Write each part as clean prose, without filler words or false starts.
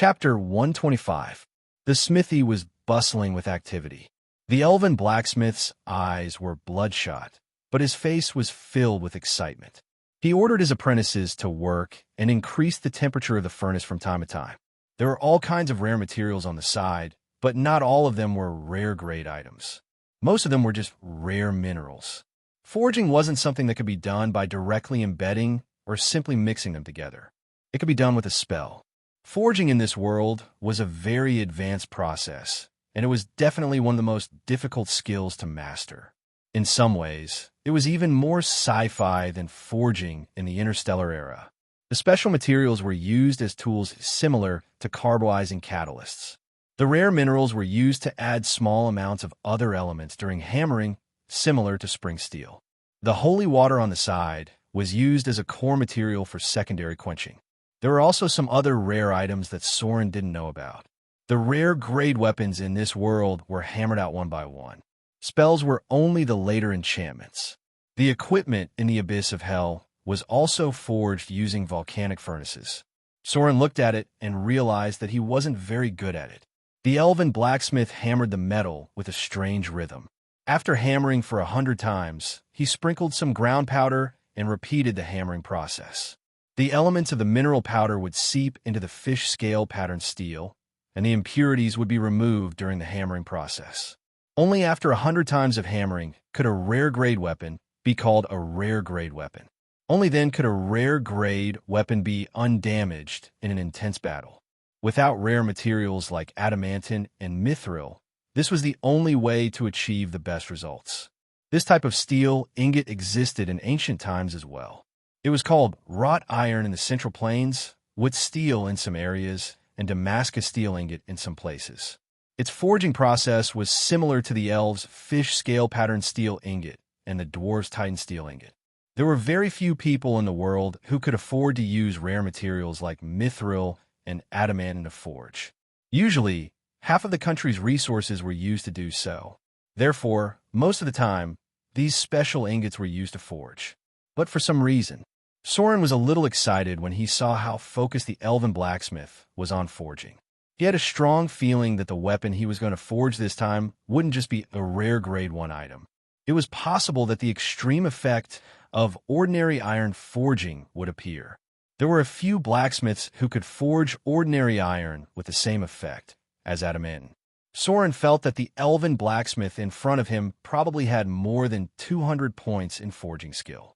Chapter 125. The smithy was bustling with activity. The elven blacksmith's eyes were bloodshot, but his face was filled with excitement. He ordered his apprentices to work and increased the temperature of the furnace from time to time. There were all kinds of rare materials on the side, but not all of them were rare-grade items. Most of them were just rare minerals. Forging wasn't something that could be done by directly embedding or simply mixing them together. It could be done with a spell. Forging in this world was a very advanced process, and it was definitely one of the most difficult skills to master. In some ways, it was even more sci-fi than forging in the interstellar era. The special materials were used as tools similar to carboizing catalysts. The rare minerals were used to add small amounts of other elements during hammering, similar to spring steel. The holy water on the side was used as a core material for secondary quenching. There were also some other rare items that Soren didn't know about. The rare grade weapons in this world were hammered out one by one. Spells were only the later enchantments. The equipment in the abyss of hell was also forged using volcanic furnaces. Soren looked at it and realized that he wasn't very good at it. The elven blacksmith hammered the metal with a strange rhythm. After hammering for 100 times, he sprinkled some ground powder and repeated the hammering process. The elements of the mineral powder would seep into the fish scale pattern steel, and the impurities would be removed during the hammering process. Only after 100 times of hammering could a rare-grade weapon be called a rare-grade weapon. Only then could a rare-grade weapon be undamaged in an intense battle. Without rare materials like adamantine and mithril, this was the only way to achieve the best results. This type of steel ingot existed in ancient times as well. It was called wrought iron in the Central Plains, wood steel in some areas, and Damascus steel ingot in some places. Its forging process was similar to the elves' fish scale pattern steel ingot and the dwarves' titan steel ingot. There were very few people in the world who could afford to use rare materials like mithril and adamantine to forge. Usually, half of the country's resources were used to do so. Therefore, most of the time, these special ingots were used to forge. But for some reason, Soren was a little excited when he saw how focused the elven blacksmith was on forging. He had a strong feeling that the weapon he was going to forge this time wouldn't just be a rare grade 1 item. It was possible that the extreme effect of ordinary iron forging would appear. There were a few blacksmiths who could forge ordinary iron with the same effect as adamantine. Soren felt that the elven blacksmith in front of him probably had more than 200 points in forging skill.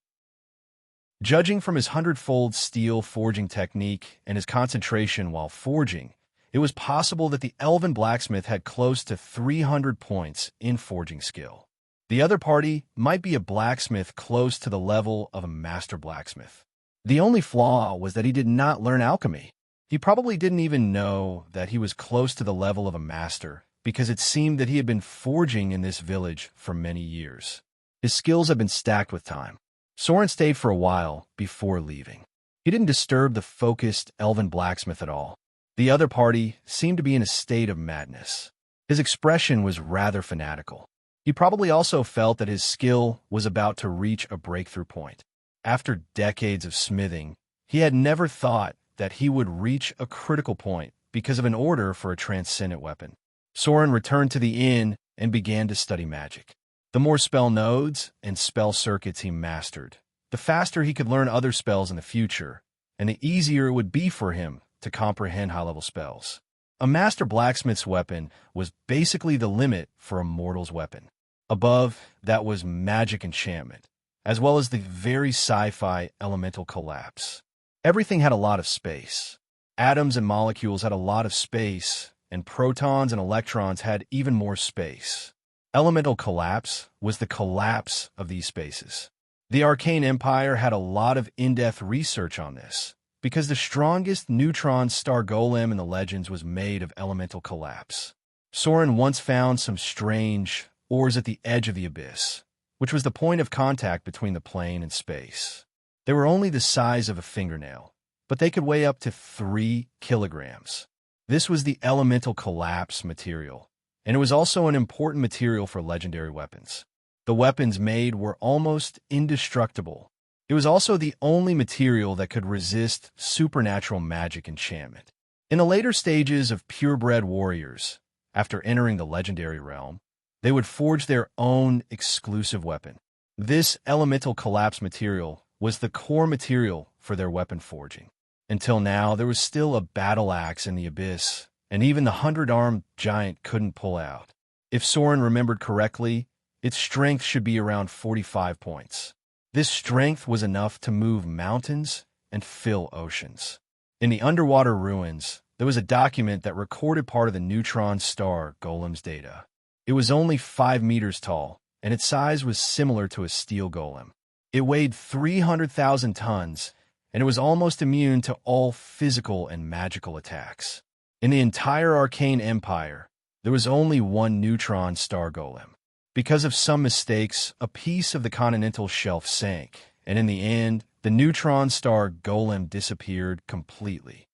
Judging from his 100-fold steel forging technique and his concentration while forging, it was possible that the elven blacksmith had close to 300 points in forging skill. The other party might be a blacksmith close to the level of a master blacksmith. The only flaw was that he did not learn alchemy. He probably didn't even know that he was close to the level of a master, because it seemed that he had been forging in this village for many years. His skills had been stacked with time. Soren stayed for a while before leaving. He didn't disturb the focused elven blacksmith at all. The other party seemed to be in a state of madness. His expression was rather fanatical. He probably also felt that his skill was about to reach a breakthrough point. After decades of smithing, he had never thought that he would reach a critical point because of an order for a transcendent weapon. Soren returned to the inn and began to study magic. The more spell nodes and spell circuits he mastered, the faster he could learn other spells in the future, and the easier it would be for him to comprehend high-level spells. A master blacksmith's weapon was basically the limit for a mortal's weapon. Above, that was magic enchantment, as well as the very sci-fi elemental collapse. Everything had a lot of space. Atoms and molecules had a lot of space, and protons and electrons had even more space. Elemental collapse was the collapse of these spaces. The Arcane Empire had a lot of in-depth research on this, because the strongest neutron star golem in the legends was made of elemental collapse. Soren once found some strange ores at the edge of the abyss, which was the point of contact between the plane and space. They were only the size of a fingernail, but they could weigh up to 3 kilograms. This was the elemental collapse material, and it was also an important material for legendary weapons. The weapons made were almost indestructible. It was also the only material that could resist supernatural magic enchantment. In the later stages of purebred warriors, after entering the legendary realm, they would forge their own exclusive weapon. This elemental collapse material was the core material for their weapon forging. Until now, there was still a battle axe in the abyss, and even the 100-armed giant couldn't pull out. If Soren remembered correctly, its strength should be around 45 points. This strength was enough to move mountains and fill oceans. In the underwater ruins, there was a document that recorded part of the neutron star golem's data. It was only 5 meters tall, and its size was similar to a steel golem. It weighed 300,000 tons, and it was almost immune to all physical and magical attacks. In the entire Arcane Empire, there was only one neutron star golem. Because of some mistakes, a piece of the continental shelf sank, and in the end, the neutron star golem disappeared completely.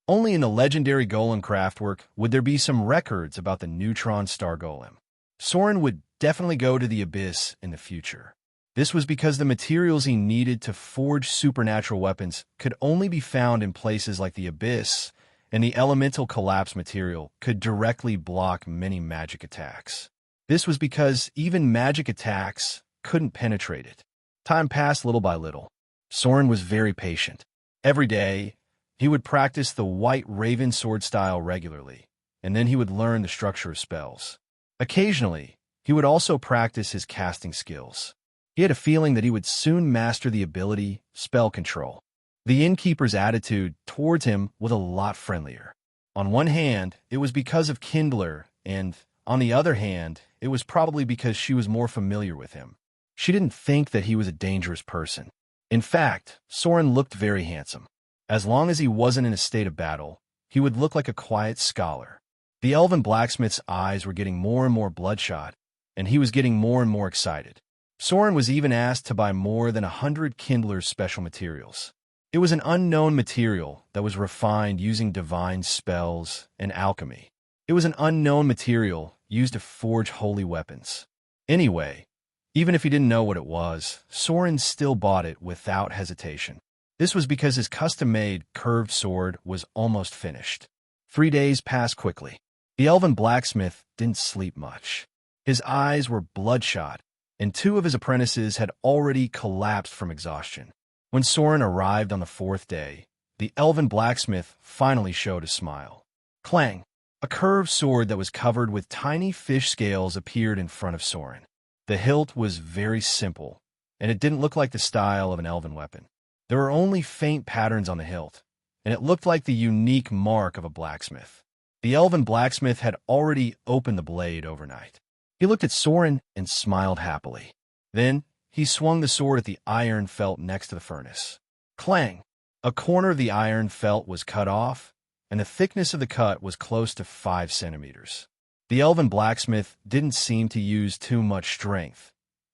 Only in the legendary golem craftwork would there be some records about the neutron star golem. Soren would definitely go to the abyss in the future. This was because the materials he needed to forge supernatural weapons could only be found in places like the abyss, and the elemental collapse material could directly block many magic attacks. This was because even magic attacks couldn't penetrate it. Time passed little by little. Soren was very patient. Every day, he would practice the white raven sword style regularly, and then he would learn the structure of spells. Occasionally, he would also practice his casting skills. He had a feeling that he would soon master the ability spell control. The innkeeper's attitude towards him was a lot friendlier. On one hand, it was because of Kindler, and on the other hand, it was probably because she was more familiar with him. She didn't think that he was a dangerous person. In fact, Soren looked very handsome. As long as he wasn't in a state of battle, he would look like a quiet scholar. The elven blacksmith's eyes were getting more and more bloodshot, and he was getting more and more excited. Soren was even asked to buy more than 100 Kindler's special materials. It was an unknown material that was refined using divine spells and alchemy. It was an unknown material used to forge holy weapons. Anyway, even if he didn't know what it was, Soren still bought it without hesitation. This was because his custom-made curved sword was almost finished. 3 days passed quickly. The elven blacksmith didn't sleep much. His eyes were bloodshot, and 2 of his apprentices had already collapsed from exhaustion. When Soren arrived on the 4th day, the elven blacksmith finally showed a smile. Clang! A curved sword that was covered with tiny fish scales appeared in front of Soren. The hilt was very simple, and it didn't look like the style of an elven weapon. There were only faint patterns on the hilt, and it looked like the unique mark of a blacksmith. The elven blacksmith had already opened the blade overnight. He looked at Soren and smiled happily. Then, he swung the sword at the iron felt next to the furnace. Clang! A corner of the iron felt was cut off, and the thickness of the cut was close to 5 centimeters. The elven blacksmith didn't seem to use too much strength,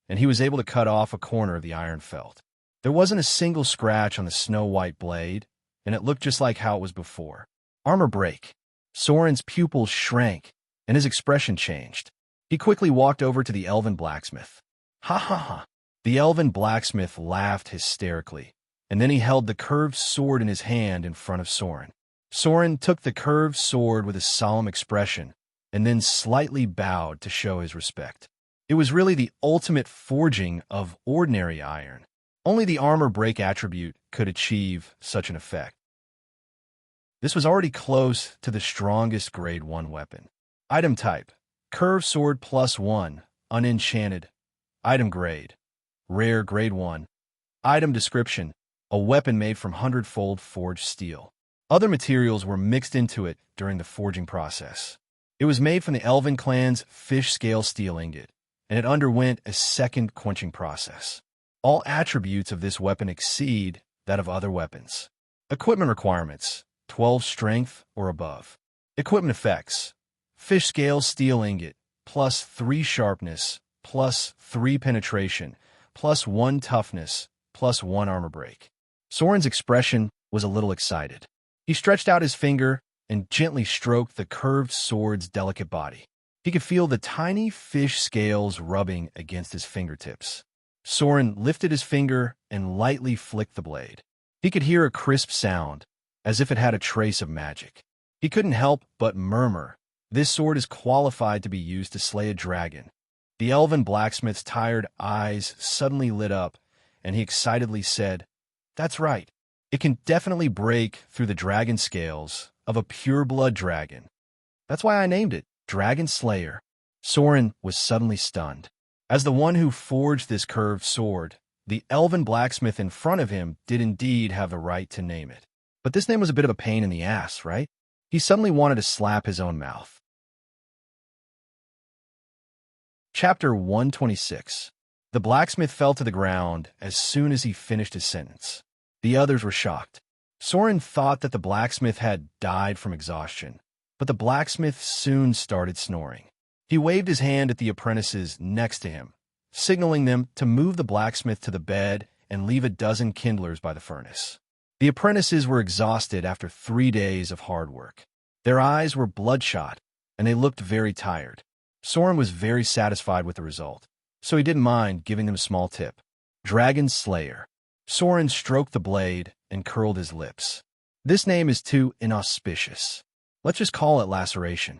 and he was able to cut off a corner of the iron felt. There wasn't a single scratch on the snow-white blade, and it looked just like how it was before. Armor break. Soren's pupils shrank, and his expression changed. He quickly walked over to the elven blacksmith. Ha ha ha! The elven blacksmith laughed hysterically, and then he held the curved sword in his hand in front of Soren. Soren took the curved sword with a solemn expression, and then slightly bowed to show his respect. It was really the ultimate forging of ordinary iron. Only the armor break attribute could achieve such an effect. This was already close to the strongest grade 1 weapon. Item type: curved sword +1, unenchanted. Item grade: rare grade 1. Item description: a weapon made from 100-fold forged steel. Other materials were mixed into it during the forging process. It was made from the Elven clan's fish scale steel ingot, and it underwent a second quenching process. All attributes of this weapon exceed that of other weapons. Equipment requirements: 12 strength or above. Equipment effects: fish scale steel ingot, +3 sharpness, +3 penetration, +1 toughness, +1 armor break. Soren's expression was a little excited. He stretched out his finger and gently stroked the curved sword's delicate body. He could feel the tiny fish scales rubbing against his fingertips. Soren lifted his finger and lightly flicked the blade. He could hear a crisp sound, as if it had a trace of magic. He couldn't help but murmur, "This sword is qualified to be used to slay a dragon." The elven blacksmith's tired eyes suddenly lit up, and he excitedly said, "That's right. It can definitely break through the dragon scales of a pure-blood dragon. That's why I named it Dragon Slayer." Soren was suddenly stunned. As the one who forged this curved sword, the elven blacksmith in front of him did indeed have the right to name it. But this name was a bit of a pain in the ass, right? He suddenly wanted to slap his own mouth. Chapter 126. The blacksmith fell to the ground as soon as he finished his sentence. The others were shocked. Soren thought that the blacksmith had died from exhaustion, but the blacksmith soon started snoring. He waved his hand at the apprentices next to him, signaling them to move the blacksmith to the bed and leave a dozen kindlers by the furnace. The apprentices were exhausted after 3 days of hard work. Their eyes were bloodshot, and they looked very tired. Soren was very satisfied with the result, so he didn't mind giving them a small tip. Dragon Slayer. Soren stroked the blade and curled his lips. This name is too inauspicious. Let's just call it Laceration.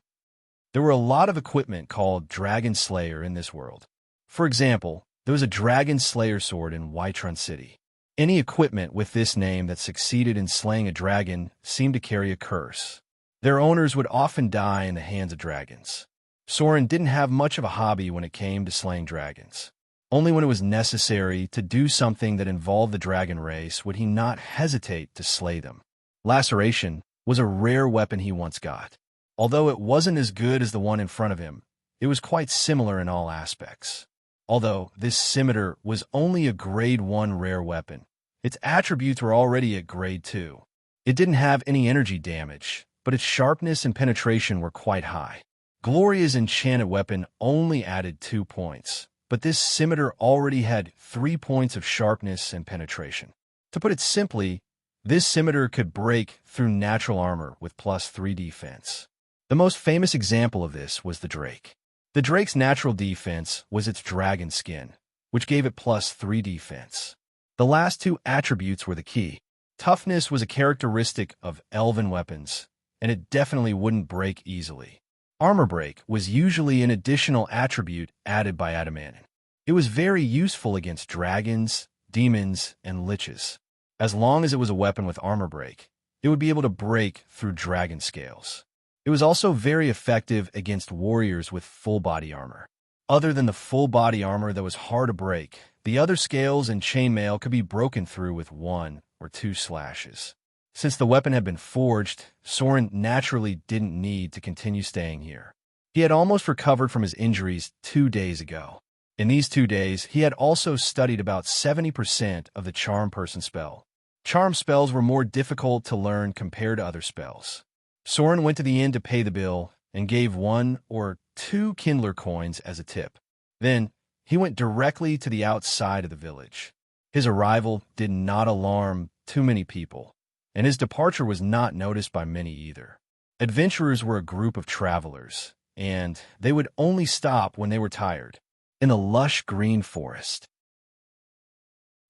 There were a lot of equipment called Dragon Slayer in this world. For example, there was a Dragon Slayer sword in Whiterun City. Any equipment with this name that succeeded in slaying a dragon seemed to carry a curse. Their owners would often die in the hands of dragons. Soren didn't have much of a hobby when it came to slaying dragons. Only when it was necessary to do something that involved the dragon race would he not hesitate to slay them. Laceration was a rare weapon he once got. Although it wasn't as good as the one in front of him, it was quite similar in all aspects. Although this scimitar was only a grade 1 rare weapon, its attributes were already at grade 2. It didn't have any energy damage, but its sharpness and penetration were quite high. Gloria's enchanted weapon only added 2 points, but this scimitar already had 3 points of sharpness and penetration. To put it simply, this scimitar could break through natural armor with +3 defense. The most famous example of this was the Drake. The Drake's natural defense was its dragon skin, which gave it +3 defense. The last 2 attributes were the key. Toughness was a characteristic of elven weapons, and it definitely wouldn't break easily. Armor break was usually an additional attribute added by adamantine. It was very useful against dragons, demons, and liches. As long as it was a weapon with armor break, it would be able to break through dragon scales. It was also very effective against warriors with full body armor. Other than the full body armor that was hard to break, the other scales and chainmail could be broken through with 1 or 2 slashes. Since the weapon had been forged, Soren naturally didn't need to continue staying here. He had almost recovered from his injuries 2 days ago. In these 2 days, he had also studied about 70% of the Charm Person spell. Charm spells were more difficult to learn compared to other spells. Soren went to the inn to pay the bill and gave 1 or 2 Kindler coins as a tip. Then, he went directly to the outside of the village. His arrival did not alarm too many people, and his departure was not noticed by many either. Adventurers were a group of travelers, and they would only stop when they were tired, in the lush green forest.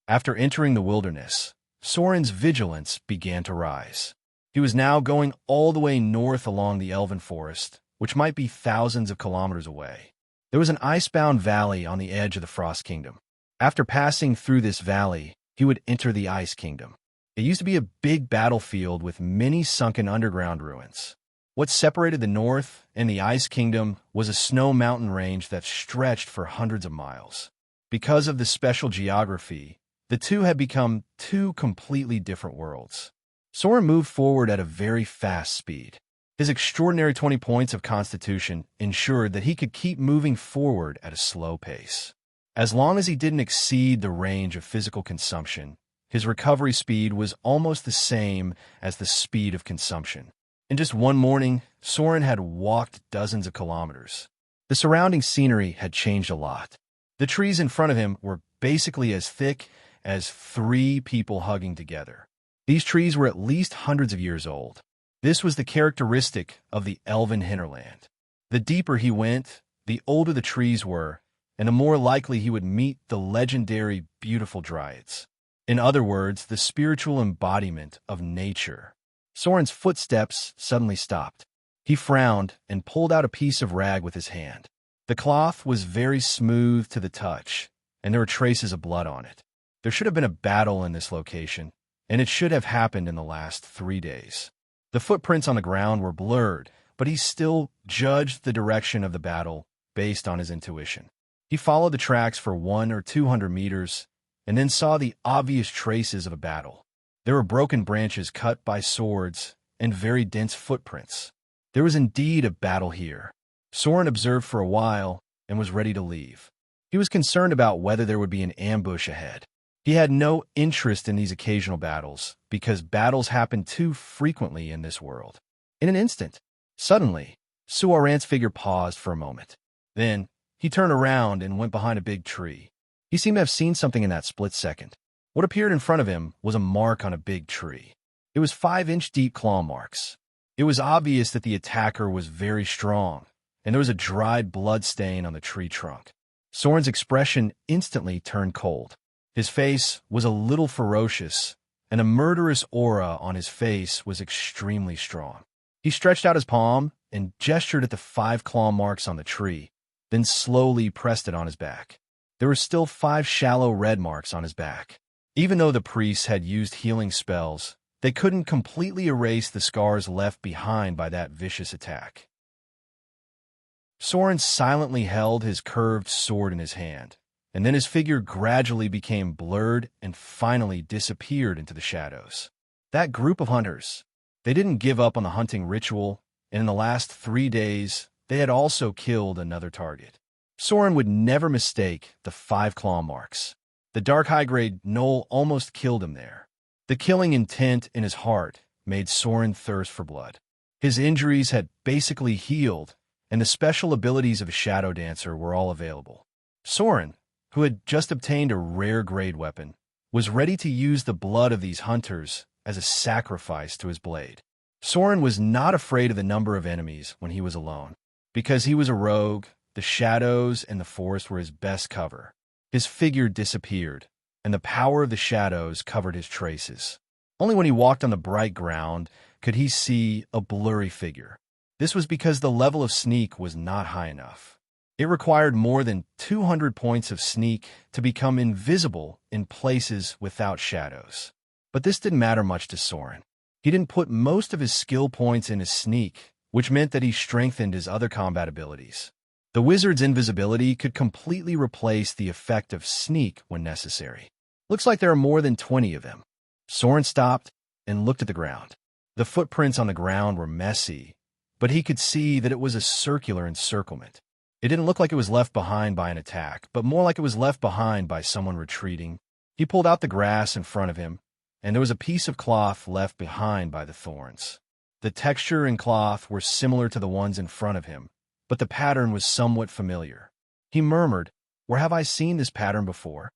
After entering the wilderness, Soren's vigilance began to rise. He was now going all the way north along the elven forest, which might be thousands of kilometers away. There was an icebound valley on the edge of the Frost Kingdom. After passing through this valley, he would enter the Ice Kingdom. It used to be a big battlefield with many sunken underground ruins. What separated the North and the Ice Kingdom was a snow mountain range that stretched for hundreds of miles. Because of the special geography, the two had become 2 completely different worlds. Soren moved forward at a very fast speed. His extraordinary 20 points of constitution ensured that he could keep moving forward at a slow pace. As long as he didn't exceed the range of physical consumption, his recovery speed was almost the same as the speed of consumption. In just one morning, Soren had walked dozens of kilometers. The surrounding scenery had changed a lot. The trees in front of him were basically as thick as 3 people hugging together. These trees were at least hundreds of years old. This was the characteristic of the elven hinterland. The deeper he went, the older the trees were, and the more likely he would meet the legendary beautiful dryads. In other words, the spiritual embodiment of nature. Soren's footsteps suddenly stopped. He frowned and pulled out a piece of rag with his hand. The cloth was very smooth to the touch, and there were traces of blood on it. There should have been a battle in this location, and it should have happened in the last 3 days. The footprints on the ground were blurred, but he still judged the direction of the battle based on his intuition. He followed the tracks for 100 or 200 meters, and then saw the obvious traces of a battle. There were broken branches cut by swords and very dense footprints. There was indeed a battle here. Soren observed for a while and was ready to leave. He was concerned about whether there would be an ambush ahead. He had no interest in these occasional battles, because battles happen too frequently in this world. In an instant, suddenly, Suarant's figure paused for a moment. Then, he turned around and went behind a big tree. He seemed to have seen something in that split second. What appeared in front of him was a mark on a big tree. It was 5-inch deep claw marks. It was obvious that the attacker was very strong, and there was a dried blood stain on the tree trunk. Soren's expression instantly turned cold. His face was a little ferocious, and a murderous aura on his face was extremely strong. He stretched out his palm and gestured at the 5 claw marks on the tree, then slowly pressed it on his back. There were still 5 shallow red marks on his back. Even though the priests had used healing spells, they couldn't completely erase the scars left behind by that vicious attack. Soren silently held his curved sword in his hand, and then his figure gradually became blurred and finally disappeared into the shadows. That group of hunters, they didn't give up on the hunting ritual, and in the last 3 days, they had also killed another target. Soren would never mistake the 5 claw marks. The dark high-grade knoll almost killed him there. The killing intent in his heart made Soren thirst for blood. His injuries had basically healed, and the special abilities of a shadow dancer were all available. Soren, who had just obtained a rare grade weapon, was ready to use the blood of these hunters as a sacrifice to his blade. Soren was not afraid of the number of enemies when he was alone. Because he was a rogue, the shadows and the forest were his best cover. His figure disappeared, and the power of the shadows covered his traces. Only when he walked on the bright ground could he see a blurry figure. This was because the level of sneak was not high enough. It required more than 200 points of sneak to become invisible in places without shadows. But this didn't matter much to Soren. He didn't put most of his skill points in his sneak, which meant that he strengthened his other combat abilities. The wizard's invisibility could completely replace the effect of sneak when necessary. Looks like there are more than 20 of them. Soren stopped and looked at the ground. The footprints on the ground were messy, but he could see that it was a circular encirclement. It didn't look like it was left behind by an attack, but more like it was left behind by someone retreating. He pulled out the grass in front of him, and there was a piece of cloth left behind by the thorns. The texture and cloth were similar to the ones in front of him, but the pattern was somewhat familiar. He murmured, "Where have I seen this pattern before?"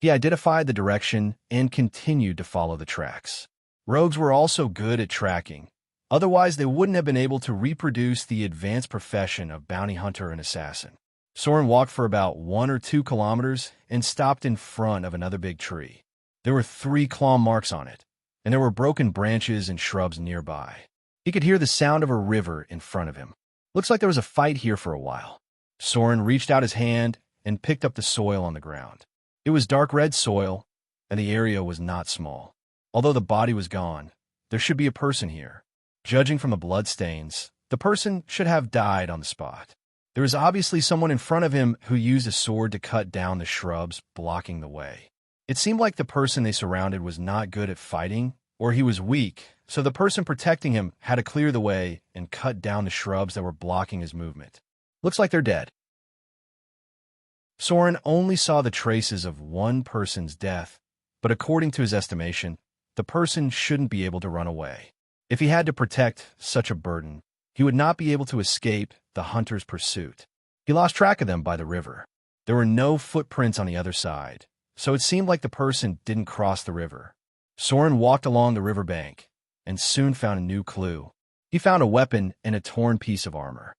He identified the direction and continued to follow the tracks. Rogues were also good at tracking. Otherwise, they wouldn't have been able to reproduce the advanced profession of bounty hunter and assassin. Soren walked for about 1 or 2 kilometers and stopped in front of another big tree. There were 3 claw marks on it, and there were broken branches and shrubs nearby. He could hear the sound of a river in front of him. Looks like there was a fight here for a while. Soren reached out his hand and picked up the soil on the ground. It was dark red soil, and the area was not small. Although the body was gone, there should be a person here. Judging from the bloodstains, the person should have died on the spot. There was obviously someone in front of him who used a sword to cut down the shrubs, blocking the way. It seemed like the person they surrounded was not good at fighting, or he was weak, so the person protecting him had to clear the way and cut down the shrubs that were blocking his movement. Looks like they're dead. Soren only saw the traces of one person's death, but according to his estimation, the person shouldn't be able to run away. If he had to protect such a burden, he would not be able to escape the hunter's pursuit. He lost track of them by the river. There were no footprints on the other side, so it seemed like the person didn't cross the river. Soren walked along the riverbank and soon found a new clue. He found a weapon and a torn piece of armor.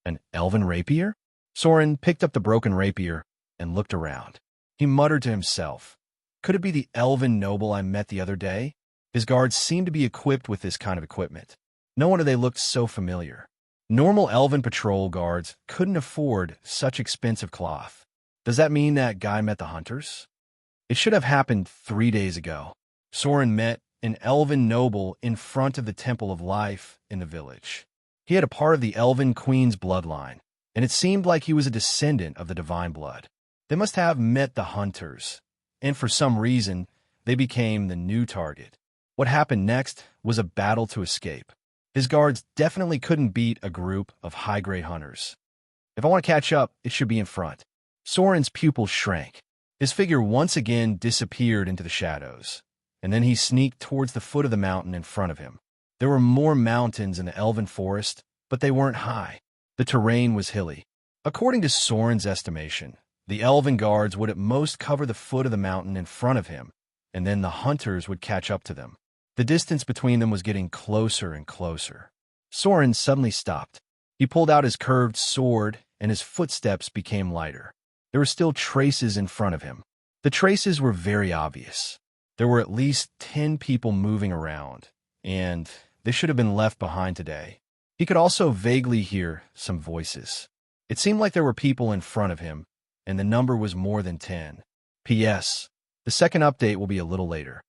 An elven rapier? Soren picked up the broken rapier and looked around. He muttered to himself, "Could it be the elven noble I met the other day?" His guards seemed to be equipped with this kind of equipment. No wonder they looked so familiar. Normal elven patrol guards couldn't afford such expensive cloth. Does that mean that guy met the hunters? It should have happened 3 days ago. Soren met an elven noble in front of the Temple of Life in the village. He had a part of the elven queen's bloodline, and it seemed like he was a descendant of the divine blood. They must have met the hunters, and for some reason, they became the new target. What happened next was a battle to escape. His guards definitely couldn't beat a group of high-grade hunters. If I want to catch up, it should be in front. Soren's pupils shrank. His figure once again disappeared into the shadows, and then he sneaked towards the foot of the mountain in front of him. There were more mountains in the elven forest, but they weren't high. The terrain was hilly. According to Soren's estimation, the elven guards would at most cover the foot of the mountain in front of him, and then the hunters would catch up to them. The distance between them was getting closer and closer. Soren suddenly stopped. He pulled out his curved sword, and his footsteps became lighter. There were still traces in front of him. The traces were very obvious. There were at least 10 people moving around, and they should have been left behind today. He could also vaguely hear some voices. It seemed like there were people in front of him, and the number was more than 10. P.S. The second update will be a little later.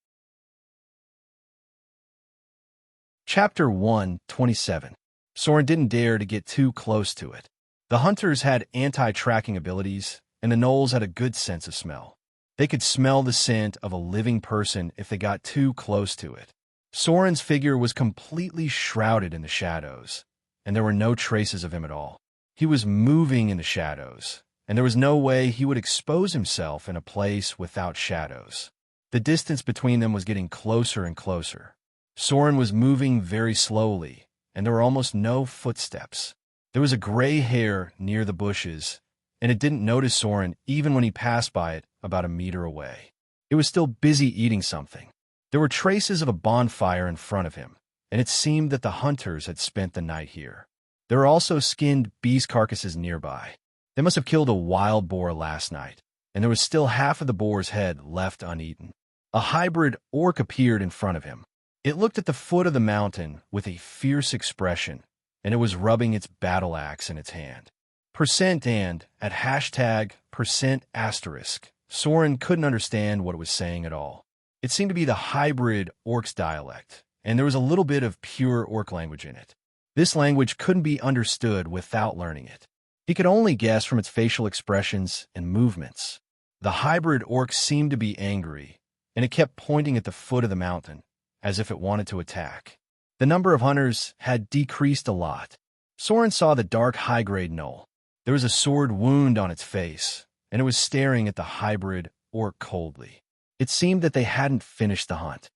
Chapter 1:27. Soren didn't dare to get too close to it. The hunters had anti-tracking abilities, and the gnolls had a good sense of smell. They could smell the scent of a living person if they got too close to it. Soren's figure was completely shrouded in the shadows, and there were no traces of him at all. He was moving in the shadows, and there was no way he would expose himself in a place without shadows. The distance between them was getting closer and closer. Soren was moving very slowly, and there were almost no footsteps. There was a gray hair near the bushes, and it didn't notice Soren even when he passed by it about a meter away. It was still busy eating something. There were traces of a bonfire in front of him, and it seemed that the hunters had spent the night here. There were also skinned beast carcasses nearby. They must have killed a wild boar last night, and there was still half of the boar's head left uneaten. A hybrid orc appeared in front of him. It looked at the foot of the mountain with a fierce expression, and it was rubbing its battle axe in its hand. Percent and at %**, Soren couldn't understand what it was saying at all. It seemed to be the hybrid orc's dialect, and there was a little bit of pure orc language in it. This language couldn't be understood without learning it. He could only guess from its facial expressions and movements. The hybrid orc seemed to be angry, and it kept pointing at the foot of the mountain, as if it wanted to attack. The number of hunters had decreased a lot. Soren saw the dark high-grade gnoll. There was a sword wound on its face, and it was staring at the hybrid orc coldly. It seemed that they hadn't finished the hunt.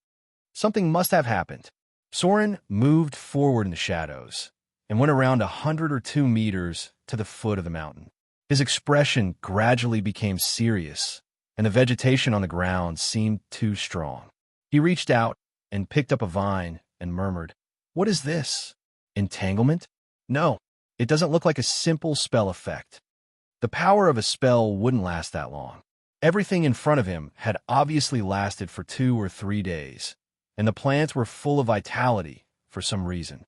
Something must have happened. Soren moved forward in the shadows and went around 100 or 2 meters to the foot of the mountain. His expression gradually became serious, and the vegetation on the ground seemed too strong. He reached out and picked up a vine and murmured, "What is this? Entanglement? No, it doesn't look like a simple spell effect." The power of a spell wouldn't last that long. Everything in front of him had obviously lasted for 2 or 3 days, and the plants were full of vitality for some reason.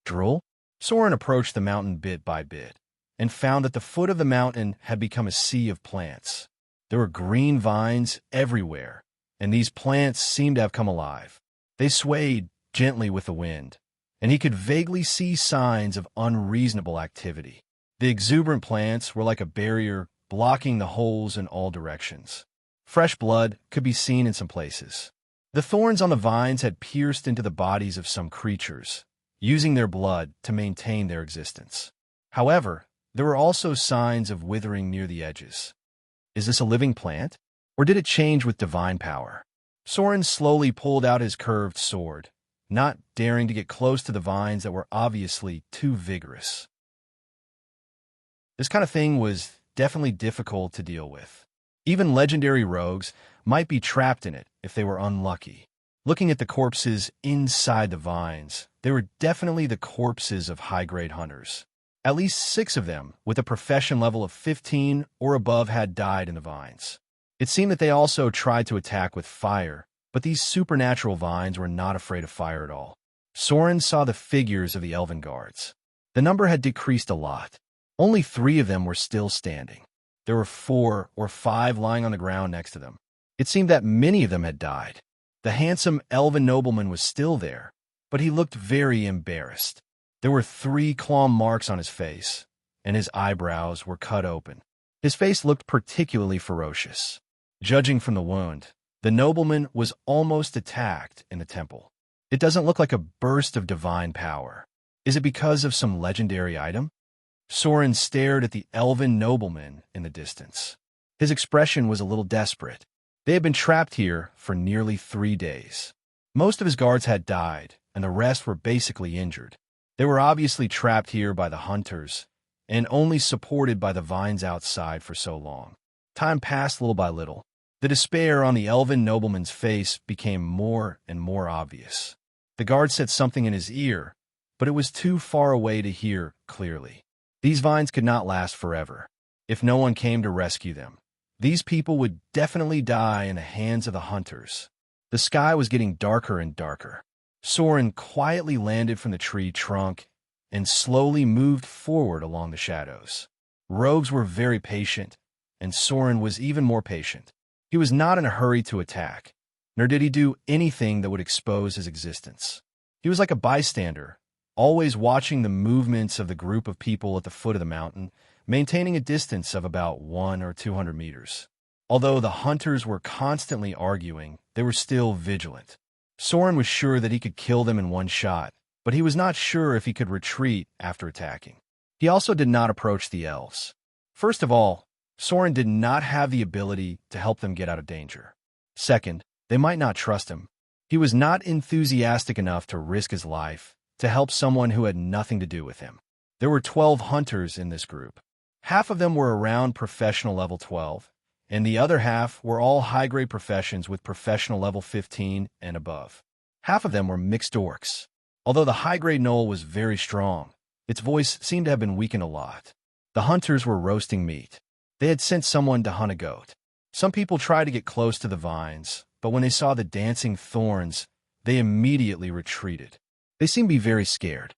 Drool? Soren approached the mountain bit by bit, and found that the foot of the mountain had become a sea of plants. There were green vines everywhere, and these plants seemed to have come alive. They swayed gently with the wind, and he could vaguely see signs of unreasonable activity. The exuberant plants were like a barrier blocking the holes in all directions. Fresh blood could be seen in some places. The thorns on the vines had pierced into the bodies of some creatures, using their blood to maintain their existence. However, there were also signs of withering near the edges. Is this a living plant, or did it change with divine power? Soren slowly pulled out his curved sword, not daring to get close to the vines that were obviously too vigorous. This kind of thing was definitely difficult to deal with. Even legendary rogues might be trapped in it if they were unlucky. Looking at the corpses inside the vines, they were definitely the corpses of high-grade hunters. At least 6 of them, with a profession level of 15 or above, had died in the vines. It seemed that they also tried to attack with fire, But these supernatural vines were not afraid of fire at all. Soren saw the figures of the elven guards. The number had decreased a lot. Only 3 of them were still standing. There were 4 or 5 lying on the ground next to them. It seemed that many of them had died. The handsome elven nobleman was still there, but he looked very embarrassed. There were 3 claw marks on his face, and his eyebrows were cut open. His face looked particularly ferocious. Judging from the wound, the nobleman was almost attacked in the temple. It doesn't look like a burst of divine power. Is it because of some legendary item? Soren stared at the elven nobleman in the distance. His expression was a little desperate. They had been trapped here for nearly 3 days. Most of his guards had died, and the rest were basically injured. They were obviously trapped here by the hunters, and only supported by the vines outside for so long. Time passed little by little. The despair on the elven nobleman's face became more and more obvious. The guard said something in his ear, but it was too far away to hear clearly. These vines could not last forever. If no one came to rescue them, these people would definitely die in the hands of the hunters. The sky was getting darker and darker. Soren quietly landed from the tree trunk and slowly moved forward along the shadows. Rogues were very patient, and Soren was even more patient. He was not in a hurry to attack, nor did he do anything that would expose his existence. He was like a bystander, always watching the movements of the group of people at the foot of the mountain, maintaining a distance of about 100 or 200 meters. Although the hunters were constantly arguing, they were still vigilant. Soren was sure that he could kill them in one shot, but he was not sure if he could retreat after attacking. He also did not approach the elves. First of all, Soren did not have the ability to help them get out of danger. Second, they might not trust him. He was not enthusiastic enough to risk his life to help someone who had nothing to do with him. There were 12 hunters in this group. Half of them were around professional level 12, and the other half were all high-grade professions with professional level 15 and above. Half of them were mixed orcs. Although the high-grade gnoll was very strong, its voice seemed to have been weakened a lot. The hunters were roasting meat. They had sent someone to hunt a goat. Some people tried to get close to the vines, but when they saw the dancing thorns, they immediately retreated. They seemed to be very scared.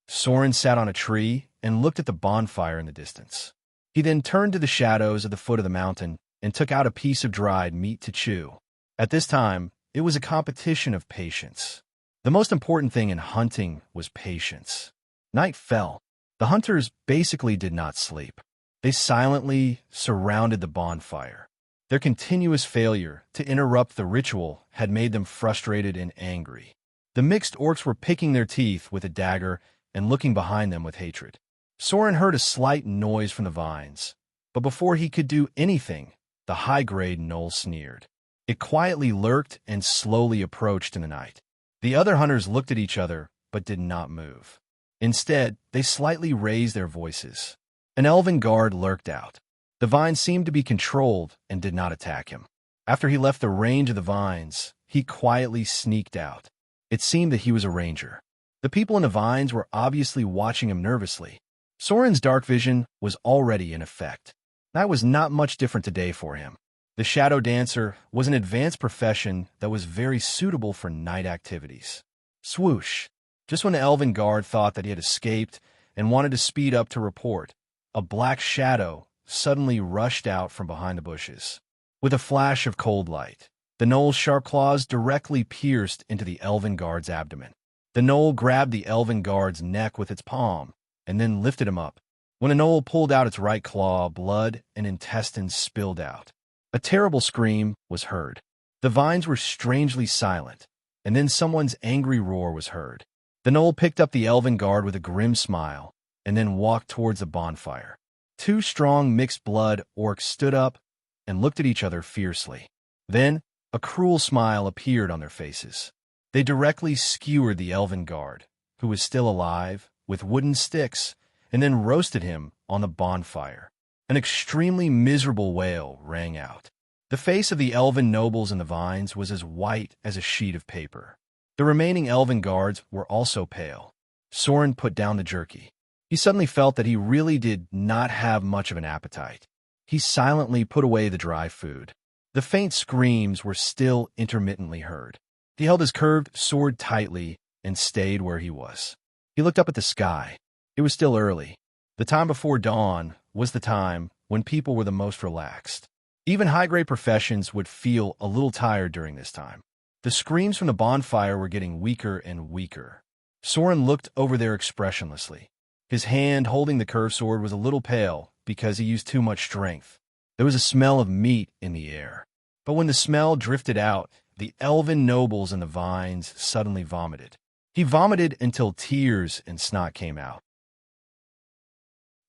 Soren sat on a tree and looked at the bonfire in the distance. He then turned to the shadows at the foot of the mountain and took out a piece of dried meat to chew. At this time, it was a competition of patience. The most important thing in hunting was patience. Night fell. The hunters basically did not sleep. They silently surrounded the bonfire. Their continuous failure to interrupt the ritual had made them frustrated and angry. The mixed orcs were picking their teeth with a dagger and looking behind them with hatred. Soren heard a slight noise from the vines, but before he could do anything, the high-grade gnoll sneered. It quietly lurked and slowly approached in the night. The other hunters looked at each other, but did not move. Instead, they slightly raised their voices. An elven guard lurked out. The vines seemed to be controlled and did not attack him. After he left the range of the vines, he quietly sneaked out. It seemed that he was a ranger. The people in the vines were obviously watching him nervously. Soren's dark vision was already in effect. That was not much different today for him. The shadow dancer was an advanced profession that was very suitable for night activities. Swoosh! Just when the elven guard thought that he had escaped and wanted to speed up to report, a black shadow suddenly rushed out from behind the bushes. With a flash of cold light, the gnoll's sharp claws directly pierced into the elven guard's abdomen. The gnoll grabbed the elven guard's neck with its palm and then lifted him up. When the gnoll pulled out its right claw, blood and intestines spilled out. A terrible scream was heard. The vines were strangely silent, and then someone's angry roar was heard. The gnoll picked up the elven guard with a grim smile and then walked towards the bonfire. 2 strong mixed-blood orcs stood up and looked at each other fiercely. Then, a cruel smile appeared on their faces. They directly skewered the elven guard, who was still alive, with wooden sticks, and then roasted him on the bonfire. An extremely miserable wail rang out. The face of the elven nobles in the vines was as white as a sheet of paper. The remaining elven guards were also pale. Soren put down the jerky. He suddenly felt that he really did not have much of an appetite. He silently put away the dry food. The faint screams were still intermittently heard. He held his curved sword tightly and stayed where he was. He looked up at the sky. It was still early. The time before dawn was the time when people were the most relaxed. Even high-grade professions would feel a little tired during this time. The screams from the bonfire were getting weaker and weaker. Soren looked over there expressionlessly. His hand holding the curved sword was a little pale because he used too much strength. There was a smell of meat in the air. But when the smell drifted out, the elven nobles and the vines suddenly vomited. He vomited until tears and snot came out.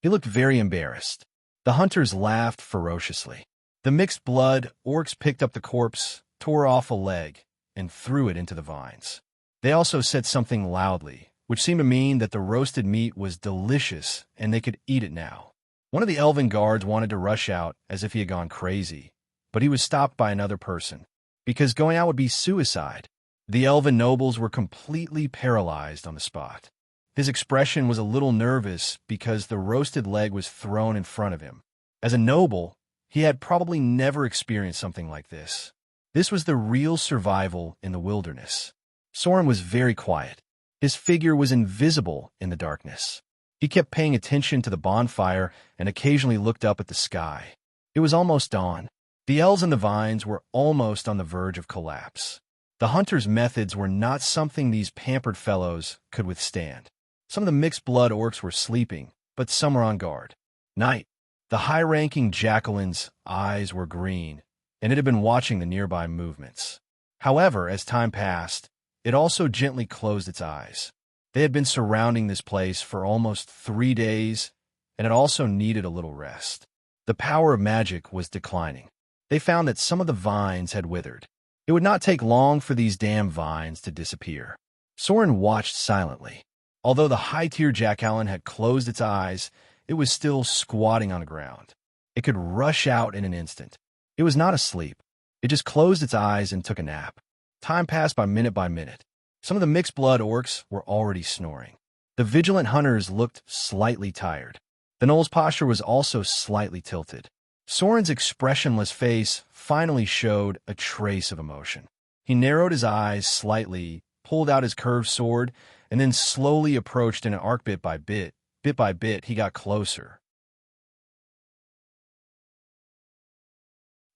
He looked very embarrassed. The hunters laughed ferociously. The mixed blood orcs picked up the corpse, tore off a leg, and threw it into the vines. They also said something loudly, which seemed to mean that the roasted meat was delicious and they could eat it now. One of the elven guards wanted to rush out as if he had gone crazy, but he was stopped by another person, because going out would be suicide. The elven nobles were completely paralyzed on the spot. His expression was a little nervous because the roasted leg was thrown in front of him. As a noble, he had probably never experienced something like this. This was the real survival in the wilderness. Soren was very quiet. His figure was invisible in the darkness. He kept paying attention to the bonfire and occasionally looked up at the sky. It was almost dawn. The elves and the vines were almost on the verge of collapse. The hunters' methods were not something these pampered fellows could withstand. Some of the mixed-blood orcs were sleeping, but some were on guard. Night. The high-ranking jackalin's eyes were green, and it had been watching the nearby movements. However, as time passed, it also gently closed its eyes. They had been surrounding this place for almost 3 days, and it also needed a little rest. The power of magic was declining. They found that some of the vines had withered. It would not take long for these damn vines to disappear. Soren watched silently. Although the high-tier jackalen had closed its eyes, it was still squatting on the ground. It could rush out in an instant. It was not asleep. It just closed its eyes and took a nap. Time passed by minute. Some of the mixed-blood orcs were already snoring. The vigilant hunters looked slightly tired. The gnoll's posture was also slightly tilted. Soren's expressionless face finally showed a trace of emotion. He narrowed his eyes slightly, pulled out his curved sword, and then slowly approached in an arc bit by bit. Bit by bit, he got closer.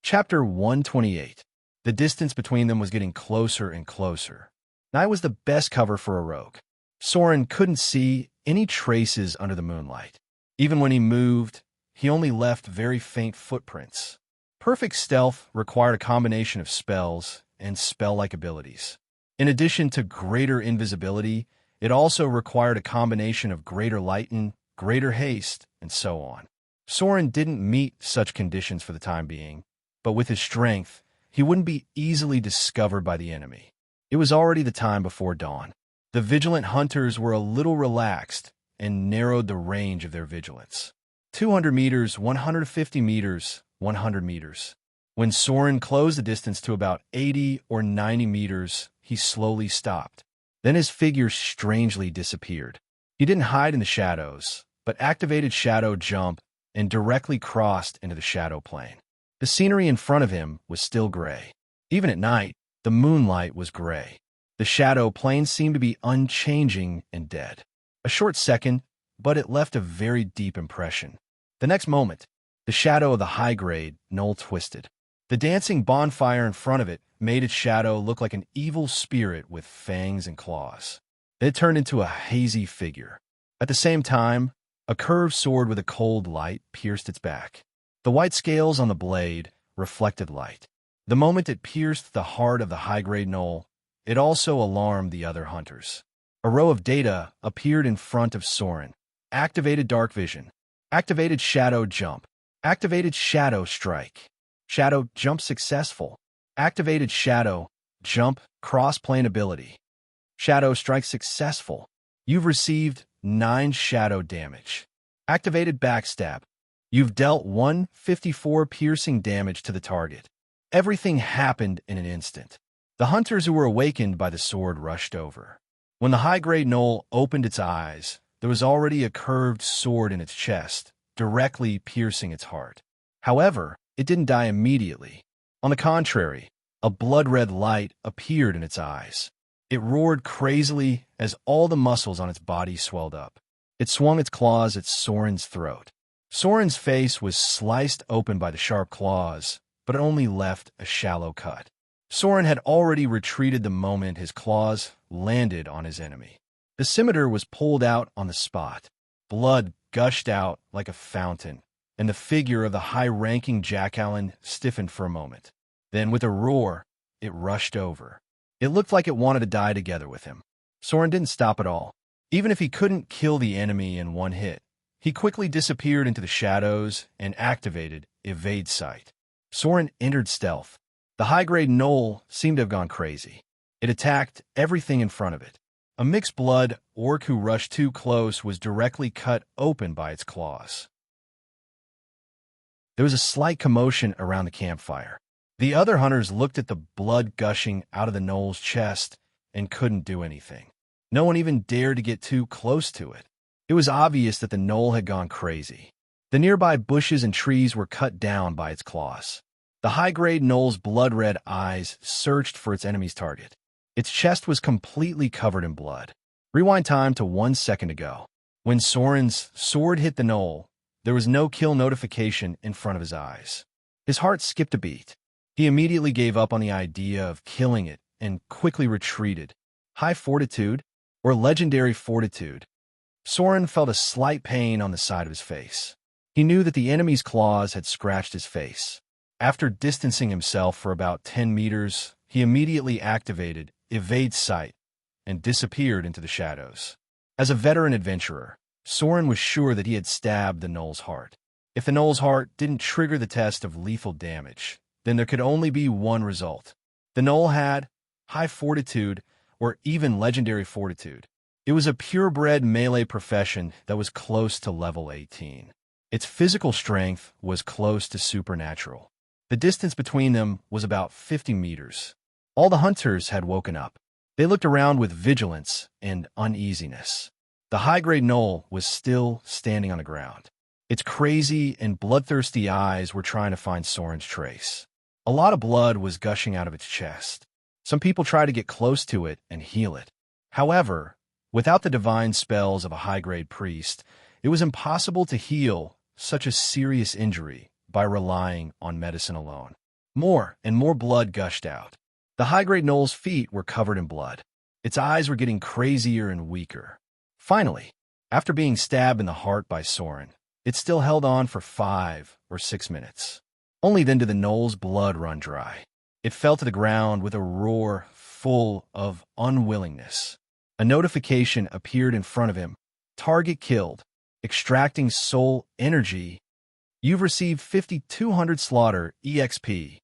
Chapter 128. The distance between them was getting closer and closer. Night was the best cover for a rogue. Soren couldn't see any traces under the moonlight. Even when he moved, he only left very faint footprints. Perfect stealth required a combination of spells and spell-like abilities. In addition to greater invisibility, it also required a combination of greater lighten, greater haste, and so on. Soren didn't meet such conditions for the time being, but with his strength, he wouldn't be easily discovered by the enemy. It was already the time before dawn. The vigilant hunters were a little relaxed and narrowed the range of their vigilance. 200 meters, 150 meters, 100 meters. When Soren closed the distance to about 80 or 90 meters, he slowly stopped. Then his figure strangely disappeared. He didn't hide in the shadows, but activated shadow jump and directly crossed into the shadow plane. The scenery in front of him was still gray. Even at night, the moonlight was gray. The shadow plane seemed to be unchanging and dead. A short second, but it left a very deep impression. The next moment, the shadow of the high-grade gnoll twisted. The dancing bonfire in front of it made its shadow look like an evil spirit with fangs and claws. It turned into a hazy figure. At the same time, a curved sword with a cold light pierced its back. The white scales on the blade reflected light. The moment it pierced the heart of the high-grade gnoll, it also alarmed the other hunters. A row of data appeared in front of Soren. Activated dark vision. Activated shadow jump. Activated shadow strike. Shadow jump successful. Activated shadow jump cross-plane ability. Shadow strike successful. You've received 9 shadow damage. Activated backstab. You've dealt 154 piercing damage to the target. Everything happened in an instant. The hunters who were awakened by the sword rushed over. When the high-grade gnoll opened its eyes, there was already a curved sword in its chest, directly piercing its heart. However, it didn't die immediately. On the contrary, a blood-red light appeared in its eyes. It roared crazily as all the muscles on its body swelled up. It swung its claws at Soren's throat. Soren's face was sliced open by the sharp claws, but it only left a shallow cut. Soren had already retreated the moment his claws landed on his enemy. The scimitar was pulled out on the spot. Blood gushed out like a fountain, and the figure of the high-ranking Jackallan stiffened for a moment. Then, with a roar, it rushed over. It looked like it wanted to die together with him. Soren didn't stop at all. Even if he couldn't kill the enemy in one hit, he quickly disappeared into the shadows and activated Evade Sight. Soren entered stealth. The high-grade gnoll seemed to have gone crazy. It attacked everything in front of it. A mixed-blood orc who rushed too close was directly cut open by its claws. There was a slight commotion around the campfire. The other hunters looked at the blood gushing out of the gnoll's chest and couldn't do anything. No one even dared to get too close to it. It was obvious that the gnoll had gone crazy. The nearby bushes and trees were cut down by its claws. The high-grade gnoll's blood-red eyes searched for its enemy's target. Its chest was completely covered in blood. Rewind time to 1 second ago. When Soren's sword hit the gnoll, there was no kill notification in front of his eyes. His heart skipped a beat. He immediately gave up on the idea of killing it and quickly retreated. High fortitude or legendary fortitude? Soren felt a slight pain on the side of his face. He knew that the enemy's claws had scratched his face. After distancing himself for about 10 meters, he immediately activated Evade Sight and disappeared into the shadows. As a veteran adventurer, Soren was sure that he had stabbed the gnoll's heart. If the gnoll's heart didn't trigger the test of lethal damage, then there could only be one result. The gnoll had high fortitude or even legendary fortitude. It was a purebred melee profession that was close to level 18. Its physical strength was close to supernatural. The distance between them was about 50 meters. All the hunters had woken up. They looked around with vigilance and uneasiness. The high-grade gnoll was still standing on the ground. Its crazy and bloodthirsty eyes were trying to find Soren's trace. A lot of blood was gushing out of its chest. Some people tried to get close to it and heal it. However, without the divine spells of a high-grade priest, it was impossible to heal such a serious injury by relying on medicine alone. More and more blood gushed out. The high-grade gnoll's feet were covered in blood. Its eyes were getting crazier and weaker. Finally, after being stabbed in the heart by Soren, it still held on for 5 or 6 minutes. Only then did the gnoll's blood run dry. It fell to the ground with a roar full of unwillingness. A notification appeared in front of him. Target killed. Extracting soul energy. You've received 5,200 slaughter EXP.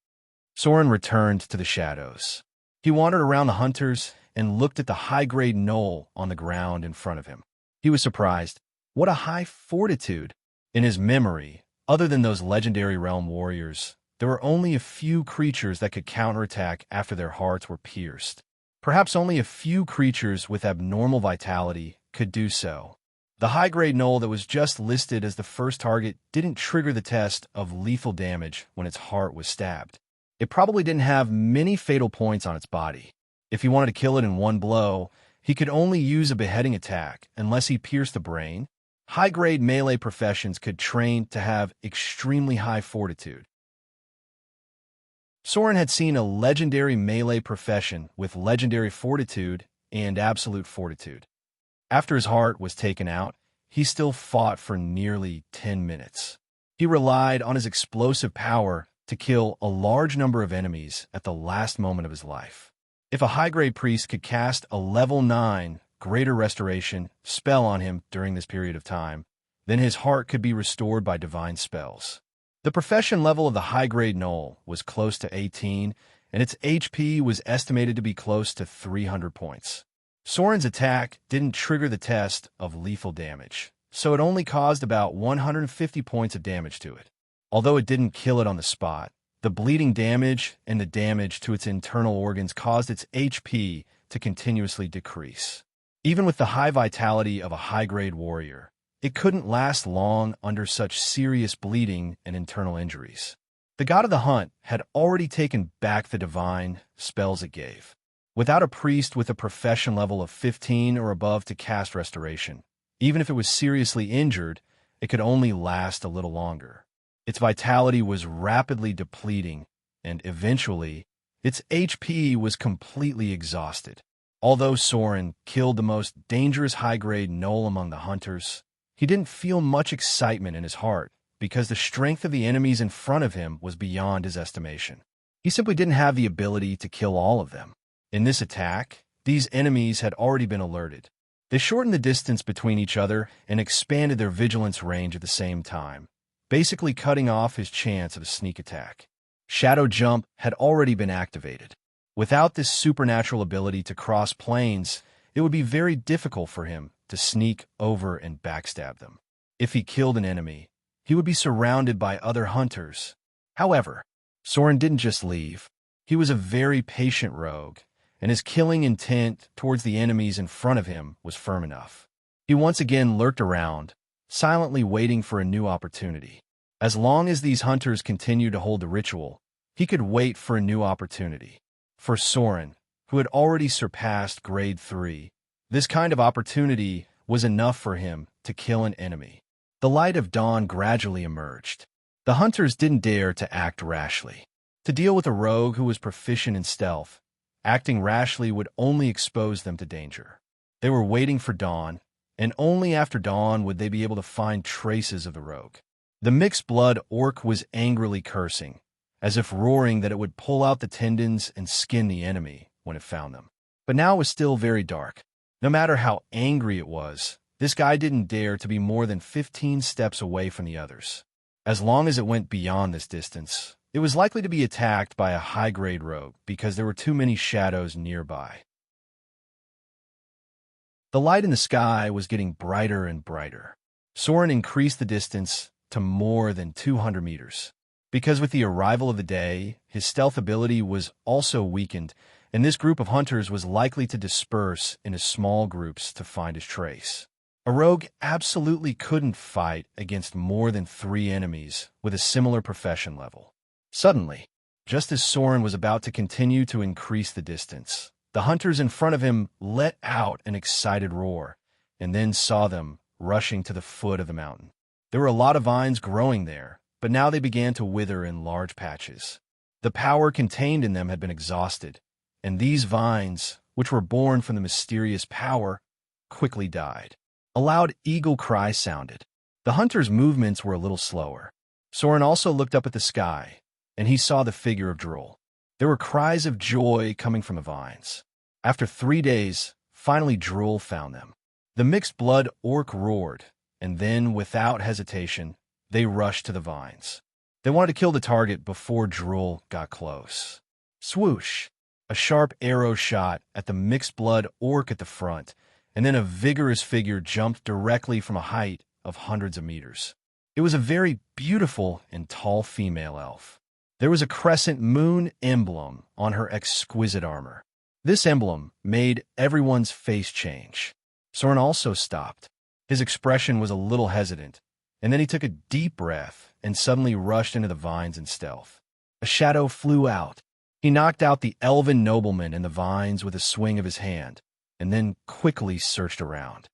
Soren returned to the shadows. He wandered around the hunters and looked at the high-grade gnoll on the ground in front of him. He was surprised. What a high fortitude! In his memory, other than those legendary realm warriors, there were only a few creatures that could counterattack after their hearts were pierced. Perhaps only a few creatures with abnormal vitality could do so. The high-grade gnoll that was just listed as the first target didn't trigger the test of lethal damage when its heart was stabbed. It probably didn't have many fatal points on its body. If he wanted to kill it in one blow, he could only use a beheading attack unless he pierced the brain. High-grade melee professions could train to have extremely high fortitude. Soren had seen a legendary melee profession with legendary fortitude and absolute fortitude. After his heart was taken out, he still fought for nearly 10 minutes. He relied on his explosive power to kill a large number of enemies at the last moment of his life. If a high-grade priest could cast a level 9 Greater Restoration spell on him during this period of time, then his heart could be restored by divine spells. The profession level of the high-grade gnoll was close to 18, and its HP was estimated to be close to 300 points. Soren's attack didn't trigger the test of lethal damage, so it only caused about 150 points of damage to it. Although it didn't kill it on the spot, the bleeding damage and the damage to its internal organs caused its HP to continuously decrease. Even with the high vitality of a high-grade warrior, it couldn't last long under such serious bleeding and internal injuries. The god of the hunt had already taken back the divine spells it gave. Without a priest with a profession level of 15 or above to cast restoration, even if it was seriously injured, it could only last a little longer. Its vitality was rapidly depleting, and eventually, its HP was completely exhausted. Although Soren killed the most dangerous high-grade gnoll among the hunters, he didn't feel much excitement in his heart because the strength of the enemies in front of him was beyond his estimation. He simply didn't have the ability to kill all of them. In this attack, these enemies had already been alerted. They shortened the distance between each other and expanded their vigilance range at the same time, basically cutting off his chance of a sneak attack. Shadow Jump had already been activated. Without this supernatural ability to cross planes, it would be very difficult for him to sneak over and backstab them. If he killed an enemy, he would be surrounded by other hunters. However, Soren didn't just leave. He was a very patient rogue, and his killing intent towards the enemies in front of him was firm enough. He once again lurked around, silently waiting for a new opportunity. As long as these hunters continued to hold the ritual, he could wait for a new opportunity. For Soren, who had already surpassed grade 3, this kind of opportunity was enough for him to kill an enemy. The light of dawn gradually emerged. The hunters didn't dare to act rashly. To deal with a rogue who was proficient in stealth, acting rashly would only expose them to danger. They were waiting for dawn, and only after dawn would they be able to find traces of the rogue. The mixed-blood orc was angrily cursing, as if roaring that it would pull out the tendons and skin the enemy when it found them. But now it was still very dark. No matter how angry it was, this guy didn't dare to be more than 15 steps away from the others. As long as it went beyond this distance, it was likely to be attacked by a high-grade rogue because there were too many shadows nearby. The light in the sky was getting brighter and brighter. Soren increased the distance to more than 200 meters. Because with the arrival of the day, his stealth ability was also weakened, and this group of hunters was likely to disperse into small groups to find his trace. A rogue absolutely couldn't fight against more than 3 enemies with a similar profession level. Suddenly, just as Soren was about to continue to increase the distance, the hunters in front of him let out an excited roar, and then saw them rushing to the foot of the mountain. There were a lot of vines growing there, but now they began to wither in large patches. The power contained in them had been exhausted, and these vines, which were born from the mysterious power, quickly died. A loud eagle cry sounded. The hunter's movements were a little slower. Soren also looked up at the sky, and he saw the figure of Droll. There were cries of joy coming from the vines. After 3 days, finally Droll found them. The mixed-blood orc roared, and then, without hesitation, they rushed to the vines. They wanted to kill the target before Droll got close. Swoosh! A sharp arrow shot at the mixed-blood orc at the front, and then a vigorous figure jumped directly from a height of hundreds of meters. It was a very beautiful and tall female elf. There was a crescent moon emblem on her exquisite armor. This emblem made everyone's face change. Soren also stopped. His expression was a little hesitant, and then he took a deep breath and suddenly rushed into the vines in stealth. A shadow flew out. He knocked out the elven nobleman in the vines with a swing of his hand, and then quickly searched around.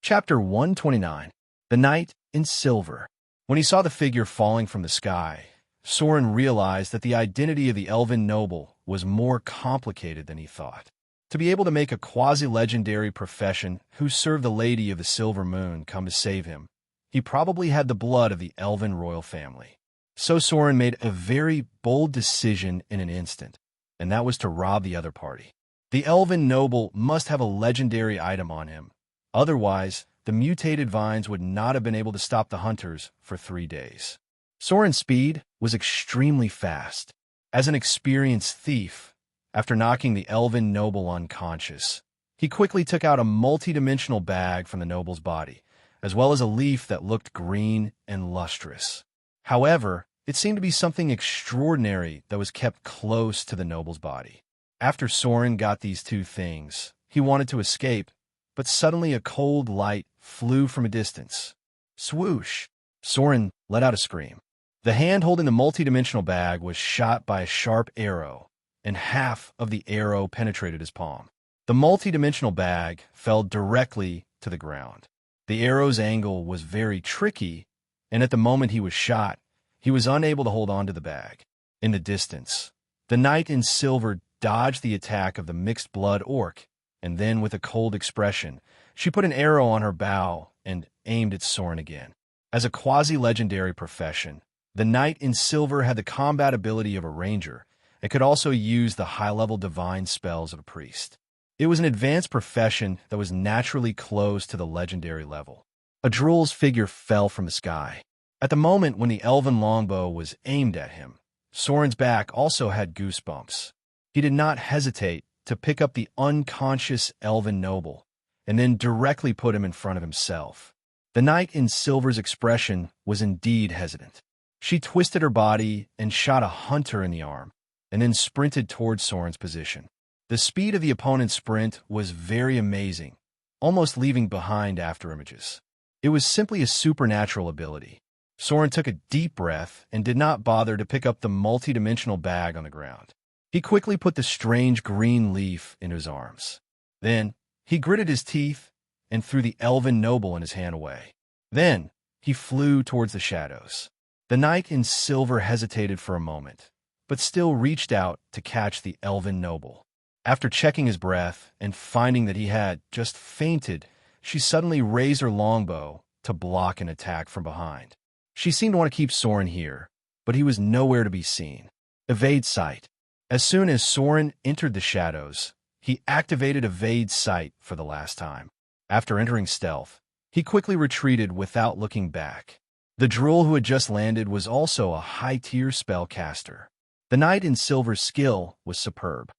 Chapter 129. The Knight in Silver. When he saw the figure falling from the sky, Soren realized that the identity of the elven noble was more complicated than he thought. To be able to make a quasi-legendary profession who served the Lady of the Silver Moon come to save him, he probably had the blood of the elven royal family. So Soren made a very bold decision in an instant, and that was to rob the other party. The elven noble must have a legendary item on him. Otherwise, the mutated vines would not have been able to stop the hunters for 3 days. Soren's speed was extremely fast. As an experienced thief, after knocking the elven noble unconscious, he quickly took out a multi-dimensional bag from the noble's body, as well as a leaf that looked green and lustrous. However, it seemed to be something extraordinary that was kept close to the noble's body. After Soren got these 2 things, he wanted to escape, but suddenly a cold light flew from a distance. Swoosh! Soren let out a scream. The hand holding the multidimensional bag was shot by a sharp arrow, and half of the arrow penetrated his palm. The multidimensional bag fell directly to the ground. The arrow's angle was very tricky, and at the moment he was shot, he was unable to hold on to the bag. In the distance, the knight in silver dodged the attack of the mixed-blood orc, and then, with a cold expression, she put an arrow on her bow and aimed at Soren again. As a quasi-legendary profession, the knight in silver had the combat ability of a ranger and could also use the high-level divine spells of a priest. It was an advanced profession that was naturally close to the legendary level. A drool's figure fell from the sky. At the moment when the elven longbow was aimed at him, Soren's back also had goosebumps. He did not hesitate to pick up the unconscious elven noble and then directly put him in front of himself. The knight in silver's expression was indeed hesitant. She twisted her body and shot a hunter in the arm, and then sprinted towards Soren's position. The speed of the opponent's sprint was very amazing, almost leaving behind afterimages. It was simply a supernatural ability. Soren took a deep breath and did not bother to pick up the multidimensional bag on the ground. He quickly put the strange green leaf into his arms. Then, he gritted his teeth and threw the elven noble in his hand away. Then, he flew towards the shadows. The knight in silver hesitated for a moment, but still reached out to catch the elven noble. After checking his breath and finding that he had just fainted, she suddenly raised her longbow to block an attack from behind. She seemed to want to keep Soren here, but he was nowhere to be seen. Evade sight. As soon as Soren entered the shadows, he activated evade sight for the last time. After entering stealth, he quickly retreated without looking back. The drool who had just landed was also a high-tier spellcaster. The knight in silver's skill was superb.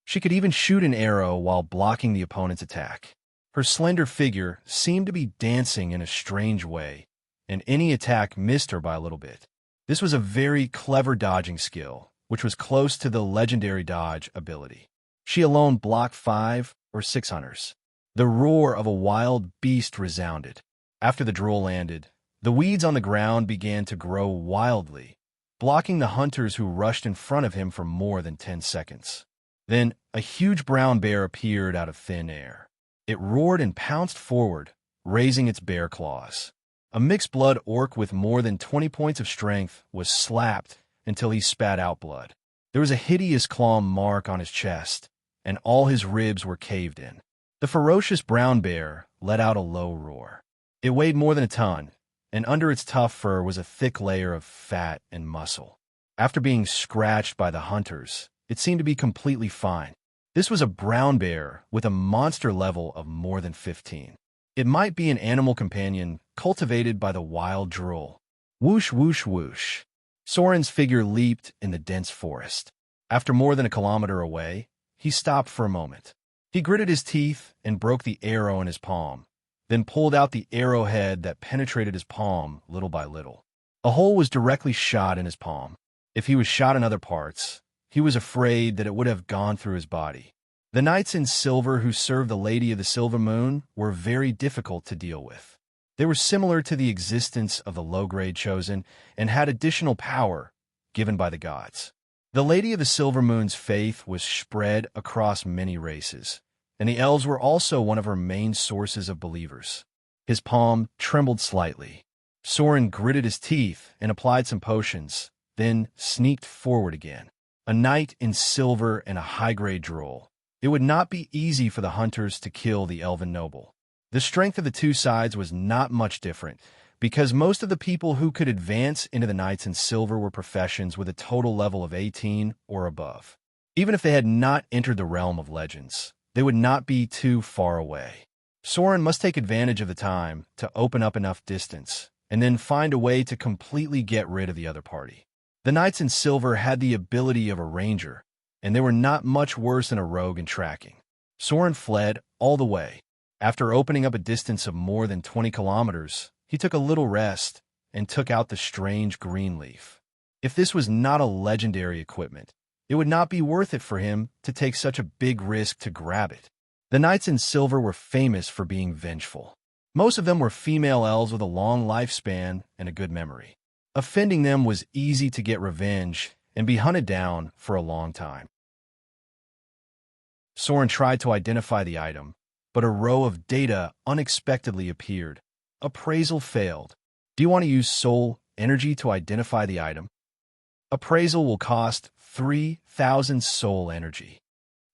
She could even shoot an arrow while blocking the opponent's attack. Her slender figure seemed to be dancing in a strange way, and any attack missed her by a little bit. This was a very clever dodging skill, which was close to the legendary dodge ability. She alone blocked 5 or 6 hunters. The roar of a wild beast resounded. After the drool landed, the weeds on the ground began to grow wildly, blocking the hunters who rushed in front of him for more than 10 seconds. Then, a huge brown bear appeared out of thin air. It roared and pounced forward, raising its bear claws. A mixed-blood orc with more than 20 points of strength was slapped until he spat out blood. There was a hideous claw mark on his chest, and all his ribs were caved in. The ferocious brown bear let out a low roar. It weighed more than a ton, and under its tough fur was a thick layer of fat and muscle. After being scratched by the hunters, it seemed to be completely fine. This was a brown bear with a monster level of more than 15. It might be an animal companion cultivated by the wild drool. Whoosh, whoosh, whoosh. Soren's figure leaped in the dense forest. After more than a kilometer away, he stopped for a moment. He gritted his teeth and broke the arrow in his palm, then pulled out the arrowhead that penetrated his palm little by little. A hole was directly shot in his palm. If he was shot in other parts, he was afraid that it would have gone through his body. The knights in silver who served the Lady of the Silver Moon were very difficult to deal with. They were similar to the existence of the low-grade chosen and had additional power given by the gods. The Lady of the Silver Moon's faith was spread across many races, and the elves were also one of her main sources of believers. His palm trembled slightly. Soren gritted his teeth and applied some potions, then sneaked forward again. A knight in silver and a high-grade drool. It would not be easy for the hunters to kill the elven noble. The strength of the two sides was not much different, because most of the people who could advance into the knights in silver were professions with a total level of 18 or above. Even if they had not entered the realm of legends, they would not be too far away. Soren must take advantage of the time to open up enough distance, and then find a way to completely get rid of the other party. The knights in silver had the ability of a ranger, and they were not much worse than a rogue in tracking. Soren fled all the way. After opening up a distance of more than 20 kilometers, he took a little rest and took out the strange green leaf. If this was not a legendary equipment, it would not be worth it for him to take such a big risk to grab it. The knights in silver were famous for being vengeful. Most of them were female elves with a long lifespan and a good memory. Offending them was easy to get revenge and be hunted down for a long time. Soren tried to identify the item, but a row of data unexpectedly appeared. Appraisal failed. Do you want to use soul energy to identify the item? Appraisal will cost 3,000 soul energy.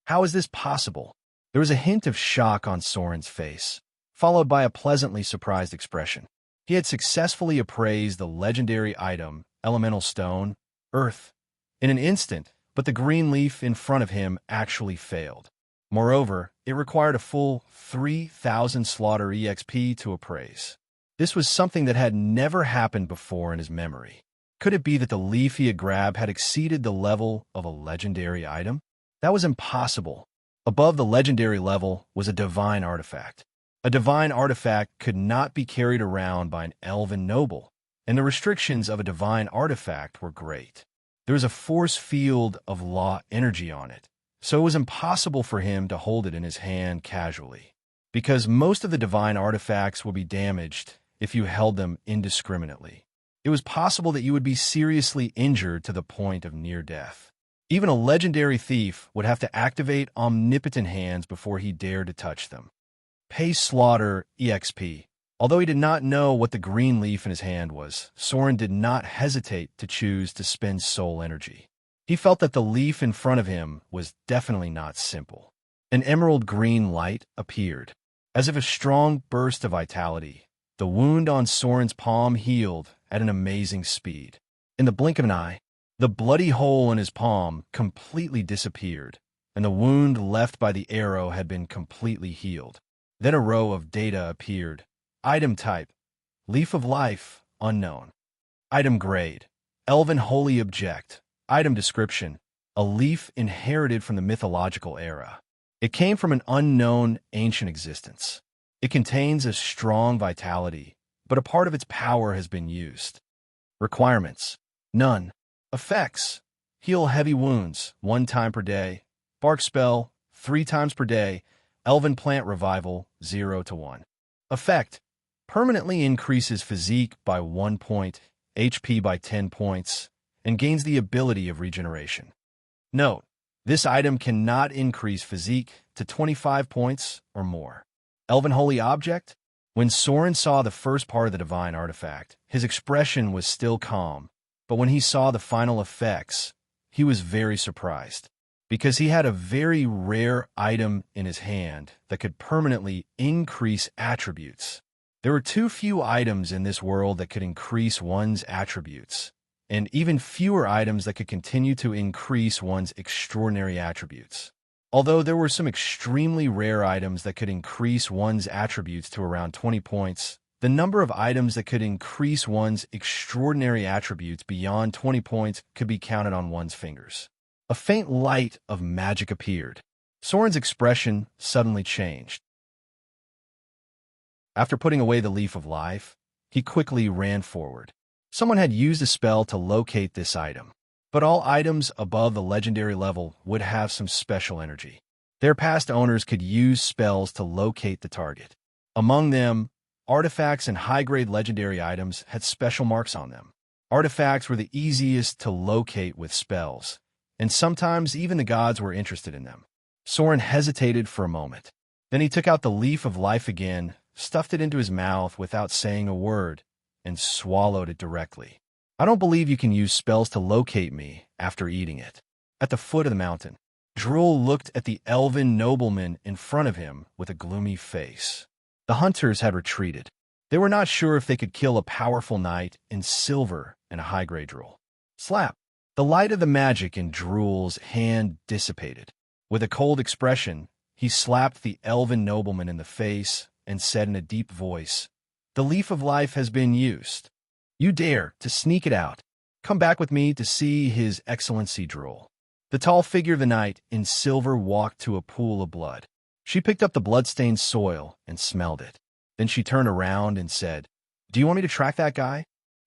How is this possible? There was a hint of shock on Soren's face, followed by a pleasantly surprised expression. He had successfully appraised the legendary item, elemental stone, earth, in an instant, but the green leaf in front of him actually failed. Moreover, it required a full 3,000 slaughter EXP to appraise. This was something that had never happened before in his memory. Could it be that the leaf he had grabbed had exceeded the level of a legendary item? That was impossible. Above the legendary level was a divine artifact. A divine artifact could not be carried around by an elven noble, and the restrictions of a divine artifact were great. There was a force field of law energy on it, so it was impossible for him to hold it in his hand casually, because most of the divine artifacts would be damaged if you held them indiscriminately. It was possible that you would be seriously injured to the point of near death. Even a legendary thief would have to activate omnipotent hands before he dared to touch them. Pay slaughter EXP. Although he did not know what the green leaf in his hand was, Soren did not hesitate to choose to spend soul energy. He felt that the leaf in front of him was definitely not simple. An emerald green light appeared. As if a strong burst of vitality, the wound on Soren's palm healed at an amazing speed. In the blink of an eye, the bloody hole in his palm completely disappeared, and the wound left by the arrow had been completely healed. Then a row of data appeared. Item type, Leaf of Life, unknown. Item grade, Elven Holy Object. Item description, a leaf inherited from the mythological era. It came from an unknown ancient existence. It contains a strong vitality, but a part of its power has been used. Requirements, none. Effects, heal heavy wounds 1 time per day. Bark spell, 3 times per day. Elven plant revival, 0 to 1. Effect, permanently increases physique by 1 point, HP by 10 points, and gains the ability of regeneration. Note, this item cannot increase physique to 25 points or more. Elven Holy Object, when Soren saw the first part of the divine artifact, his expression was still calm, but when he saw the final effects, he was very surprised, because he had a very rare item in his hand that could permanently increase attributes. There were too few items in this world that could increase one's attributes, and even fewer items that could continue to increase one's extraordinary attributes. Although there were some extremely rare items that could increase one's attributes to around 20 points, the number of items that could increase one's extraordinary attributes beyond 20 points could be counted on one's fingers. A faint light of magic appeared. Soren's expression suddenly changed. After putting away the Leaf of Life, he quickly ran forward. Someone had used a spell to locate this item, but all items above the legendary level would have some special energy. Their past owners could use spells to locate the target. Among them, artifacts and high-grade legendary items had special marks on them. Artifacts were the easiest to locate with spells, and sometimes even the gods were interested in them. Soren hesitated for a moment. Then he took out the Leaf of Life again, stuffed it into his mouth without saying a word, and swallowed it directly. I don't believe you can use spells to locate me after eating it. At the foot of the mountain, Drool looked at the elven nobleman in front of him with a gloomy face. The hunters had retreated. They were not sure if they could kill a powerful knight in silver and a high-grade Drool. Slap! The light of the magic in Drool's hand dissipated. With a cold expression, he slapped the elven nobleman in the face and said in a deep voice, "The Leaf of Life has been used. You dare to sneak it out. Come back with me to see His Excellency Drool." The tall figure of the knight in silver walked to a pool of blood. She picked up the blood-stained soil and smelled it. Then she turned around and said, "Do you want me to track that guy?"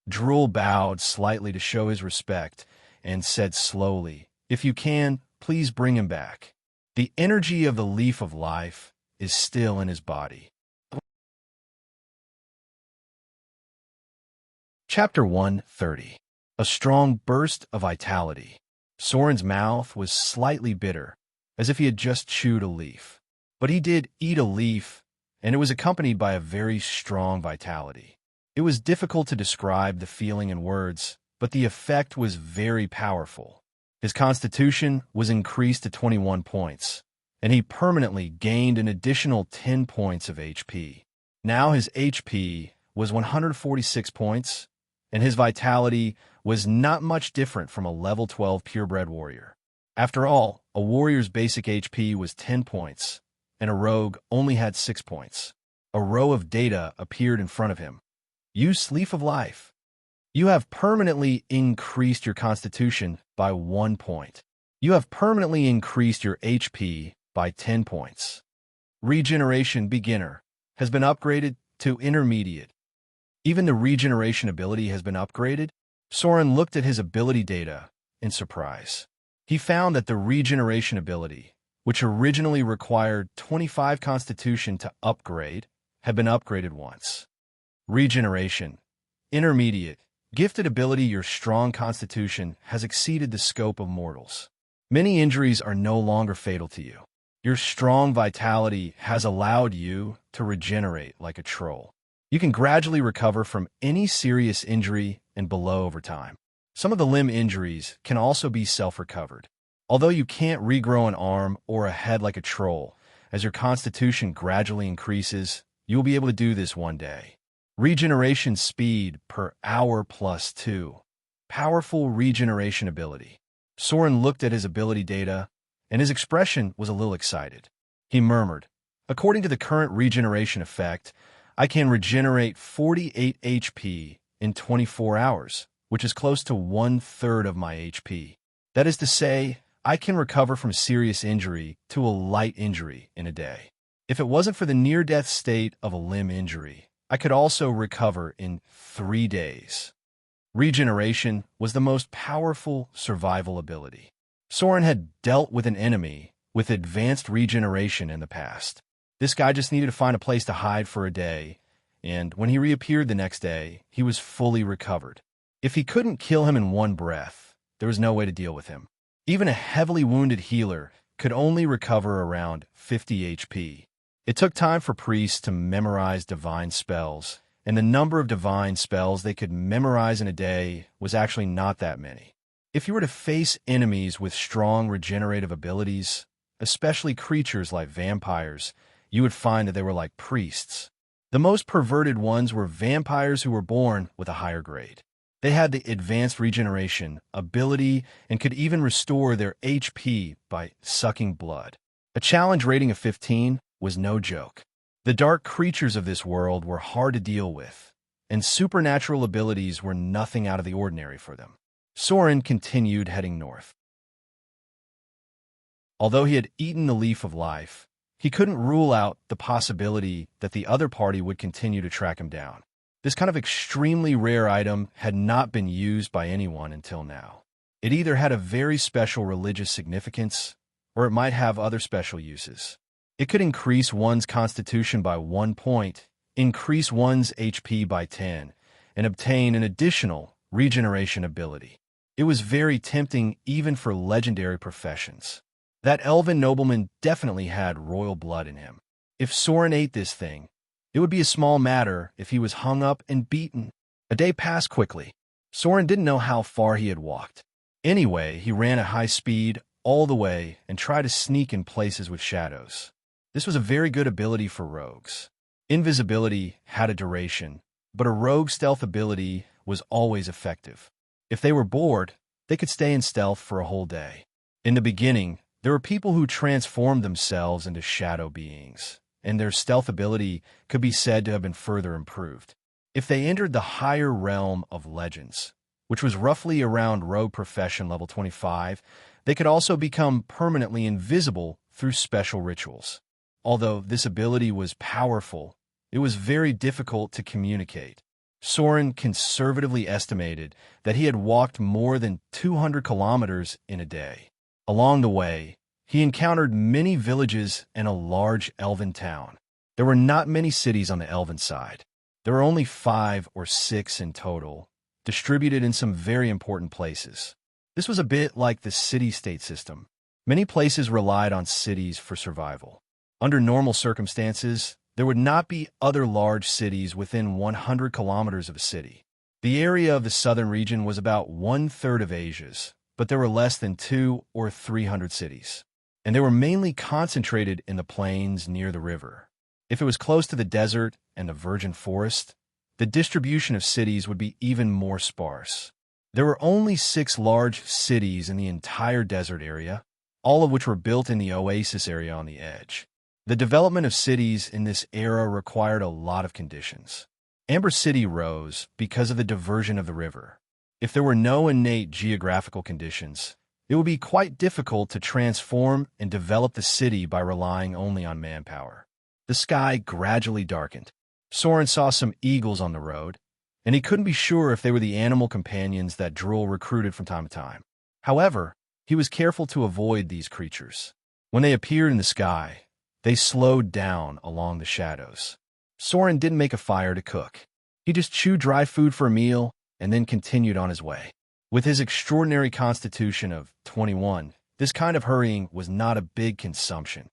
Drool bowed slightly to show his respect and said slowly, "If you can, please bring him back. The energy of the Leaf of Life is still in his body." Chapter 130. A strong burst of vitality. Soren's mouth was slightly bitter, as if he had just chewed a leaf. But he did eat a leaf, and it was accompanied by a very strong vitality. It was difficult to describe the feeling in words, but the effect was very powerful. His constitution was increased to 21 points, and he permanently gained an additional 10 points of HP. Now his HP was 146 points, and his vitality was not much different from a level 12 purebred warrior. After all, a warrior's basic HP was 10 points, and a rogue only had 6 points. A row of data appeared in front of him. Use Leaf of Life. You have permanently increased your constitution by 1 point. You have permanently increased your HP by 10 points. Regeneration Beginner has been upgraded to Intermediate. Even the regeneration ability has been upgraded. Soren looked at his ability data in surprise. He found that the regeneration ability, which originally required 25 constitution to upgrade, had been upgraded once. Regeneration Intermediate. Gifted ability. Your strong constitution has exceeded the scope of mortals. Many injuries are no longer fatal to you. Your strong vitality has allowed you to regenerate like a troll. You can gradually recover from any serious injury and below over time. Some of the limb injuries can also be self-recovered. Although you can't regrow an arm or a head like a troll, as your constitution gradually increases, you will be able to do this one day. Regeneration speed per hour plus 2. Powerful regeneration ability. Soren looked at his ability data, and his expression was a little excited. He murmured, "According to the current regeneration effect, I can regenerate 48 HP in 24 hours, which is close to 1/3 of my HP. That is to say, I can recover from serious injury to a light injury in a day. If it wasn't for the near-death state of a limb injury, I could also recover in 3 days." Regeneration was the most powerful survival ability. Soren had dealt with an enemy with advanced regeneration in the past. This guy just needed to find a place to hide for a day, and when he reappeared the next day, he was fully recovered. If he couldn't kill him in one breath, there was no way to deal with him. Even a heavily wounded healer could only recover around 50 HP. It took time for priests to memorize divine spells, and the number of divine spells they could memorize in a day was actually not that many. If you were to face enemies with strong regenerative abilities, especially creatures like vampires, you would find that they were like priests. The most perverted ones were vampires who were born with a higher grade. They had the advanced regeneration ability and could even restore their HP by sucking blood. A challenge rating of 15 was no joke. The dark creatures of this world were hard to deal with, and supernatural abilities were nothing out of the ordinary for them. Soren continued heading north. Although he had eaten the Leaf of Life, he couldn't rule out the possibility that the other party would continue to track him down. This kind of extremely rare item had not been used by anyone until now. It either had a very special religious significance, or it might have other special uses. It could increase one's constitution by 1 point, increase one's HP by 10, and obtain an additional regeneration ability. It was very tempting even for legendary professions. That elven nobleman definitely had royal blood in him. If Soren ate this thing, it would be a small matter if he was hung up and beaten. A day passed quickly. Soren didn't know how far he had walked. Anyway, he ran at high speed all the way and tried to sneak in places with shadows. This was a very good ability for rogues. Invisibility had a duration, but a rogue stealth ability was always effective. If they were bored, they could stay in stealth for a whole day. In the beginning, there were people who transformed themselves into shadow beings, and their stealth ability could be said to have been further improved. If they entered the higher realm of legends, which was roughly around rogue profession level 25, they could also become permanently invisible through special rituals. Although this ability was powerful, it was very difficult to communicate. Soren conservatively estimated that he had walked more than 200 kilometers in a day. Along the way, he encountered many villages and a large elven town. There were not many cities on the elven side. There were only 5 or 6 in total, distributed in some very important places. This was a bit like the city-state system. Many places relied on cities for survival. Under normal circumstances, there would not be other large cities within 100 kilometers of a city. The area of the southern region was about one-third of Asia's, but there were less than 200 or 300 cities. And they were mainly concentrated in the plains near the river. If it was close to the desert and the virgin forest, the distribution of cities would be even more sparse. There were only 6 large cities in the entire desert area, all of which were built in the oasis area on the edge. The development of cities in this era required a lot of conditions. Amber City rose because of the diversion of the river. If there were no innate geographical conditions, it would be quite difficult to transform and develop the city by relying only on manpower. The sky gradually darkened. Soren saw some eagles on the road, and he couldn't be sure if they were the animal companions that Drool recruited from time to time. However, he was careful to avoid these creatures. When they appeared in the sky, they slowed down along the shadows. Soren didn't make a fire to cook. He just chewed dry food for a meal and then continued on his way. With his extraordinary constitution of 21, this kind of hurrying was not a big consumption.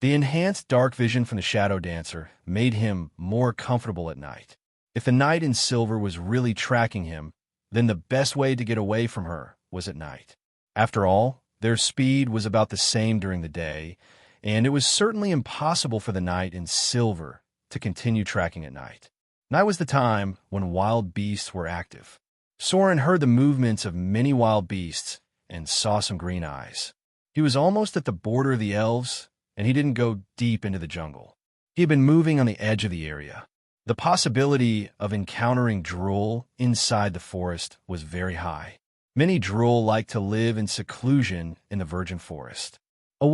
The enhanced dark vision from the Shadow Dancer made him more comfortable at night. If the knight in silver was really tracking him, then the best way to get away from her was at night. After all, their speed was about the same during the day, and it was certainly impossible for the knight in silver to continue tracking at night. Night was the time when wild beasts were active. Soren heard the movements of many wild beasts and saw some green eyes. He was almost at the border of the elves, and he didn't go deep into the jungle. He had been moving on the edge of the area. The possibility of encountering Drool inside the forest was very high. Many Drool liked to live in seclusion in the virgin forest. A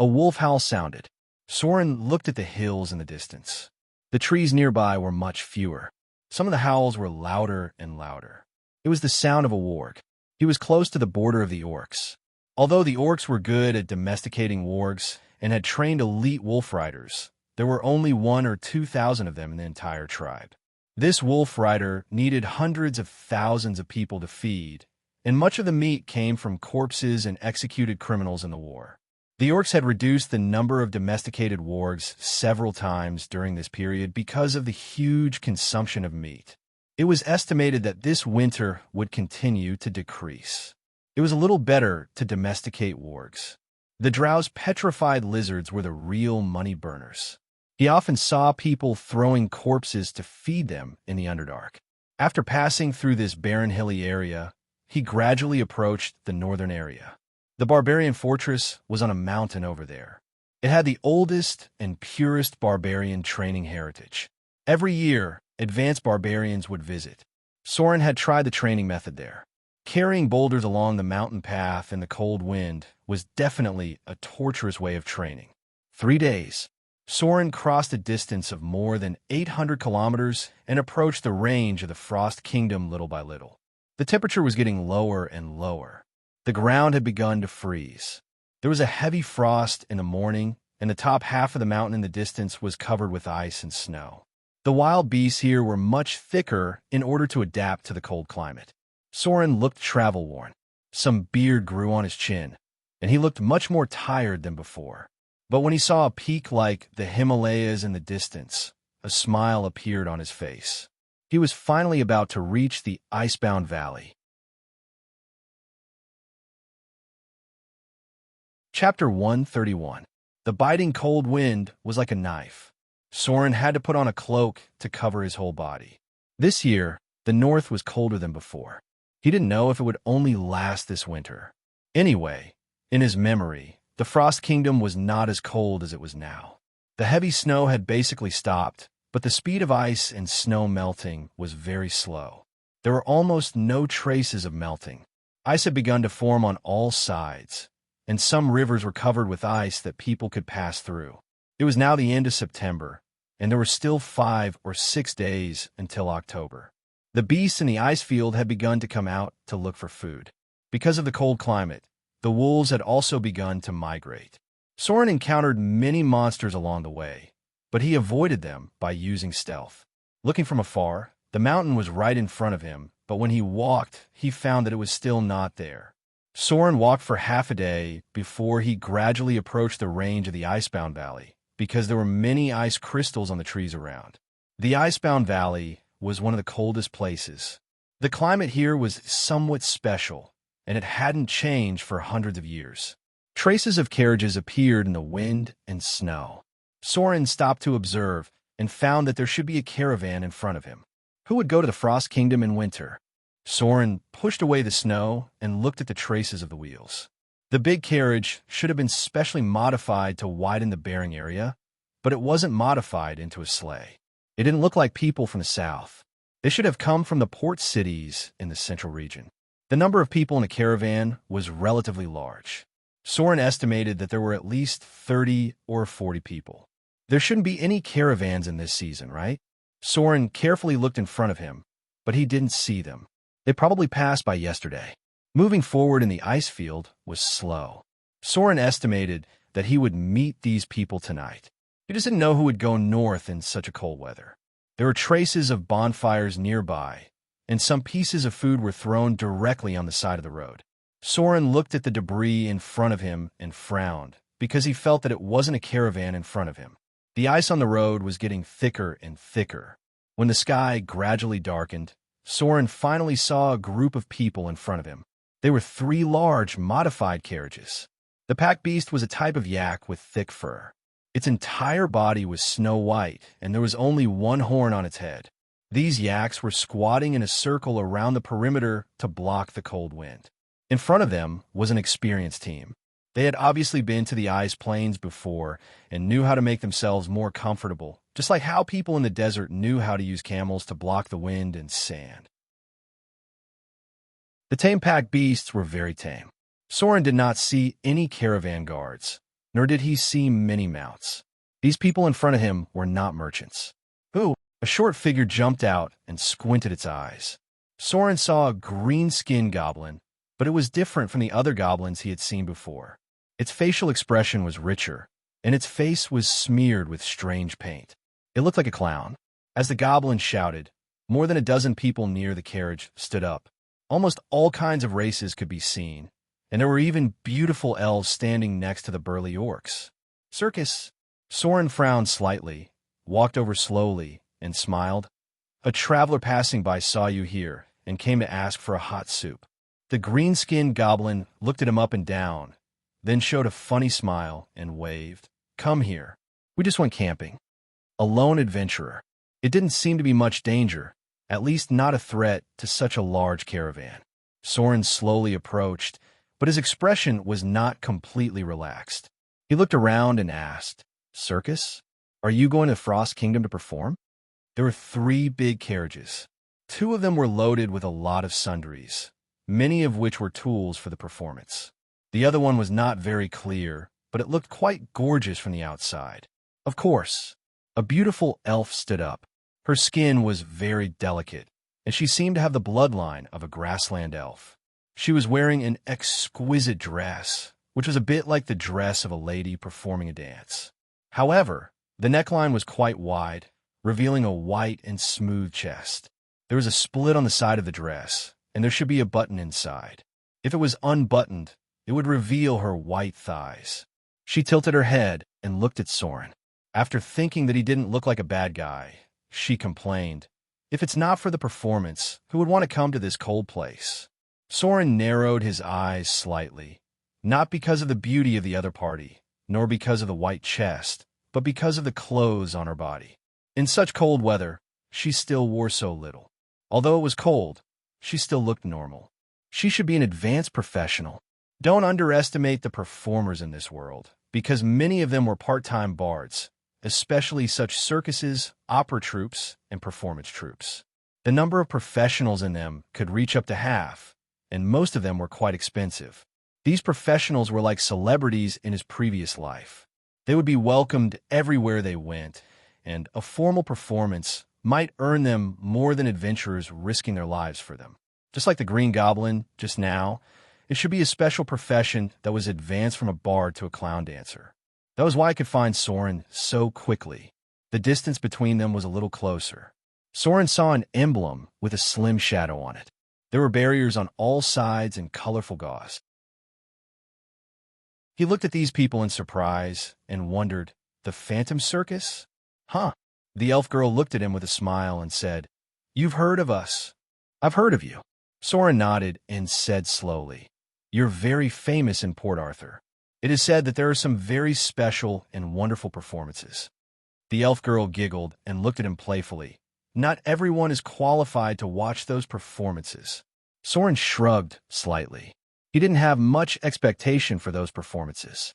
wolf howl sounded. Soren looked at the hills in the distance. The trees nearby were much fewer. Some of the howls were louder and louder. It was the sound of a warg. He was close to the border of the orcs. Although the orcs were good at domesticating wargs and had trained elite wolf riders, there were only 1,000 or 2,000 of them in the entire tribe. This wolf rider needed hundreds of thousands of people to feed, and much of the meat came from corpses and executed criminals in the war. The orcs had reduced the number of domesticated wargs several times during this period because of the huge consumption of meat. It was estimated that this winter would continue to decrease. It was a little better to domesticate wargs. The drow's petrified lizards were the real money burners. He often saw people throwing corpses to feed them in the Underdark. After passing through this barren hilly area, he gradually approached the northern area. The barbarian fortress was on a mountain over there. It had the oldest and purest barbarian training heritage. Every year, advanced barbarians would visit. Soren had tried the training method there. Carrying boulders along the mountain path in the cold wind was definitely a torturous way of training. 3 days. Soren crossed a distance of more than 800 kilometers and approached the range of the Frost Kingdom little by little. The temperature was getting lower and lower. The ground had begun to freeze. There was a heavy frost in the morning, and the top half of the mountain in the distance was covered with ice and snow. The wild beasts here were much thicker in order to adapt to the cold climate. Soren looked travel-worn. Some beard grew on his chin, and he looked much more tired than before. But when he saw a peak like the Himalayas in the distance, a smile appeared on his face. He was finally about to reach the icebound valley. Chapter 131. The biting cold wind was like a knife. Soren had to put on a cloak to cover his whole body. This year, the north was colder than before. He didn't know if it would only last this winter. Anyway, in his memory, the Frost Kingdom was not as cold as it was now. The heavy snow had basically stopped, but the speed of ice and snow melting was very slow. There were almost no traces of melting. Ice had begun to form on all sides, and some rivers were covered with ice that people could pass through. It was now the end of September, and there were still 5 or 6 days until October. The beasts in the ice field had begun to come out to look for food. Because of the cold climate, the wolves had also begun to migrate. Soren encountered many monsters along the way, but he avoided them by using stealth. Looking from afar, The mountain was right in front of him, but when he walked, he found that it was still not there. Soren walked for half a day before he gradually approached the range of the Icebound Valley, because there were many ice crystals on the trees around. The Icebound Valley was one of the coldest places. The climate here was somewhat special, and it hadn't changed for hundreds of years. Traces of carriages appeared in the wind and snow. Soren stopped to observe and found that there should be a caravan in front of him. Who would go to the Frost Kingdom in winter? Soren pushed away the snow and looked at the traces of the wheels. The big carriage should have been specially modified to widen the bearing area, but it wasn't modified into a sleigh. It didn't look like people from the south. They should have come from the port cities in the central region. The number of people in a caravan was relatively large. Soren estimated that there were at least 30 or 40 people. There shouldn't be any caravans in this season, right? Soren carefully looked in front of him, but he didn't see them. They probably passed by yesterday. Moving forward in the ice field was slow. Soren estimated that he would meet these people tonight. He just didn't know who would go north in such a cold weather. There were traces of bonfires nearby, and some pieces of food were thrown directly on the side of the road. Soren looked at the debris in front of him and frowned, because he felt that it wasn't a caravan in front of him. The ice on the road was getting thicker and thicker. When the sky gradually darkened, Soren finally saw a group of people in front of him. They were 3 large, modified carriages. The pack beast was a type of yak with thick fur. Its entire body was snow white, and there was only one horn on its head. These yaks were squatting in a circle around the perimeter to block the cold wind. In front of them was an experienced team. They had obviously been to the ice plains before and knew how to make themselves more comfortable, just like how people in the desert knew how to use camels to block the wind and sand. The tame pack beasts were very tame. Soren did not see any caravan guards, nor did he see many mounts. These people in front of him were not merchants. Ooh, a short figure jumped out and squinted its eyes. Soren saw a green-skinned goblin, but it was different from the other goblins he had seen before. Its facial expression was richer, and its face was smeared with strange paint. It looked like a clown. As the goblin shouted, more than a dozen people near the carriage stood up. Almost all kinds of races could be seen, and there were even beautiful elves standing next to the burly orcs. Circus! Soren frowned slightly, walked over slowly, and smiled. A traveler passing by saw you here and came to ask for a hot soup. The green-skinned goblin looked at him up and down, then showed a funny smile and waved. Come here. We just went camping. A lone adventurer. It didn't seem to be much danger, at least not a threat to such a large caravan. Soren slowly approached, but his expression was not completely relaxed. He looked around and asked, Circus? Are you going to Frost Kingdom to perform? There were 3 big carriages. 2 of them were loaded with a lot of sundries, many of which were tools for the performance. The other one was not very clear, but it looked quite gorgeous from the outside. Of course, a beautiful elf stood up. Her skin was very delicate, and she seemed to have the bloodline of a grassland elf. She was wearing an exquisite dress, which was a bit like the dress of a lady performing a dance. However, the neckline was quite wide, revealing a white and smooth chest. There was a split on the side of the dress, and there should be a button inside. If it was unbuttoned, it would reveal her white thighs. She tilted her head and looked at Soren. After thinking that he didn't look like a bad guy, she complained, If it's not for the performance, who would want to come to this cold place? Soren narrowed his eyes slightly, not because of the beauty of the other party, nor because of the white chest, but because of the clothes on her body. In such cold weather, she still wore so little. Although it was cold, she still looked normal. She should be an advanced professional. Don't underestimate the performers in this world, because many of them were part-time bards, especially such circuses, opera troupes, and performance troupes. The number of professionals in them could reach up to half, and most of them were quite expensive. These professionals were like celebrities in his previous life. They would be welcomed everywhere they went, and a formal performance might earn them more than adventurers risking their lives for them. Just like the Green Goblin just now, it should be a special profession that was advanced from a bard to a clown dancer. That was why I could find Soren so quickly. The distance between them was a little closer. Soren saw an emblem with a slim shadow on it. There were barriers on all sides and colorful gauze. He looked at these people in surprise and wondered, the Phantom Circus? Huh. The elf girl looked at him with a smile and said, "You've heard of us." "I've heard of you." Soren nodded and said slowly, "You're very famous in Port Arthur. It is said that there are some very special and wonderful performances." The elf girl giggled and looked at him playfully. "Not everyone is qualified to watch those performances." Soren shrugged slightly. He didn't have much expectation for those performances.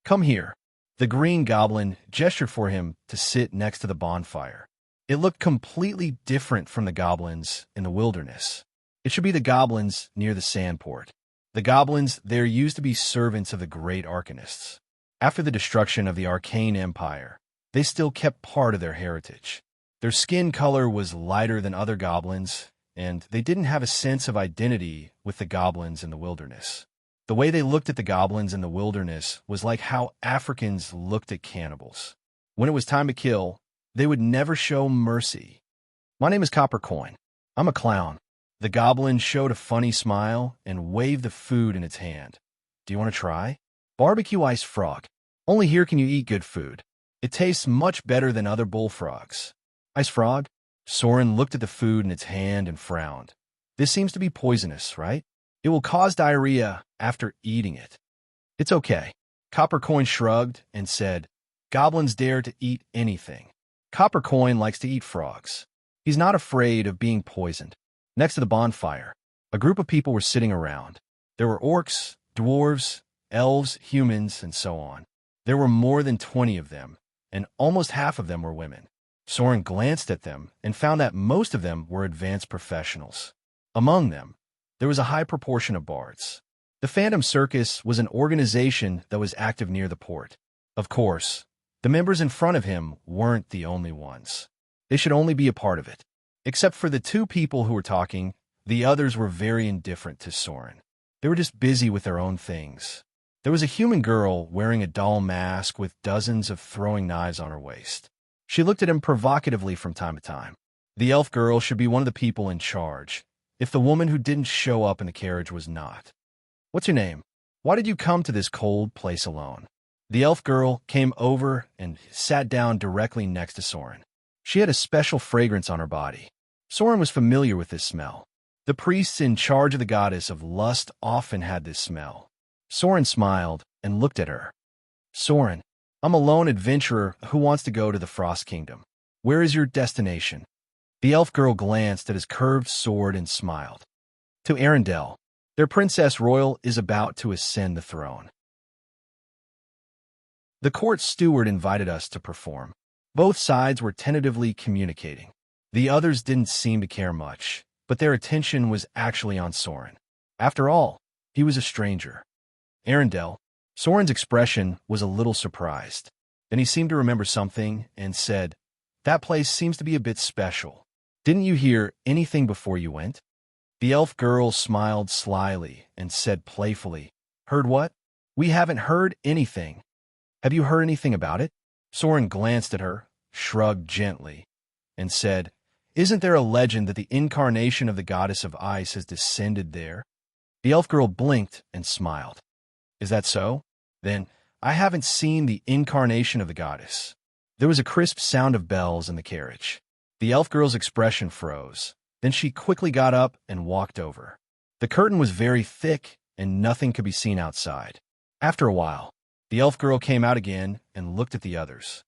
"Come here." The green goblin gestured for him to sit next to the bonfire. It looked completely different from the goblins in the wilderness. It should be the goblins near the sandport. The goblins there used to be servants of the great arcanists. After the destruction of the Arcane Empire, they still kept part of their heritage. Their skin color was lighter than other goblins, and they didn't have a sense of identity with the goblins in the wilderness. The way they looked at the goblins in the wilderness was like how Africans looked at cannibals. When it was time to kill, they would never show mercy. "My name is Coppercoin. I'm a clown." The goblin showed a funny smile and waved the food in its hand. "Do you want to try?" "Barbecue ice frog. Only here can you eat good food. It tastes much better than other bullfrogs." "Ice frog?" Soren looked at the food in its hand and frowned. "This seems to be poisonous, right? It will cause diarrhea after eating it." "It's okay." Coppercoin shrugged and said, "Goblins dare to eat anything." Coppercoin likes to eat frogs. He's not afraid of being poisoned. Next to the bonfire, a group of people were sitting around. There were orcs, dwarves, elves, humans, and so on. There were more than 20 of them, and almost half of them were women. Soren glanced at them and found that most of them were advanced professionals. Among them, there was a high proportion of bards. The Phantom Circus was an organization that was active near the port. Of course, the members in front of him weren't the only ones. They should only be a part of it. Except for the two people who were talking, the others were very indifferent to Soren. They were just busy with their own things. There was a human girl wearing a doll mask with dozens of throwing knives on her waist. She looked at him provocatively from time to time. The elf girl should be one of the people in charge, if the woman who didn't show up in the carriage was not. "What's your name? Why did you come to this cold place alone?" The elf girl came over and sat down directly next to Soren. She had a special fragrance on her body. Soren was familiar with this smell. The priests in charge of the goddess of lust often had this smell. Soren smiled and looked at her. "Soren, I'm a lone adventurer who wants to go to the Frost Kingdom. Where is your destination?" The elf girl glanced at his curved sword and smiled. "To Arendelle. Their princess royal is about to ascend the throne. The court steward invited us to perform." Both sides were tentatively communicating. The others didn't seem to care much, but their attention was actually on Soren. After all, he was a stranger. Arendelle. Soren's expression was a little surprised. Then he seemed to remember something and said, "That place seems to be a bit special. Didn't you hear anything before you went?" The elf girl smiled slyly and said playfully, "Heard what? We haven't heard anything. Have you heard anything about it?" Soren glanced at her, shrugged gently, and said, "Isn't there a legend that the incarnation of the goddess of ice has descended there?" The elf girl blinked and smiled. "Is that so? Then I haven't seen the incarnation of the goddess." There was a crisp sound of bells in the carriage. The elf girl's expression froze. Then she quickly got up and walked over. The curtain was very thick and nothing could be seen outside. After a while, the elf girl came out again and looked at the others.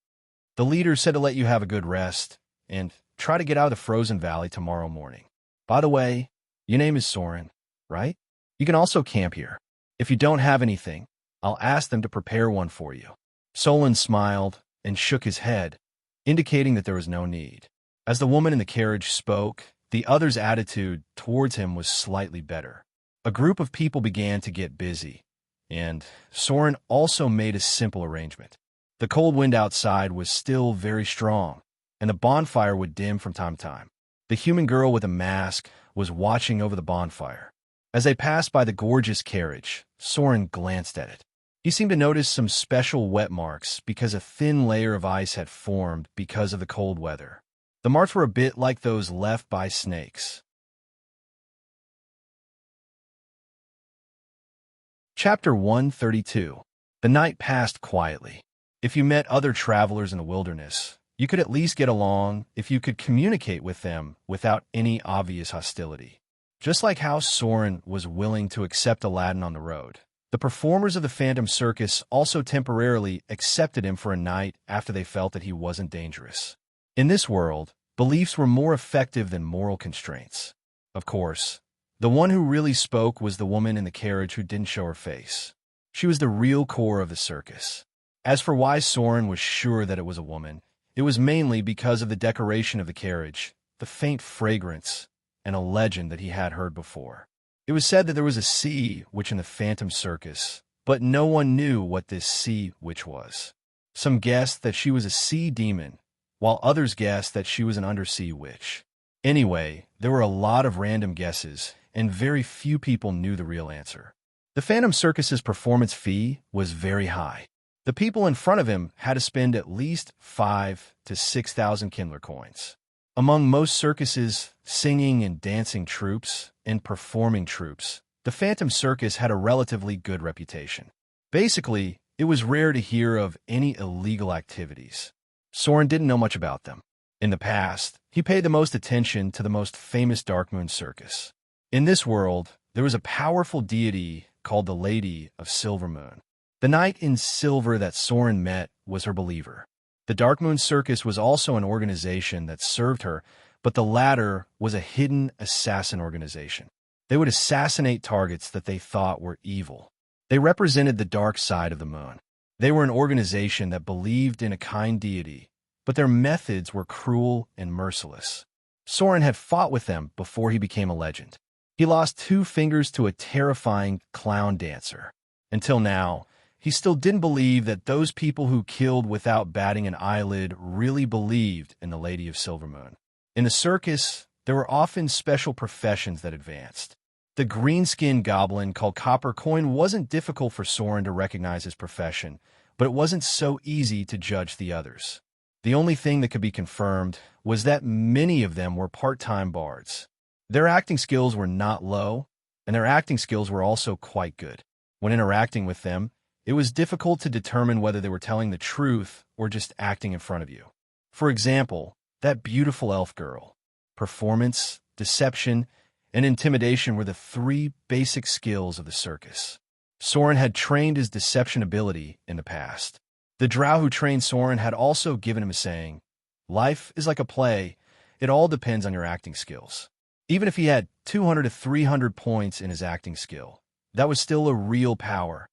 "The leader said to let you have a good rest and try to get out of the frozen valley tomorrow morning. By the way, your name is Soren, right? You can also camp here. If you don't have anything, I'll ask them to prepare one for you." Solon smiled and shook his head, indicating that there was no need. As the woman in the carriage spoke, the other's attitude towards him was slightly better. A group of people began to get busy, and Soren also made a simple arrangement. The cold wind outside was still very strong, and the bonfire would dim from time to time. The human girl with a mask was watching over the bonfire. As they passed by the gorgeous carriage, Soren glanced at it. He seemed to notice some special wet marks because a thin layer of ice had formed because of the cold weather. The marks were a bit like those left by snakes. Chapter 132. The night passed quietly. If you met other travelers in the wilderness, you could at least get along if you could communicate with them without any obvious hostility. Just like how Soren was willing to accept Aladdin on the road, the performers of the Phantom Circus also temporarily accepted him for a night after they felt that he wasn't dangerous. In this world, beliefs were more effective than moral constraints. Of course, the one who really spoke was the woman in the carriage who didn't show her face. She was the real core of the circus. As for why Soren was sure that it was a woman, it was mainly because of the decoration of the carriage, the faint fragrance, and a legend that he had heard before. It was said that there was a sea witch in the Phantom Circus, but no one knew what this sea witch was. Some guessed that she was a sea demon, while others guessed that she was an undersea witch. Anyway, there were a lot of random guesses, and very few people knew the real answer. The Phantom Circus's performance fee was very high. The people in front of him had to spend at least 5,000 to 6,000 Kindler coins. Among most circuses, singing and dancing troupes, and performing troupes, the Phantom Circus had a relatively good reputation. Basically, it was rare to hear of any illegal activities. Soren didn't know much about them. In the past, he paid the most attention to the most famous Dark Moon Circus. In this world, there was a powerful deity called the Lady of Silver Moon. The knight in silver that Soren met was her believer. The Dark Moon Circus was also an organization that served her, but the latter was a hidden assassin organization. They would assassinate targets that they thought were evil. They represented the dark side of the moon. They were an organization that believed in a kind deity, but their methods were cruel and merciless. Soren had fought with them before he became a legend. He lost 2 fingers to a terrifying clown dancer. Until now, he still didn't believe that those people who killed without batting an eyelid really believed in the Lady of Silver Moon. In the circus, there were often special professions that advanced. The green-skinned goblin called Copper Coin wasn't difficult for Soren to recognize his profession, but it wasn't so easy to judge the others. The only thing that could be confirmed was that many of them were part-time bards. Their acting skills were not low, and their acting skills were also quite good. When interacting with them, it was difficult to determine whether they were telling the truth or just acting in front of you. For example, that beautiful elf girl. Performance, deception, and intimidation were the 3 basic skills of the circus. Soren had trained his deception ability in the past. The drow who trained Soren had also given him a saying, "Life is like a play. It all depends on your acting skills." Even if he had 200 to 300 points in his acting skill, that was still a real power.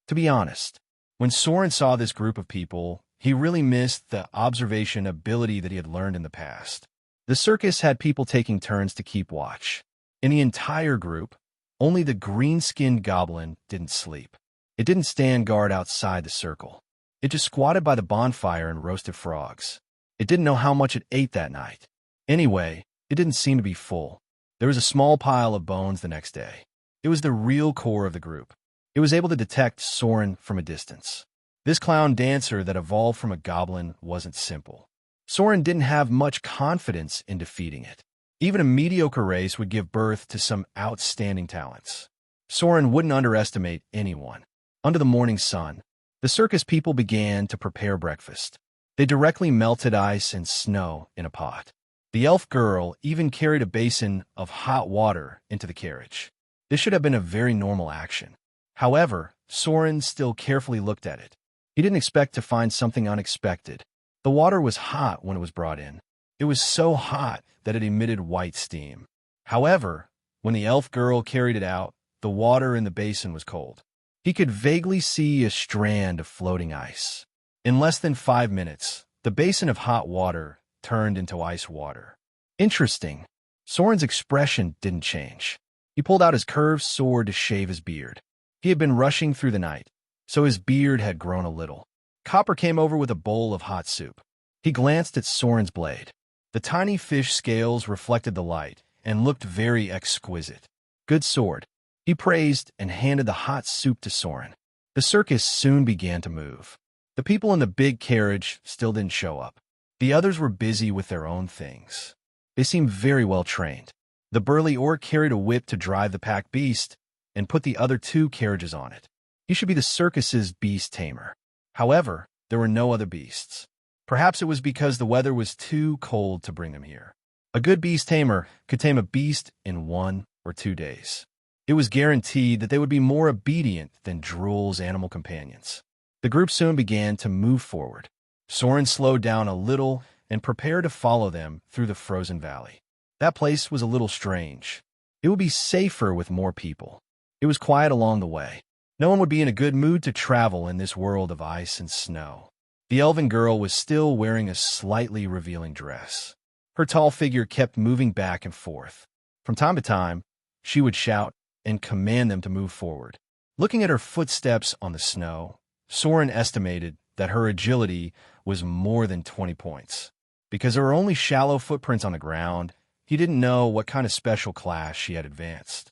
To be honest, when Soren saw this group of people, he really missed the observation ability that he had learned in the past. The circus had people taking turns to keep watch. In the entire group, only the green-skinned goblin didn't sleep. It didn't stand guard outside the circle. It just squatted by the bonfire and roasted frogs. It didn't know how much it ate that night. Anyway, it didn't seem to be full. There was a small pile of bones the next day. It was the real core of the group. It was able to detect Soren from a distance. This clown dancer that evolved from a goblin wasn't simple. Soren didn't have much confidence in defeating it. Even a mediocre race would give birth to some outstanding talents. Soren wouldn't underestimate anyone. Under the morning sun, the circus people began to prepare breakfast. They directly melted ice and snow in a pot. The elf girl even carried a basin of hot water into the carriage. This should have been a very normal action. However, Soren still carefully looked at it. He didn't expect to find something unexpected. The water was hot when it was brought in. It was so hot that it emitted white steam. However, when the elf girl carried it out, the water in the basin was cold. He could vaguely see a strand of floating ice. In less than 5 minutes, the basin of hot water turned into ice water. Interesting. Soren's expression didn't change. He pulled out his curved sword to shave his beard. He had been rushing through the night, so his beard had grown a little. Copper came over with a bowl of hot soup. He glanced at Soren's blade. The tiny fish scales reflected the light and looked very exquisite. "Good sword," he praised and handed the hot soup to Soren. The circus soon began to move. The people in the big carriage still didn't show up. The others were busy with their own things. They seemed very well trained. The burly orc carried a whip to drive the pack beast and put the other two carriages on it. He should be the circus's beast tamer. However, there were no other beasts. Perhaps it was because the weather was too cold to bring them here. A good beast tamer could tame a beast in 1 or 2 days. It was guaranteed that they would be more obedient than Drool's animal companions. The group soon began to move forward. Soren slowed down a little and prepared to follow them through the frozen valley. That place was a little strange. It would be safer with more people. It was quiet along the way. No one would be in a good mood to travel in this world of ice and snow. The elven girl was still wearing a slightly revealing dress. Her tall figure kept moving back and forth. From time to time, she would shout and command them to move forward. Looking at her footsteps on the snow, Soren estimated that her agility was more than 20 points. Because there were only shallow footprints on the ground, he didn't know what kind of special class she had advanced.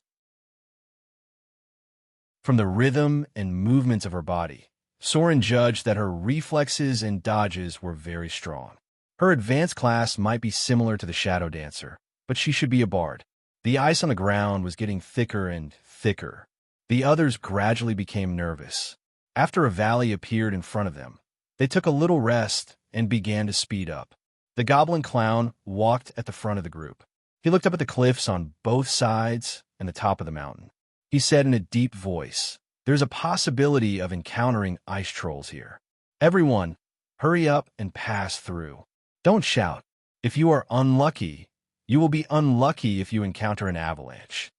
From the rhythm and movements of her body, Soren judged that her reflexes and dodges were very strong. Her advanced class might be similar to the Shadow Dancer, but she should be a bard. The ice on the ground was getting thicker and thicker. The others gradually became nervous. After a valley appeared in front of them, they took a little rest and began to speed up. The goblin clown walked at the front of the group. He looked up at the cliffs on both sides and the top of the mountain. He said in a deep voice, "There's a possibility of encountering ice trolls here. Everyone, hurry up and pass through. Don't shout. If you are unlucky, you will be unlucky if you encounter an avalanche."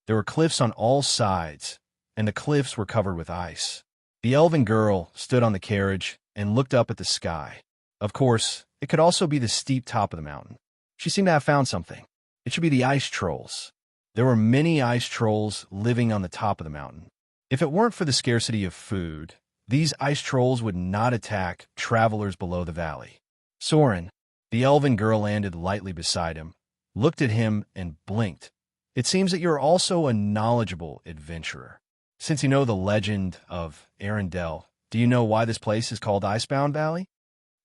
There were cliffs on all sides, and the cliffs were covered with ice. The elven girl stood on the carriage and looked up at the sky. Of course, it could also be the steep top of the mountain. She seemed to have found something. It should be the ice trolls. There were many ice trolls living on the top of the mountain. If it weren't for the scarcity of food, these ice trolls would not attack travelers below the valley. Soren, the elven girl, landed lightly beside him, looked at him, and blinked. "It seems that you're also a knowledgeable adventurer. Since you know the legend of Arendelle, do you know why this place is called Icebound Valley?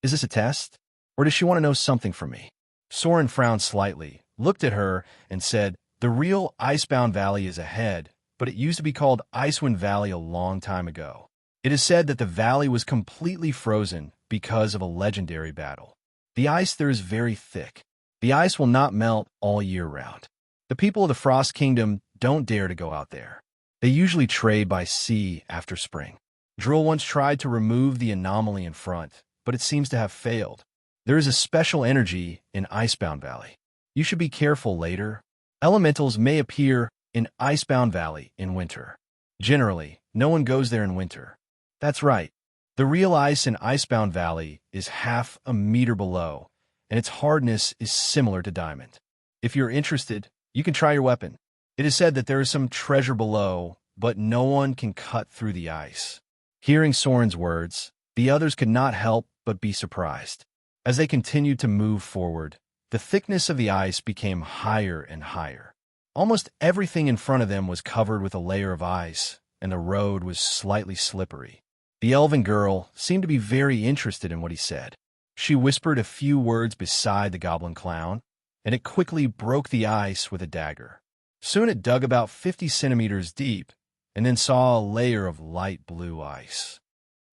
Is this a test? Or does she want to know something from me?" Soren frowned slightly, looked at her, and said, "The real Icebound Valley is ahead, but it used to be called Icewind Valley a long time ago. It is said that the valley was completely frozen because of a legendary battle. The ice there is very thick. The ice will not melt all year round. The people of the Frost Kingdom don't dare to go out there. They usually trade by sea after spring. Drool once tried to remove the anomaly in front, but it seems to have failed. There is a special energy in Icebound Valley. You should be careful later. Elementals may appear in Icebound Valley in winter. Generally, no one goes there in winter." That's right. The real ice in Icebound Valley is half a meter below, and its hardness is similar to diamond. If you're interested, you can try your weapon. It is said that there is some treasure below, but no one can cut through the ice. Hearing Soren's words, the others could not help but be surprised. As they continued to move forward, the thickness of the ice became higher and higher. Almost everything in front of them was covered with a layer of ice, and the road was slightly slippery. The elven girl seemed to be very interested in what he said. She whispered a few words beside the goblin clown, and it quickly broke the ice with a dagger. Soon it dug about 50 centimeters deep, and then saw a layer of light blue ice.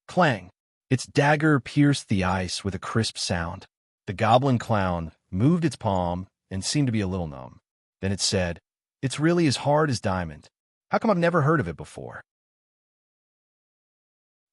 Clang! Its dagger pierced the ice with a crisp sound. The goblin clown moved its palm and seemed to be a little numb. Then it said, "It's really as hard as diamond. How come I've never heard of it before?"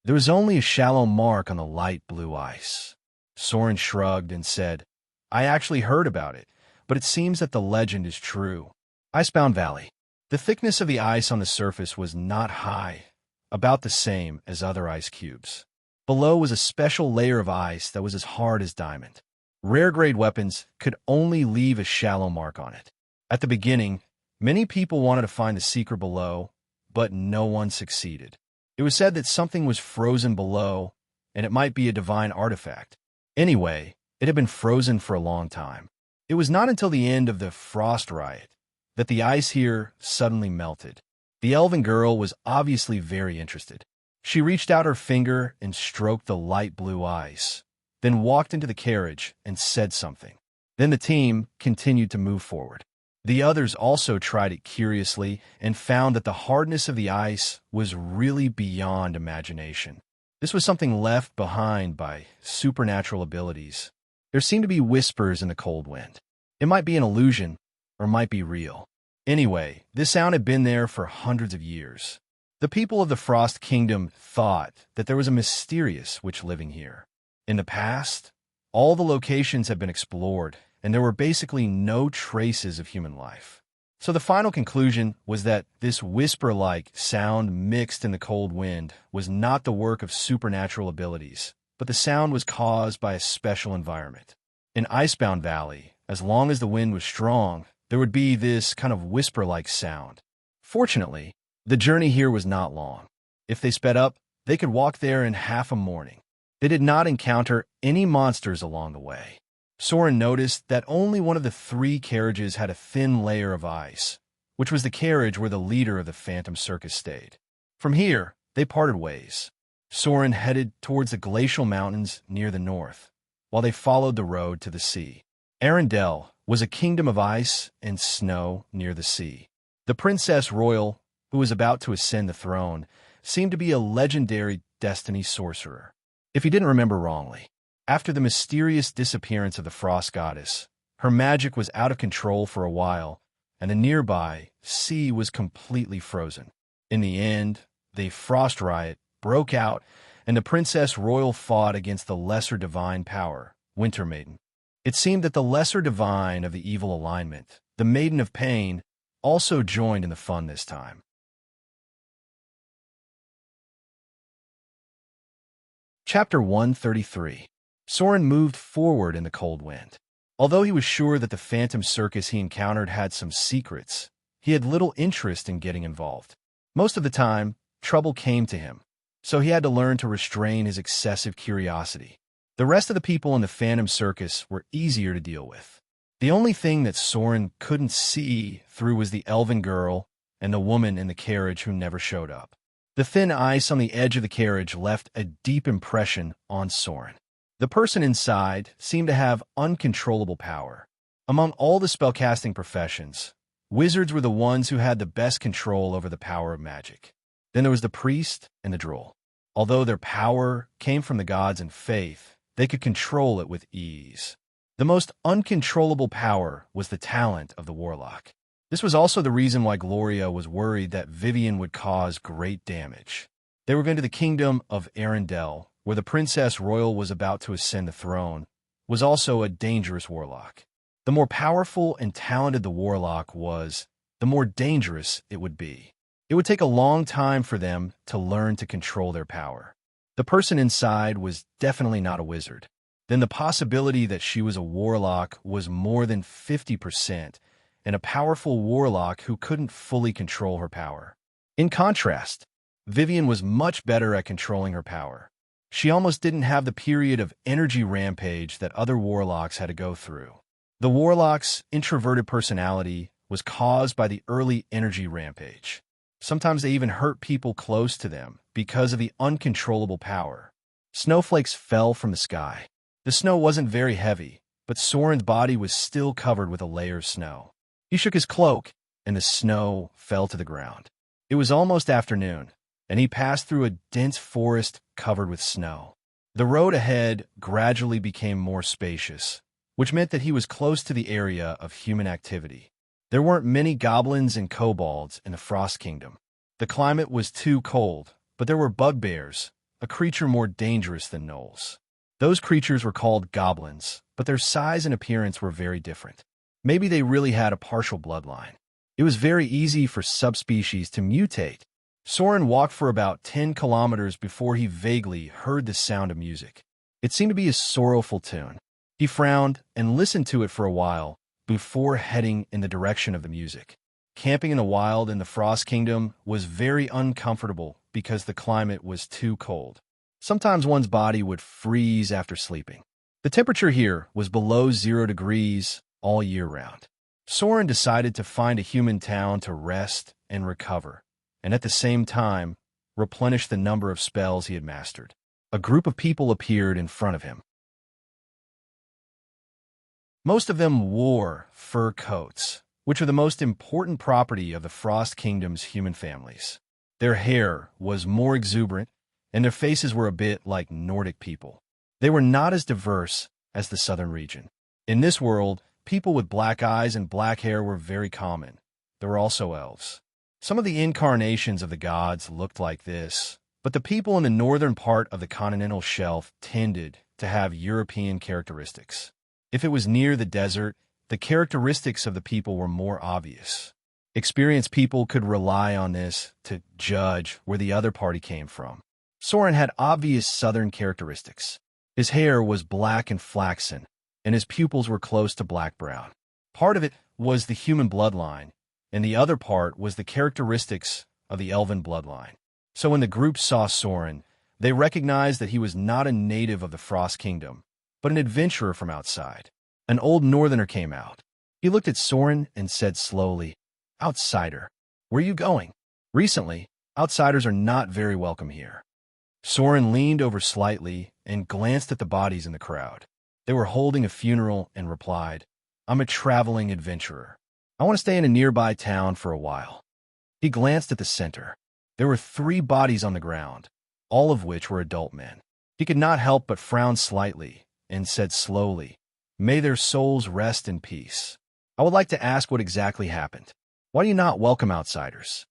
There was only a shallow mark on the light blue ice. Soren shrugged and said, "I actually heard about it, but it seems that the legend is true." Icebound Valley. The thickness of the ice on the surface was not high, about the same as other ice cubes. Below was a special layer of ice that was as hard as diamond. Rare-grade weapons could only leave a shallow mark on it. At the beginning, many people wanted to find the secret below, but no one succeeded. It was said that something was frozen below, and it might be a divine artifact. Anyway, it had been frozen for a long time. It was not until the end of the Frost Riot that the ice here suddenly melted. The elven girl was obviously very interested. She reached out her finger and stroked the light blue ice, then walked into the carriage and said something. Then the team continued to move forward. The others also tried it curiously and found that the hardness of the ice was really beyond imagination. This was something left behind by supernatural abilities. There seemed to be whispers in the cold wind. It might be an illusion, or might be real. Anyway, this sound had been there for hundreds of years. The people of the Frost Kingdom thought that there was a mysterious witch living here. In the past, all the locations had been explored, and there were basically no traces of human life. So the final conclusion was that this whisper-like sound mixed in the cold wind was not the work of supernatural abilities, but the sound was caused by a special environment. In Icebound Valley, as long as the wind was strong, there would be this kind of whisper-like sound. Fortunately, the journey here was not long. If they sped up, they could walk there in half a morning. They did not encounter any monsters along the way. Soren noticed that only one of the 3 carriages had a thin layer of ice, which was the carriage where the leader of the Phantom Circus stayed. From here, they parted ways. Soren headed towards the glacial mountains near the north, while they followed the road to the sea. Arendelle was a kingdom of ice and snow near the sea. The Princess Royal, who was about to ascend the throne, seemed to be a legendary destiny sorcerer. If he didn't remember wrongly, after the mysterious disappearance of the Frost Goddess, her magic was out of control for a while, and the nearby sea was completely frozen. In the end, the Frost Riot broke out, and the Princess Royal fought against the lesser divine power, Winter Maiden. It seemed that the lesser divine of the evil alignment, the Maiden of Pain, also joined in the fun this time. Chapter 133. Soren moved forward in the cold wind. Although he was sure that the Phantom Circus he encountered had some secrets, he had little interest in getting involved. Most of the time, trouble came to him, so he had to learn to restrain his excessive curiosity. The rest of the people in the Phantom Circus were easier to deal with. The only thing that Soren couldn't see through was the elven girl and the woman in the carriage who never showed up. The thin ice on the edge of the carriage left a deep impression on Soren. The person inside seemed to have uncontrollable power. Among all the spellcasting professions, wizards were the ones who had the best control over the power of magic. Then there was the priest and the droll. Although their power came from the gods and faith, they could control it with ease. The most uncontrollable power was the talent of the warlock. This was also the reason why Gloria was worried that Vivian would cause great damage. They were going to the kingdom of Arendelle, where the Princess Royal was about to ascend the throne, was also a dangerous warlock. The more powerful and talented the warlock was, the more dangerous it would be. It would take a long time for them to learn to control their power. The person inside was definitely not a wizard. Then the possibility that she was a warlock was more than 50%, and a powerful warlock who couldn't fully control her power. In contrast, Vivian was much better at controlling her power. She almost didn't have the period of energy rampage that other warlocks had to go through. The warlock's introverted personality was caused by the early energy rampage. Sometimes they even hurt people close to them because of the uncontrollable power. Snowflakes fell from the sky. The snow wasn't very heavy, but Soren's body was still covered with a layer of snow. He shook his cloak, and the snow fell to the ground. It was almost afternoon, and he passed through a dense forest covered with snow. The road ahead gradually became more spacious, which meant that he was close to the area of human activity. There weren't many goblins and kobolds in the Frost Kingdom. The climate was too cold, but there were bugbears, a creature more dangerous than gnolls. Those creatures were called goblins, but their size and appearance were very different. Maybe they really had a partial bloodline. It was very easy for subspecies to mutate. Soren walked for about 10 kilometers before he vaguely heard the sound of music. It seemed to be a sorrowful tune. He frowned and listened to it for a while before heading in the direction of the music. Camping in the wild in the Frost Kingdom was very uncomfortable because the climate was too cold. Sometimes one's body would freeze after sleeping. The temperature here was below 0 degrees all year round. Soren decided to find a human town to rest and recover, and at the same time, replenish the number of spells he had mastered. A group of people appeared in front of him. Most of them wore fur coats, which are the most important property of the Frost Kingdom's human families. Their hair was more exuberant, and their faces were a bit like Nordic people. They were not as diverse as the southern region. In this world, people with black eyes and black hair were very common. There were also elves. Some of the incarnations of the gods looked like this, but the people in the northern part of the continental shelf tended to have European characteristics. If it was near the desert, the characteristics of the people were more obvious. Experienced people could rely on this to judge where the other party came from. Soren had obvious southern characteristics. His hair was black and flaxen, and his pupils were close to black-brown. Part of it was the human bloodline, and the other part was the characteristics of the elven bloodline. So when the group saw Soren, they recognized that he was not a native of the Frost Kingdom, but an adventurer from outside. An old northerner came out. He looked at Soren and said slowly, "Outsider, where are you going?" Recently, outsiders are not very welcome here. Soren leaned over slightly and glanced at the bodies in the crowd. They were holding a funeral and replied, "I'm a traveling adventurer. I want to stay in a nearby town for a while." He glanced at the center. There were 3 bodies on the ground, all of which were adult men. He could not help but frown slightly and said slowly, "May their souls rest in peace. I would like to ask what exactly happened. Why do you not welcome outsiders?"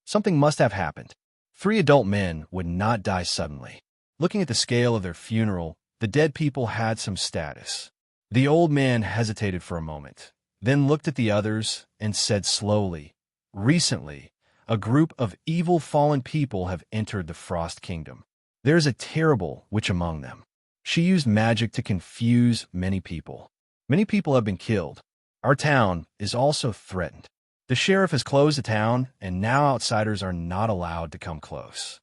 Something must have happened. 3 adult men would not die suddenly. Looking at the scale of their funeral, the dead people had some status. The old man hesitated for a moment, then looked at the others and said slowly, "Recently, a group of evil fallen people have entered the Frost Kingdom. There is a terrible witch among them. She used magic to confuse many people. Many people have been killed. Our town is also threatened. The sheriff has closed the town, and now outsiders are not allowed to come close.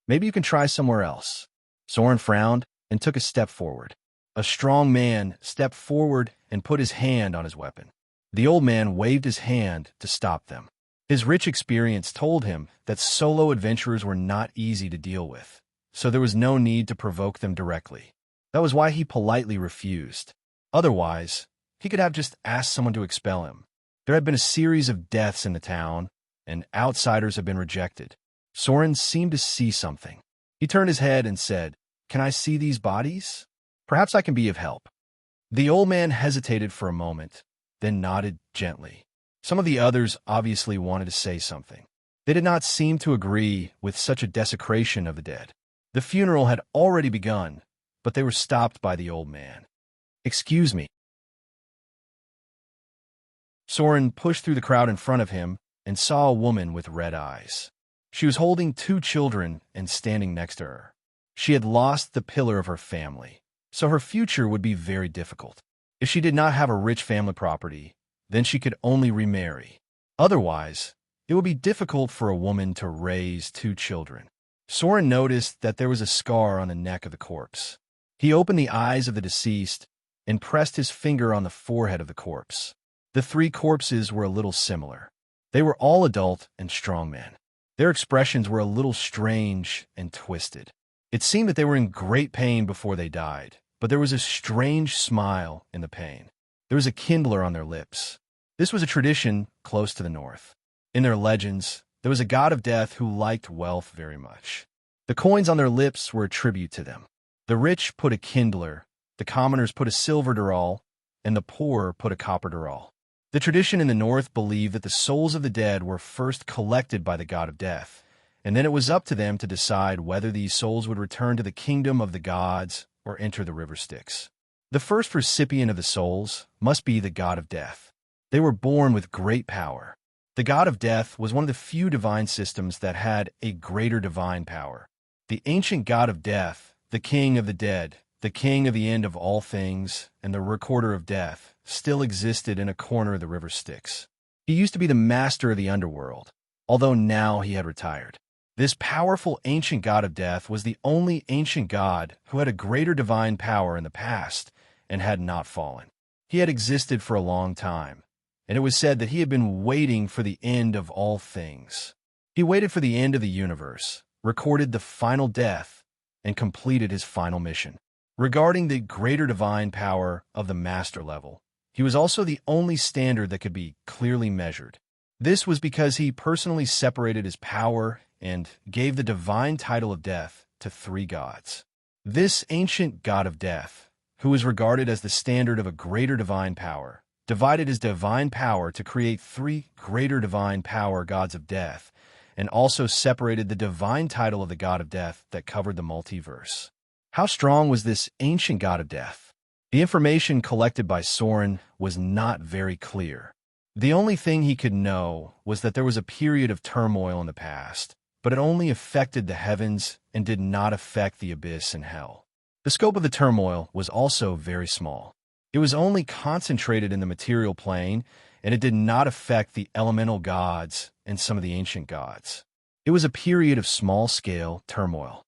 Maybe you can try somewhere else." Soren frowned and took a step forward. A strong man stepped forward and put his hand on his weapon. The old man waved his hand to stop them. His rich experience told him that solo adventurers were not easy to deal with, so there was no need to provoke them directly. That was why he politely refused. Otherwise, he could have just asked someone to expel him. There had been a series of deaths in the town, and outsiders had been rejected. Soren seemed to see something. He turned his head and said, "Can I see these bodies? Perhaps I can be of help." The old man hesitated for a moment, then nodded gently. Some of the others obviously wanted to say something. They did not seem to agree with such a desecration of the dead. The funeral had already begun, but they were stopped by the old man. "Excuse me." Soren pushed through the crowd in front of him and saw a woman with red eyes. She was holding 2 children and standing next to her. She had lost the pillar of her family, so her future would be very difficult. If she did not have a rich family property, then she could only remarry. Otherwise, it would be difficult for a woman to raise 2 children. Soren noticed that there was a scar on the neck of the corpse. He opened the eyes of the deceased and pressed his finger on the forehead of the corpse. The 3 corpses were a little similar. They were all adult and strong men. Their expressions were a little strange and twisted. It seemed that they were in great pain before they died, but there was a strange smile in the pain. There was a kindler on their lips. This was a tradition close to the north. In their legends, there was a god of death who liked wealth very much. The coins on their lips were a tribute to them. The rich put a kindler, the commoners put a silver dural, and the poor put a copper dural. The tradition in the north believed that the souls of the dead were first collected by the god of death, and then it was up to them to decide whether these souls would return to the kingdom of the gods or enter the river Styx. The first recipient of the souls must be the god of death. They were born with great power. The god of death was one of the few divine systems that had a greater divine power. The ancient god of death, the king of the dead, the king of the end of all things, and the recorder of death, still existed in a corner of the river Styx. He used to be the master of the underworld, although now he had retired. This powerful ancient god of death was the only ancient god who had a greater divine power in the past and had not fallen. He had existed for a long time, and it was said that he had been waiting for the end of all things. He waited for the end of the universe, recorded the final death, and completed his final mission. Regarding the greater divine power of the master level, he was also the only standard that could be clearly measured. This was because he personally separated his power and gave the divine title of death to 3 gods. This ancient god of death, who was regarded as the standard of a greater divine power, divided his divine power to create 3 greater divine power gods of death, and also separated the divine title of the god of death that covered the multiverse. How strong was this ancient god of death? The information collected by Soren was not very clear. The only thing he could know was that there was a period of turmoil in the past, but it only affected the heavens and did not affect the abyss and hell. The scope of the turmoil was also very small. It was only concentrated in the material plane, and it did not affect the elemental gods and some of the ancient gods. It was a period of small-scale turmoil.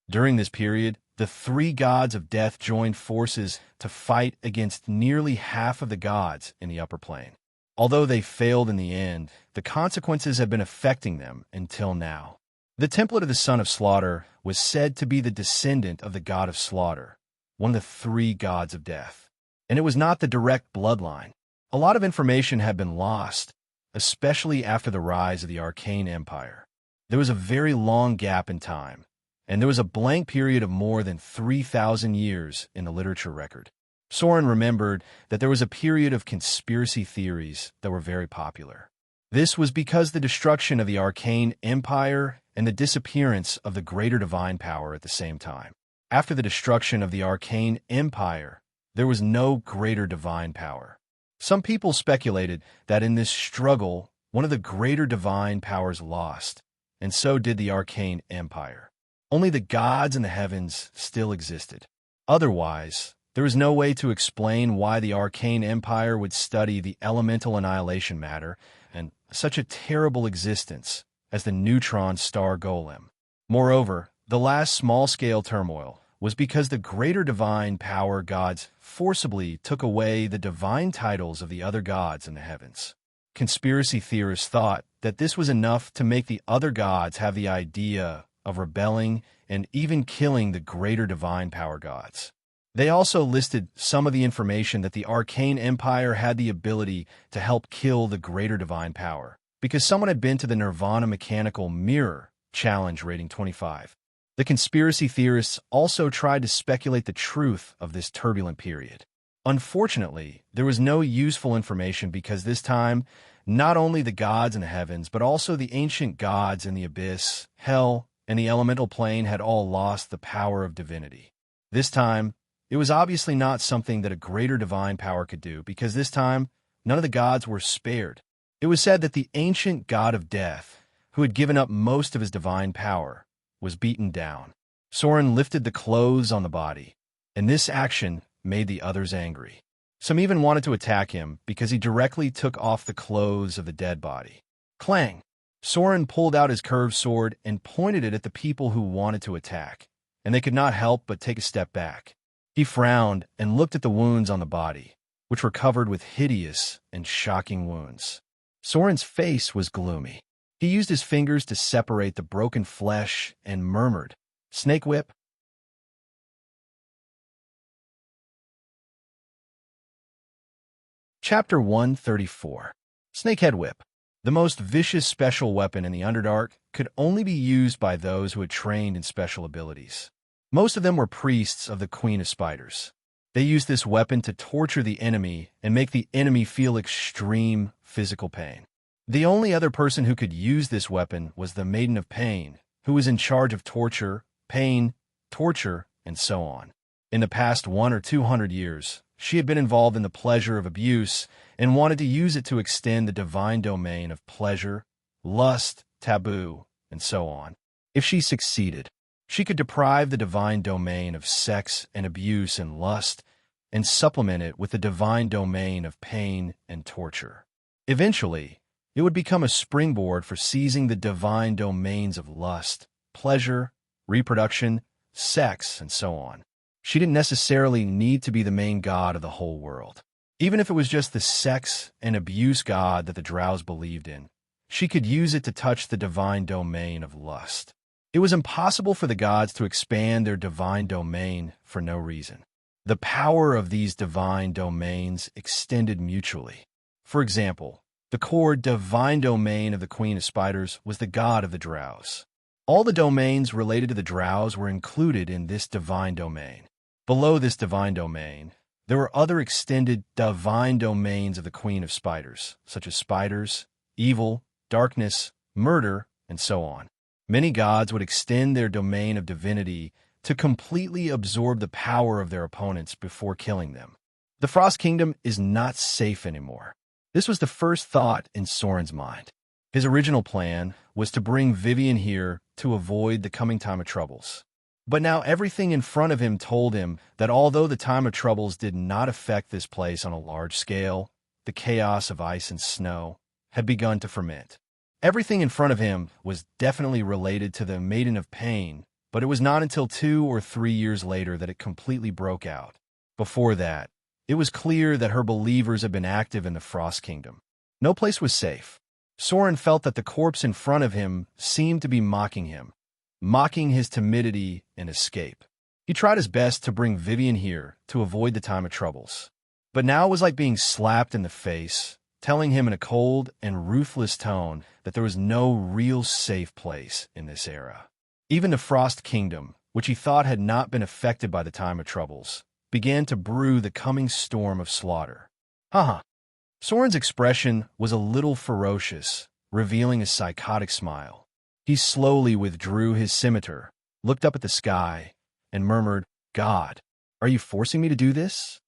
During this period, the 3 gods of death joined forces to fight against nearly half of the gods in the upper plane. Although they failed in the end, the consequences have been affecting them until now. The template of the Son of Slaughter was said to be the descendant of the god of slaughter, one of the 3 gods of death. And it was not the direct bloodline. A lot of information had been lost, especially after the rise of the Arcane Empire. There was a very long gap in time, and there was a blank period of more than 3,000 years in the literature record. Soren remembered that there was a period of conspiracy theories that were very popular. This was because the destruction of the Arcane Empire and the disappearance of the greater divine power at the same time. After the destruction of the Arcane Empire, there was no greater divine power. Some people speculated that in this struggle, one of the greater divine powers lost, and so did the Arcane Empire. Only the gods in the heavens still existed. Otherwise, there is no way to explain why the Arcane Empire would study the elemental annihilation matter and such a terrible existence as the neutron star golem. Moreover, the last small-scale turmoil was because the greater divine power gods forcibly took away the divine titles of the other gods in the heavens. Conspiracy theorists thought that this was enough to make the other gods have the idea of rebelling and even killing the greater divine power gods. They also listed some of the information that the Arcane Empire had the ability to help kill the greater divine power, because someone had been to the Nirvana Mechanical Mirror Challenge rating 25. The conspiracy theorists also tried to speculate the truth of this turbulent period. Unfortunately, there was no useful information because this time, not only the gods in the heavens, but also the ancient gods in the abyss, hell, and the elemental plane had all lost the power of divinity. This time, it was obviously not something that a greater divine power could do, because this time, none of the gods were spared. It was said that the ancient god of death, who had given up most of his divine power, was beaten down. Soren lifted the clothes on the body, and this action made the others angry. Some even wanted to attack him because he directly took off the clothes of the dead body. Clang! Soren pulled out his curved sword and pointed it at the people who wanted to attack, and they could not help but take a step back. He frowned and looked at the wounds on the body, which were covered with hideous and shocking wounds. Soren's face was gloomy. He used his fingers to separate the broken flesh and murmured, "Snake whip." Chapter 134. Snakehead Whip. The most vicious special weapon in the Underdark could only be used by those who had trained in special abilities. Most of them were priests of the Queen of Spiders. They used this weapon to torture the enemy and make the enemy feel extreme physical pain. The only other person who could use this weapon was the Maiden of Pain, who was in charge of torture, pain, torture, and so on. In the past 100 or 200 years, she had been involved in the pleasure of abuse and wanted to use it to extend the divine domain of pleasure, lust, taboo, and so on. If she succeeded, she could deprive the divine domain of sex and abuse and lust and supplement it with the divine domain of pain and torture. Eventually, it would become a springboard for seizing the divine domains of lust, pleasure, reproduction, sex, and so on. She didn't necessarily need to be the main god of the whole world. Even if it was just the sex and abuse god that the Drows believed in, she could use it to touch the divine domain of lust. It was impossible for the gods to expand their divine domain for no reason. The power of these divine domains extended mutually. For example, the core divine domain of the Queen of Spiders was the god of the Drows. All the domains related to the Drows were included in this divine domain. Below this divine domain, there were other extended divine domains of the Queen of Spiders, such as spiders, evil, darkness, murder, and so on. Many gods would extend their domain of divinity to completely absorb the power of their opponents before killing them. The Frost Kingdom is not safe anymore. This was the first thought in Soren's mind. His original plan was to bring Vivian here to avoid the coming time of troubles. But now everything in front of him told him that although the time of troubles did not affect this place on a large scale, the chaos of ice and snow had begun to ferment. Everything in front of him was definitely related to the Maiden of Pain, but it was not until 2 or 3 years later that it completely broke out. Before that, it was clear that her believers had been active in the Frost Kingdom. No place was safe. Soren felt that the corpse in front of him seemed to be mocking him, mocking his timidity and escape. He tried his best to bring Vivian here to avoid the time of troubles. But now it was like being slapped in the face, telling him in a cold and ruthless tone that there was no real safe place in this era. Even the Frost Kingdom, which he thought had not been affected by the time of troubles, began to brew the coming storm of slaughter. Haha. Soren's expression was a little ferocious, revealing a psychotic smile. He slowly withdrew his scimitar, looked up at the sky, and murmured, "God, are you forcing me to do this?"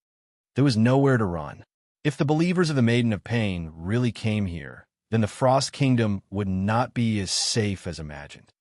There was nowhere to run. If the believers of the Maiden of Pain really came here, then the Frost Kingdom would not be as safe as imagined.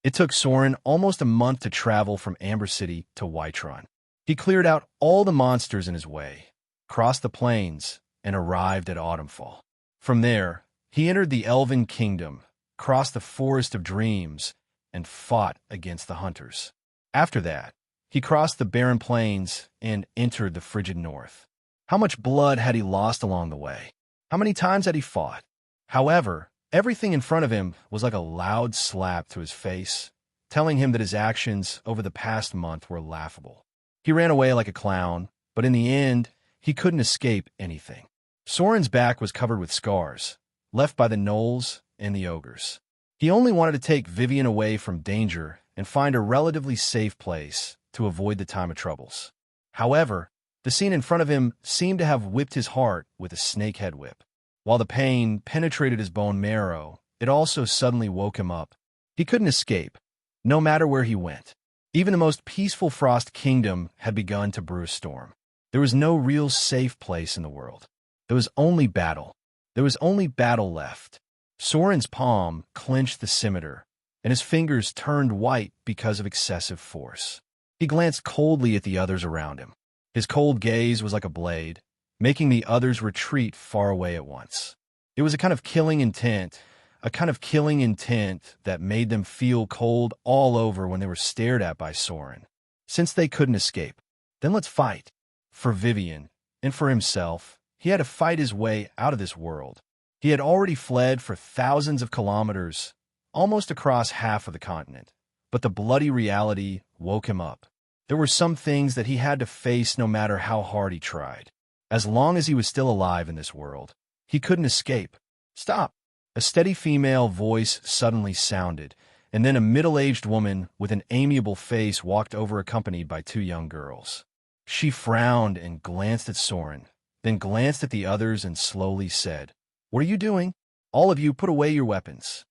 It took Soren almost a month to travel from Amber City to Whiterun. He cleared out all the monsters in his way, crossed the plains, and arrived at Autumnfall. From there, he entered the Elven Kingdom, crossed the Forest of Dreams, and fought against the hunters. After that, he crossed the barren plains and entered the frigid north. How much blood had he lost along the way? How many times had he fought? However, everything in front of him was like a loud slap to his face, telling him that his actions over the past month were laughable. He ran away like a clown, but in the end, he couldn't escape anything. Soren's back was covered with scars, left by the gnolls and the ogres. He only wanted to take Vivian away from danger and find a relatively safe place to avoid the time of troubles. However, the scene in front of him seemed to have whipped his heart with a snakehead whip. While the pain penetrated his bone marrow, it also suddenly woke him up. He couldn't escape, no matter where he went. Even the most peaceful Frost Kingdom had begun to brew a storm. There was no real safe place in the world. There was only battle. There was only battle left. Soren's palm clenched the scimitar, and his fingers turned white because of excessive force. He glanced coldly at the others around him. His cold gaze was like a blade, making the others retreat far away at once. It was a kind of killing intent that made them feel cold all over when they were stared at by Soren. Since they couldn't escape, then let's fight. For Vivian, and for himself, he had to fight his way out of this world. He had already fled for thousands of kilometers, almost across half of the continent, but the bloody reality woke him up. There were some things that he had to face no matter how hard he tried. As long as he was still alive in this world, he couldn't escape. Stop! A steady female voice suddenly sounded, and then a middle-aged woman with an amiable face walked over accompanied by 2 young girls. She frowned and glanced at Soren, then glanced at the others and slowly said, "What are you doing? All of you put away your weapons."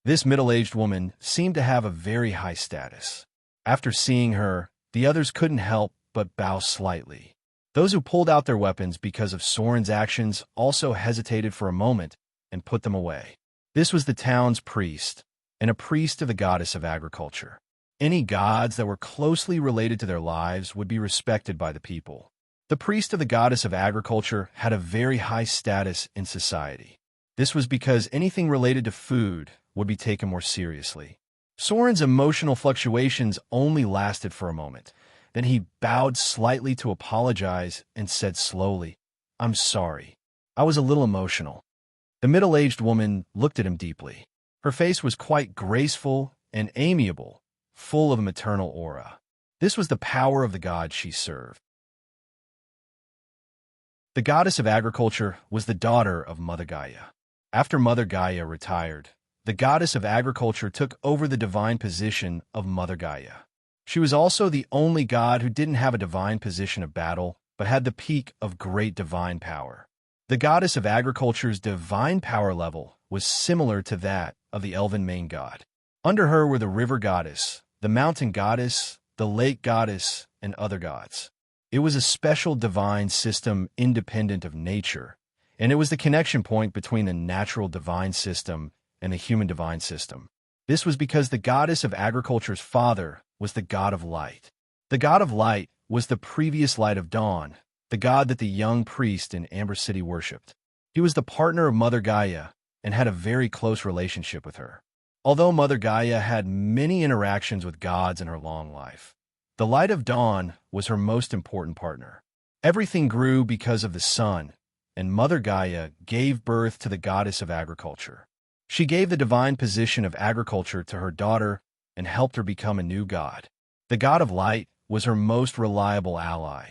This middle-aged woman seemed to have a very high status. After seeing her, the others couldn't help but bow slightly. Those who pulled out their weapons because of Soren's actions also hesitated for a moment and put them away. This was the town's priest, and a priest of the goddess of agriculture. Any gods that were closely related to their lives would be respected by the people. The priest of the goddess of agriculture had a very high status in society. This was because anything related to food would be taken more seriously. Soren's emotional fluctuations only lasted for a moment. Then he bowed slightly to apologize and said slowly, "I'm sorry. I was a little emotional." The middle-aged woman looked at him deeply. Her face was quite graceful and amiable, full of a maternal aura. This was the power of the god she served. The goddess of agriculture was the daughter of Mother Gaia. After Mother Gaia retired, the goddess of agriculture took over the divine position of Mother Gaia. She was also the only god who didn't have a divine position of battle, but had the peak of great divine power. The goddess of agriculture's divine power level was similar to that of the elven main god. Under her were the river goddess, the mountain goddess, the lake goddess, and other gods. It was a special divine system independent of nature, and it was the connection point between the natural divine system and the human divine system. This was because the goddess of agriculture's father was the god of light. The god of light was the previous light of dawn, the god that the young priest in Amber City worshipped. He was the partner of Mother Gaia and had a very close relationship with her. Although Mother Gaia had many interactions with gods in her long life, the light of dawn was her most important partner. Everything grew because of the sun, and Mother Gaia gave birth to the goddess of agriculture. She gave the divine position of agriculture to her daughter and helped her become a new god. The god of light was her most reliable ally,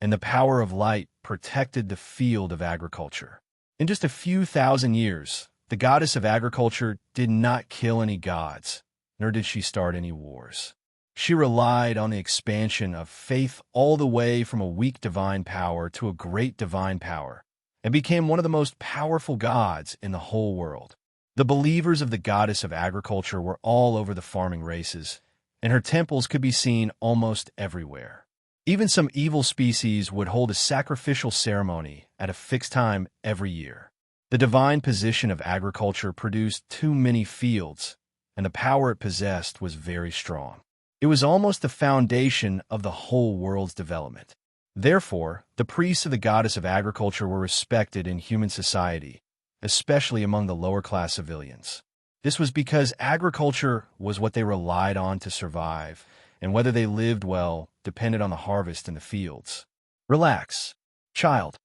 and the power of light protected the field of agriculture. In just a few thousand years, the goddess of agriculture did not kill any gods, nor did she start any wars. She relied on the expansion of faith all the way from a weak divine power to a great divine power, and became one of the most powerful gods in the whole world. The believers of the goddess of agriculture were all over the farming races, and her temples could be seen almost everywhere. Even some evil species would hold a sacrificial ceremony at a fixed time every year. The divine position of agriculture produced too many fields, and the power it possessed was very strong. It was almost the foundation of the whole world's development. Therefore, the priests of the goddess of agriculture were respected in human society, especially among the lower-class civilians. This was because agriculture was what they relied on to survive, and whether they lived well depended on the harvest in the fields. Relax, child.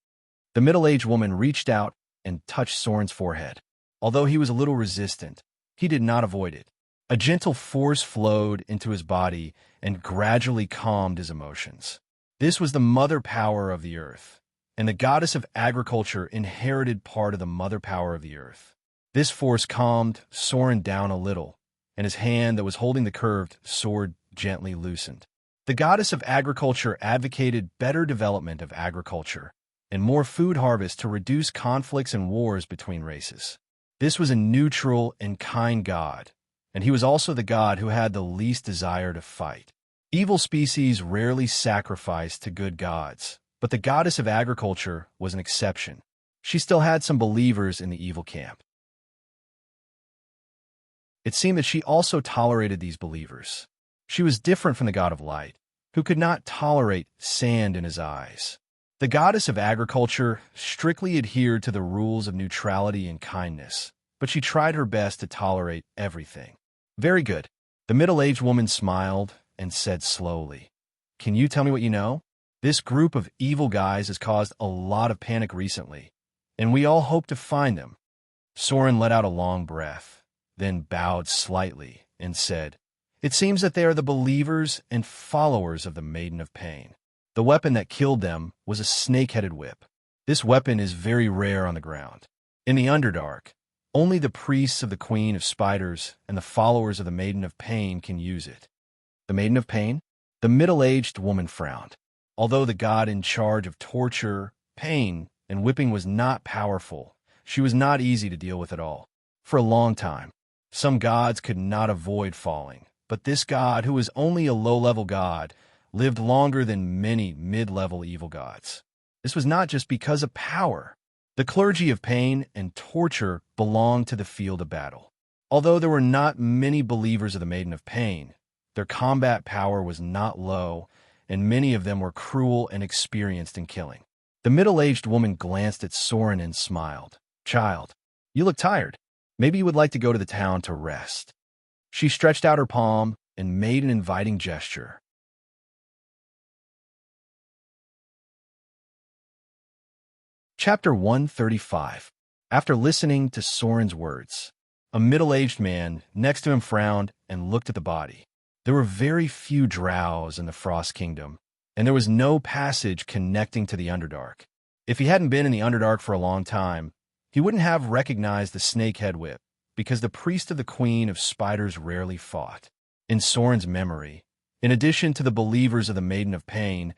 The middle-aged woman reached out and touched Soren's forehead. Although he was a little resistant, he did not avoid it. A gentle force flowed into his body and gradually calmed his emotions. This was the mother power of the earth, and the goddess of agriculture inherited part of the mother power of the earth. This force calmed Soren down a little, and his hand that was holding the curved sword gently loosened. The goddess of agriculture advocated better development of agriculture and more food harvest to reduce conflicts and wars between races. This was a neutral and kind god, and he was also the god who had the least desire to fight. Evil species rarely sacrificed to good gods, but the goddess of agriculture was an exception. She still had some believers in the evil camp. It seemed that she also tolerated these believers. She was different from the god of light, who could not tolerate sand in his eyes. The goddess of agriculture strictly adhered to the rules of neutrality and kindness, but she tried her best to tolerate everything. Very good. The middle-aged woman smiled and said slowly, "Can you tell me what you know? This group of evil guys has caused a lot of panic recently, and we all hope to find them." Soren let out a long breath, then bowed slightly and said, "It seems that they are the believers and followers of the Maiden of Pain. The weapon that killed them was a snake-headed whip. This weapon is very rare on the ground. In the Underdark, only the priests of the Queen of Spiders and the followers of the Maiden of Pain can use it." The Maiden of Pain? The middle-aged woman frowned. Although the god in charge of torture, pain, and whipping was not powerful, she was not easy to deal with at all. For a long time, some gods could not avoid falling, but this god, who was only a low-level god, lived longer than many mid-level evil gods. This was not just because of power. The clergy of pain and torture belonged to the field of battle. Although there were not many believers of the Maiden of Pain, their combat power was not low, and many of them were cruel and experienced in killing. The middle-aged woman glanced at Soren and smiled. "Child, you look tired. Maybe you would like to go to the town to rest." She stretched out her palm and made an inviting gesture. Chapter 135. After listening to Soren's words, a middle-aged man next to him frowned and looked at the body. There were very few drows in the Frost Kingdom, and there was no passage connecting to the Underdark. If he hadn't been in the Underdark for a long time, he wouldn't have recognized the snakehead whip, because the priest of the Queen of Spiders rarely fought. In Soren's memory, in addition to the believers of the Maiden of Pain,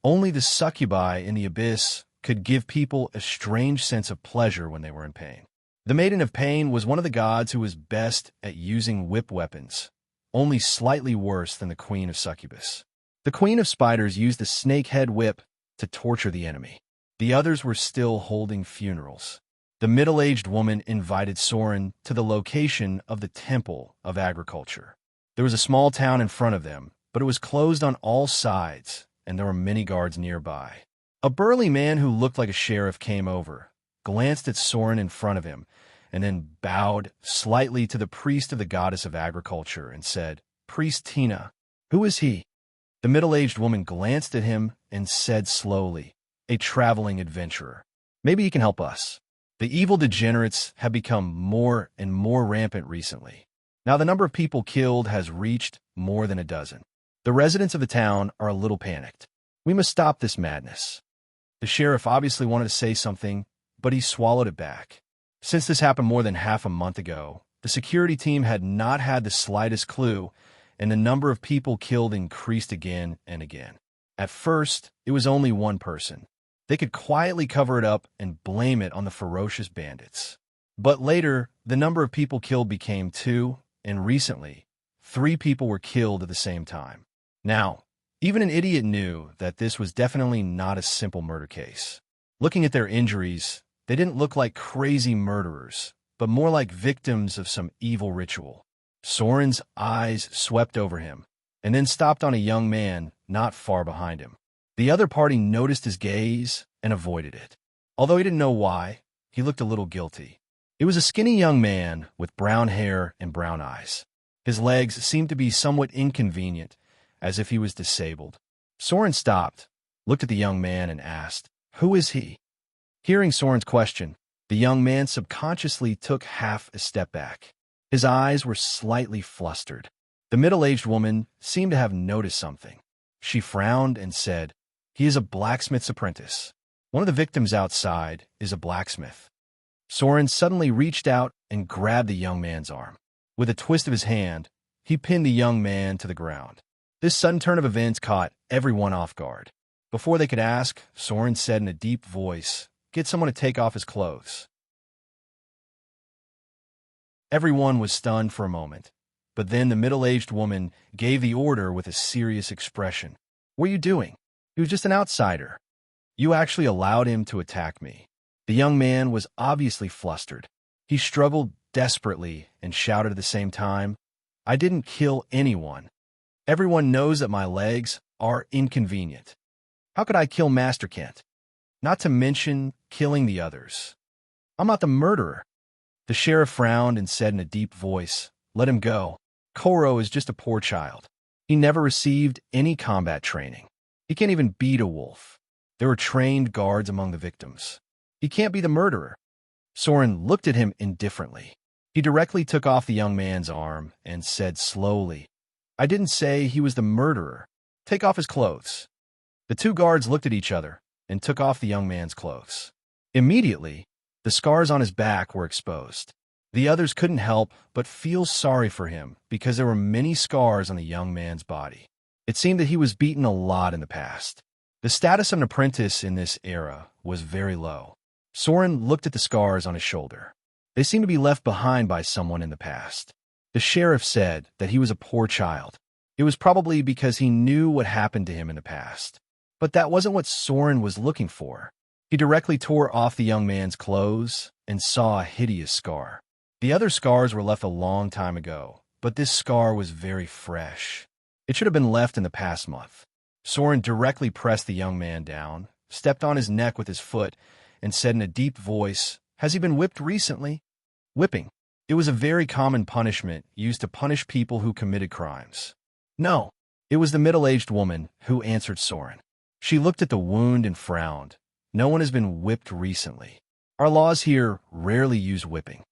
only the succubi in the Abyss could give people a strange sense of pleasure when they were in pain. The Maiden of Pain was one of the gods who was best at using whip weapons, only slightly worse than the Queen of Succubus. The Queen of Spiders used the snakehead whip to torture the enemy. The others were still holding funerals. The middle-aged woman invited Soren to the location of the Temple of Agriculture. There was a small town in front of them, but it was closed on all sides, and there were many guards nearby. A burly man who looked like a sheriff came over, glanced at Soren in front of him, and then bowed slightly to the priest of the goddess of agriculture and said, "Priest Tina, who is he?" The middle-aged woman glanced at him and said slowly, "A traveling adventurer. Maybe he can help us." The evil degenerates have become more and more rampant recently. Now the number of people killed has reached more than a dozen. The residents of the town are a little panicked. We must stop this madness. The sheriff obviously wanted to say something, but he swallowed it back. Since this happened more than half a month ago, the security team had not had the slightest clue, and the number of people killed increased again and again. At first, it was only one person. They could quietly cover it up and blame it on the ferocious bandits. But later, the number of people killed became 2, and recently, 3 people were killed at the same time. Now, even an idiot knew that this was definitely not a simple murder case. Looking at their injuries, they didn't look like crazy murderers, but more like victims of some evil ritual. Soren's eyes swept over him, and then stopped on a young man not far behind him. The other party noticed his gaze and avoided it. Although he didn't know why, he looked a little guilty. It was a skinny young man with brown hair and brown eyes. His legs seemed to be somewhat inconvenient, as if he was disabled. Soren stopped, looked at the young man, and asked, "Who is he?" Hearing Soren's question, the young man subconsciously took half a step back. His eyes were slightly flustered. The middle-aged woman seemed to have noticed something. She frowned and said, "He is a blacksmith's apprentice. One of the victims outside is a blacksmith." Soren suddenly reached out and grabbed the young man's arm. With a twist of his hand, he pinned the young man to the ground. This sudden turn of events caught everyone off guard. Before they could ask, Soren said in a deep voice, "Get someone to take off his clothes." Everyone was stunned for a moment, but then the middle-aged woman gave the order with a serious expression. "What are you doing? He was just an outsider. You actually allowed him to attack me." The young man was obviously flustered. He struggled desperately and shouted at the same time, "I didn't kill anyone. Everyone knows that my legs are inconvenient. How could I kill Master Kent? Not to mention killing the others. I'm not the murderer." The sheriff frowned and said in a deep voice, "Let him go. Koro is just a poor child. He never received any combat training. He can't even beat a wolf. There were trained guards among the victims. He can't be the murderer." Soren looked at him indifferently. He directly took off the young man's arm and said slowly, "I didn't say he was the murderer. Take off his clothes." The 2 guards looked at each other and took off the young man's clothes. Immediately, the scars on his back were exposed. The others couldn't help but feel sorry for him because there were many scars on the young man's body. It seemed that he was beaten a lot in the past. The status of an apprentice in this era was very low. Soren looked at the scars on his shoulder. They seemed to be left behind by someone in the past. The sheriff said that he was a poor child. It was probably because he knew what happened to him in the past. But that wasn't what Soren was looking for. He directly tore off the young man's clothes and saw a hideous scar. The other scars were left a long time ago, but this scar was very fresh. It should have been left in the past month. Soren directly pressed the young man down, stepped on his neck with his foot, and said in a deep voice, "Has he been whipped recently?" Whipping. It was a very common punishment used to punish people who committed crimes. No, it was the middle-aged woman who answered Soren. She looked at the wound and frowned. "No one has been whipped recently." Our laws here rarely use whipping.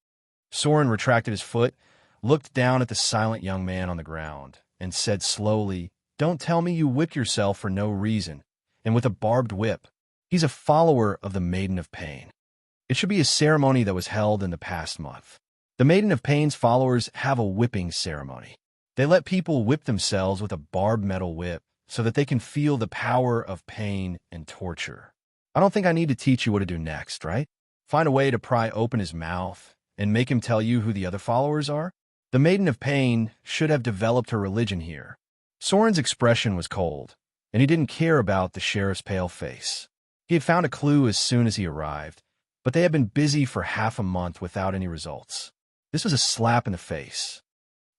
Soren retracted his foot, looked down at the silent young man on the ground, and said slowly, "Don't tell me you whip yourself for no reason, and with a barbed whip. He's a follower of the Maiden of Pain. It should be a ceremony that was held in the past month. The Maiden of Pain's followers have a whipping ceremony. They let people whip themselves with a barbed metal whip so that they can feel the power of pain and torture. I don't think I need to teach you what to do next, right? Find a way to pry open his mouth and make him tell you who the other followers are? The Maiden of Pain should have developed her religion here." Soren's expression was cold, and he didn't care about the sheriff's pale face. He had found a clue as soon as he arrived, but they had been busy for half a month without any results. This was a slap in the face.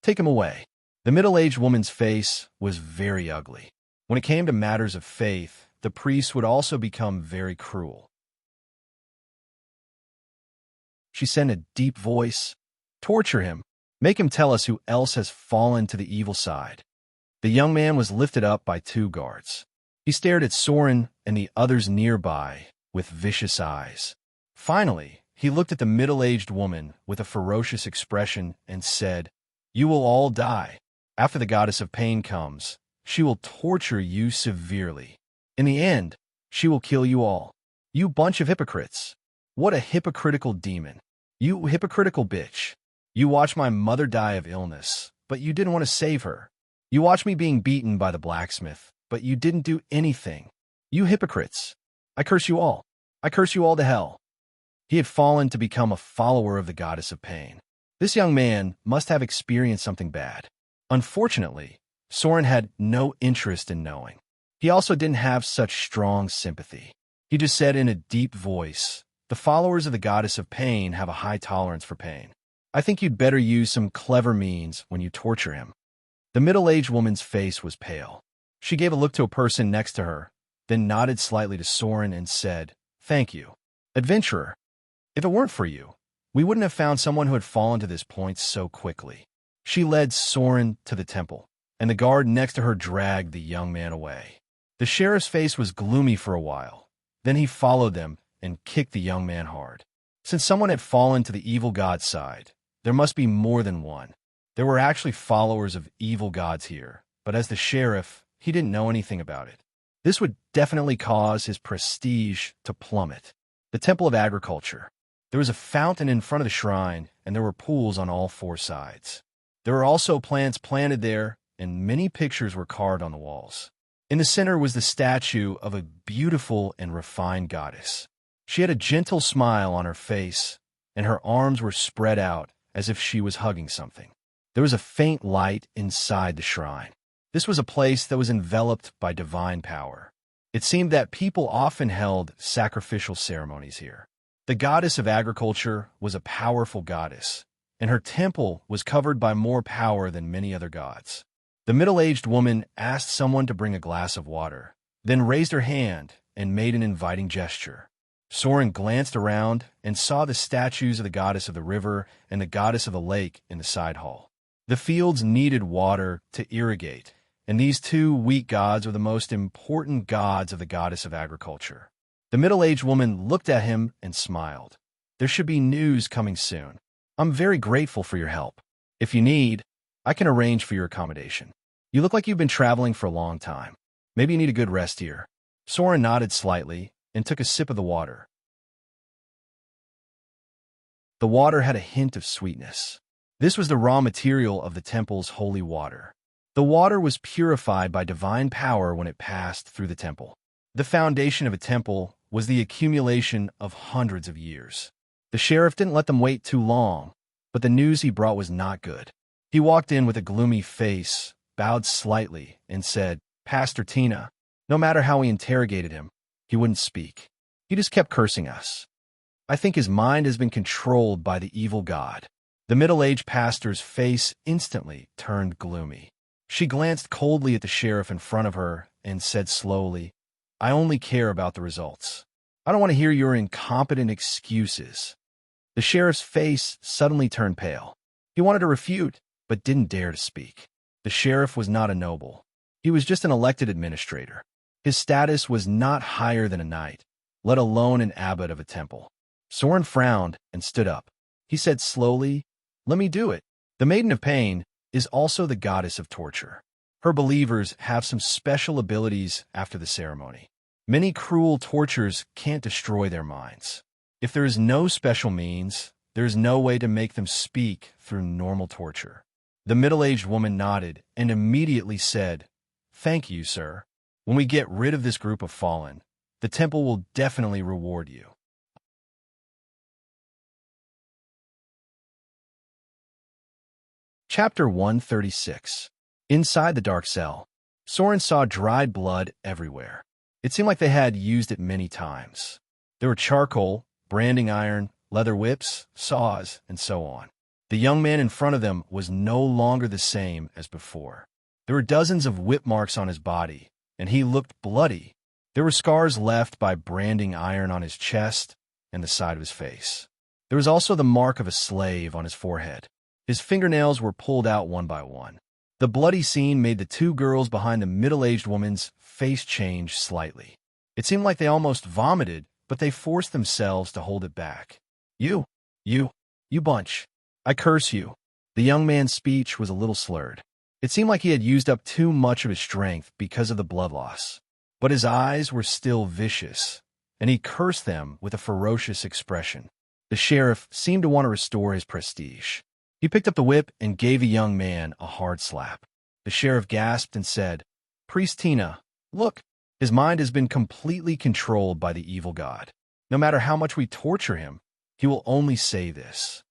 "Take him away." The middle-aged woman's face was very ugly. When it came to matters of faith, the priest would also become very cruel. She said in a deep voice, "Torture him. Make him tell us who else has fallen to the evil side." The young man was lifted up by 2 guards. He stared at Soren and the others nearby with vicious eyes. Finally, he looked at the middle-aged woman with a ferocious expression and said, "You will all die. After the goddess of pain comes, she will torture you severely. In the end, she will kill you all. You bunch of hypocrites. What a hypocritical demon. You hypocritical bitch. You watched my mother die of illness, but you didn't want to save her. You watched me being beaten by the blacksmith, but you didn't do anything. You hypocrites. I curse you all. I curse you all to hell." He had fallen to become a follower of the goddess of pain. This young man must have experienced something bad. Unfortunately, Soren had no interest in knowing. He also didn't have such strong sympathy. He just said in a deep voice, "The followers of the goddess of pain have a high tolerance for pain. I think you'd better use some clever means when you torture him." The middle-aged woman's face was pale. She gave a look to a person next to her, then nodded slightly to Soren and said, "Thank you, adventurer. If it weren't for you, we wouldn't have found someone who had fallen to this point so quickly." She led Soren to the temple, and the guard next to her dragged the young man away. The sheriff's face was gloomy for a while. Then he followed them and kicked the young man hard. Since someone had fallen to the evil god's side, there must be more than one. There were actually followers of evil gods here, but as the sheriff, he didn't know anything about it. This would definitely cause his prestige to plummet. The Temple of Agriculture. There was a fountain in front of the shrine, and there were pools on all 4 sides. There were also plants planted there, and many pictures were carved on the walls. In the center was the statue of a beautiful and refined goddess. She had a gentle smile on her face, and her arms were spread out as if she was hugging something. There was a faint light inside the shrine. This was a place that was enveloped by divine power. It seemed that people often held sacrificial ceremonies here. The goddess of agriculture was a powerful goddess, and her temple was covered by more power than many other gods. The middle-aged woman asked someone to bring a glass of water, then raised her hand and made an inviting gesture. Soren glanced around and saw the statues of the goddess of the river and the goddess of the lake in the side hall. The fields needed water to irrigate, and these 2 weak gods were the most important gods of the goddess of agriculture. The middle-aged woman looked at him and smiled. "There should be news coming soon. I'm very grateful for your help. If you need, I can arrange for your accommodation. You look like you've been traveling for a long time. Maybe you need a good rest here." Soren nodded slightly and took a sip of the water. The water had a hint of sweetness. This was the raw material of the temple's holy water. The water was purified by divine power when it passed through the temple. The foundation of a temple was the accumulation of hundreds of years. The sheriff didn't let them wait too long, but the news he brought was not good. He walked in with a gloomy face, bowed slightly, and said, "Pastor Tina." No matter how we interrogated him, he wouldn't speak. He just kept cursing us. I think his mind has been controlled by the evil god. The middle-aged pastor's face instantly turned gloomy. She glanced coldly at the sheriff in front of her and said slowly, "I only care about the results. I don't want to hear your incompetent excuses." The sheriff's face suddenly turned pale. He wanted to refute, but didn't dare to speak. The sheriff was not a noble. He was just an elected administrator. His status was not higher than a knight, let alone an abbot of a temple. Soren frowned and stood up. He said slowly, "Let me do it." The Maiden of Pain is also the goddess of torture. Her believers have some special abilities after the ceremony. Many cruel tortures can't destroy their minds. If there is no special means, there is no way to make them speak through normal torture. The middle-aged woman nodded and immediately said, "Thank you, sir. When we get rid of this group of fallen, the temple will definitely reward you." Chapter 136. Inside the dark cell, Soren saw dried blood everywhere. It seemed like they had used it many times. There were charcoal, branding iron, leather whips, saws, and so on. The young man in front of them was no longer the same as before. There were dozens of whip marks on his body, and he looked bloody. There were scars left by branding iron on his chest and the side of his face. There was also the mark of a slave on his forehead. His fingernails were pulled out one by one. The bloody scene made the two girls behind the middle-aged woman's face change slightly. It seemed like they almost vomited, but they forced themselves to hold it back. You bunch. I curse you." The young man's speech was a little slurred. It seemed like he had used up too much of his strength because of the blood loss. But his eyes were still vicious, and he cursed them with a ferocious expression. The sheriff seemed to want to restore his prestige. He picked up the whip and gave the young man a hard slap. The sheriff gasped and said, "Priest Tina, look, his mind has been completely controlled by the evil god. No matter how much we torture him, he will only say this."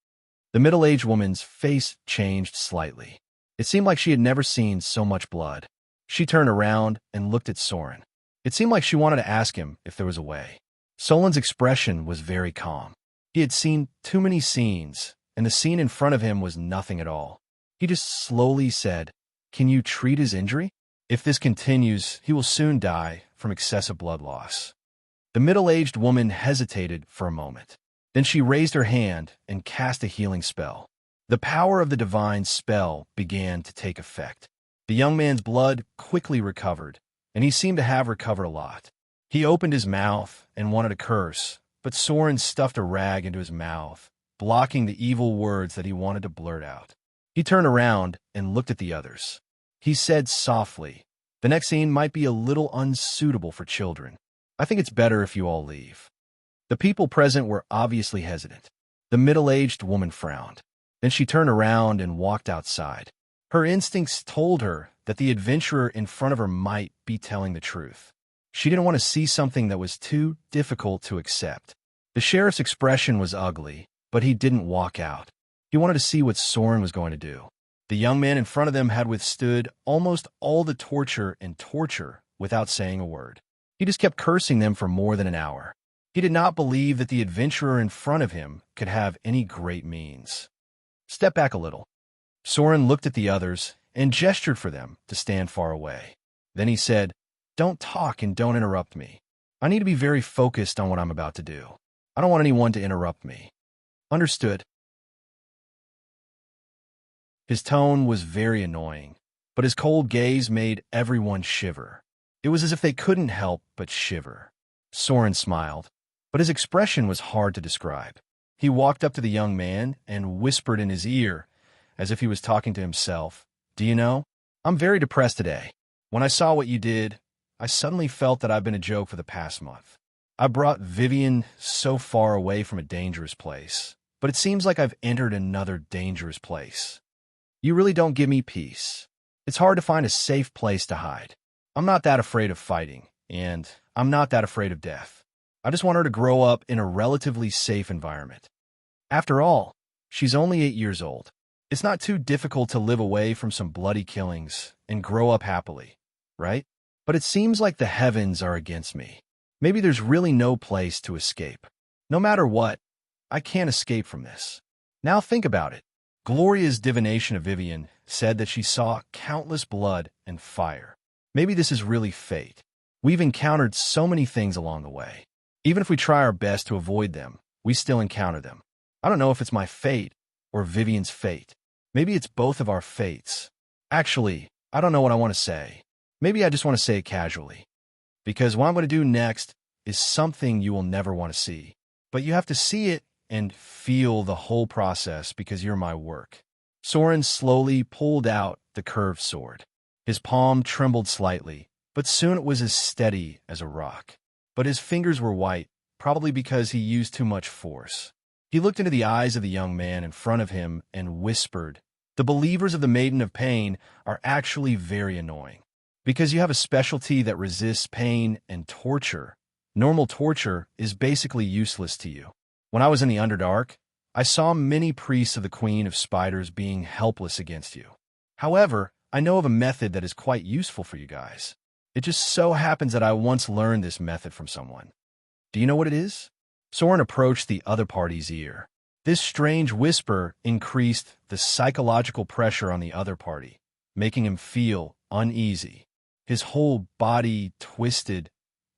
The middle-aged woman's face changed slightly. It seemed like she had never seen so much blood. She turned around and looked at Soren. It seemed like she wanted to ask him if there was a way. Solen's expression was very calm. He had seen too many scenes, and the scene in front of him was nothing at all. He just slowly said, "Can you treat his injury? If this continues, he will soon die from excessive blood loss." The middle-aged woman hesitated for a moment. Then she raised her hand and cast a healing spell. The power of the divine spell began to take effect. The young man's blood quickly recovered, and he seemed to have recovered a lot. He opened his mouth and wanted to curse, but Soren stuffed a rag into his mouth, blocking the evil words that he wanted to blurt out. He turned around and looked at the others. He said softly, "The next scene might be a little unsuitable for children. I think it's better if you all leave." The people present were obviously hesitant. The middle-aged woman frowned. Then she turned around and walked outside. Her instincts told her that the adventurer in front of her might be telling the truth. She didn't want to see something that was too difficult to accept. The sheriff's expression was ugly, but he didn't walk out. He wanted to see what Soren was going to do. The young man in front of them had withstood almost all the torture and torture without saying a word. He just kept cursing them for more than an hour. He did not believe that the adventurer in front of him could have any great means. "Step back a little." Soren looked at the others and gestured for them to stand far away. Then he said, "Don't talk and don't interrupt me. I need to be very focused on what I'm about to do. I don't want anyone to interrupt me." "Understood." His tone was very annoying, but his cold gaze made everyone shiver. It was as if they couldn't help but shiver. Soren smiled, but his expression was hard to describe. He walked up to the young man and whispered in his ear, as if he was talking to himself, "Do you know, I'm very depressed today. When I saw what you did, I suddenly felt that I've been a joke for the past month. I brought Vivian so far away from a dangerous place, but it seems like I've entered another dangerous place. You really don't give me peace. It's hard to find a safe place to hide. I'm not that afraid of fighting, and I'm not that afraid of death. I just want her to grow up in a relatively safe environment. After all, she's only 8 years old. It's not too difficult to live away from some bloody killings and grow up happily, right? But it seems like the heavens are against me. Maybe there's really no place to escape. No matter what, I can't escape from this. Now think about it. Gloria's divination of Vivian said that she saw countless blood and fire. Maybe this is really fate. We've encountered so many things along the way. Even if we try our best to avoid them, we still encounter them. I don't know if it's my fate or Vivian's fate. Maybe it's both of our fates. Actually, I don't know what I want to say. Maybe I just want to say it casually. Because what I'm going to do next is something you will never want to see. but you have to see it and feel the whole process because you're my work. Soren slowly pulled out the curved sword. His palm trembled slightly, but soon it was as steady as a rock. But his fingers were white, probably because he used too much force. He looked into the eyes of the young man in front of him and whispered, "The believers of the Maiden of Pain are actually very annoying. Because you have a specialty that resists pain and torture, normal torture is basically useless to you. When I was in the Underdark, I saw many priests of the Queen of Spiders being helpless against you. However, I know of a method that is quite useful for you guys. It just so happens that I once learned this method from someone. Do you know what it is?" Soren approached the other party's ear. This strange whisper increased the psychological pressure on the other party, making him feel uneasy. His whole body twisted,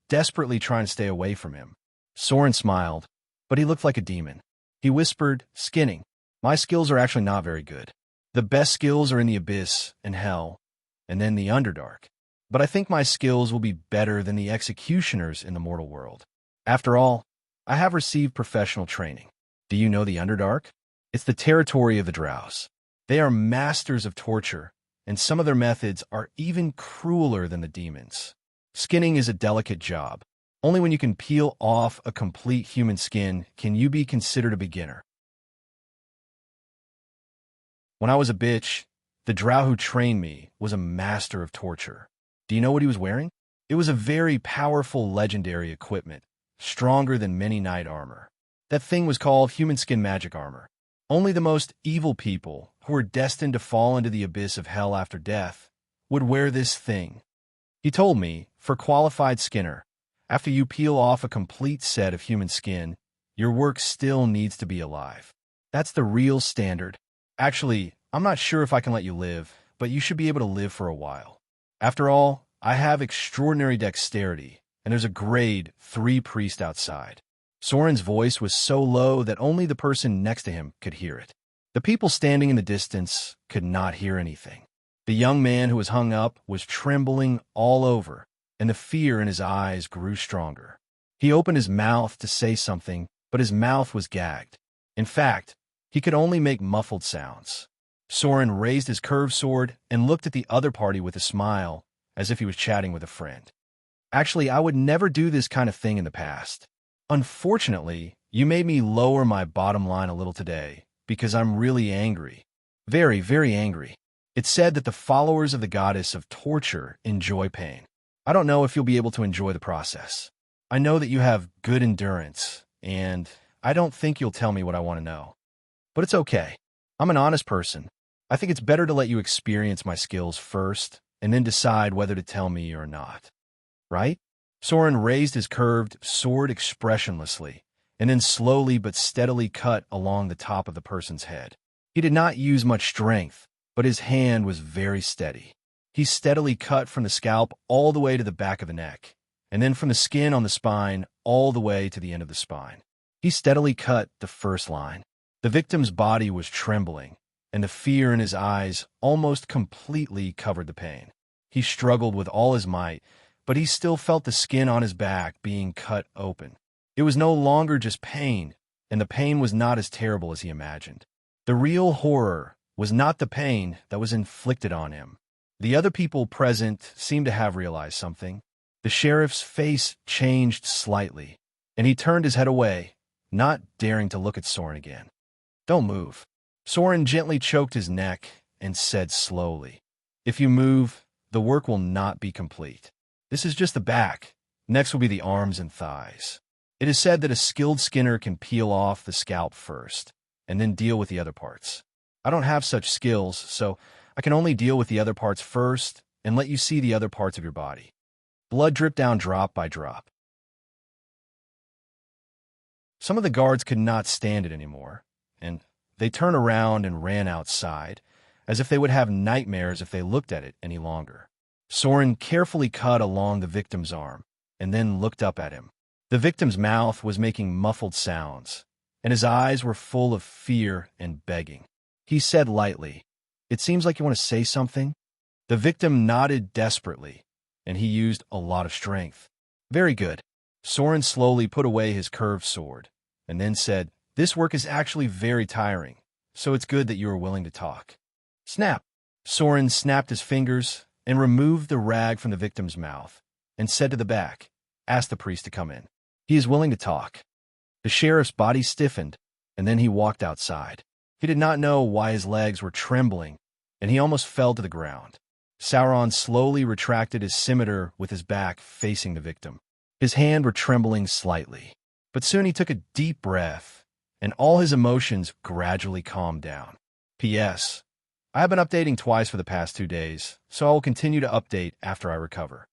desperately trying to stay away from him. Soren smiled, but he looked like a demon. He whispered, "Skinning. My skills are actually not very good. The best skills are in the Abyss and Hell, and then the Underdark. But I think my skills will be better than the executioners in the mortal world. After all, I have received professional training. Do you know the Underdark? It's the territory of the Drows. They are masters of torture, and some of their methods are even crueler than the demons. Skinning is a delicate job. Only when you can peel off a complete human skin can you be considered a beginner. When I was a bitch, the drow who trained me was a master of torture. Do you know what he was wearing? It was a very powerful legendary equipment, stronger than many knight armor. That thing was called human skin magic armor. Only the most evil people, who were destined to fall into the abyss of hell after death, would wear this thing. He told me, for qualified skinner, after you peel off a complete set of human skin, your work still needs to be alive. That's the real standard. Actually, I'm not sure if I can let you live, but you should be able to live for a while. After all, I have extraordinary dexterity, and there's a grade 3 priest outside." Soren's voice was so low that only the person next to him could hear it. The people standing in the distance could not hear anything. The young man who was hung up was trembling all over, and the fear in his eyes grew stronger. He opened his mouth to say something, but his mouth was gagged. In fact, he could only make muffled sounds. Soren raised his curved sword and looked at the other party with a smile, as if he was chatting with a friend. "Actually, I would never do this kind of thing in the past. Unfortunately, you made me lower my bottom line a little today, because I'm really angry. Very, very angry. It's said that the followers of the goddess of torture enjoy pain. I don't know if you'll be able to enjoy the process. I know that you have good endurance, and I don't think you'll tell me what I want to know. But it's okay. I'm an honest person. I think it's better to let you experience my skills first, and then decide whether to tell me or not. Right?" Soren raised his curved sword expressionlessly, and then slowly but steadily cut along the top of the person's head. He did not use much strength, but his hand was very steady. He steadily cut from the scalp all the way to the back of the neck, and then from the skin on the spine all the way to the end of the spine. He steadily cut the first line. The victim's body was trembling, and the fear in his eyes almost completely covered the pain. He struggled with all his might, but he still felt the skin on his back being cut open. It was no longer just pain, and the pain was not as terrible as he imagined. The real horror was not the pain that was inflicted on him. The other people present seemed to have realized something. The sheriff's face changed slightly, and he turned his head away, not daring to look at Soren again. "Don't move." Soren gently choked his neck and said slowly, "If you move, the work will not be complete. This is just the back. Next will be the arms and thighs. It is said that a skilled skinner can peel off the scalp first, and then deal with the other parts. I don't have such skills, so I can only deal with the other parts first and let you see the other parts of your body." Blood dripped down drop by drop. Some of the guards could not stand it anymore, and they turned around and ran outside, as if they would have nightmares if they looked at it any longer. Soren carefully cut along the victim's arm, and then looked up at him. The victim's mouth was making muffled sounds, and his eyes were full of fear and begging. He said lightly, "It seems like you want to say something?" The victim nodded desperately, and he used a lot of strength. "Very good." Soren slowly put away his curved sword, and then said, "This work is actually very tiring, so it's good that you are willing to talk." Snap! Soren snapped his fingers and removed the rag from the victim's mouth and said to the back, "Ask the priest to come in. He is willing to talk." The sheriff's body stiffened, and then he walked outside. He did not know why his legs were trembling, and he almost fell to the ground. Sauron slowly retracted his scimitar with his back facing the victim. His hands were trembling slightly, but soon he took a deep breath, and all his emotions gradually calmed down. P.S. I have been updating twice for the past 2 days, so I will continue to update after I recover.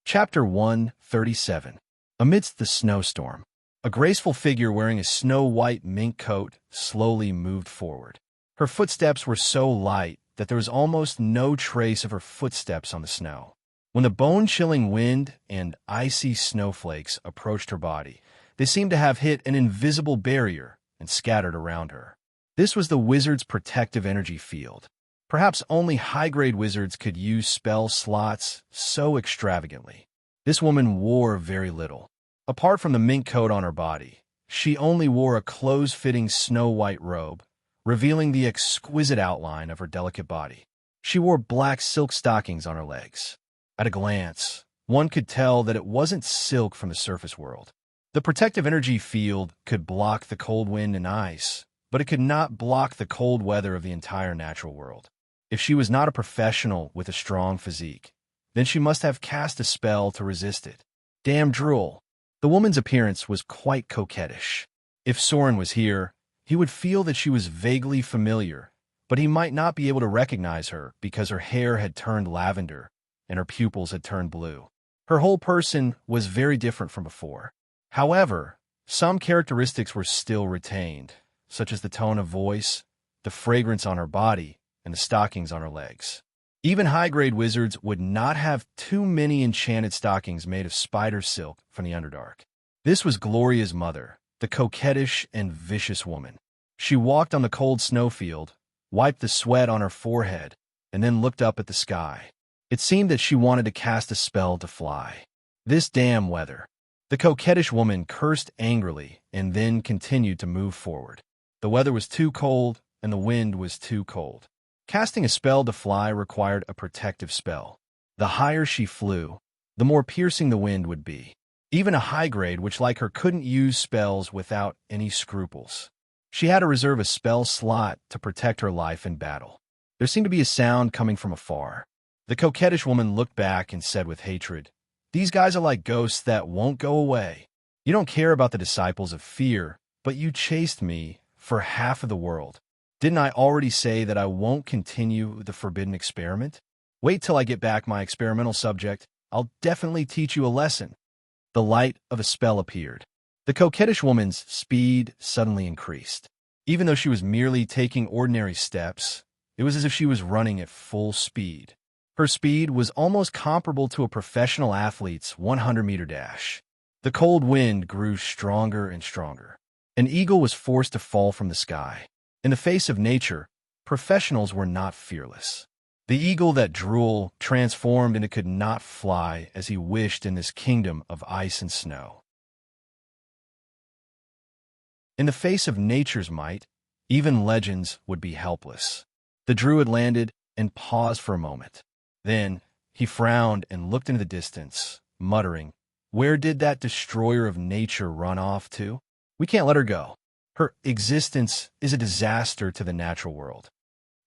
Chapter 137. Amidst the snowstorm, a graceful figure wearing a snow-white mink coat slowly moved forward. Her footsteps were so light that there was almost no trace of her footsteps on the snow. When the bone-chilling wind and icy snowflakes approached her body, they seemed to have hit an invisible barrier and scattered around her. This was the wizard's protective energy field. Perhaps only high-grade wizards could use spell slots so extravagantly. This woman wore very little. Apart from the mink coat on her body, she only wore a close-fitting snow-white robe, revealing the exquisite outline of her delicate body. She wore black silk stockings on her legs. At a glance, one could tell that it wasn't silk from the surface world. The protective energy field could block the cold wind and ice, but it could not block the cold weather of the entire natural world. If she was not a professional with a strong physique, then she must have cast a spell to resist it. Damn drool. The woman's appearance was quite coquettish. If Soren was here, he would feel that she was vaguely familiar, but he might not be able to recognize her because her hair had turned lavender and her pupils had turned blue. Her whole person was very different from before. However, some characteristics were still retained, such as the tone of voice, the fragrance on her body, and the stockings on her legs. Even high-grade wizards would not have too many enchanted stockings made of spider silk from the Underdark. This was Gloria's mother, the coquettish and vicious woman. She walked on the cold snowfield, wiped the sweat on her forehead, and then looked up at the sky. It seemed that she wanted to cast a spell to fly. This damn weather. The coquettish woman cursed angrily and then continued to move forward. The weather was too cold, and the wind was too cold. Casting a spell to fly required a protective spell. The higher she flew, the more piercing the wind would be. Even a high grade which like her couldn't use spells without any scruples. She had to reserve a spell slot to protect her life in battle. There seemed to be a sound coming from afar. The coquettish woman looked back and said with hatred, "These guys are like ghosts that won't go away. You don't care about the disciples of fear, but you chased me for half of the world. Didn't I already say that I won't continue the forbidden experiment? Wait till I get back my experimental subject. I'll definitely teach you a lesson." The light of a spell appeared. The coquettish woman's speed suddenly increased. Even though she was merely taking ordinary steps, it was as if she was running at full speed. Her speed was almost comparable to a professional athlete's 100-meter dash. The cold wind grew stronger and stronger. An eagle was forced to fall from the sky. In the face of nature, professionals were not fearless. The eagle that drool transformed and it could not fly as he wished in this kingdom of ice and snow. In the face of nature's might, even legends would be helpless. The druid landed and paused for a moment. Then, he frowned and looked into the distance, muttering, "Where did that destroyer of nature run off to? We can't let her go. Her existence is a disaster to the natural world."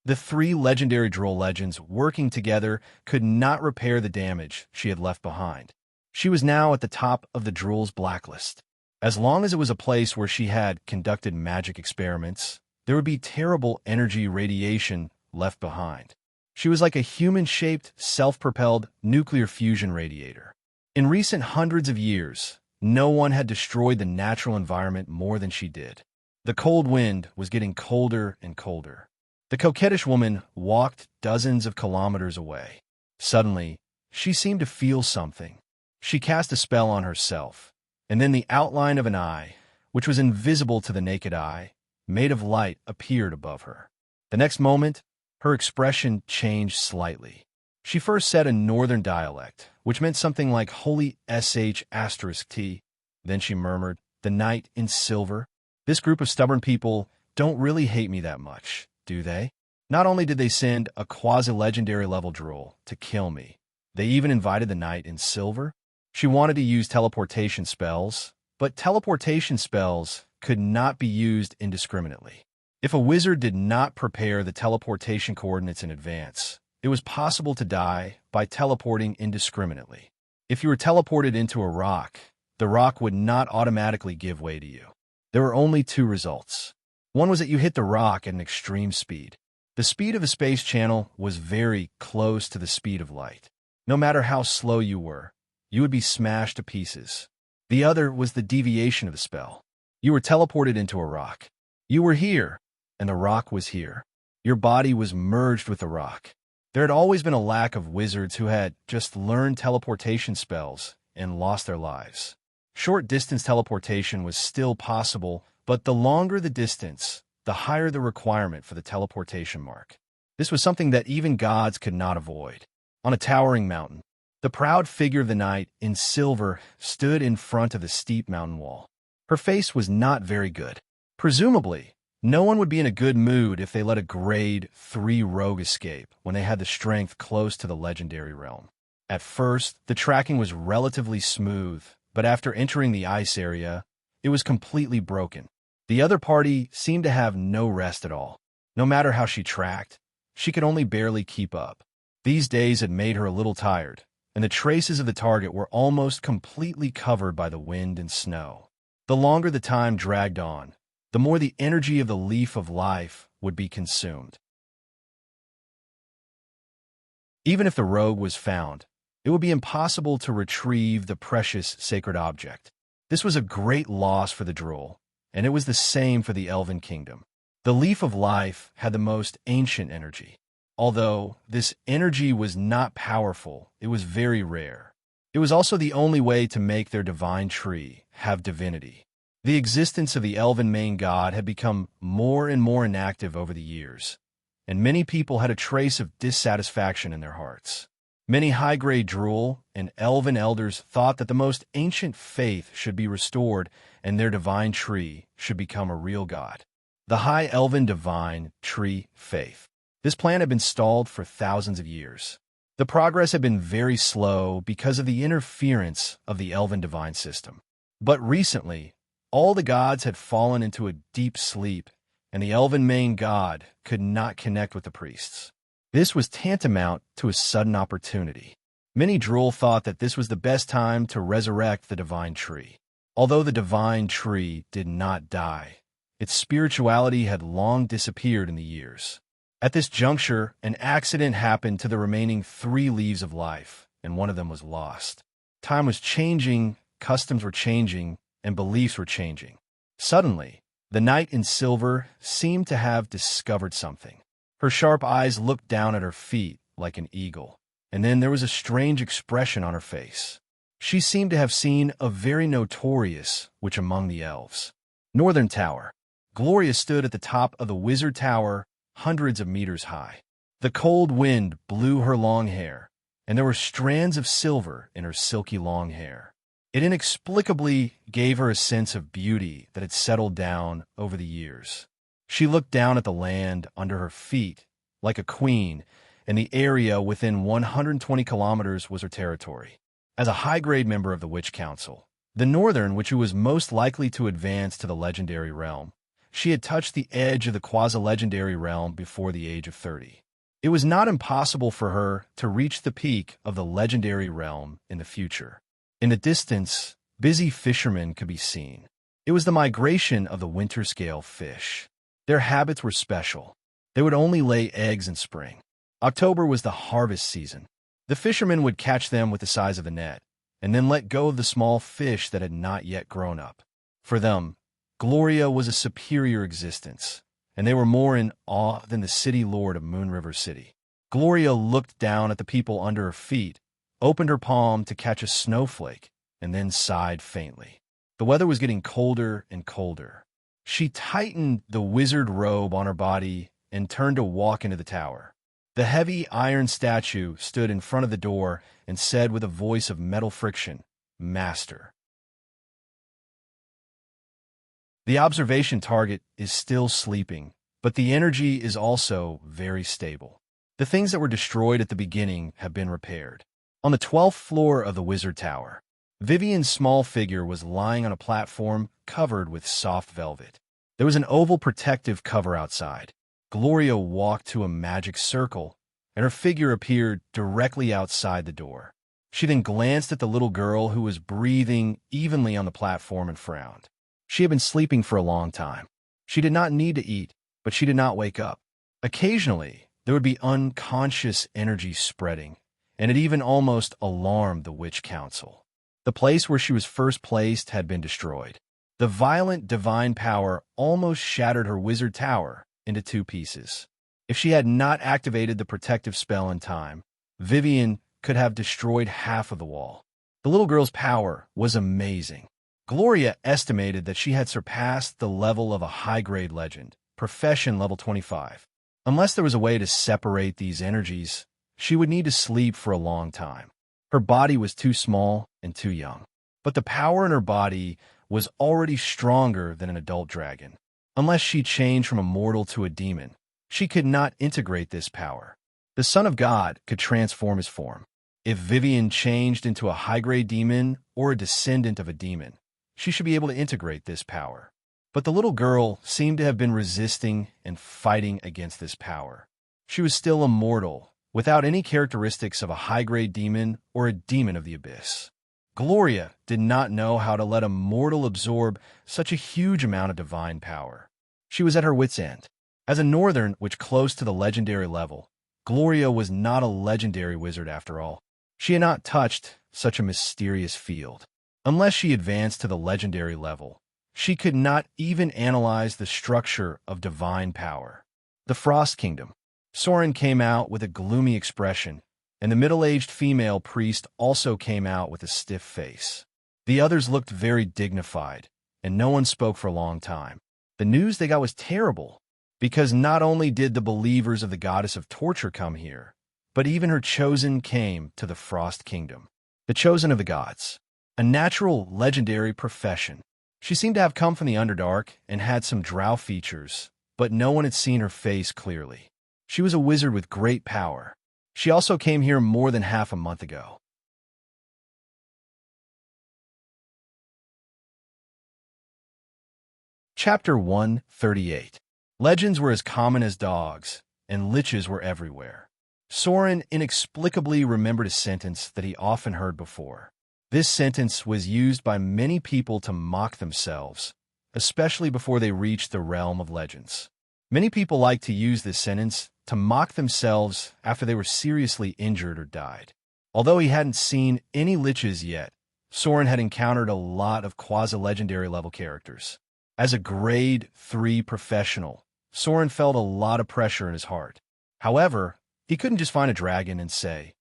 The 3 legendary droll legends working together could not repair the damage she had left behind. She was now at the top of the drool's blacklist. As long as it was a place where she had conducted magic experiments, there would be terrible energy radiation left behind. She was like a human-shaped, self-propelled nuclear fusion radiator. In recent hundreds of years, no one had destroyed the natural environment more than she did. The cold wind was getting colder and colder. The coquettish woman walked dozens of kilometers away. Suddenly, she seemed to feel something. She cast a spell on herself, and then the outline of an eye, which was invisible to the naked eye, made of light, appeared above her. The next moment, her expression changed slightly. She first said a northern dialect, which meant something like holy sh*t. Then she murmured, "The knight in silver." This group of stubborn people don't really hate me that much, do they? Not only did they send a quasi-legendary level drool to kill me, they even invited the knight in silver. She wanted to use teleportation spells, but teleportation spells could not be used indiscriminately. If a wizard did not prepare the teleportation coordinates in advance, it was possible to die by teleporting indiscriminately. If you were teleported into a rock, the rock would not automatically give way to you. There were only two results. One was that you hit the rock at an extreme speed. The speed of a space channel was very close to the speed of light. No matter how slow you were, you would be smashed to pieces. The other was the deviation of the spell. You were teleported into a rock. You were here, and the rock was here. Your body was merged with the rock. There had always been a lack of wizards who had just learned teleportation spells and lost their lives. Short-distance teleportation was still possible, but the longer the distance, the higher the requirement for the teleportation mark. This was something that even gods could not avoid. On a towering mountain, the proud figure of the knight in silver stood in front of the steep mountain wall. Her face was not very good. Presumably, no one would be in a good mood if they let a grade 3 rogue escape when they had the strength close to the legendary realm. At first, the tracking was relatively smooth, but after entering the ice area, it was completely broken. The other party seemed to have no rest at all. No matter how she tracked, she could only barely keep up. These days had made her a little tired, and the traces of the target were almost completely covered by the wind and snow. The longer the time dragged on, the more the energy of the leaf of life would be consumed. Even if the rogue was found, it would be impossible to retrieve the precious sacred object. This was a great loss for the drool, and it was the same for the Elven Kingdom. The leaf of life had the most ancient energy. Although this energy was not powerful, it was very rare. It was also the only way to make their divine tree have divinity. The existence of the elven main god had become more and more inactive over the years, and many people had a trace of dissatisfaction in their hearts. Many high-grade drool and elven elders thought that the most ancient faith should be restored and their divine tree should become a real god. The High Elven Divine Tree Faith. This plan had been stalled for thousands of years. The progress had been very slow because of the interference of the Elven Divine System. But recently, all the gods had fallen into a deep sleep, and the Elven main god could not connect with the priests. This was tantamount to a sudden opportunity. Many drool thought that this was the best time to resurrect the divine tree. Although the divine tree did not die, its spirituality had long disappeared in the years. At this juncture, an accident happened to the remaining 3 leaves of life, and one of them was lost. Time was changing, customs were changing, and beliefs were changing. Suddenly, the knight in silver seemed to have discovered something. Her sharp eyes looked down at her feet like an eagle, and then there was a strange expression on her face. She seemed to have seen a very notorious witch among the elves. Northern Tower. Gloria stood at the top of the wizard tower, hundreds of meters high. The cold wind blew her long hair, and there were strands of silver in her silky long hair. It inexplicably gave her a sense of beauty that had settled down over the years. She looked down at the land under her feet like a queen, and the area within 120 kilometers was her territory. As a high-grade member of the Witch Council, the Northern, which was most likely to advance to the legendary realm, she had touched the edge of the quasi-legendary realm before the age of 30. It was not impossible for her to reach the peak of the legendary realm in the future. In the distance, busy fishermen could be seen. It was the migration of the winter scale fish. Their habits were special. They would only lay eggs in spring. October was the harvest season. The fishermen would catch them with the size of a net, and then let go of the small fish that had not yet grown up. For them, Gloria was a superior existence, and they were more in awe than the city lord of Moon River City. Gloria looked down at the people under her feet, opened her palm to catch a snowflake, and then sighed faintly. The weather was getting colder and colder. She tightened the wizard robe on her body and turned to walk into the tower. The heavy iron statue stood in front of the door and said with a voice of metal friction, "Master." The observation target is still sleeping, but the energy is also very stable. The things that were destroyed at the beginning have been repaired. On the 12th floor of the Wizard Tower, Vivian's small figure was lying on a platform covered with soft velvet. There was an oval protective cover outside. Gloria walked to a magic circle, and her figure appeared directly outside the door. She then glanced at the little girl who was breathing evenly on the platform and frowned. She had been sleeping for a long time. She did not need to eat, but she did not wake up. Occasionally, there would be unconscious energy spreading, and it even almost alarmed the Witch Council. The place where she was first placed had been destroyed. The violent divine power almost shattered her wizard tower into two pieces. If she had not activated the protective spell in time, Vivian could have destroyed half of the wall. The little girl's power was amazing. Gloria estimated that she had surpassed the level of a high-grade legend, profession level 25. Unless there was a way to separate these energies, she would need to sleep for a long time. Her body was too small and too young. But the power in her body was already stronger than an adult dragon. Unless she changed from a mortal to a demon, she could not integrate this power. The Son of God could transform his form. If Vivian changed into a high-grade demon or a descendant of a demon, she should be able to integrate this power. But the little girl seemed to have been resisting and fighting against this power. She was still a mortal, without any characteristics of a high-grade demon or a demon of the abyss. Gloria did not know how to let a mortal absorb such a huge amount of divine power. She was at her wit's end. As a northern witch close to the legendary level, Gloria was not a legendary wizard after all. She had not touched such a mysterious field. Unless she advanced to the legendary level, she could not even analyze the structure of divine power. The Frost Kingdom. Soren came out with a gloomy expression, and the middle-aged female priest also came out with a stiff face. The others looked very dignified, and no one spoke for a long time. The news they got was terrible, because not only did the believers of the goddess of torture come here, but even her chosen came to the Frost Kingdom. The chosen of the gods. A natural, legendary profession. She seemed to have come from the Underdark and had some drow features, but no one had seen her face clearly. She was a wizard with great power. She also came here more than half a month ago. Chapter 138. Legends were as common as dogs, and liches were everywhere. Soren inexplicably remembered a sentence that he often heard before. This sentence was used by many people to mock themselves, especially before they reached the realm of legends. Many people liked to use this sentence to mock themselves after they were seriously injured or died. Although he hadn't seen any liches yet, Soren had encountered a lot of quasi-legendary level characters. As a grade 3 professional, Soren felt a lot of pressure in his heart. However, he couldn't just find a dragon and say,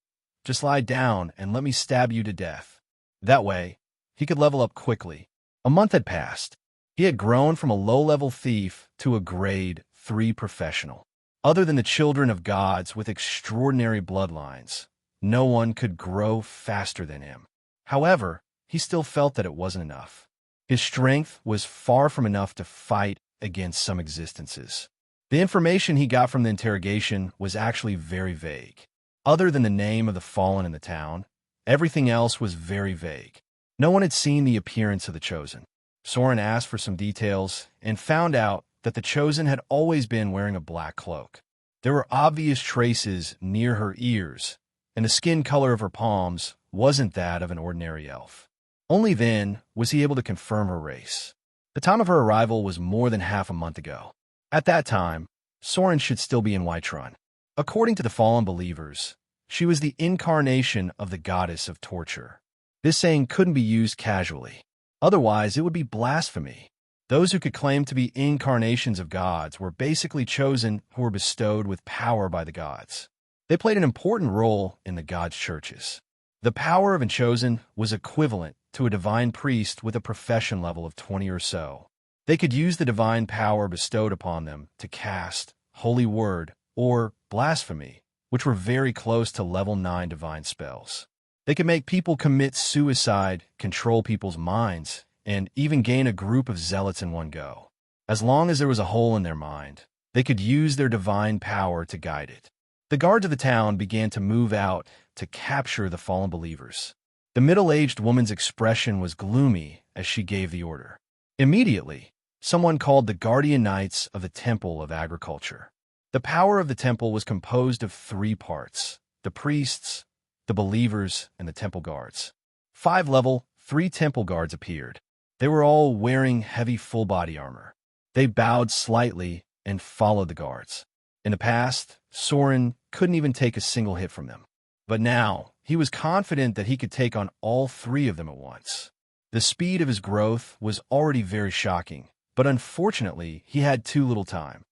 "Just lie down and let me stab you to death." That way, he could level up quickly. A month had passed. He had grown from a low-level thief to a grade 3 professional. Other than the children of gods with extraordinary bloodlines, no one could grow faster than him. However, he still felt that it wasn't enough. His strength was far from enough to fight against some existences. The information he got from the interrogation was actually very vague. Other than the name of the fallen in the town, everything else was very vague. No one had seen the appearance of the Chosen. Soren asked for some details and found out that the Chosen had always been wearing a black cloak. There were obvious traces near her ears, and the skin color of her palms wasn't that of an ordinary elf. Only then was he able to confirm her race. The time of her arrival was more than half a month ago. At that time, Soren should still be in Whiterun. According to the fallen believers, she was the incarnation of the goddess of torture. This saying couldn't be used casually. Otherwise, it would be blasphemy. Those who could claim to be incarnations of gods were basically chosen who were bestowed with power by the gods. They played an important role in the gods' churches. The power of a chosen was equivalent to a divine priest with a profession level of 20 or so. They could use the divine power bestowed upon them to cast holy word or blasphemy which were very close to level 9 divine spells. They could make people commit suicide, control people's minds, and even gain a group of zealots in one go. As long as there was a hole in their mind, they could use their divine power to guide it. The guards of the town began to move out to capture the fallen believers. The middle-aged woman's expression was gloomy as she gave the order. Immediately, someone called the guardian knights of the Temple of Agriculture. The power of the temple was composed of 3 parts: the priests, the believers, and the temple guards. 3 temple guards appeared. They were all wearing heavy full-body armor. They bowed slightly and followed the guards. In the past, Soren couldn't even take a single hit from them. But now, he was confident that he could take on all 3 of them at once. The speed of his growth was already very shocking, but unfortunately, he had too little time.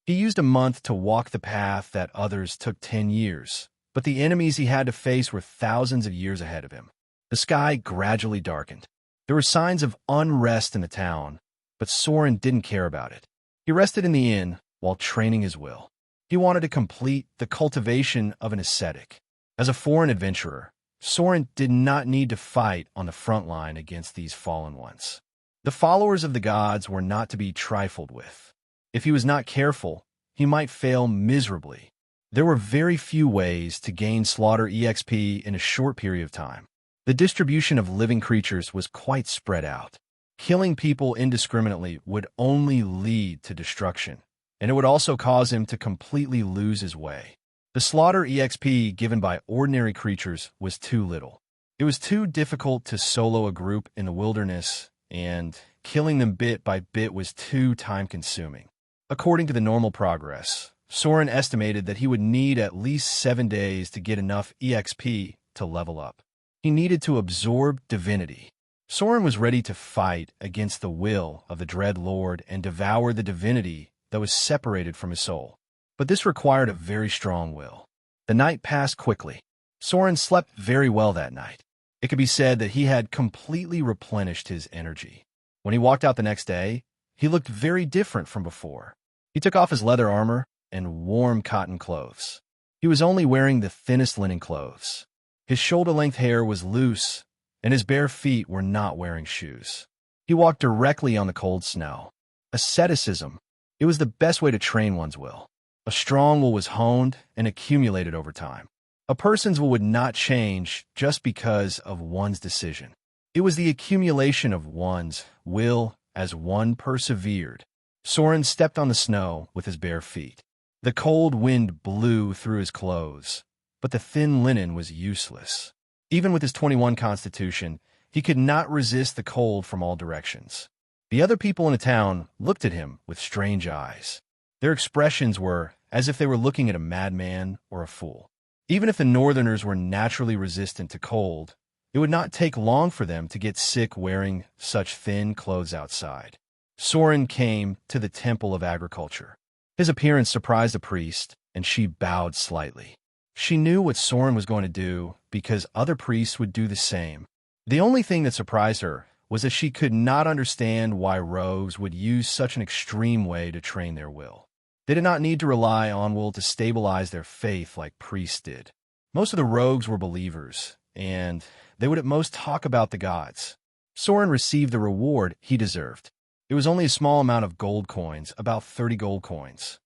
He used a month to walk the path that others took 10 years, but the enemies he had to face were thousands of years ahead of him. The sky gradually darkened. There were signs of unrest in the town, but Soren didn't care about it. He rested in the inn while training his will. He wanted to complete the cultivation of an ascetic. As a foreign adventurer, Soren did not need to fight on the front line against these fallen ones. The followers of the gods were not to be trifled with. If he was not careful, he might fail miserably. There were very few ways to gain slaughter EXP in a short period of time. The distribution of living creatures was quite spread out. Killing people indiscriminately would only lead to destruction, and it would also cause him to completely lose his way. The slaughter EXP given by ordinary creatures was too little. It was too difficult to solo a group in the wilderness, and killing them bit by bit was too time-consuming. According to the normal progress, Soren estimated that he would need at least 7 days to get enough EXP to level up. He needed to absorb divinity. Soren was ready to fight against the will of the Dread Lord and devour the divinity that was separated from his soul. But this required a very strong will. The night passed quickly. Soren slept very well that night. It could be said that he had completely replenished his energy. When he walked out the next day, he looked very different from before. He took off his leather armor and warm cotton clothes. He was only wearing the thinnest linen clothes. His shoulder-length hair was loose, and his bare feet were not wearing shoes. He walked directly on the cold snow. Asceticism. It was the best way to train one's will. A strong will was honed and accumulated over time. A person's will would not change just because of one's decision. It was the accumulation of one's will as one persevered. Soren stepped on the snow with his bare feet. The cold wind blew through his clothes, but the thin linen was useless. Even with his 21 constitution, he could not resist the cold from all directions. The other people in the town looked at him with strange eyes. Their expressions were as if they were looking at a madman or a fool. Even if the northerners were naturally resistant to cold, it would not take long for them to get sick wearing such thin clothes outside. Soren came to the Temple of Agriculture. His appearance surprised the priest, and she bowed slightly. She knew what Soren was going to do because other priests would do the same. The only thing that surprised her was that she could not understand why rogues would use such an extreme way to train their will. They did not need to rely on will to stabilize their faith like priests did. Most of the rogues were believers, and they would at most talk about the gods. Soren received the reward he deserved. It was only a small amount of gold coins, about 30 gold coins.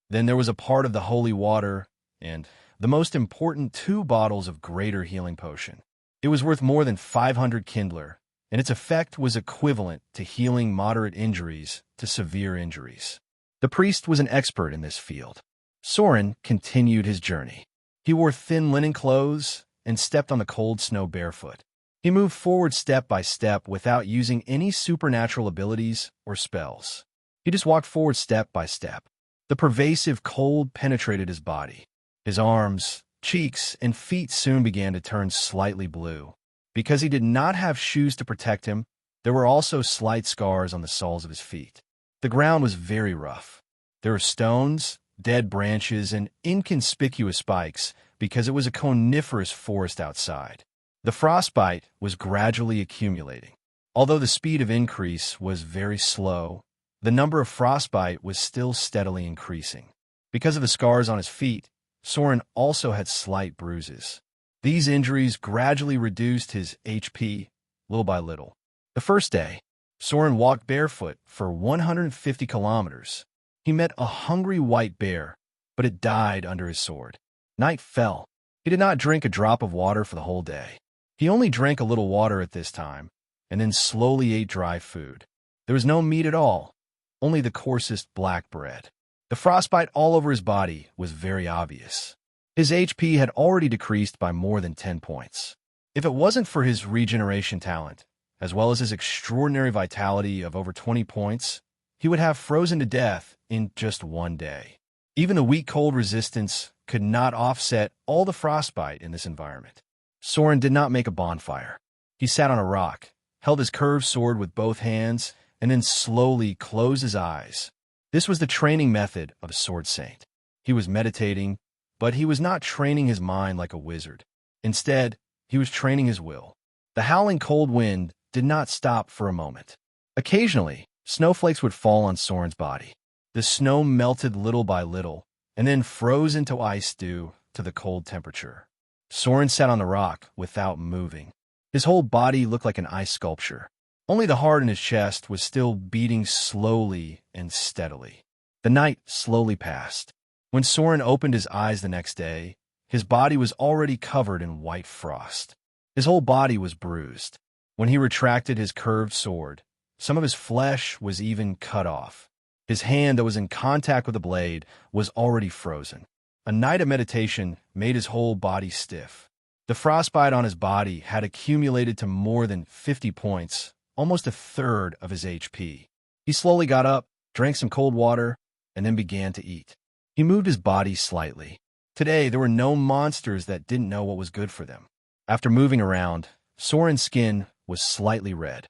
Then there was a part of the holy water, and the most important 2 bottles of greater healing potion. It was worth more than 500 kindler, and its effect was equivalent to healing moderate injuries to severe injuries. The priest was an expert in this field. Soren continued his journey. He wore thin linen clothes and stepped on the cold snow barefoot. He moved forward step by step without using any supernatural abilities or spells. He just walked forward step by step. The pervasive cold penetrated his body. His arms, cheeks, and feet soon began to turn slightly blue. Because he did not have shoes to protect him, there were also slight scars on the soles of his feet. The ground was very rough. There were stones, dead branches, and inconspicuous spikes because it was a coniferous forest outside. The frostbite was gradually accumulating. Although the speed of increase was very slow, the number of frostbite was still steadily increasing. Because of the scars on his feet, Soren also had slight bruises. These injuries gradually reduced his HP little by little. The first day, Soren walked barefoot for 150 kilometers. He met a hungry white bear, but it died under his sword. Night fell. He did not drink a drop of water for the whole day. He only drank a little water at this time, and then slowly ate dry food. There was no meat at all, only the coarsest black bread. The frostbite all over his body was very obvious. His HP had already decreased by more than 10 points. If it wasn't for his regeneration talent, as well as his extraordinary vitality of over 20 points, he would have frozen to death in just one day. Even the weak cold resistance could not offset all the frostbite in this environment. Soren did not make a bonfire. He sat on a rock, held his curved sword with both hands, and then slowly closed his eyes. This was the training method of a sword saint. He was meditating, but he was not training his mind like a wizard. Instead, he was training his will. The howling cold wind did not stop for a moment. Occasionally, snowflakes would fall on Soren's body. The snow melted little by little, and then froze into ice due to the cold temperature. Soren sat on the rock without moving. His whole body looked like an ice sculpture. Only the heart in his chest was still beating slowly and steadily. The night slowly passed. When Soren opened his eyes the next day, his body was already covered in white frost. His whole body was bruised. When he retracted his curved sword, some of his flesh was even cut off. His hand that was in contact with the blade was already frozen. A night of meditation made his whole body stiff. The frostbite on his body had accumulated to more than 50 points, almost a third of his HP. He slowly got up, drank some cold water, and then began to eat. He moved his body slightly. Today, there were no monsters that didn't know what was good for them. After moving around, Soren's skin was slightly red.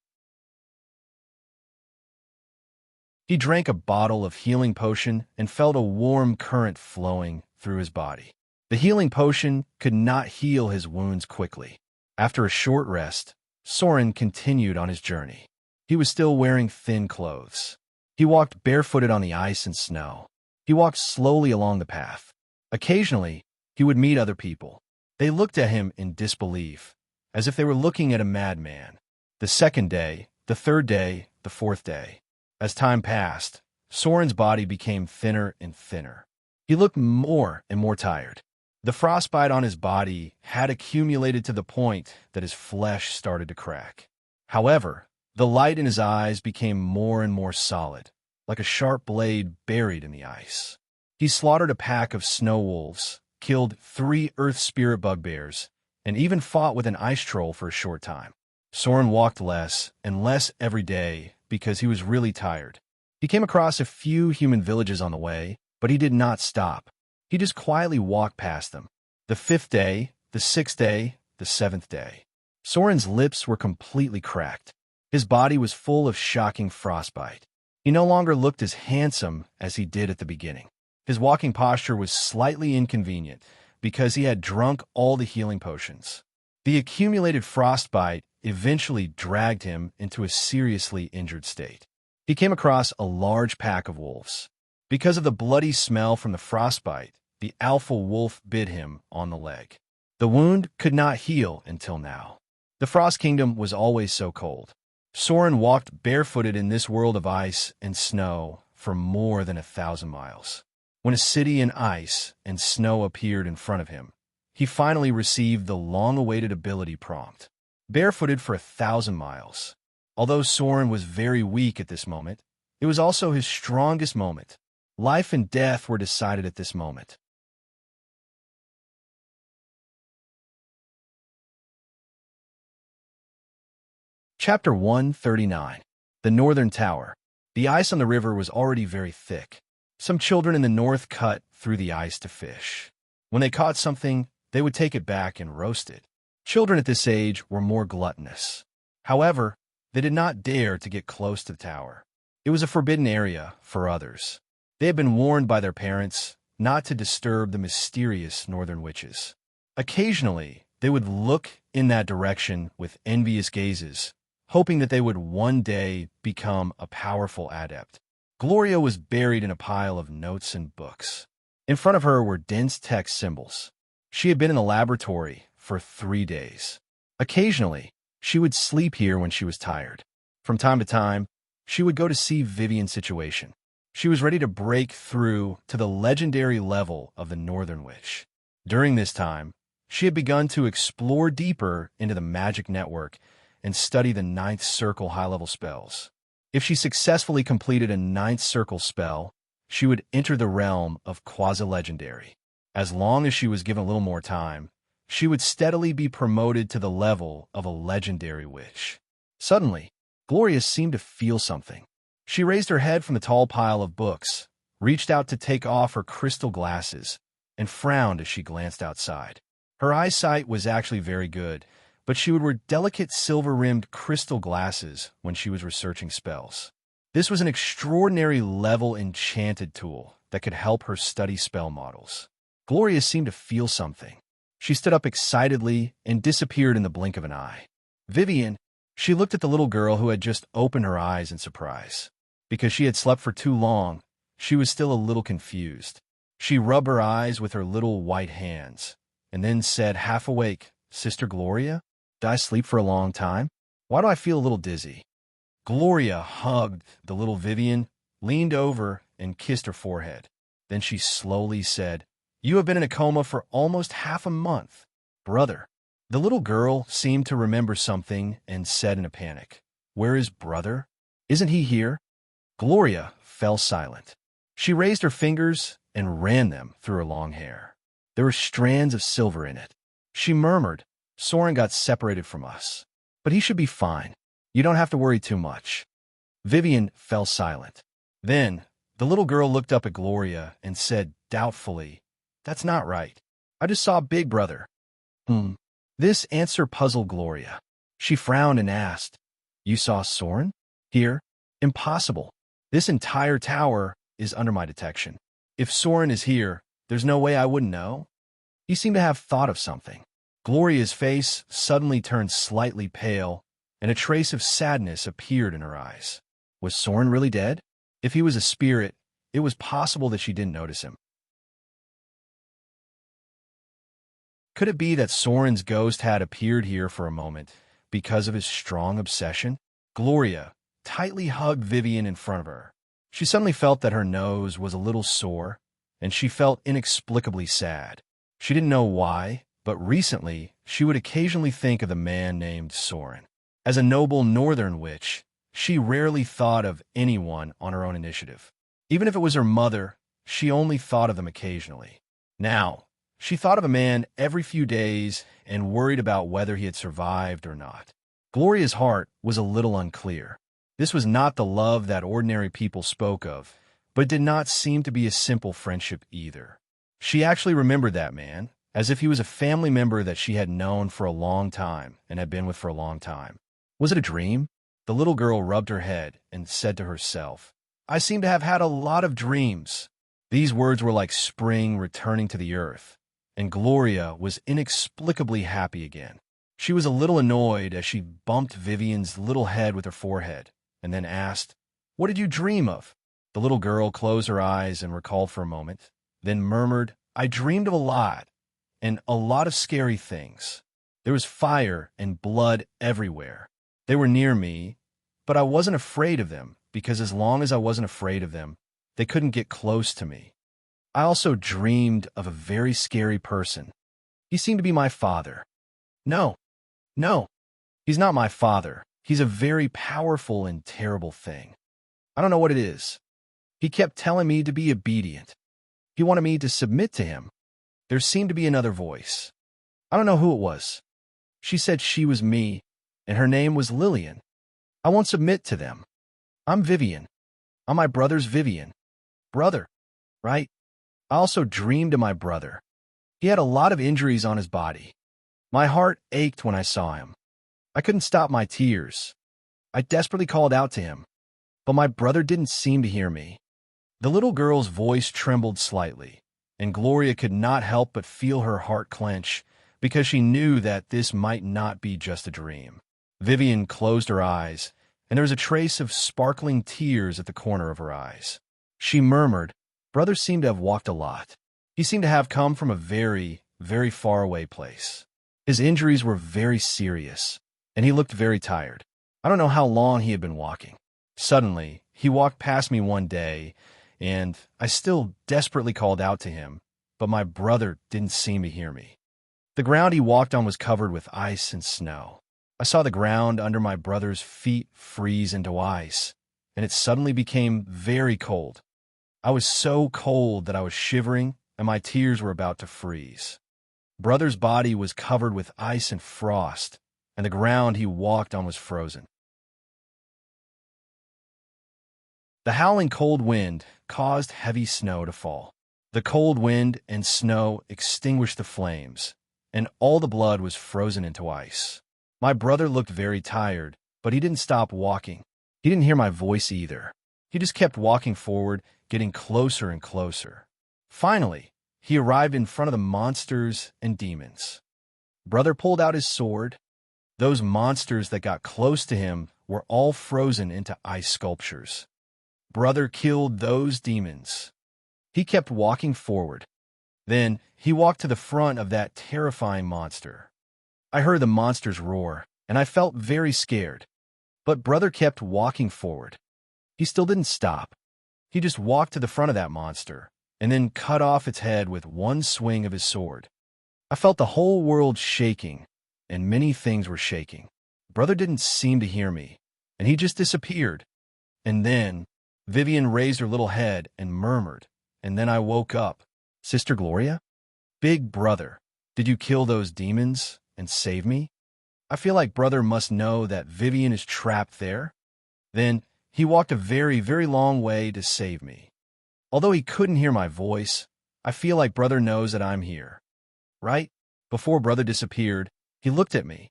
He drank a bottle of healing potion and felt a warm current flowing through his body. The healing potion could not heal his wounds quickly. After a short rest, Soren continued on his journey. He was still wearing thin clothes. He walked barefooted on the ice and snow. He walked slowly along the path. Occasionally, he would meet other people. They looked at him in disbelief, as if they were looking at a madman. The second day, the third day, the fourth day. As time passed, Soren's body became thinner and thinner. He looked more and more tired. The frostbite on his body had accumulated to the point that his flesh started to crack. However, the light in his eyes became more and more solid, like a sharp blade buried in the ice. He slaughtered a pack of snow wolves, killed 3 earth spirit bugbears, and even fought with an ice troll for a short time. Soren walked less and less every day because he was really tired. He came across a few human villages on the way, but he did not stop. He just quietly walked past them. The 5th day, the 6th day, the 7th day. Soren's lips were completely cracked. His body was full of shocking frostbite. He no longer looked as handsome as he did at the beginning. His walking posture was slightly inconvenient because he had drunk all the healing potions. The accumulated frostbite eventually dragged him into a seriously injured state. He came across a large pack of wolves. Because of the bloody smell from the frostbite, the alpha wolf bit him on the leg. The wound could not heal until now. The Frost Kingdom was always so cold. Soren walked barefooted in this world of ice and snow for more than 1,000 miles. When a city in ice and snow appeared in front of him, he finally received the long-awaited ability prompt. Barefooted for 1,000 miles. Although Soren was very weak at this moment, it was also his strongest moment. Life and death were decided at this moment. Chapter 139. The Northern Tower. The ice on the river was already very thick. Some children in the north cut through the ice to fish. When they caught something, they would take it back and roast it. Children at this age were more gluttonous. However, they did not dare to get close to the tower. It was a forbidden area for others. They had been warned by their parents not to disturb the mysterious northern witches. Occasionally, they would look in that direction with envious gazes, hoping that they would one day become a powerful adept. Gloria was buried in a pile of notes and books. In front of her were dense text symbols. She had been in the laboratory for 3 days. Occasionally, she would sleep here when she was tired. From time to time, she would go to see Vivian's situation. She was ready to break through to the legendary level of the Northern Witch. During this time, she had begun to explore deeper into the magic network and study the ninth circle high-level spells. If she successfully completed a ninth circle spell, she would enter the realm of quasi-legendary. As long as she was given a little more time, she would steadily be promoted to the level of a legendary witch. Suddenly, Gloria seemed to feel something. She raised her head from the tall pile of books, reached out to take off her crystal glasses, and frowned as she glanced outside. Her eyesight was actually very good, but she would wear delicate silver-rimmed crystal glasses when she was researching spells. This was an extraordinary level enchanted tool that could help her study spell models. Gloria seemed to feel something. She stood up excitedly and disappeared in the blink of an eye. Vivian, she looked at the little girl who had just opened her eyes in surprise. Because she had slept for too long, she was still a little confused. She rubbed her eyes with her little white hands, and then said, half awake, "Sister Gloria, did I sleep for a long time? Why do I feel a little dizzy?" Gloria hugged the little Vivian, leaned over, and kissed her forehead. Then she slowly said, "You have been in a coma for almost half a month, brother." The little girl seemed to remember something and said in a panic, "Where is brother? Isn't he here?" Gloria fell silent. She raised her fingers and ran them through her long hair. There were strands of silver in it. She murmured, "Soren got separated from us. But he should be fine. You don't have to worry too much." Vivian fell silent. Then, the little girl looked up at Gloria and said doubtfully, "That's not right. I just saw Big Brother." This answer puzzled Gloria. She frowned and asked, "You saw Soren? Here? Impossible. This entire tower is under my detection. If Soren is here, there's no way I wouldn't know." He seemed to have thought of something. Gloria's face suddenly turned slightly pale, and a trace of sadness appeared in her eyes. Was Soren really dead? If he was a spirit, it was possible that she didn't notice him. Could it be that Soren's ghost had appeared here for a moment because of his strong obsession? Gloria tightly hugged Vivian in front of her. She suddenly felt that her nose was a little sore, and she felt inexplicably sad. She didn't know why, but recently she would occasionally think of the man named Soren. As a noble northern witch, she rarely thought of anyone on her own initiative. Even if it was her mother, she only thought of them occasionally. Now, she thought of a man every few days and worried about whether he had survived or not. Gloria's heart was a little unclear. This was not the love that ordinary people spoke of, but it did not seem to be a simple friendship either. She actually remembered that man, as if he was a family member that she had known for a long time and had been with for a long time. Was it a dream? The little girl rubbed her head and said to herself, "I seem to have had a lot of dreams." These words were like spring returning to the earth, and Gloria was inexplicably happy again. She was a little annoyed as she bumped Vivian's little head with her forehead, and then asked, "What did you dream of?" The little girl closed her eyes and recalled for a moment, then murmured, "I dreamed of a lot, and a lot of scary things. There was fire and blood everywhere. They were near me, but I wasn't afraid of them, because as long as I wasn't afraid of them, they couldn't get close to me. I also dreamed of a very scary person. He seemed to be my father. No, he's not my father. He's a very powerful and terrible thing. I don't know what it is. He kept telling me to be obedient. He wanted me to submit to him. There seemed to be another voice. I don't know who it was. She said she was me, and her name was Lillian. I won't submit to them. I'm Vivian. I'm my brother's Vivian. Brother, right? I also dreamed of my brother. He had a lot of injuries on his body. My heart ached when I saw him. I couldn't stop my tears. I desperately called out to him, but my brother didn't seem to hear me." The little girl's voice trembled slightly, and Gloria could not help but feel her heart clench because she knew that this might not be just a dream. Vivian closed her eyes, and there was a trace of sparkling tears at the corner of her eyes. She murmured, "Brother seemed to have walked a lot. He seemed to have come from a very, very far away place. His injuries were very serious, and he looked very tired. I don't know how long he had been walking. Suddenly, he walked past me one day, and I still desperately called out to him, but my brother didn't seem to hear me. The ground he walked on was covered with ice and snow. I saw the ground under my brother's feet freeze into ice, and it suddenly became very cold. I was so cold that I was shivering, and my tears were about to freeze. Brother's body was covered with ice and frost, and the ground he walked on was frozen. The howling cold wind caused heavy snow to fall. The cold wind and snow extinguished the flames, and all the blood was frozen into ice. My brother looked very tired, but he didn't stop walking. He didn't hear my voice either. He just kept walking forward, getting closer and closer. Finally, he arrived in front of the monsters and demons. Brother pulled out his sword. Those monsters that got close to him were all frozen into ice sculptures. Brother killed those demons. He kept walking forward. Then he walked to the front of that terrifying monster. I heard the monsters roar, and I felt very scared. But Brother kept walking forward. He still didn't stop. He just walked to the front of that monster, and then cut off its head with one swing of his sword. I felt the whole world shaking, and many things were shaking. Brother didn't seem to hear me, and he just disappeared. And then Vivian raised her little head and murmured, and then I woke up. "Sister Gloria? Big brother, did you kill those demons and save me?" I feel like Brother must know that Vivian is trapped there. Then he walked a very, very long way to save me. Although he couldn't hear my voice, I feel like Brother knows that I'm here. Right before Brother disappeared, he looked at me.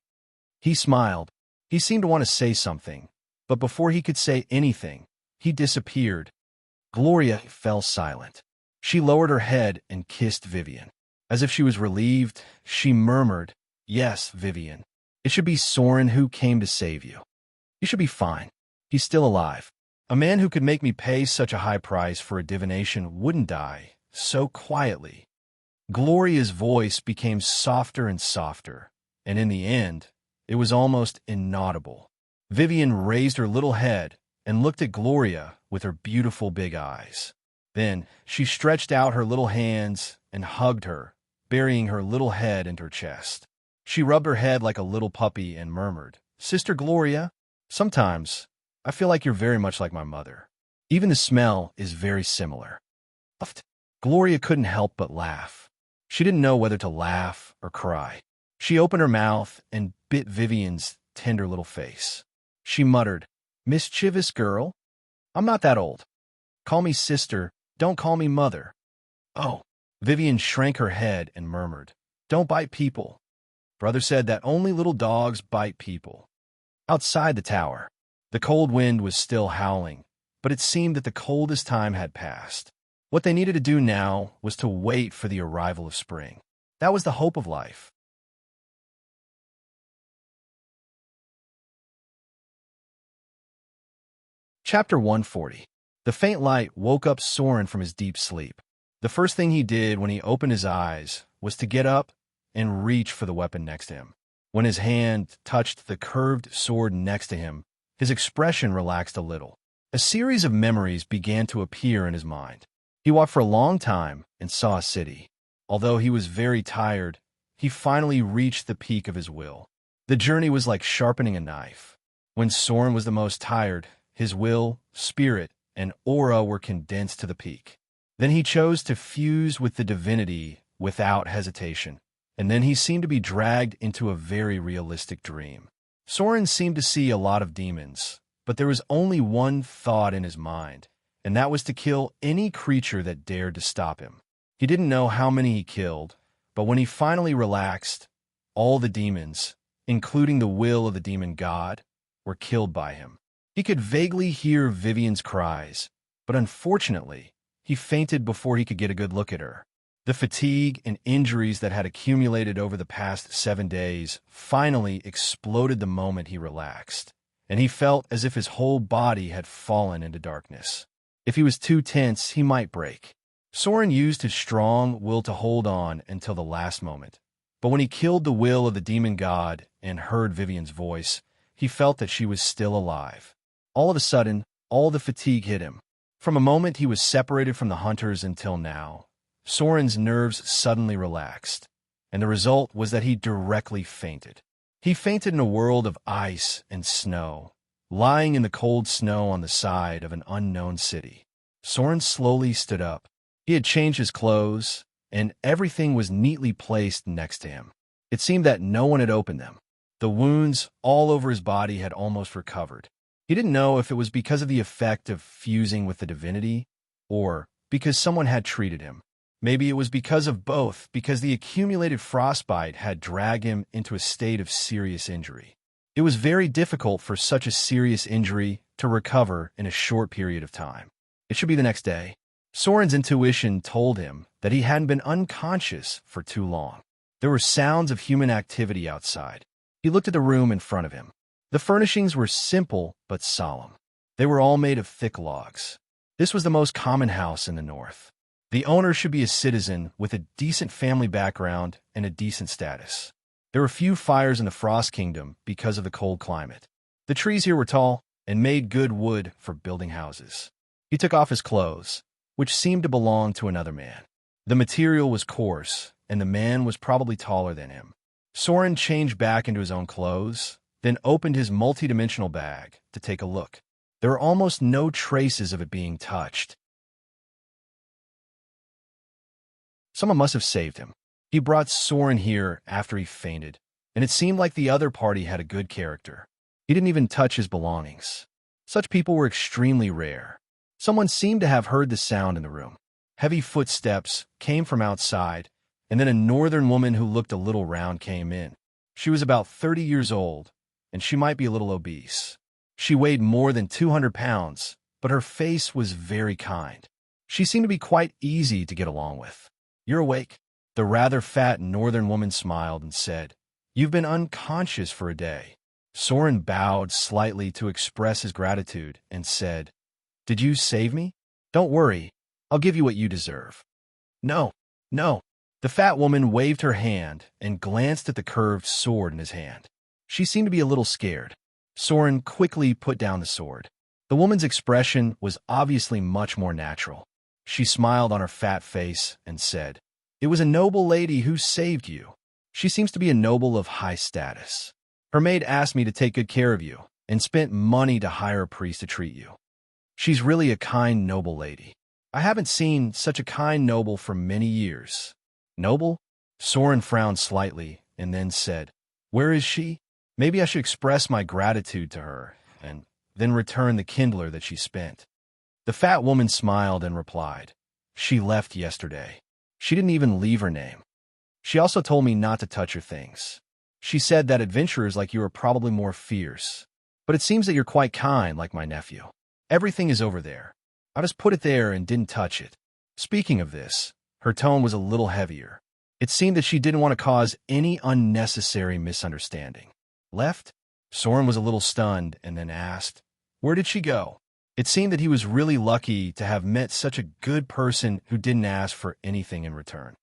He smiled. He seemed to want to say something, but before he could say anything, he disappeared. Gloria fell silent. She lowered her head and kissed Vivian. As if she was relieved, she murmured, "Yes, Vivian. It should be Soren who came to save you. You should be fine. He's still alive. A man who could make me pay such a high price for a divination wouldn't die so quietly." Gloria's voice became softer and softer, and in the end, it was almost inaudible. Vivian raised her little head and looked at Gloria with her beautiful big eyes. Then she stretched out her little hands and hugged her, burying her little head into her chest. She rubbed her head like a little puppy and murmured, "Sister Gloria, sometimes I feel like you're very much like my mother. Even the smell is very similar." Gloria couldn't help but laugh. She didn't know whether to laugh or cry. She opened her mouth and bit Vivian's tender little face. She muttered, "Mischievous girl. I'm not that old. Call me sister, don't call me mother." "Oh." Vivian shrank her head and murmured, "Don't bite people. Brother said that only little dogs bite people." Outside the tower, the cold wind was still howling, but it seemed that the coldest time had passed. What they needed to do now was to wait for the arrival of spring. That was the hope of life. Chapter 140. The faint light woke up Soren from his deep sleep. The first thing he did when he opened his eyes was to get up and reach for the weapon next to him. When his hand touched the curved sword next to him, his expression relaxed a little. A series of memories began to appear in his mind. He walked for a long time and saw a city. Although he was very tired, he finally reached the peak of his will. The journey was like sharpening a knife. When Soren was the most tired, his will, spirit, and aura were condensed to the peak. Then he chose to fuse with the divinity without hesitation, and then he seemed to be dragged into a very realistic dream. Soren seemed to see a lot of demons, but there was only one thought in his mind, and that was to kill any creature that dared to stop him. He didn't know how many he killed, but when he finally relaxed, all the demons, including the will of the demon god, were killed by him. He could vaguely hear Vivian's cries, but unfortunately, he fainted before he could get a good look at her. The fatigue and injuries that had accumulated over the past 7 days finally exploded the moment he relaxed, and he felt as if his whole body had fallen into darkness. If he was too tense, he might break. Soren used his strong will to hold on until the last moment. But when he killed the will of the demon god and heard Vivian's voice, he felt that she was still alive. All of a sudden, all the fatigue hit him. From a moment he was separated from the hunters until now, Soren's nerves suddenly relaxed, and the result was that he directly fainted. He fainted in a world of ice and snow, lying in the cold snow on the side of an unknown city. Soren slowly stood up. He had changed his clothes, and everything was neatly placed next to him. It seemed that no one had opened them. The wounds all over his body had almost recovered. He didn't know if it was because of the effect of fusing with the divinity, or because someone had treated him. Maybe it was because of both, because the accumulated frostbite had dragged him into a state of serious injury. It was very difficult for such a serious injury to recover in a short period of time. It should be the next day. Soren's intuition told him that he hadn't been unconscious for too long. There were sounds of human activity outside. He looked at the room in front of him. The furnishings were simple but solemn. They were all made of thick logs. This was the most common house in the north. The owner should be a citizen with a decent family background and a decent status. There were few fires in the Frost Kingdom because of the cold climate. The trees here were tall and made good wood for building houses. He took off his clothes, which seemed to belong to another man. The material was coarse, and the man was probably taller than him. Soren changed back into his own clothes, then opened his multidimensional bag to take a look. There were almost no traces of it being touched. Someone must have saved him. He brought Soren here after he fainted, and it seemed like the other party had a good character. He didn't even touch his belongings. Such people were extremely rare. Someone seemed to have heard the sound in the room. Heavy footsteps came from outside, and then a northern woman who looked a little round came in. She was about 30 years old, and she might be a little obese. She weighed more than 200 pounds, but her face was very kind. She seemed to be quite easy to get along with. "You're awake?" The rather fat northern woman smiled and said, "You've been unconscious for a day." Soren bowed slightly to express his gratitude and said, "Did you save me? Don't worry, I'll give you what you deserve." "No, no." The fat woman waved her hand and glanced at the curved sword in his hand. She seemed to be a little scared. Soren quickly put down the sword. The woman's expression was obviously much more natural. She smiled on her fat face and said, "It was a noble lady who saved you. She seems to be a noble of high status. Her maid asked me to take good care of you and spent money to hire a priest to treat you. She's really a kind, noble lady. I haven't seen such a kind noble for many years." "Noble?" Soren frowned slightly and then said, "Where is she? Maybe I should express my gratitude to her and then return the kindler that she spent." The fat woman smiled and replied, "She left yesterday. She didn't even leave her name. She also told me not to touch her things. She said that adventurers like you are probably more fierce. But it seems that you're quite kind, like my nephew. Everything is over there. I just put it there and didn't touch it." Speaking of this, her tone was a little heavier. It seemed that she didn't want to cause any unnecessary misunderstanding. "Left?" Soren was a little stunned and then asked, "Where did she go?" It seemed that he was really lucky to have met such a good person who didn't ask for anything in return.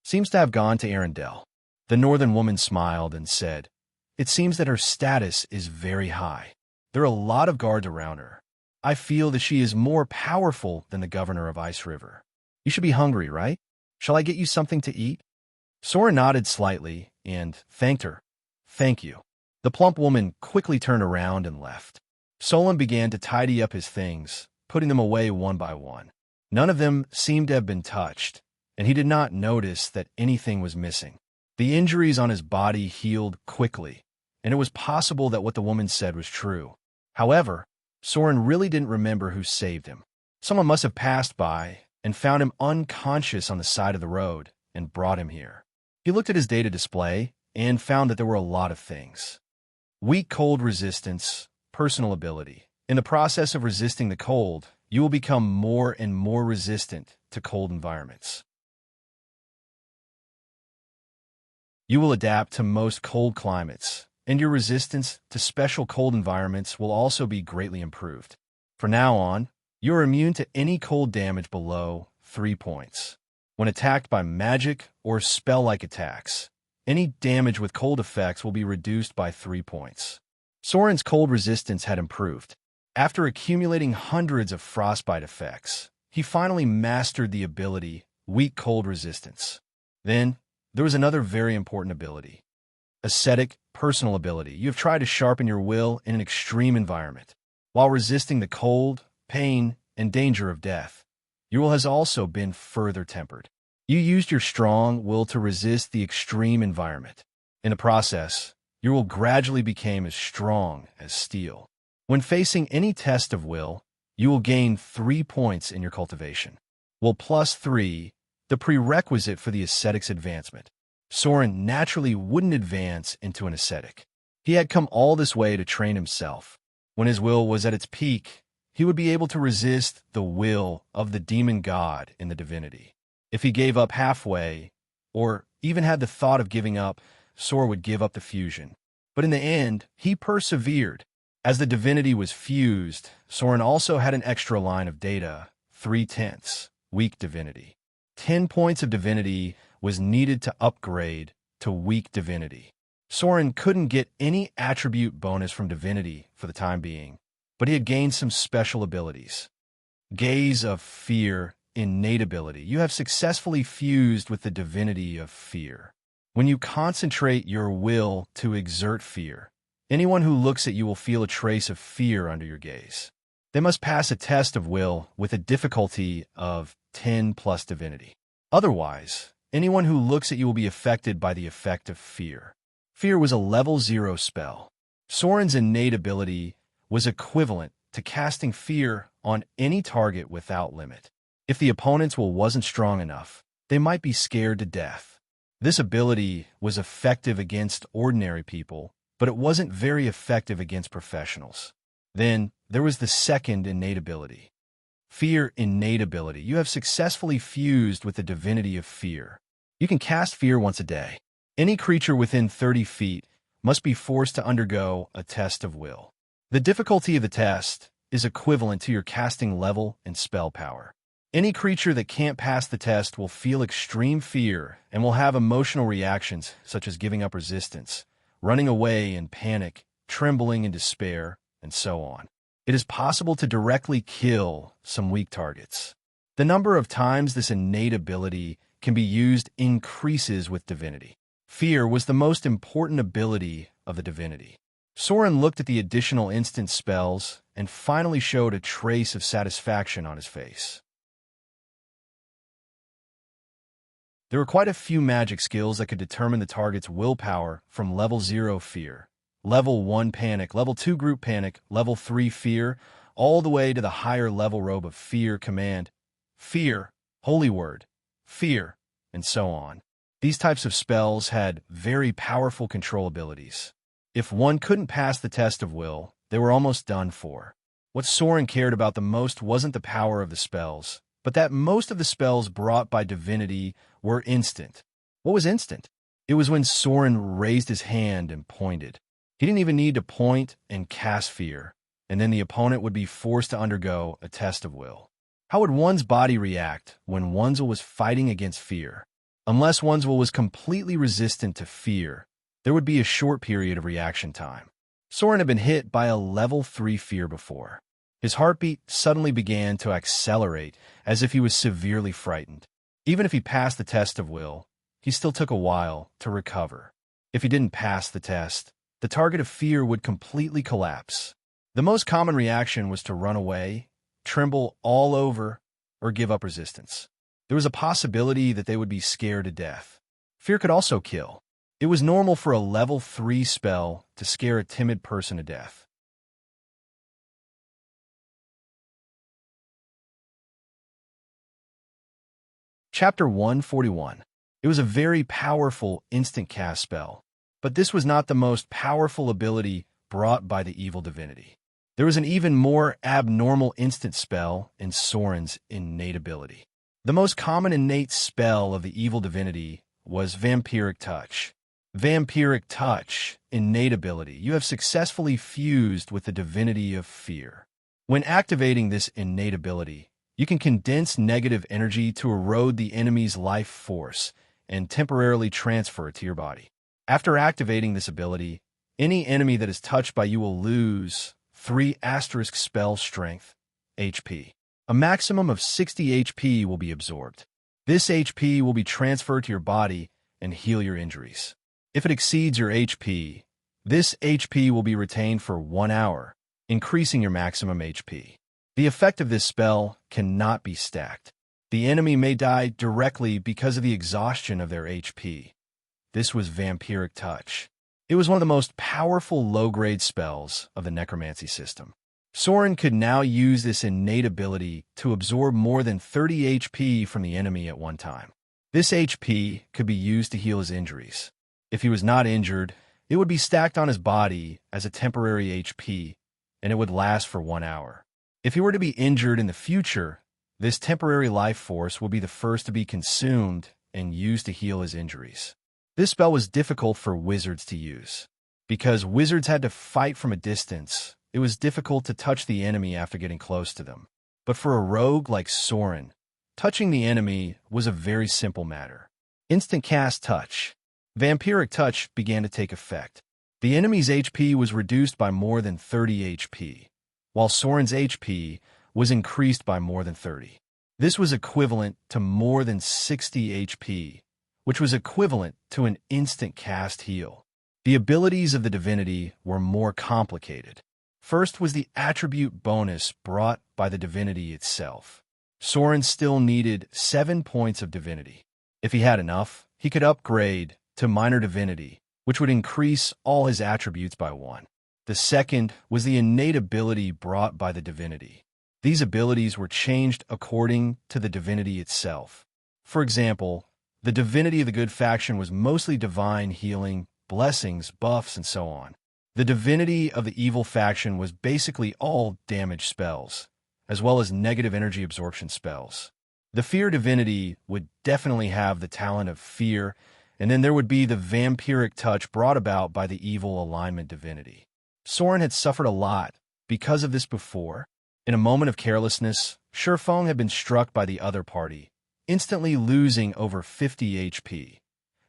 "Seems to have gone to Arendelle." The northern woman smiled and said, "It seems that her status is very high. There are a lot of guards around her. I feel that she is more powerful than the governor of Ice River. You should be hungry, right? Shall I get you something to eat?" Soren nodded slightly and thanked her. "Thank you." The plump woman quickly turned around and left. Soren began to tidy up his things, putting them away one by one. None of them seemed to have been touched, and he did not notice that anything was missing. The injuries on his body healed quickly, and it was possible that what the woman said was true. However, Soren really didn't remember who saved him. Someone must have passed by and found him unconscious on the side of the road and brought him here. He looked at his data display and found that there were a lot of things. Weak cold resistance, personal ability. In the process of resisting the cold, you will become more and more resistant to cold environments. You will adapt to most cold climates, and your resistance to special cold environments will also be greatly improved. From now on, you are immune to any cold damage below 3 points. When attacked by magic or spell-like attacks, any damage with cold effects will be reduced by 3 points. Soren's cold resistance had improved. After accumulating hundreds of frostbite effects, he finally mastered the ability weak cold resistance. Then, there was another very important ability. Ascetic, personal ability. You have tried to sharpen your will in an extreme environment. While resisting the cold, pain, and danger of death, your will has also been further tempered. You used your strong will to resist the extreme environment. In the process, your will gradually became as strong as steel. When facing any test of will, you will gain 3 points in your cultivation. Will plus 3, the prerequisite for the ascetic's advancement. Soren naturally wouldn't advance into an ascetic. He had come all this way to train himself. When his will was at its peak, he would be able to resist the will of the demon god in the divinity. If he gave up halfway, or even had the thought of giving up, Soren would give up the fusion. But in the end, he persevered. As the divinity was fused, Soren also had an extra line of data, 3/10, weak divinity. 10 points of divinity was needed to upgrade to weak divinity. Soren couldn't get any attribute bonus from divinity for the time being, but he had gained some special abilities. Gaze of Fear, innate ability. You have successfully fused with the divinity of fear. When you concentrate your will to exert fear, anyone who looks at you will feel a trace of fear under your gaze. They must pass a test of will with a difficulty of 10 plus divinity. Otherwise, anyone who looks at you will be affected by the effect of fear. Fear was a level 0 spell. Soren's innate ability was equivalent to casting fear on any target without limit. If the opponent's will wasn't strong enough, they might be scared to death. This ability was effective against ordinary people, but it wasn't very effective against professionals. Then, there was the second innate ability. Fear innate ability. You have successfully fused with the divinity of fear. You can cast fear once a day. Any creature within 30 feet must be forced to undergo a test of will. The difficulty of the test is equivalent to your casting level and spell power. Any creature that can't pass the test will feel extreme fear and will have emotional reactions such as giving up resistance, running away in panic, trembling in despair, and so on. It is possible to directly kill some weak targets. The number of times this innate ability can be used increases with divinity. Fear was the most important ability of the divinity. Soren looked at the additional instant spells and finally showed a trace of satisfaction on his face. There were quite a few magic skills that could determine the target's willpower from level 0 fear, level 1 panic, level 2 group panic, level 3 fear, all the way to the higher level robe of fear command, fear, holy word, fear, and so on. These types of spells had very powerful control abilities. If one couldn't pass the test of will, they were almost done for. What Soren cared about the most wasn't the power of the spells, but that most of the spells brought by divinity were instant. What was instant? It was when Soren raised his hand and pointed. He didn't even need to point and cast fear, and then the opponent would be forced to undergo a test of will. How would one's body react when one's will was fighting against fear? Unless one's will was completely resistant to fear, there would be a short period of reaction time. Soren had been hit by a level 3 fear before. His heartbeat suddenly began to accelerate as if he was severely frightened. Even if he passed the test of will, he still took a while to recover. If he didn't pass the test, the target of fear would completely collapse. The most common reaction was to run away, tremble all over, or give up resistance. There was a possibility that they would be scared to death. Fear could also kill. It was normal for a level 3 spell to scare a timid person to death. Chapter 141. It was a very powerful instant cast spell, but this was not the most powerful ability brought by the evil divinity. There was an even more abnormal instant spell in Soren's innate ability. The most common innate spell of the evil divinity was Vampiric Touch. Vampiric Touch, innate ability. You have successfully fused with the divinity of fear. When activating this innate ability, you can condense negative energy to erode the enemy's life force and temporarily transfer it to your body. After activating this ability, any enemy that is touched by you will lose 3 asterisk spell strength HP. A maximum of 60 HP will be absorbed. This HP will be transferred to your body and heal your injuries. If it exceeds your HP, this HP will be retained for 1 hour, increasing your maximum HP. The effect of this spell cannot be stacked. The enemy may die directly because of the exhaustion of their HP. This was Vampiric Touch. It was one of the most powerful low-grade spells of the necromancy system. Soren could now use this innate ability to absorb more than 30 HP from the enemy at one time. This HP could be used to heal his injuries. If he was not injured, it would be stacked on his body as a temporary HP, and it would last for 1 hour. If he were to be injured in the future, this temporary life force would be the first to be consumed and used to heal his injuries. This spell was difficult for wizards to use. Because wizards had to fight from a distance, it was difficult to touch the enemy after getting close to them. But for a rogue like Soren, touching the enemy was a very simple matter. Instant cast touch. Vampiric Touch began to take effect. The enemy's HP was reduced by more than 30 HP, while Soren's HP was increased by more than 30. This was equivalent to more than 60 HP, which was equivalent to an instant cast heal. The abilities of the divinity were more complicated. First was the attribute bonus brought by the divinity itself. Soren still needed 7 points of divinity. If he had enough, he could upgrade to minor divinity, which would increase all his attributes by 1. The second was the innate ability brought by the divinity. These abilities were changed according to the divinity itself. For example, the divinity of the good faction was mostly divine healing, blessings, buffs, and so on. The divinity of the evil faction was basically all damage spells, as well as negative energy absorption spells. The fear divinity would definitely have the talent of fear, and then there would be the vampiric touch brought about by the evil alignment divinity. Soren had suffered a lot because of this before. In a moment of carelessness, Sherfong had been struck by the other party, instantly losing over 50 HP.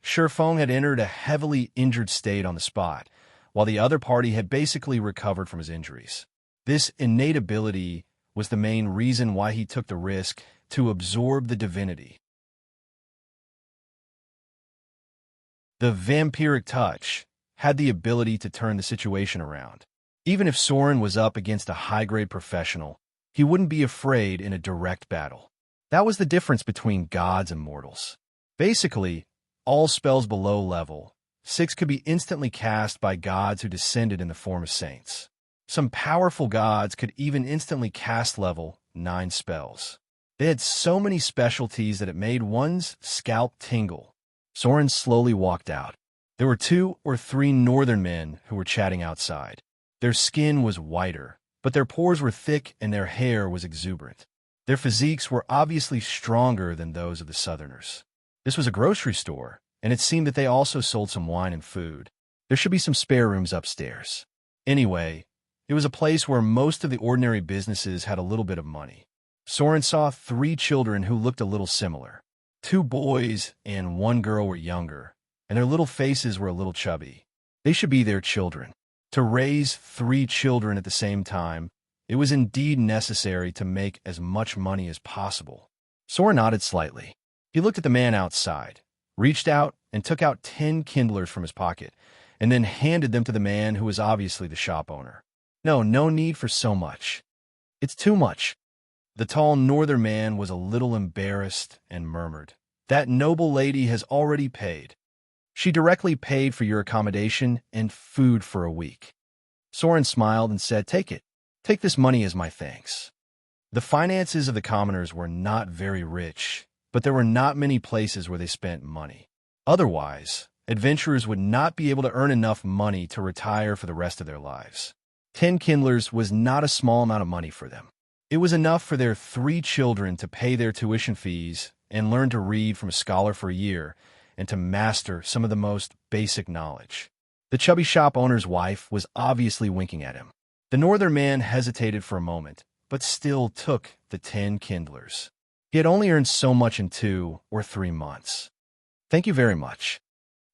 Sherfong had entered a heavily injured state on the spot, while the other party had basically recovered from his injuries. This innate ability was the main reason why he took the risk to absorb the divinity. The vampiric touch had the ability to turn the situation around. Even if Soren was up against a high-grade professional, he wouldn't be afraid in a direct battle. That was the difference between gods and mortals. Basically, all spells below level 6 could be instantly cast by gods who descended in the form of saints. Some powerful gods could even instantly cast level 9 spells. They had so many specialties that it made one's scalp tingle. Soren slowly walked out. There were 2 or 3 northern men who were chatting outside. Their skin was whiter, but their pores were thick and their hair was exuberant. Their physiques were obviously stronger than those of the southerners. This was a grocery store, and it seemed that they also sold some wine and food. There should be some spare rooms upstairs. Anyway, it was a place where most of the ordinary businesses had a little bit of money. Soren saw 3 children who looked a little similar. 2 boys and 1 girl were younger, and their little faces were a little chubby. They should be their children. To raise 3 children at the same time, it was indeed necessary to make as much money as possible. Soren nodded slightly. He looked at the man outside, reached out and took out 10 kindlers from his pocket, and then handed them to the man who was obviously the shop owner. No need for so much. It's too much. The tall northern man was a little embarrassed and murmured, "That noble lady has already paid. She directly paid for your accommodation and food for a week." Soren smiled and said, "Take it. Take this money as my thanks." The finances of the commoners were not very rich, but there were not many places where they spent money. Otherwise, adventurers would not be able to earn enough money to retire for the rest of their lives. 10 kindlers was not a small amount of money for them. It was enough for their 3 children to pay their tuition fees and learn to read from a scholar for a year, and to master some of the most basic knowledge. The chubby shop owner's wife was obviously winking at him. The northern man hesitated for a moment, but still took the 10 kindlers. He had only earned so much in 2 or 3 months. "Thank you very much."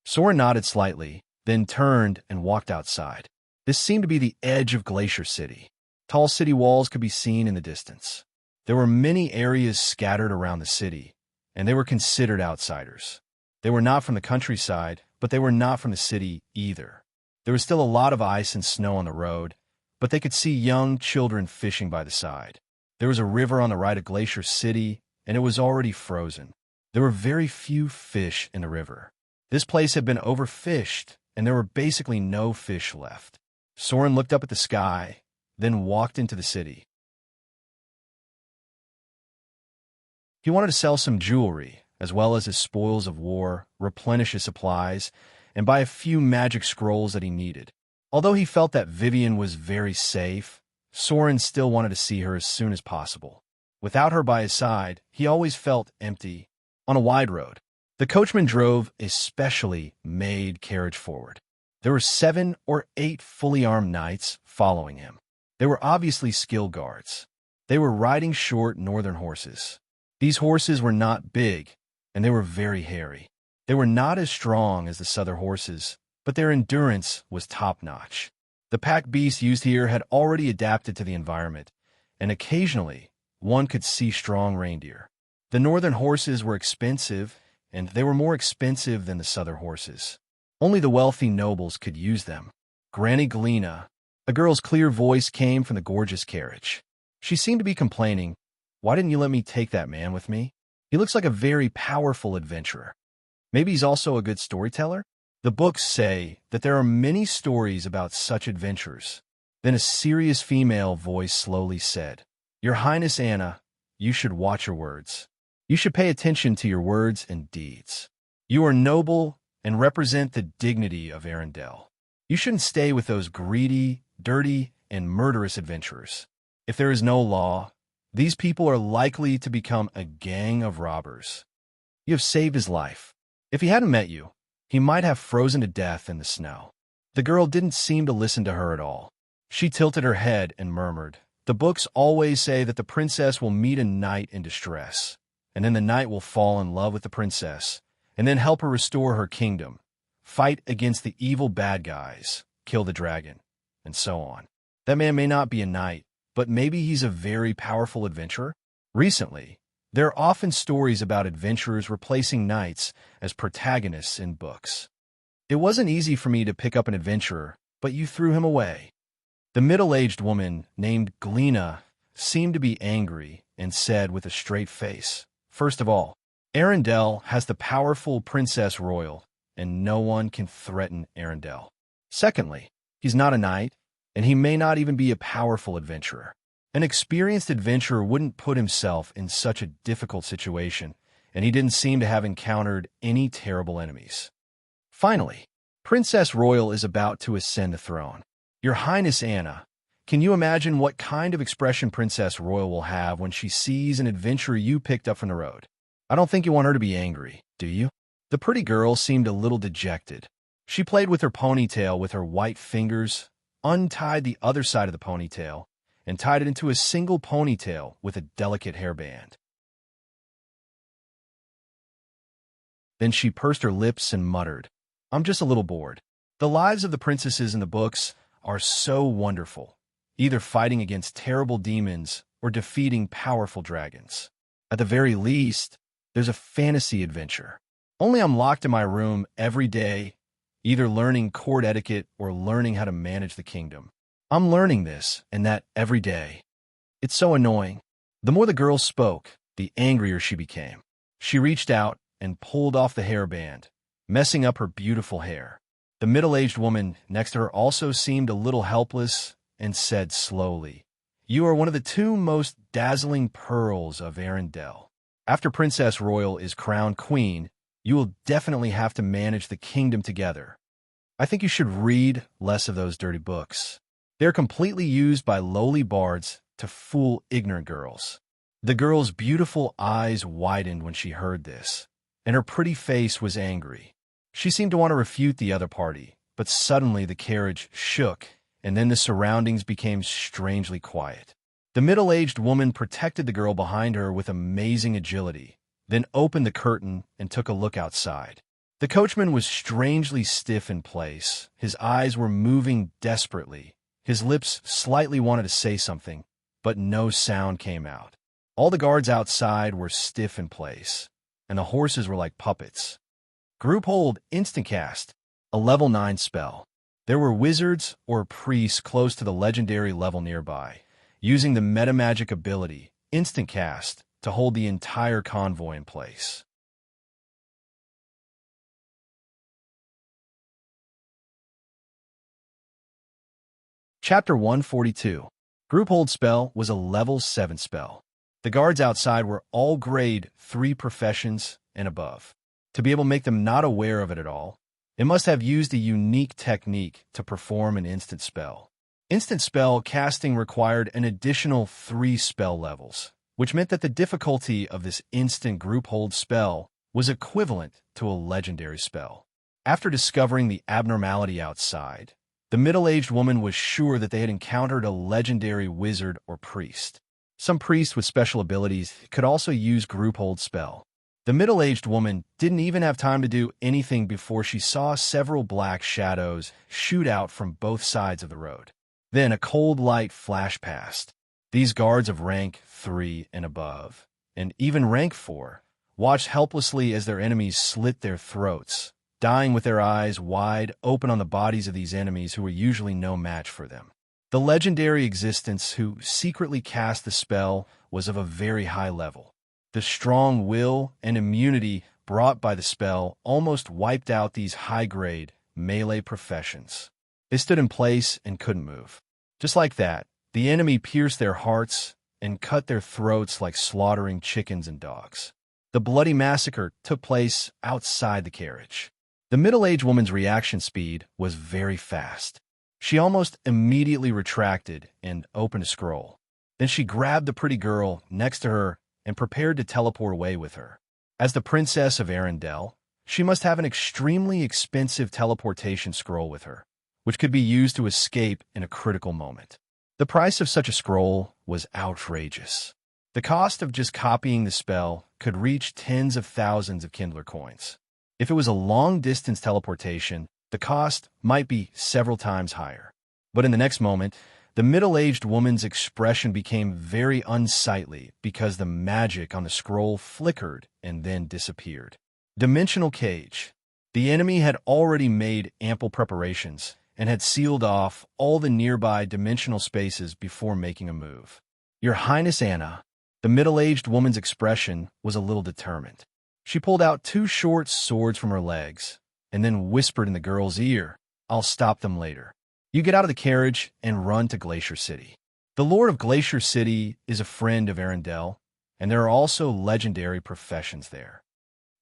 Soren nodded slightly, then turned and walked outside. This seemed to be the edge of Glacier City. Tall city walls could be seen in the distance. There were many areas scattered around the city, and they were considered outsiders. They were not from the countryside, but they were not from the city either. There was still a lot of ice and snow on the road, but they could see young children fishing by the side. There was a river on the right of Glacier City, and it was already frozen. There were very few fish in the river. This place had been overfished, and there were basically no fish left. Soren looked up at the sky, then walked into the city. He wanted to sell some jewelry, as well as his spoils of war, replenish his supplies, and buy a few magic scrolls that he needed. Although he felt that Vivian was very safe, Soren still wanted to see her as soon as possible. Without her by his side, he always felt empty. On a wide road, the coachman drove a specially made carriage forward. There were 7 or 8 fully armed knights following him. They were obviously skill guards. They were riding short northern horses. These horses were not big, and they were very hairy. They were not as strong as the southern horses, but their endurance was top-notch. The pack beasts used here had already adapted to the environment, and occasionally one could see strong reindeer. The northern horses were expensive, and they were more expensive than the southern horses. Only the wealthy nobles could use them. Granny Galena, a girl's clear voice came from the gorgeous carriage. She seemed to be complaining, "Why didn't you let me take that man with me? He looks like a very powerful adventurer. Maybe he's also a good storyteller?" The books say that there are many stories about such adventures. Then a serious female voice slowly said, "Your Highness Anna, you should watch your words. You should pay attention to your words and deeds. You are noble and represent the dignity of Arendelle. You shouldn't stay with those greedy, dirty, and murderous adventurers. If there is no law, these people are likely to become a gang of robbers. You have saved his life. If he hadn't met you, he might have frozen to death in the snow." The girl didn't seem to listen to her at all. She tilted her head and murmured, "The books always say that the princess will meet a knight in distress, and then the knight will fall in love with the princess, and then help her restore her kingdom, fight against the evil bad guys, kill the dragon, and so on. That man may not be a knight, but maybe he's a very powerful adventurer." Recently, there are often stories about adventurers replacing knights as protagonists in books. "It wasn't easy for me to pick up an adventurer, but you threw him away." The middle-aged woman named Galena seemed to be angry and said with a straight face, "First of all, Arendelle has the powerful Princess Royal, and no one can threaten Arendelle. Secondly, he's not a knight, and he may not even be a powerful adventurer. An experienced adventurer wouldn't put himself in such a difficult situation, and he didn't seem to have encountered any terrible enemies. Finally, Princess Royal is about to ascend the throne. Your Highness Anna, can you imagine what kind of expression Princess Royal will have when she sees an adventurer you picked up from the road? I don't think you want her to be angry, do you?" The pretty girl seemed a little dejected. She played with her ponytail with her white fingers, untied the other side of the ponytail, and tied it into a single ponytail with a delicate hairband. Then she pursed her lips and muttered, "I'm just a little bored. The lives of the princesses in the books are so wonderful, either fighting against terrible demons or defeating powerful dragons. At the very least, there's a fantasy adventure. Only I'm locked in my room every day, either learning court etiquette or learning how to manage the kingdom. I'm learning this and that every day. It's so annoying." The more the girl spoke, the angrier she became. She reached out and pulled off the hairband, messing up her beautiful hair. The middle-aged woman next to her also seemed a little helpless and said slowly, "You are one of the 2 most dazzling pearls of Arendelle. After Princess Royal is crowned queen, you will definitely have to manage the kingdom together. I think you should read less of those dirty books. They're completely used by lowly bards to fool ignorant girls." The girl's beautiful eyes widened when she heard this, and her pretty face was angry. She seemed to want to refute the other party, but suddenly the carriage shook, and then the surroundings became strangely quiet. The middle-aged woman protected the girl behind her with amazing agility, then opened the curtain and took a look outside. The coachman was strangely stiff in place. His eyes were moving desperately. His lips slightly wanted to say something, but no sound came out. All the guards outside were stiff in place, and the horses were like puppets. Group hold instant cast, a level 9 spell. There were wizards or priests close to the legendary level nearby, using the metamagic ability, instant cast, to hold the entire convoy in place. Chapter 142. Group hold spell was a level 7 spell. The guards outside were all grade 3 professions and above. To be able to make them not aware of it at all, it must have used a unique technique to perform an instant spell. Instant spell casting required an additional 3 spell levels, which meant that the difficulty of this instant group hold spell was equivalent to a legendary spell. After discovering the abnormality outside, the middle-aged woman was sure that they had encountered a legendary wizard or priest. Some priests with special abilities could also use group hold spell. The middle-aged woman didn't even have time to do anything before she saw several black shadows shoot out from both sides of the road. Then a cold light flashed past. These guards of rank 3 and above, and even rank 4, watched helplessly as their enemies slit their throats, dying with their eyes wide open on the bodies of these enemies who were usually no match for them. The legendary existence who secretly cast the spell was of a very high level. The strong will and immunity brought by the spell almost wiped out these high-grade melee professions. They stood in place and couldn't move. Just like that, the enemy pierced their hearts and cut their throats like slaughtering chickens and dogs. The bloody massacre took place outside the carriage. The middle-aged woman's reaction speed was very fast. She almost immediately retracted and opened a scroll. Then she grabbed the pretty girl next to her and prepared to teleport away with her. As the princess of Arendelle, she must have an extremely expensive teleportation scroll with her, which could be used to escape in a critical moment. The price of such a scroll was outrageous. The cost of just copying the spell could reach tens of thousands of Kindler coins. If it was a long-distance teleportation, the cost might be several times higher. But in the next moment, the middle-aged woman's expression became very unsightly because the magic on the scroll flickered and then disappeared. Dimensional Cage. The enemy had already made ample preparations and had sealed off all the nearby dimensional spaces before making a move. Your Highness Anna, the middle-aged woman's expression was a little determined. She pulled out 2 short swords from her legs and then whispered in the girl's ear, "I'll stop them later. You get out of the carriage and run to Glacier City. The Lord of Glacier City is a friend of Arendelle, and there are also legendary professions there."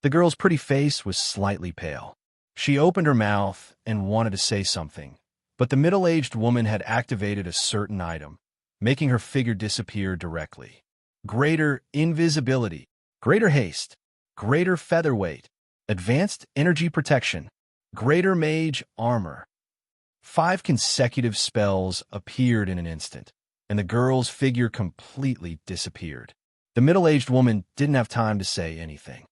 The girl's pretty face was slightly pale. She opened her mouth and wanted to say something, but the middle-aged woman had activated a certain item, making her figure disappear directly. Greater invisibility, greater haste, greater featherweight, advanced energy protection, greater mage armor. 5 consecutive spells appeared in an instant, and the girl's figure completely disappeared. The middle-aged woman didn't have time to say anything.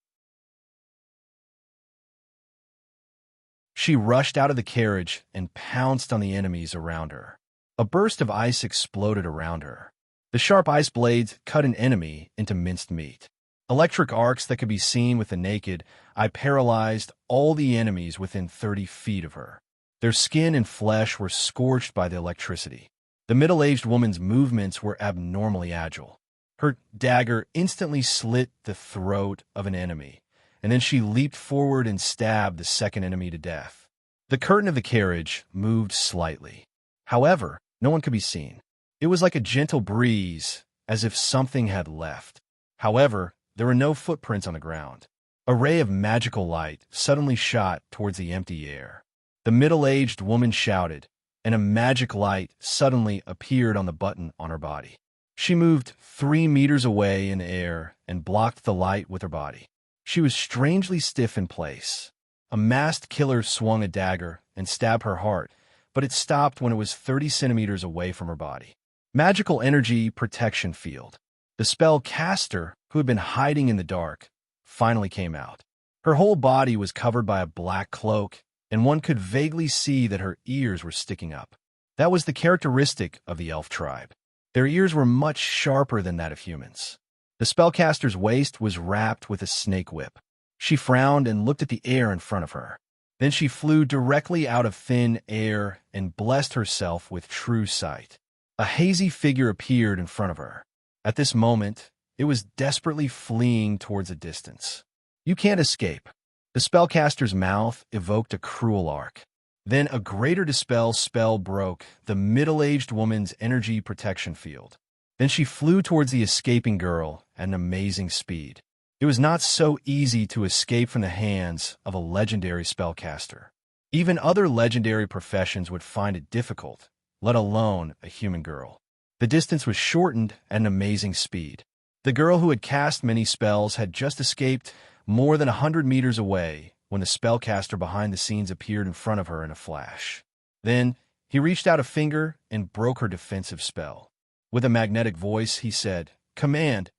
She rushed out of the carriage and pounced on the enemies around her. A burst of ice exploded around her. The sharp ice blades cut an enemy into minced meat. Electric arcs that could be seen with the naked eye paralyzed all the enemies within 30 feet of her. Their skin and flesh were scorched by the electricity. The middle-aged woman's movements were abnormally agile. Her dagger instantly slit the throat of an enemy, and then she leaped forward and stabbed the second enemy to death. The curtain of the carriage moved slightly. However, no one could be seen. It was like a gentle breeze, as if something had left. However, there were no footprints on the ground. A ray of magical light suddenly shot towards the empty air. The middle-aged woman shouted, and a magic light suddenly appeared on the button on her body. She moved 3 meters away in the air and blocked the light with her body. She was strangely stiff in place. A masked killer swung a dagger and stabbed her heart, but it stopped when it was 30 centimeters away from her body. Magical energy protection field. The spell caster, who had been hiding in the dark, finally came out. Her whole body was covered by a black cloak, and one could vaguely see that her ears were sticking up. That was the characteristic of the elf tribe. Their ears were much sharper than that of humans. The spellcaster's waist was wrapped with a snake whip. She frowned and looked at the air in front of her. Then she flew directly out of thin air and blessed herself with true sight. A hazy figure appeared in front of her. At this moment, it was desperately fleeing towards a distance. "You can't escape." The spellcaster's mouth evoked a cruel arc. Then a greater dispel spell broke the middle-aged woman's energy protection field. Then she flew towards the escaping girl at an amazing speed. It was not so easy to escape from the hands of a legendary spellcaster. Even other legendary professions would find it difficult, let alone a human girl. The distance was shortened at an amazing speed. The girl who had cast many spells had just escaped more than 100 meters away when the spellcaster behind the scenes appeared in front of her in a flash. Then, he reached out a finger and broke her defensive spell. With a magnetic voice, he said, "Command,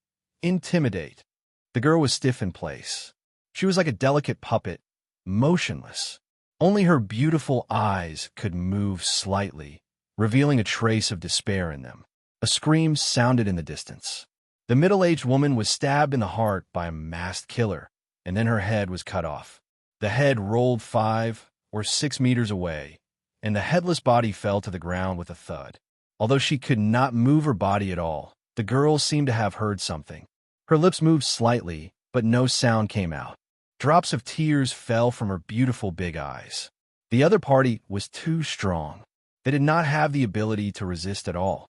intimidate." The girl was stiff in place. She was like a delicate puppet, motionless. Only her beautiful eyes could move slightly, revealing a trace of despair in them. A scream sounded in the distance. The middle-aged woman was stabbed in the heart by a masked killer, and then her head was cut off. The head rolled 5 or 6 meters away, and the headless body fell to the ground with a thud. Although she could not move her body at all, the girl seemed to have heard something. Her lips moved slightly, but no sound came out. Drops of tears fell from her beautiful big eyes. The other party was too strong. They did not have the ability to resist at all.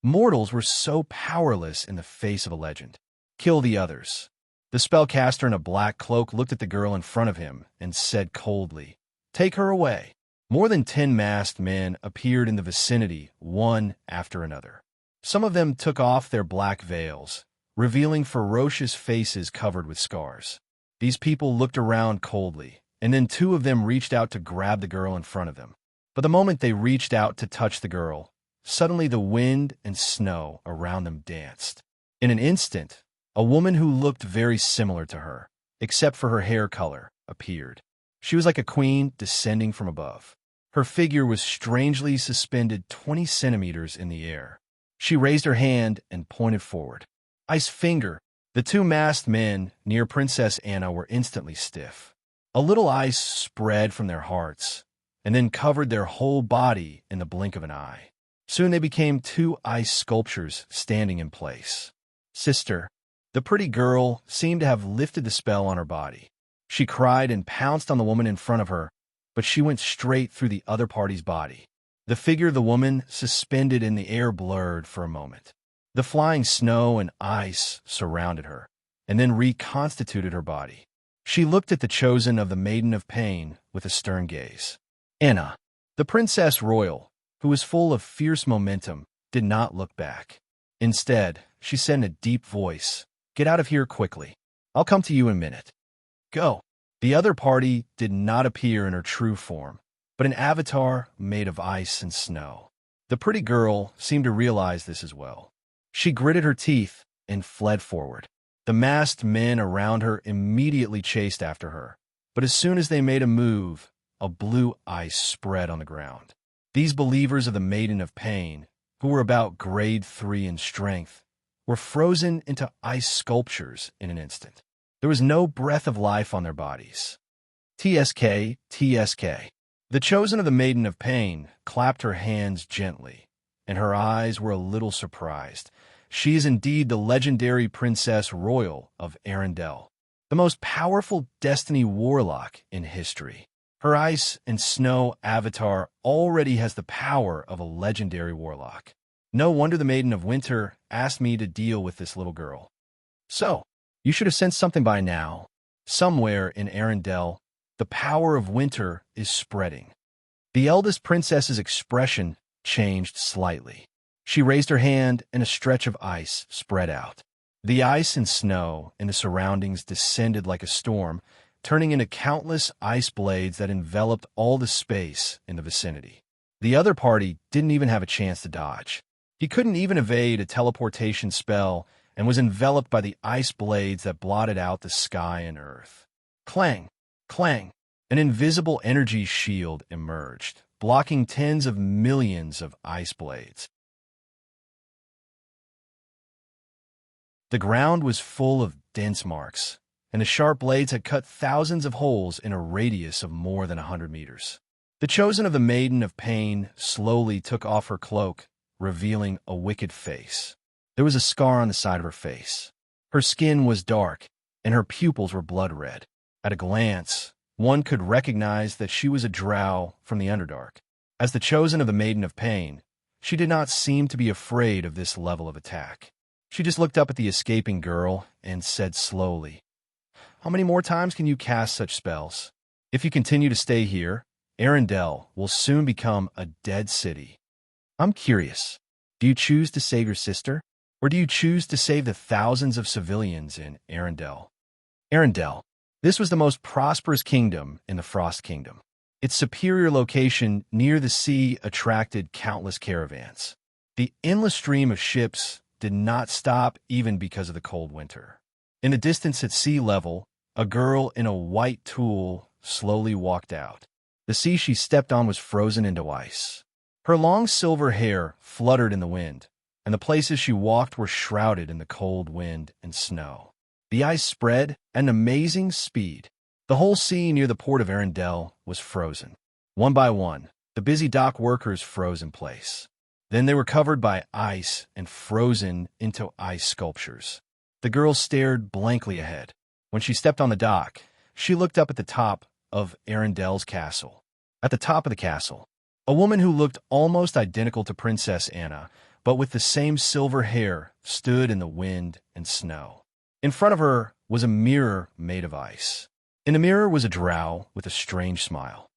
Mortals were so powerless in the face of a legend. Kill the others. The spellcaster in a black cloak looked at the girl in front of him and said coldly, "Take her away." More than 10 masked men appeared in the vicinity, one after another. Some of them took off their black veils, revealing ferocious faces covered with scars. These people looked around coldly, and then 2 of them reached out to grab the girl in front of them. But the moment they reached out to touch the girl, suddenly the wind and snow around them danced. In an instant, a woman who looked very similar to her, except for her hair color, appeared. She was like a queen descending from above. Her figure was strangely suspended 20 centimeters in the air. She raised her hand and pointed forward. Ice finger. The 2 masked men near Princess Anna were instantly stiff. A little ice spread from their hearts, and then covered their whole body in the blink of an eye. Soon they became 2 ice sculptures standing in place. Sister. The pretty girl seemed to have lifted the spell on her body. She cried and pounced on the woman in front of her, but she went straight through the other party's body. The figure of the woman suspended in the air blurred for a moment. The flying snow and ice surrounded her, and then reconstituted her body. She looked at the chosen of the Maiden of Pain with a stern gaze. Anna, the Princess Royal, who was full of fierce momentum, did not look back. Instead, she said in a deep voice, "Get out of here quickly. I'll come to you in a minute. Go." The other party did not appear in her true form, but an avatar made of ice and snow. The pretty girl seemed to realize this as well. She gritted her teeth and fled forward. The masked men around her immediately chased after her, but as soon as they made a move, a blue ice spread on the ground. These believers of the Maiden of Pain, who were about grade 3 in strength, were frozen into ice sculptures in an instant. There was no breath of life on their bodies. TSK, TSK. The chosen of the Maiden of Pain clapped her hands gently, and her eyes were a little surprised. She is indeed the legendary Princess Royal of Arendelle, the most powerful destiny warlock in history. Her ice and snow avatar already has the power of a legendary warlock. No wonder the Maiden of Winter asked me to deal with this little girl. So, you should have sensed something by now. Somewhere in Arendelle, the power of winter is spreading. The eldest princess's expression changed slightly. She raised her hand and a stretch of ice spread out. The ice and snow in the surroundings descended like a storm, turning into countless ice blades that enveloped all the space in the vicinity. The other party didn't even have a chance to dodge. He couldn't even evade a teleportation spell and was enveloped by the ice blades that blotted out the sky and earth. Clang! Clang! An invisible energy shield emerged, blocking tens of millions of ice blades. The ground was full of dense marks, and the sharp blades had cut thousands of holes in a radius of more than 100 meters. The chosen of the Maiden of Pain slowly took off her cloak, revealing a wicked face. There was a scar on the side of her face. Her skin was dark, and her pupils were blood red. At a glance, one could recognize that she was a drow from the Underdark. As the chosen of the Maiden of Pain, she did not seem to be afraid of this level of attack. She just looked up at the escaping girl and said slowly, "How many more times can you cast such spells? If you continue to stay here, Arendelle will soon become a dead city. I'm curious, do you choose to save your sister, or do you choose to save the thousands of civilians in Arendelle?" Arendelle. This was the most prosperous kingdom in the Frost Kingdom. Its superior location near the sea attracted countless caravans. The endless stream of ships did not stop even because of the cold winter. In the distance at sea level, a girl in a white tulle slowly walked out. The sea she stepped on was frozen into ice. Her long silver hair fluttered in the wind, and the places she walked were shrouded in the cold wind and snow. The ice spread at an amazing speed. The whole sea near the port of Arendelle was frozen. One by one, the busy dock workers froze in place. Then they were covered by ice and frozen into ice sculptures. The girl stared blankly ahead. When she stepped on the dock, she looked up at the top of Arendelle's castle. At the top of the castle, a woman who looked almost identical to Princess Anna, but with the same silver hair, stood in the wind and snow. In front of her was a mirror made of ice. In the mirror was a drow with a strange smile.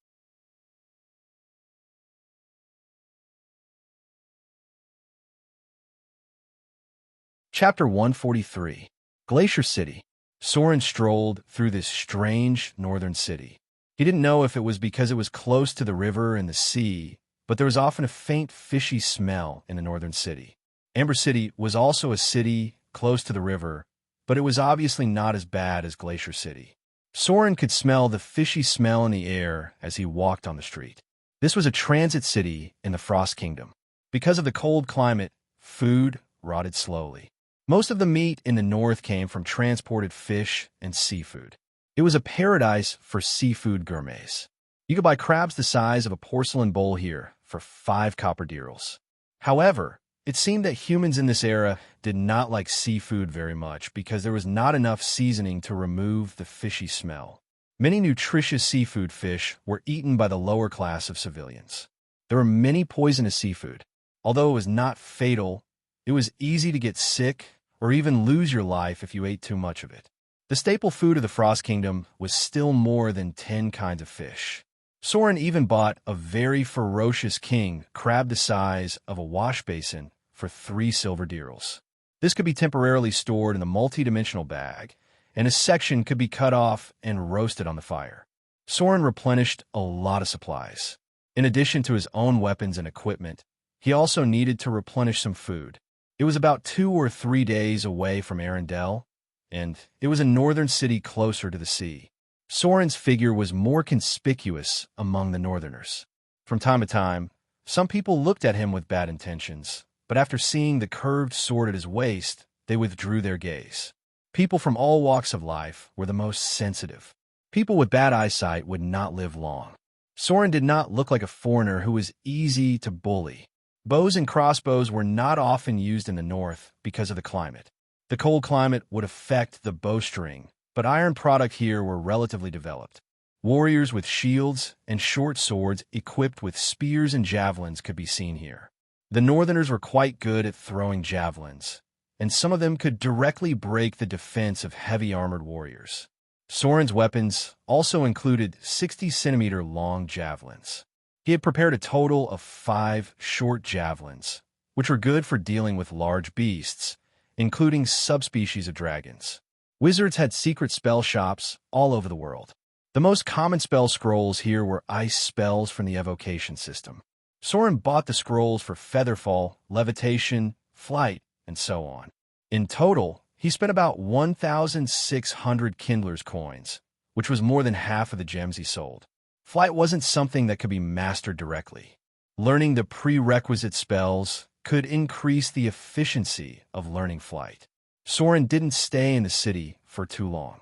Chapter 143. Glacier City. Soren strolled through this strange northern city. He didn't know if it was because it was close to the river and the sea, but there was often a faint fishy smell in the northern city. Amber City was also a city close to the river, but it was obviously not as bad as Glacier City. Soren could smell the fishy smell in the air as he walked on the street. This was a transit city in the Frost Kingdom. Because of the cold climate, food rotted slowly. Most of the meat in the north came from transported fish and seafood. It was a paradise for seafood gourmets. You could buy crabs the size of a porcelain bowl here for 5 copper dirhams. However, it seemed that humans in this era did not like seafood very much because there was not enough seasoning to remove the fishy smell. Many nutritious seafood fish were eaten by the lower class of civilians. There were many poisonous seafood. Although it was not fatal, it was easy to get sick or even lose your life if you ate too much of it. The staple food of the Frost Kingdom was still more than 10 kinds of fish. Soren even bought a very ferocious king crab the size of a wash basin for 3 silver dirhams. This could be temporarily stored in a multi-dimensional bag, and a section could be cut off and roasted on the fire. Soren replenished a lot of supplies. In addition to his own weapons and equipment, he also needed to replenish some food. It was about 2 or 3 days away from Arendelle, and it was a northern city closer to the sea. Soren's figure was more conspicuous among the northerners. From time to time, some people looked at him with bad intentions, but after seeing the curved sword at his waist, they withdrew their gaze. People from all walks of life were the most sensitive. People with bad eyesight would not live long. Soren did not look like a foreigner who was easy to bully. Bows and crossbows were not often used in the north because of the climate. The cold climate would affect the bowstring, but iron product here were relatively developed. Warriors with shields and short swords equipped with spears and javelins could be seen here. The northerners were quite good at throwing javelins, and some of them could directly break the defense of heavy armored warriors. Soren's weapons also included 60-centimeter long javelins. He had prepared a total of 5 short javelins, which were good for dealing with large beasts, including subspecies of dragons. Wizards had secret spell shops all over the world. The most common spell scrolls here were ice spells from the evocation system. Soren bought the scrolls for featherfall, levitation, flight, and so on. In total, he spent about 1,600 Kindler's coins, which was more than half of the gems he sold. Flight wasn't something that could be mastered directly. Learning the prerequisite spells could increase the efficiency of learning flight. Soren didn't stay in the city for too long.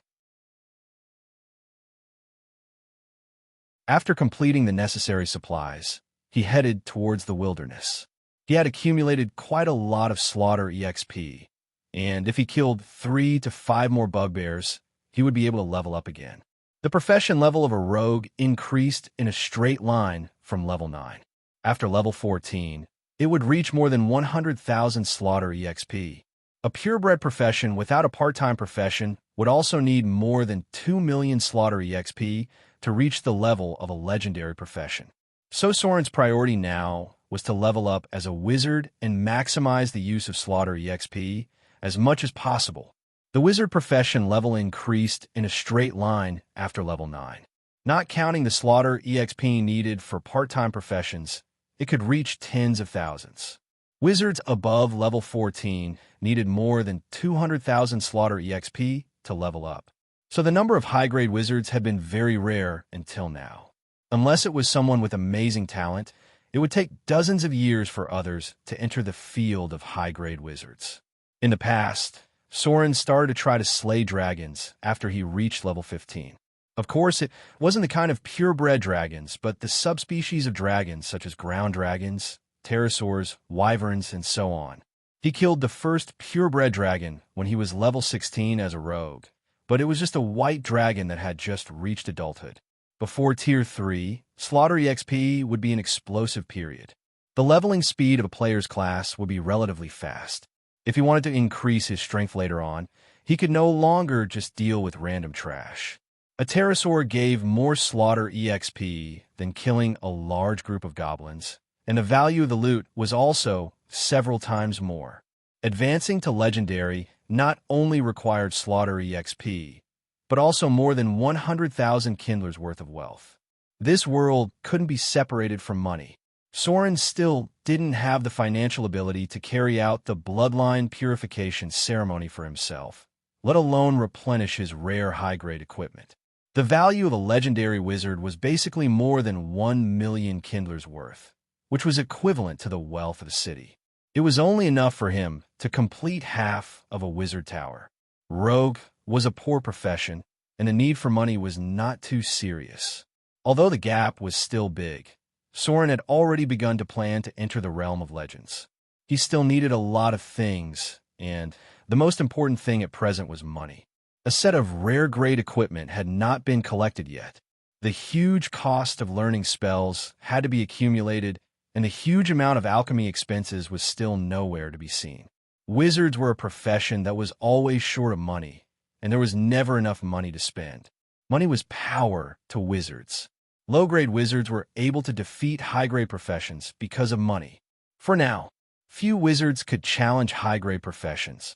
After completing the necessary supplies, he headed towards the wilderness. He had accumulated quite a lot of slaughter EXP, and if he killed 3 to 5 more bugbears, he would be able to level up again. The profession level of a rogue increased in a straight line from level 9. After level 14, it would reach more than 100,000 slaughter EXP. A purebred profession without a part-time profession would also need more than 2 million slaughter EXP to reach the level of a legendary profession. So Soren's priority now was to level up as a wizard and maximize the use of slaughter EXP as much as possible. The wizard profession level increased in a straight line after level 9. Not counting the slaughter EXP needed for part-time professions, it could reach tens of thousands. Wizards above level 14 needed more than 200,000 slaughter EXP to level up. So the number of high-grade wizards had been very rare until now. Unless it was someone with amazing talent, it would take dozens of years for others to enter the field of high-grade wizards. In the past, Soren started to try to slay dragons after he reached level 15. Of course, it wasn't the kind of purebred dragons, but the subspecies of dragons such as ground dragons, pterosaurs, wyverns, and so on. He killed the first purebred dragon when he was level 16 as a rogue, but it was just a white dragon that had just reached adulthood. Before Tier 3, slaughter EXP would be an explosive period. The leveling speed of a player's class would be relatively fast. If he wanted to increase his strength later on, he could no longer just deal with random trash. A pterosaur gave more slaughter EXP than killing a large group of goblins, and the value of the loot was also several times more. Advancing to legendary not only required slaughter EXP, but also more than 100,000 Kindler's worth of wealth. This world couldn't be separated from money. Soren still didn't have the financial ability to carry out the bloodline purification ceremony for himself, let alone replenish his rare high-grade equipment. The value of a legendary wizard was basically more than 1 million Kindler's worth, which was equivalent to the wealth of the city. It was only enough for him to complete half of a wizard tower. Rogue was a poor profession, and the need for money was not too serious. Although the gap was still big, Soren had already begun to plan to enter the realm of legends. He still needed a lot of things, and the most important thing at present was money. A set of rare-grade equipment had not been collected yet. The huge cost of learning spells had to be accumulated, and the huge amount of alchemy expenses was still nowhere to be seen. Wizards were a profession that was always short of money, and there was never enough money to spend. Money was power to wizards. Low-grade wizards were able to defeat high-grade professions because of money. For now, few wizards could challenge high-grade professions.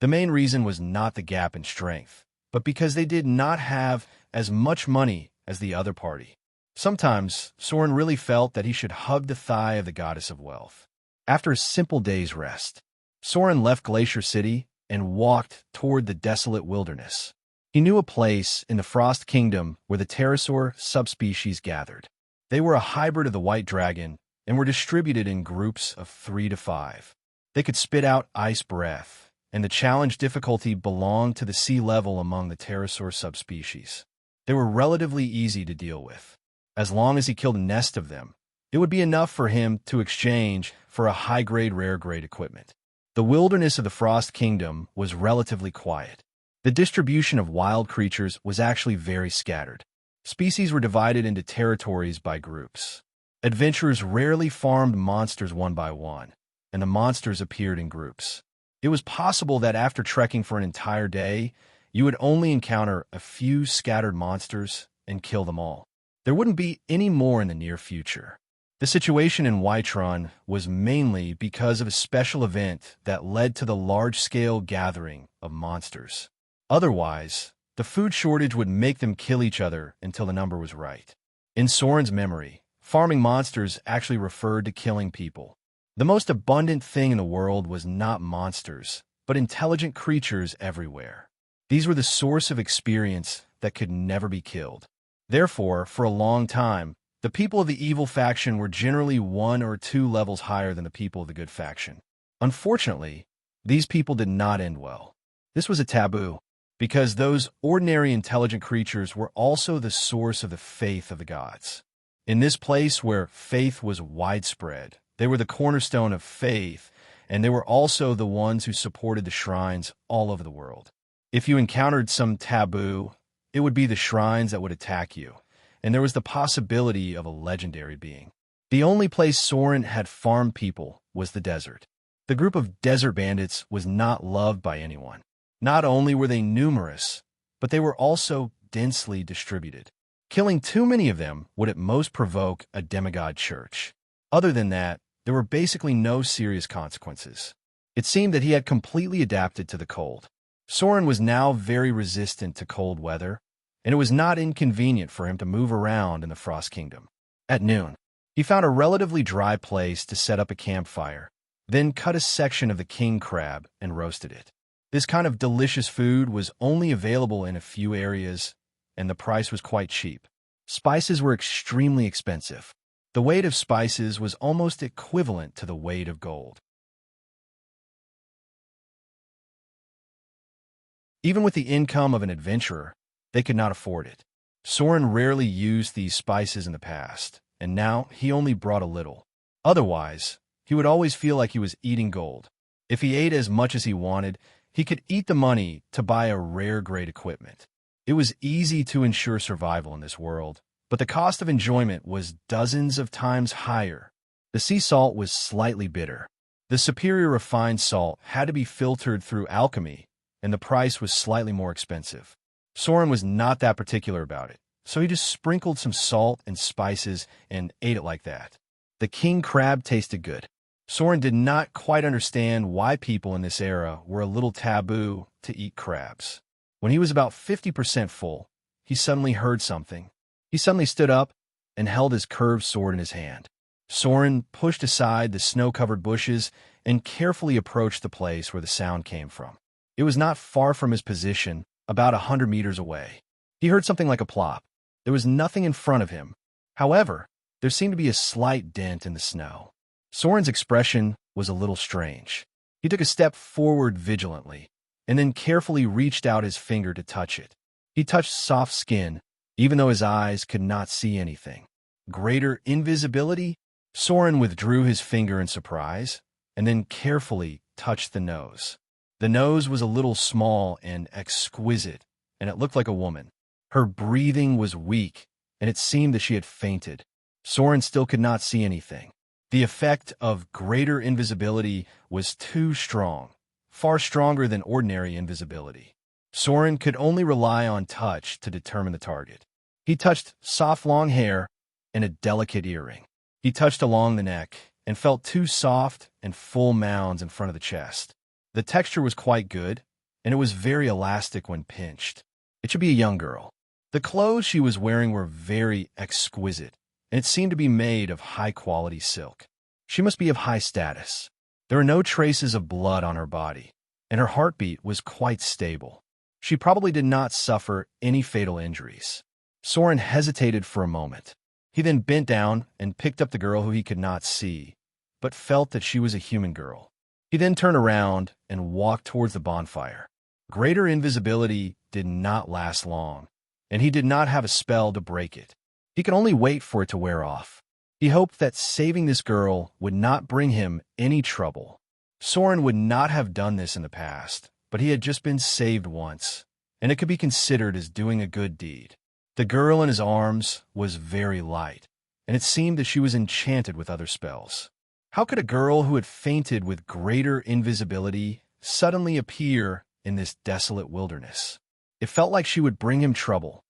The main reason was not the gap in strength, but because they did not have as much money as the other party. Sometimes, Soren really felt that he should hug the thigh of the goddess of wealth. After a simple day's rest, Soren left Glacier City and walked toward the desolate wilderness. He knew a place in the Frost Kingdom where the pterosaur subspecies gathered. They were a hybrid of the white dragon and were distributed in groups of 3 to 5. They could spit out ice breath, and the challenge difficulty belonged to the sea level among the pterosaur subspecies. They were relatively easy to deal with. As long as he killed a nest of them, it would be enough for him to exchange for a high-grade rare-grade equipment. The wilderness of the Frost Kingdom was relatively quiet. The distribution of wild creatures was actually very scattered. Species were divided into territories by groups. Adventurers rarely farmed monsters one by one, and the monsters appeared in groups. It was possible that after trekking for an entire day, you would only encounter a few scattered monsters and kill them all. There wouldn't be any more in the near future. The situation in Whiterun was mainly because of a special event that led to the large-scale gathering of monsters. Otherwise, the food shortage would make them kill each other until the number was right. In Soren's memory, farming monsters actually referred to killing people. The most abundant thing in the world was not monsters, but intelligent creatures everywhere. These were the source of experience that could never be killed. Therefore, for a long time, the people of the evil faction were generally 1 or 2 levels higher than the people of the good faction. Unfortunately, these people did not end well. This was a taboo, because those ordinary intelligent creatures were also the source of the faith of the gods. In this place where faith was widespread, they were the cornerstone of faith, and they were also the ones who supported the shrines all over the world. If you encountered some taboo, it would be the shrines that would attack you, and there was the possibility of a legendary being. The only place Soren had farmed people was the desert. The group of desert bandits was not loved by anyone. Not only were they numerous, but they were also densely distributed. Killing too many of them would at most provoke a demigod church. Other than that, there were basically no serious consequences. It seemed that he had completely adapted to the cold. Soren was now very resistant to cold weather, and it was not inconvenient for him to move around in the Frost Kingdom. At noon, he found a relatively dry place to set up a campfire, then cut a section of the king crab and roasted it. This kind of delicious food was only available in a few areas, and the price was quite cheap. Spices were extremely expensive. The weight of spices was almost equivalent to the weight of gold. Even with the income of an adventurer, they could not afford it. Soren rarely used these spices in the past, and now he only brought a little. Otherwise, he would always feel like he was eating gold. If he ate as much as he wanted, he could eat the money to buy a rare-grade equipment. It was easy to ensure survival in this world, but the cost of enjoyment was dozens of times higher. The sea salt was slightly bitter. The superior refined salt had to be filtered through alchemy, and the price was slightly more expensive. Soren was not that particular about it, so he just sprinkled some salt and spices and ate it like that. The king crab tasted good. Soren did not quite understand why people in this era were a little taboo to eat crabs. When he was about 50% full, he suddenly heard something. He suddenly stood up and held his curved sword in his hand. Soren pushed aside the snow-covered bushes and carefully approached the place where the sound came from. It was not far from his position, about 100 meters away. He heard something like a plop. There was nothing in front of him. However, there seemed to be a slight dent in the snow. Soren's expression was a little strange. He took a step forward vigilantly, and then carefully reached out his finger to touch it. He touched soft skin, even though his eyes could not see anything. Greater invisibility? Soren withdrew his finger in surprise, and then carefully touched the nose. The nose was a little small and exquisite, and it looked like a woman. Her breathing was weak, and it seemed that she had fainted. Soren still could not see anything. The effect of greater invisibility was too strong, far stronger than ordinary invisibility. Soren could only rely on touch to determine the target. He touched soft long hair and a delicate earring. He touched along the neck and felt 2 soft and full mounds in front of the chest. The texture was quite good, and it was very elastic when pinched. It should be a young girl. The clothes she was wearing were very exquisite, and it seemed to be made of high-quality silk. She must be of high status. There were no traces of blood on her body, and her heartbeat was quite stable. She probably did not suffer any fatal injuries. Soren hesitated for a moment. He then bent down and picked up the girl who he could not see, but felt that she was a human girl. He then turned around and walked towards the bonfire. Greater invisibility did not last long, and he did not have a spell to break it. He could only wait for it to wear off. He hoped that saving this girl would not bring him any trouble. Soren would not have done this in the past, but he had just been saved once, and it could be considered as doing a good deed. The girl in his arms was very light, and it seemed that she was enchanted with other spells. How could a girl who had fainted with greater invisibility suddenly appear in this desolate wilderness? It felt like she would bring him trouble.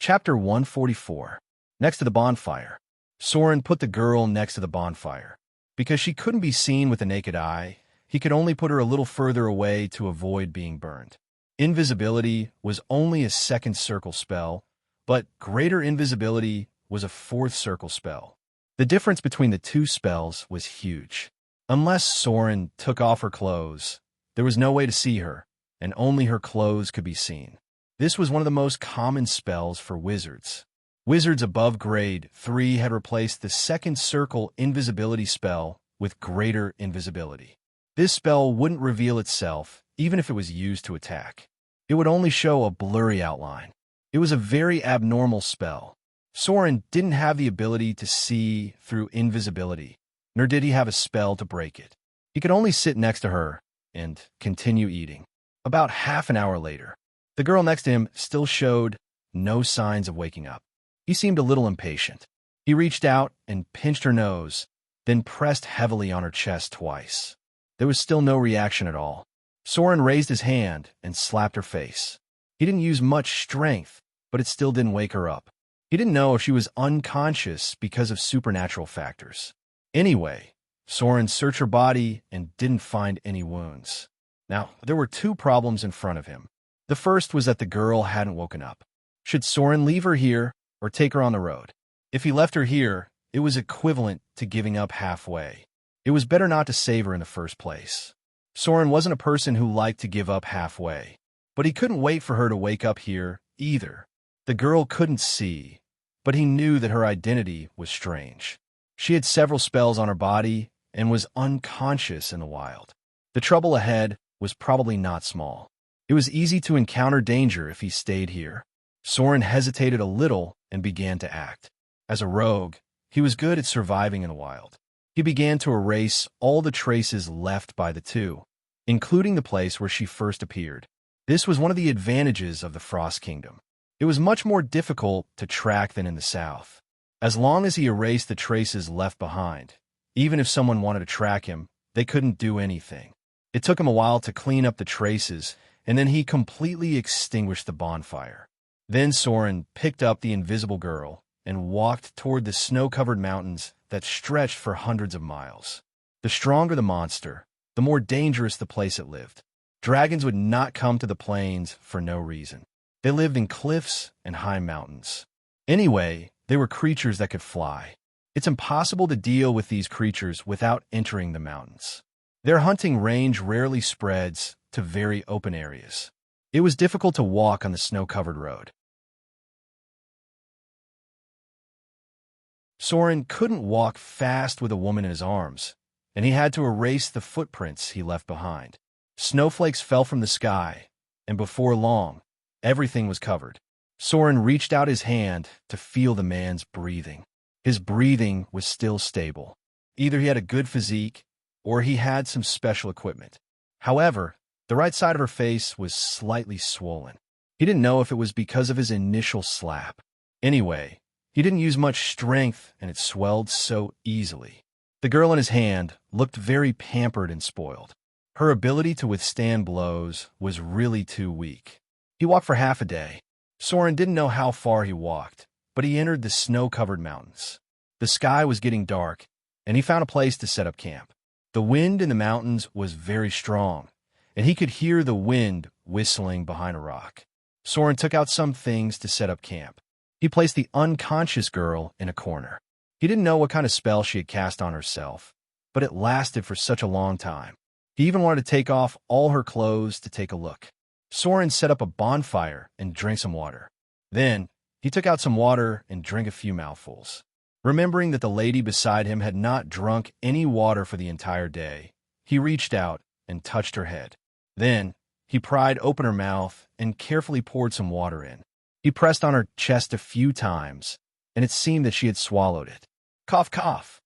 Chapter 144. Next to the bonfire. Soren put the girl next to the bonfire. Because she couldn't be seen with the naked eye, he could only put her a little further away to avoid being burned. Invisibility was only a second circle spell, but greater invisibility was a fourth circle spell. The difference between the two spells was huge. Unless Soren took off her clothes, there was no way to see her, and only her clothes could be seen. This was one of the most common spells for wizards. Wizards above grade 3 had replaced the second circle invisibility spell with greater invisibility. This spell wouldn't reveal itself even if it was used to attack. It would only show a blurry outline. It was a very abnormal spell. Soren didn't have the ability to see through invisibility, nor did he have a spell to break it. He could only sit next to her and continue eating. About half an hour later, the girl next to him still showed no signs of waking up. He seemed a little impatient. He reached out and pinched her nose, then pressed heavily on her chest twice. There was still no reaction at all. Soren raised his hand and slapped her face. He didn't use much strength, but it still didn't wake her up. He didn't know if she was unconscious because of supernatural factors. Anyway, Soren searched her body and didn't find any wounds. Now, there were two problems in front of him. The first was that the girl hadn't woken up. Should Soren leave her here or take her on the road? If he left her here, it was equivalent to giving up halfway. It was better not to save her in the first place. Soren wasn't a person who liked to give up halfway, but he couldn't wait for her to wake up here either. The girl couldn't see, but he knew that her identity was strange. She had several spells on her body and was unconscious in the wild. The trouble ahead was probably not small. It was easy to encounter danger if he stayed here. Soren hesitated a little and began to act. As a rogue, he was good at surviving in the wild. He began to erase all the traces left by the two, including the place where she first appeared. This was one of the advantages of the Frost Kingdom. It was much more difficult to track than in the south. As long as he erased the traces left behind, even if someone wanted to track him, they couldn't do anything. It took him a while to clean up the traces, and then he completely extinguished the bonfire. Then Soren picked up the invisible girl and walked toward the snow-covered mountains that stretched for hundreds of miles. The stronger the monster, the more dangerous the place it lived. Dragons would not come to the plains for no reason. They lived in cliffs and high mountains. Anyway, they were creatures that could fly. It's impossible to deal with these creatures without entering the mountains. Their hunting range rarely spreads to very open areas. It was difficult to walk on the snow-covered road. Soren couldn't walk fast with a woman in his arms, and he had to erase the footprints he left behind. Snowflakes fell from the sky, and before long, everything was covered. Soren reached out his hand to feel the man's breathing. His breathing was still stable. Either he had a good physique, or he had some special equipment. However, the right side of her face was slightly swollen. He didn't know if it was because of his initial slap. Anyway, he didn't use much strength, and it swelled so easily. The girl in his hand looked very pampered and spoiled. Her ability to withstand blows was really too weak. He walked for half a day. Soren didn't know how far he walked, but he entered the snow-covered mountains. The sky was getting dark, and he found a place to set up camp. The wind in the mountains was very strong, and he could hear the wind whistling behind a rock. Soren took out some things to set up camp. He placed the unconscious girl in a corner. He didn't know what kind of spell she had cast on herself, but it lasted for such a long time. He even wanted to take off all her clothes to take a look. Soren set up a bonfire and drank some water. Then, he took out some water and drank a few mouthfuls. Remembering that the lady beside him had not drunk any water for the entire day, he reached out and touched her head. Then, he pried open her mouth and carefully poured some water in. He pressed on her chest a few times, and it seemed that she had swallowed it. Cough, cough.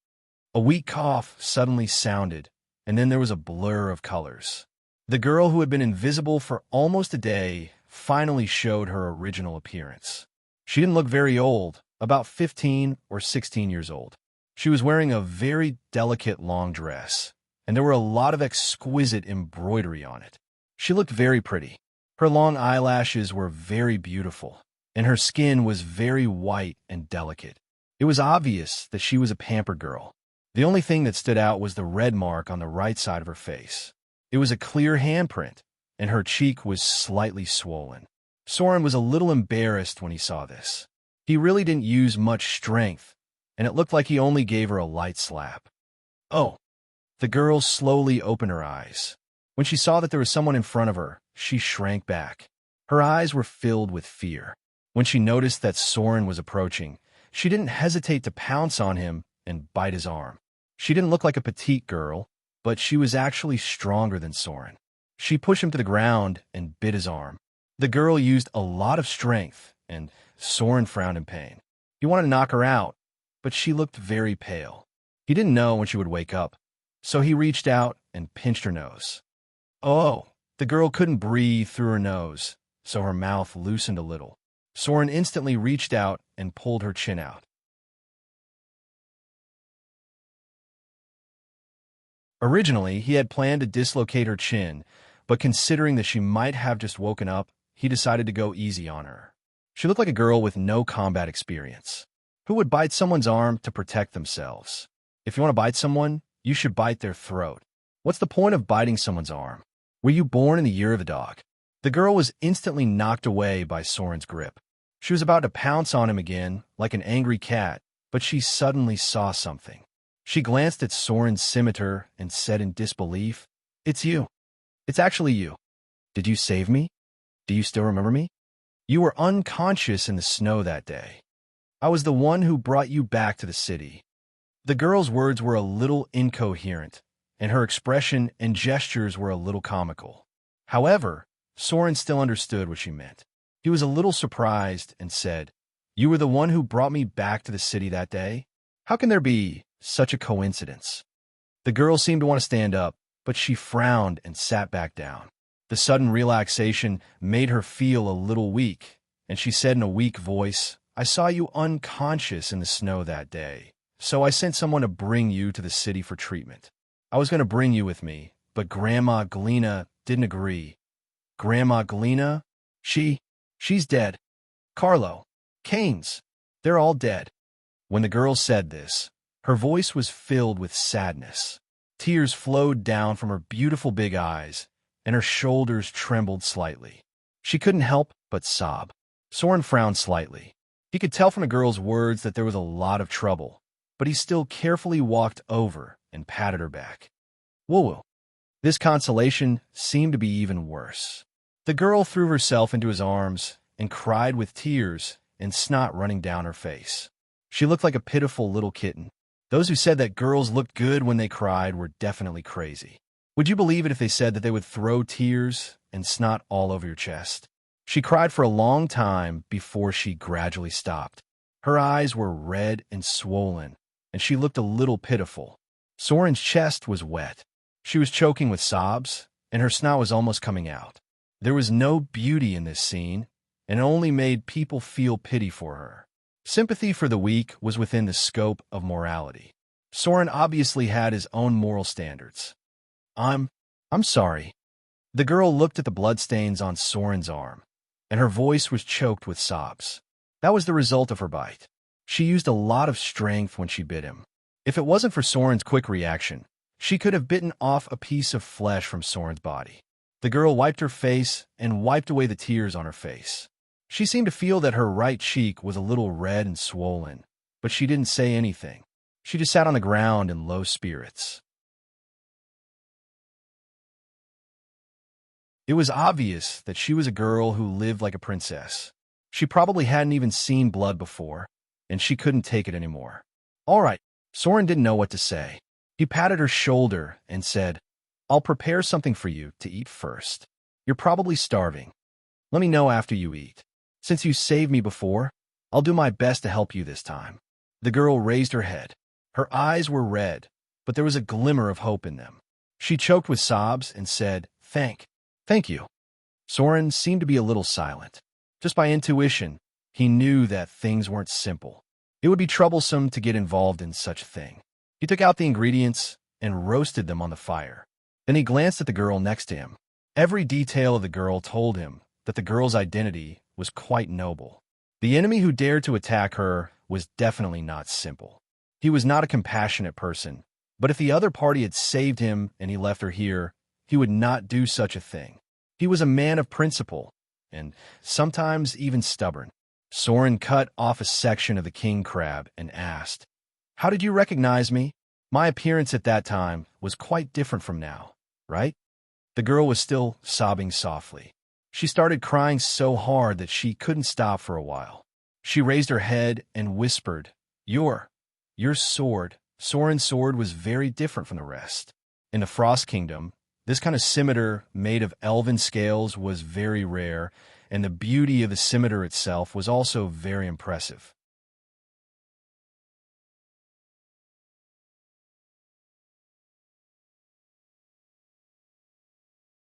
A weak cough suddenly sounded, and then there was a blur of colors. The girl who had been invisible for almost a day finally showed her original appearance. She didn't look very old, about 15 or 16 years old. She was wearing a very delicate long dress, and there were a lot of exquisite embroidery on it. She looked very pretty. Her long eyelashes were very beautiful, and her skin was very white and delicate. It was obvious that she was a pampered girl. The only thing that stood out was the red mark on the right side of her face. It was a clear handprint, and her cheek was slightly swollen. Soren was a little embarrassed when he saw this. He really didn't use much strength, and it looked like he only gave her a light slap. Oh! The girl slowly opened her eyes. When she saw that there was someone in front of her, she shrank back. Her eyes were filled with fear. When she noticed that Soren was approaching, she didn't hesitate to pounce on him and bite his arm. She didn't look like a petite girl, but she was actually stronger than Soren. She pushed him to the ground and bit his arm. The girl used a lot of strength, and Soren frowned in pain. He wanted to knock her out, but she looked very pale. He didn't know when she would wake up, so he reached out and pinched her nose. Oh! The girl couldn't breathe through her nose, so her mouth loosened a little. Soren instantly reached out and pulled her chin out. Originally, he had planned to dislocate her chin, but considering that she might have just woken up, he decided to go easy on her. She looked like a girl with no combat experience. Who would bite someone's arm to protect themselves? If you want to bite someone, you should bite their throat. What's the point of biting someone's arm? Were you born in the year of the dog? The girl was instantly knocked away by Soren's grip. She was about to pounce on him again, like an angry cat, but she suddenly saw something. She glanced at Soren's scimitar and said in disbelief, "It's you. It's actually you. Did you save me? Do you still remember me? You were unconscious in the snow that day. I was the one who brought you back to the city." The girl's words were a little incoherent, and her expression and gestures were a little comical. However, Soren still understood what she meant. He was a little surprised and said, "You were the one who brought me back to the city that day? How can there be such a coincidence?" The girl seemed to want to stand up, but she frowned and sat back down. The sudden relaxation made her feel a little weak, and she said in a weak voice, "I saw you unconscious in the snow that day, so I sent someone to bring you to the city for treatment. I was going to bring you with me, but Grandma Galena didn't agree." "Grandma Galena? She's dead. Carlo, Canes, they're all dead." When the girl said this, her voice was filled with sadness. Tears flowed down from her beautiful big eyes, and her shoulders trembled slightly. She couldn't help but sob. Soren frowned slightly. He could tell from the girl's words that there was a lot of trouble, but he still carefully walked over and patted her back. Woo-woo. This consolation seemed to be even worse. The girl threw herself into his arms and cried with tears and snot running down her face. She looked like a pitiful little kitten. Those who said that girls looked good when they cried were definitely crazy. Would you believe it if they said that they would throw tears and snot all over your chest? She cried for a long time before she gradually stopped. Her eyes were red and swollen, and she looked a little pitiful. Soren's chest was wet. She was choking with sobs, and her snot was almost coming out. There was no beauty in this scene, and it only made people feel pity for her. Sympathy for the weak was within the scope of morality. Soren obviously had his own moral standards. I'm sorry." The girl looked at the bloodstains on Soren's arm, and her voice was choked with sobs. That was the result of her bite. She used a lot of strength when she bit him. If it wasn't for Soren's quick reaction, she could have bitten off a piece of flesh from Soren's body. The girl wiped her face and wiped away the tears on her face. She seemed to feel that her right cheek was a little red and swollen, but she didn't say anything. She just sat on the ground in low spirits. It was obvious that she was a girl who lived like a princess. She probably hadn't even seen blood before, and she couldn't take it anymore. "All right." Soren didn't know what to say. He patted her shoulder and said, "I'll prepare something for you to eat first. You're probably starving. Let me know after you eat. Since you saved me before, I'll do my best to help you this time." The girl raised her head. Her eyes were red, but there was a glimmer of hope in them. She choked with sobs and said, Thank you." Soren seemed to be a little silent. Just by intuition, he knew that things weren't simple. It would be troublesome to get involved in such a thing. He took out the ingredients and roasted them on the fire. Then he glanced at the girl next to him. Every detail of the girl told him that the girl's identity was quite noble. The enemy who dared to attack her was definitely not simple. He was not a compassionate person, but if the other party had saved him and he left her here, he would not do such a thing. He was a man of principle, and sometimes even stubborn. Soren cut off a section of the king crab and asked, "How did you recognize me? My appearance at that time was quite different from now, right?" The girl was still sobbing softly. She started crying so hard that she couldn't stop for a while. She raised her head and whispered, Your sword." Soren's sword was very different from the rest. In the Frost Kingdom, this kind of scimitar made of elven scales was very rare, and the beauty of the scimitar itself was also very impressive.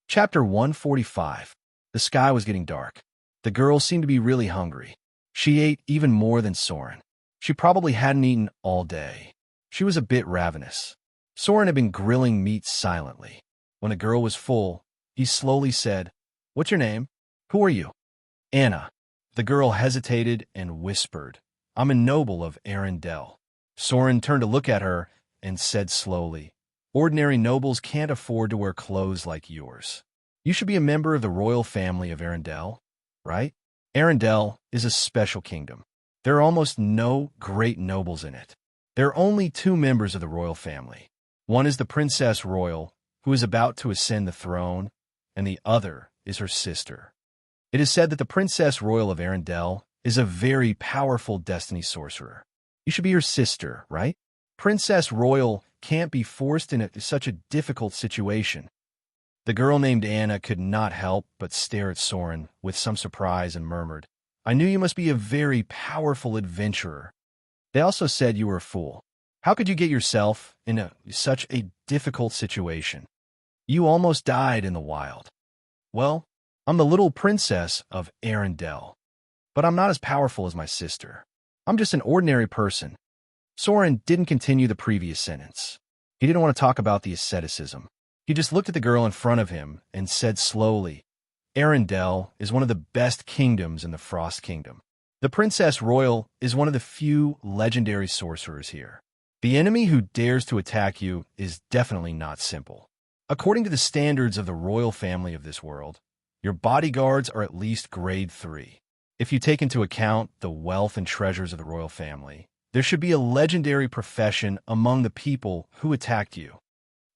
Chapter 145. The sky was getting dark. The girl seemed to be really hungry. She ate even more than Soren. She probably hadn't eaten all day. She was a bit ravenous. Soren had been grilling meat silently. When the girl was full, he slowly said, "What's your name? Who are you?" "Anna." The girl hesitated and whispered, "I'm a noble of Arendelle." Soren turned to look at her and said slowly, "Ordinary nobles can't afford to wear clothes like yours. You should be a member of the royal family of Arendelle, right? Arendelle is a special kingdom. There are almost no great nobles in it. There are only two members of the royal family. One is the Princess Royal, who is about to ascend the throne, and the other is her sister. It is said that the Princess Royal of Arendelle is a very powerful destiny sorcerer. You should be her sister, right? Princess Royal can't be forced into such a difficult situation." The girl named Anna could not help but stare at Soren with some surprise and murmured, "I knew you must be a very powerful adventurer. They also said you were a fool. How could you get yourself in such a difficult situation? You almost died in the wild." "Well, I'm the little princess of Arendelle, but I'm not as powerful as my sister. I'm just an ordinary person." Soren didn't continue the previous sentence. He didn't want to talk about the asceticism. He just looked at the girl in front of him and said slowly, "Arendelle is one of the best kingdoms in the Frost Kingdom. The Princess Royal is one of the few legendary sorcerers here. The enemy who dares to attack you is definitely not simple. According to the standards of the royal family of this world, your bodyguards are at least grade 3. If you take into account the wealth and treasures of the royal family, there should be a legendary profession among the people who attacked you."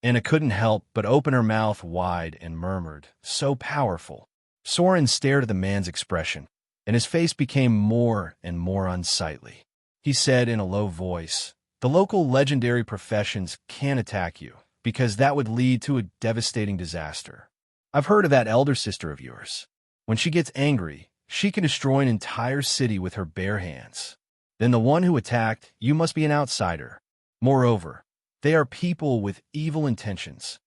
Anna couldn't help but open her mouth wide and murmured, "So powerful." Soren stared at the man's expression, and his face became more and more unsightly. He said in a low voice, "The local legendary professions can attack you, because that would lead to a devastating disaster. I've heard of that elder sister of yours. When she gets angry, she can destroy an entire city with her bare hands. Then the one who attacked you must be an outsider. Moreover, they are people with evil intentions."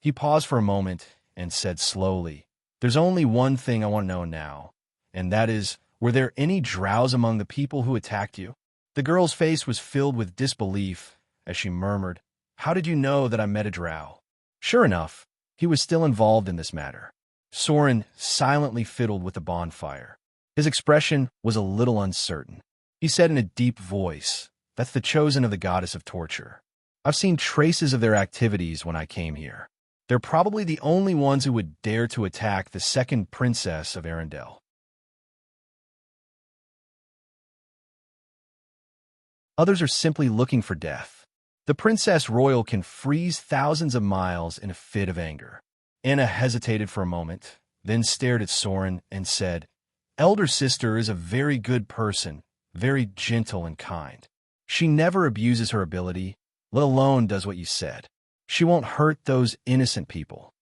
He paused for a moment and said slowly, "There's only one thing I want to know now, and that is, were there any drows among the people who attacked you?" The girl's face was filled with disbelief as she murmured, "How did you know that I met a drow?" Sure enough, he was still involved in this matter. Soren silently fiddled with the bonfire. His expression was a little uncertain. He said in a deep voice, "That's the chosen of the goddess of torture. I've seen traces of their activities when I came here. They're probably the only ones who would dare to attack the second princess of Arendelle. Others are simply looking for death. The Princess Royal can freeze thousands of miles in a fit of anger." Anna hesitated for a moment, then stared at Soren and said, "Elder sister is a very good person, very gentle and kind. She never abuses her ability, let alone does what you said. She won't hurt those innocent people."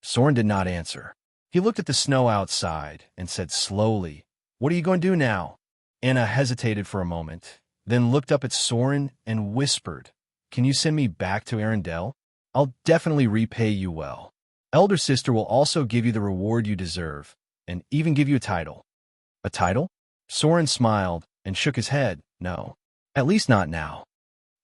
Soren did not answer. He looked at the snow outside and said slowly, "What are you going to do now?" Anna hesitated for a moment, then looked up at Soren and whispered, "Can you send me back to Arendelle? I'll definitely repay you well. Elder sister will also give you the reward you deserve, and even give you a title." "A title?" Soren smiled and shook his head. "No, at least not now.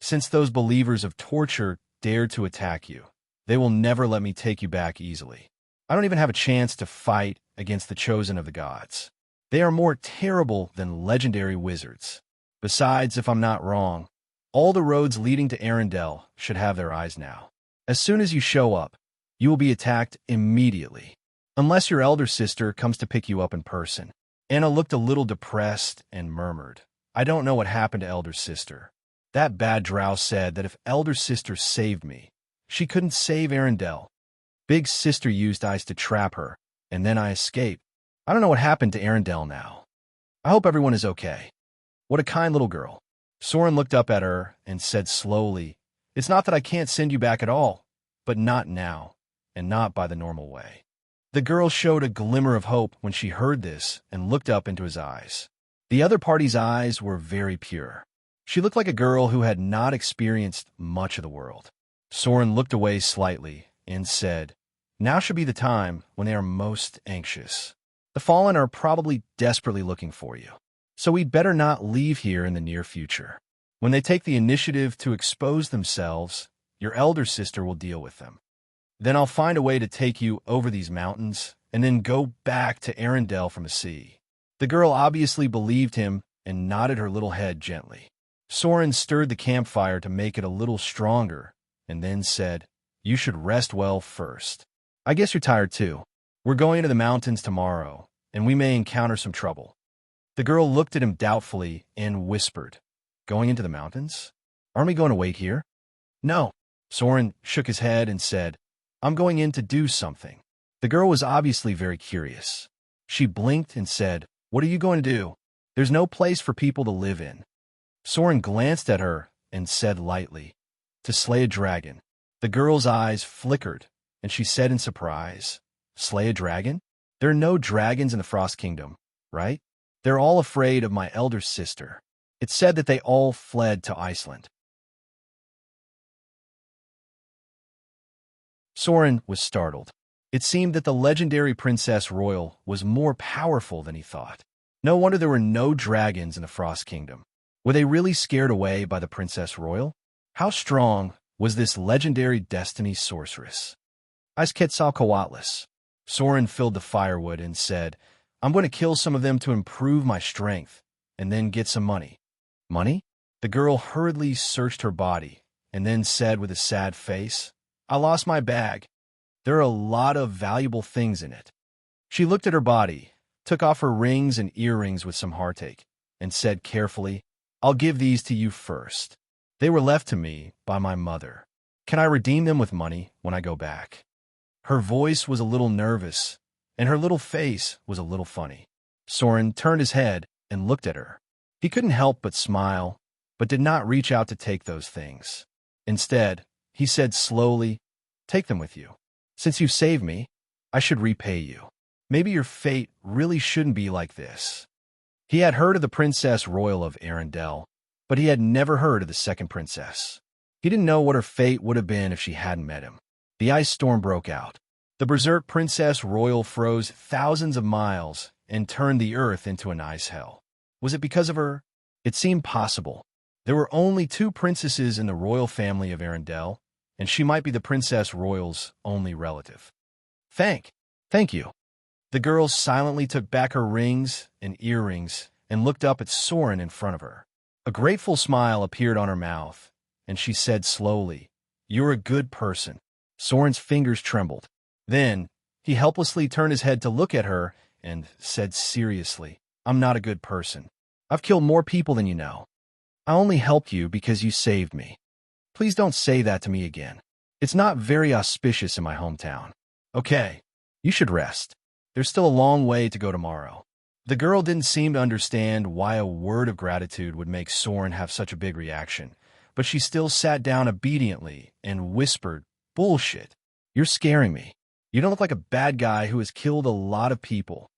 Since those believers of torture dared to attack you, they will never let me take you back easily. I don't even have a chance to fight against the chosen of the gods. They are more terrible than legendary wizards. Besides, if I'm not wrong, all the roads leading to Arendelle should have their eyes now. As soon as you show up, you will be attacked immediately. Unless your elder sister comes to pick you up in person. Anna looked a little depressed and murmured, I don't know what happened to elder sister. That bad drow said that if elder sister saved me, she couldn't save Arendelle. Big sister used ice to trap her, and then I escaped. I don't know what happened to Arendelle now. I hope everyone is okay. What a kind little girl. Soren looked up at her and said slowly, It's not that I can't send you back at all, but not now, and not by the normal way. The girl showed a glimmer of hope when she heard this and looked up into his eyes. The other party's eyes were very pure. She looked like a girl who had not experienced much of the world. Soren looked away slightly and said, Now should be the time when they are most anxious. The Fallen are probably desperately looking for you, so we'd better not leave here in the near future. When they take the initiative to expose themselves, your elder sister will deal with them. Then I'll find a way to take you over these mountains and then go back to Arendelle from the sea. The girl obviously believed him and nodded her little head gently. Soren stirred the campfire to make it a little stronger and then said, You should rest well first. I guess you're tired too. We're going to the mountains tomorrow, and we may encounter some trouble. The girl looked at him doubtfully and whispered, Going into the mountains? Aren't we going to wait here? No. Soren shook his head and said, I'm going in to do something. The girl was obviously very curious. She blinked and said, What are you going to do? There's no place for people to live in. Soren glanced at her and said lightly, To slay a dragon. The girl's eyes flickered, and she said in surprise, Slay a dragon? There are no dragons in the Frost Kingdom, right? They're all afraid of my elder sister. It's said that they all fled to Iceland. Soren was startled. It seemed that the legendary Princess Royal was more powerful than he thought. No wonder there were no dragons in the Frost Kingdom. Were they really scared away by the Princess Royal? How strong was this legendary destiny sorceress? Quetzalcoatlus. Soren filled the firewood and said, I'm going to kill some of them to improve my strength, and then get some money. Money? The girl hurriedly searched her body, and then said with a sad face, I lost my bag. There are a lot of valuable things in it. She looked at her body, took off her rings and earrings with some heartache, and said carefully, I'll give these to you first. They were left to me by my mother. Can I redeem them with money when I go back? Her voice was a little nervous, and her little face was a little funny. Soren turned his head and looked at her. He couldn't help but smile, but did not reach out to take those things. Instead, he said slowly, Take them with you. Since you saved me, I should repay you. Maybe your fate really shouldn't be like this. He had heard of the Princess Royal of Arendelle, but he had never heard of the second princess. He didn't know what her fate would have been if she hadn't met him. The ice storm broke out. The berserk Princess Royal froze thousands of miles and turned the earth into an ice hell. Was it because of her? It seemed possible. There were only 2 princesses in the royal family of Arendelle, and she might be the Princess Royal's only relative. Thank you. The girl silently took back her rings and earrings and looked up at Soren in front of her. A grateful smile appeared on her mouth, and she said slowly, You're a good person. Soren's fingers trembled. Then, he helplessly turned his head to look at her and said seriously, I'm not a good person. I've killed more people than you know. I only helped you because you saved me. Please don't say that to me again. It's not very auspicious in my hometown. Okay, you should rest. There's still a long way to go tomorrow. The girl didn't seem to understand why a word of gratitude would make Soren have such a big reaction, but she still sat down obediently and whispered, Bullshit. You're scaring me. You don't look like a bad guy who has killed a lot of people.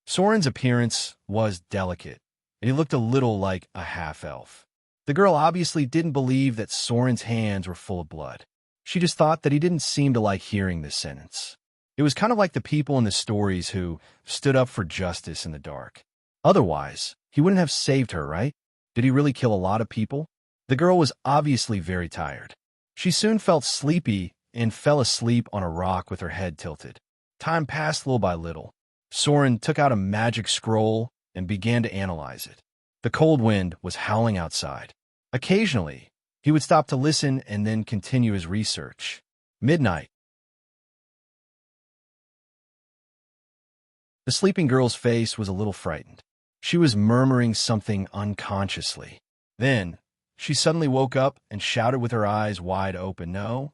Soren's appearance was delicate, and he looked a little like a half-elf. The girl obviously didn't believe that Soren's hands were full of blood. She just thought that he didn't seem to like hearing this sentence. It was kind of like the people in the stories who stood up for justice in the dark. Otherwise, he wouldn't have saved her, right? Did he really kill a lot of people? The girl was obviously very tired. She soon felt sleepy and fell asleep on a rock with her head tilted. Time passed little by little. Soren took out a magic scroll and began to analyze it. The cold wind was howling outside. Occasionally, he would stop to listen and then continue his research. Midnight. The sleeping girl's face was a little frightened. She was murmuring something unconsciously. Then, she suddenly woke up and shouted with her eyes wide open, "No,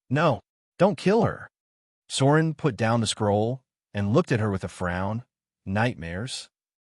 no, don't kill her." Soren put down the scroll and looked at her with a frown. Nightmares?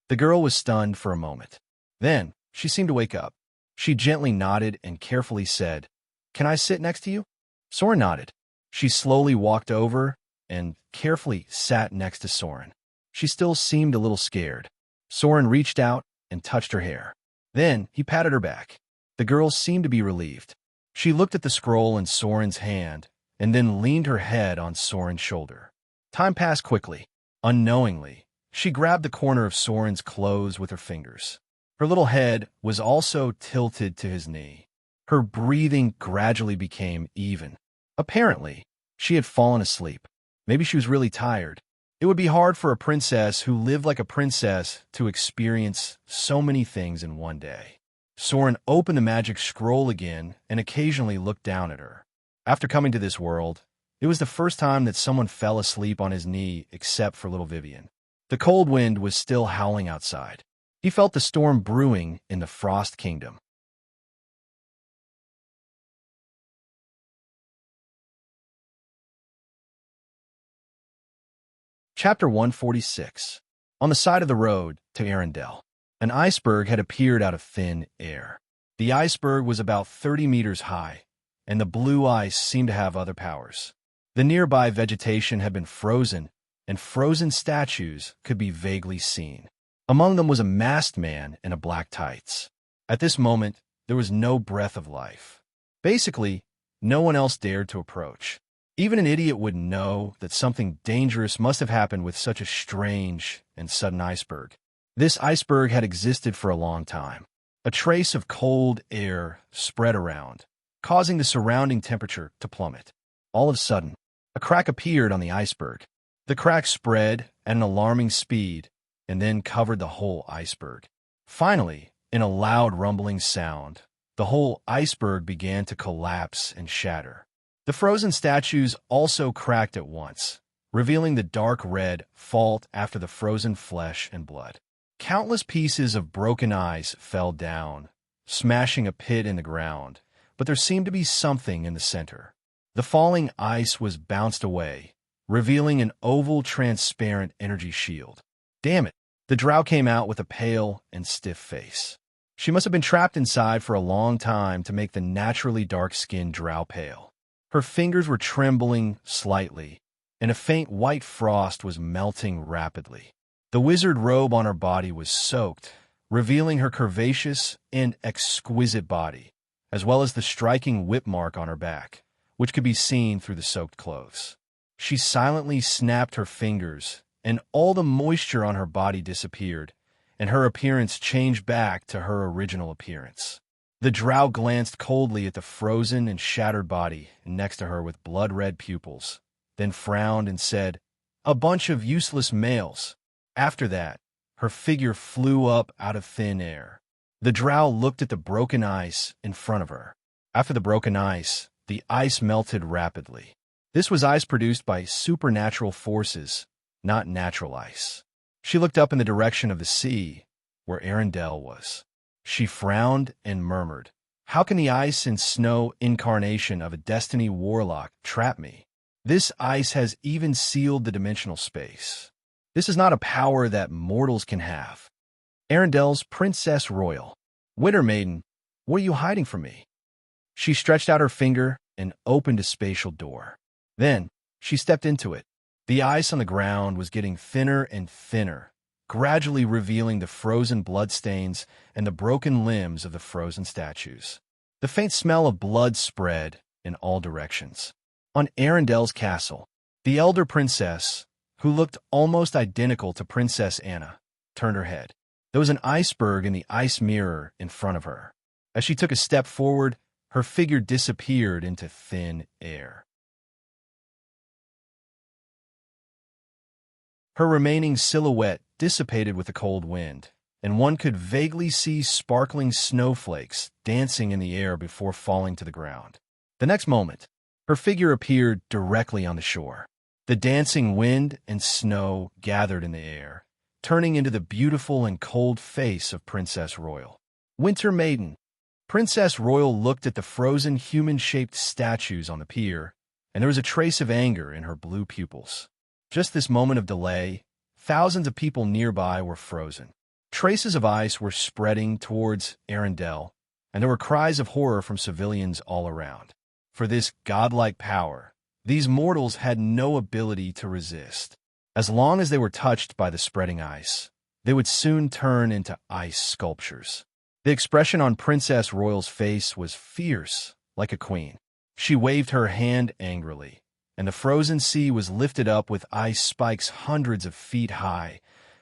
The girl was stunned for a moment. Then, she seemed to wake up. She gently nodded and carefully said, "Can I sit next to you?" Soren nodded. She slowly walked over and carefully sat next to Soren. She still seemed a little scared. Soren reached out and touched her hair. Then, he patted her back. The girl seemed to be relieved. She looked at the scroll in Soren's hand and then leaned her head on Soren's shoulder. Time passed quickly. Unknowingly, she grabbed the corner of Soren's clothes with her fingers. Her little head was also tilted to his knee. Her breathing gradually became even. Apparently, she had fallen asleep. Maybe she was really tired. It would be hard for a princess who lived like a princess to experience so many things in one day. Soren opened the magic scroll again and occasionally looked down at her. After coming to this world, it was the first time that someone fell asleep on his knee except for little Vivian. The cold wind was still howling outside. He felt the storm brewing in the Frost Kingdom. Chapter 146. On the side of the road to Arendelle, an iceberg had appeared out of thin air. The iceberg was about 30 meters high, and the blue ice seemed to have other powers. The nearby vegetation had been frozen, and frozen statues could be vaguely seen. Among them was a masked man in a black tights. At this moment, there was no breath of life. Basically, no one else dared to approach. Even an idiot would know that something dangerous must have happened with such a strange and sudden iceberg. This iceberg had existed for a long time. A trace of cold air spread around, causing the surrounding temperature to plummet. All of a sudden, a crack appeared on the iceberg. The crack spread at an alarming speed and then covered the whole iceberg. Finally, in a loud rumbling sound, the whole iceberg began to collapse and shatter. The frozen statues also cracked at once, revealing the dark red fault after the frozen flesh and blood. Countless pieces of broken ice fell down, smashing a pit in the ground, but there seemed to be something in the center. The falling ice was bounced away, revealing an oval transparent energy shield. Damn it! The drow came out with a pale and stiff face. She must have been trapped inside for a long time to make the naturally dark-skinned drow pale. Her fingers were trembling slightly, and a faint white frost was melting rapidly. The wizard robe on her body was soaked, revealing her curvaceous and exquisite body, as well as the striking whip mark on her back, which could be seen through the soaked clothes. She silently snapped her fingers, and all the moisture on her body disappeared, and her appearance changed back to her original appearance. The drow glanced coldly at the frozen and shattered body next to her with blood-red pupils, then frowned and said, "A bunch of useless males." After that, her figure flew up out of thin air. The drow looked at the broken ice in front of her. After the broken ice, the ice melted rapidly. This was ice produced by supernatural forces, not natural ice. She looked up in the direction of the sea, where Arendelle was. She frowned and murmured, "How can the ice and snow incarnation of a destiny warlock trap me? This ice has even sealed the dimensional space. This is not a power that mortals can have." Arendelle's Princess Royal. "Winter Maiden, what are you hiding from me?" She stretched out her finger and opened a spatial door. Then, she stepped into it. The ice on the ground was getting thinner and thinner, gradually revealing the frozen bloodstains and the broken limbs of the frozen statues. The faint smell of blood spread in all directions. On Arendelle's castle, the elder princess, who looked almost identical to Princess Anna, turned her head. There was an iceberg in the ice mirror in front of her. As she took a step forward, her figure disappeared into thin air. Her remaining silhouette dissipated with the cold wind, and one could vaguely see sparkling snowflakes dancing in the air before falling to the ground. The next moment, her figure appeared directly on the shore. The dancing wind and snow gathered in the air, turning into the beautiful and cold face of Princess Royal. Winter Maiden. Princess Royal looked at the frozen human-shaped statues on the pier, and there was a trace of anger in her blue pupils. Just this moment of delay, thousands of people nearby were frozen. Traces of ice were spreading towards Arendelle, and there were cries of horror from civilians all around. For this godlike power, these mortals had no ability to resist. As long as they were touched by the spreading ice, they would soon turn into ice sculptures. The expression on Princess Royal's face was fierce, like a queen. She waved her hand angrily, and the frozen sea was lifted up with ice spikes hundreds of feet high,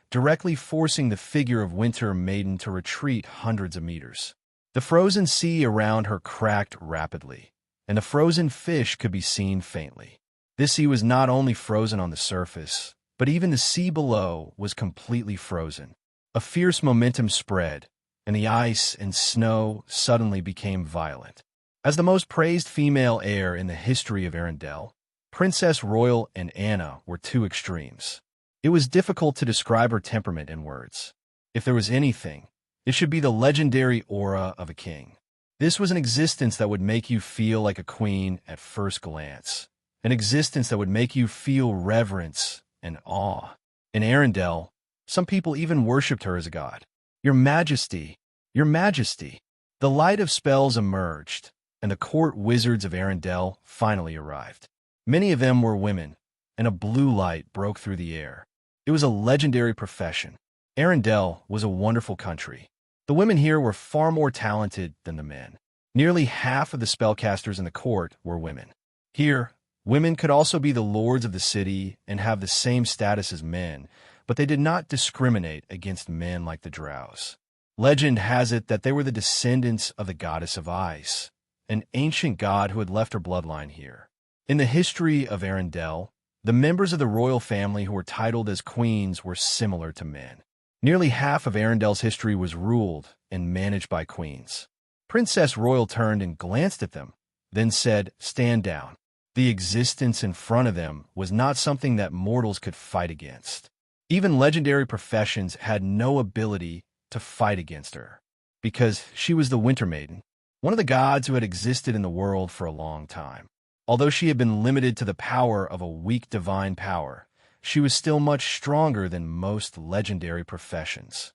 directly forcing the figure of Winter Maiden to retreat hundreds of meters. The frozen sea around her cracked rapidly, and the frozen fish could be seen faintly. This sea was not only frozen on the surface, but even the sea below was completely frozen. A fierce momentum spread, and the ice and snow suddenly became violent. As the most praised female heir in the history of Arendelle, Princess Royal and Anna were two extremes. It was difficult to describe her temperament in words. If there was anything, it should be the legendary aura of a king. This was an existence that would make you feel like a queen at first glance, an existence that would make you feel reverence and awe. In Arendelle, some people even worshipped her as a god. Your Majesty, Your Majesty. The light of spells emerged, and the court wizards of Arendelle finally arrived. Many of them were women, and a blue light broke through the air. It was a legendary profession. Arendelle was a wonderful country. The women here were far more talented than the men. Nearly half of the spellcasters in the court were women. Here, women could also be the lords of the city and have the same status as men, but they did not discriminate against men like the drows. Legend has it that they were the descendants of the goddess of ice, an ancient god who had left her bloodline here. In the history of Arendelle, the members of the royal family who were titled as queens were similar to men. Nearly half of Arendelle's history was ruled and managed by queens. Princess Royal turned and glanced at them, then said, "Stand down." The existence in front of them was not something that mortals could fight against. Even legendary professions had no ability to fight against her, because she was the Winter Maiden, one of the gods who had existed in the world for a long time. Although she had been limited to the power of a weak divine power, she was still much stronger than most legendary professions.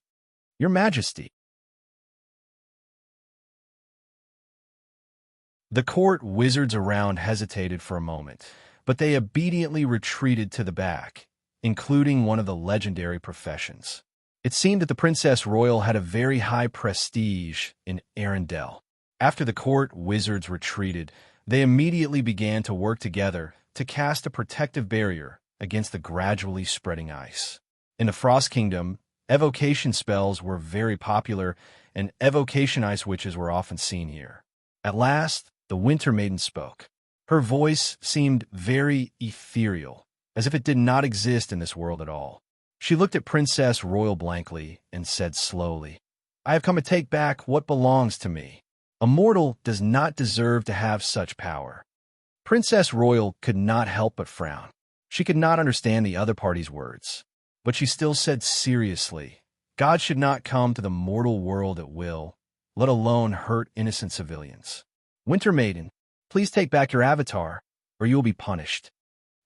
Your Majesty. The court wizards around hesitated for a moment, but they obediently retreated to the back, including one of the legendary professions. It seemed that the Princess Royal had a very high prestige in Arendelle. After the court wizards retreated, they immediately began to work together to cast a protective barrier against the gradually spreading ice. In the Frost Kingdom, evocation spells were very popular, and evocation ice witches were often seen here. At last, the Winter Maiden spoke. Her voice seemed very ethereal, as if it did not exist in this world at all. She looked at Princess Royal blankly and said slowly, "I have come to take back what belongs to me. A mortal does not deserve to have such power." Princess Royal could not help but frown. She could not understand the other party's words, but she still said seriously, "God should not come to the mortal world at will, let alone hurt innocent civilians. Winter Maiden, please take back your avatar, or you will be punished."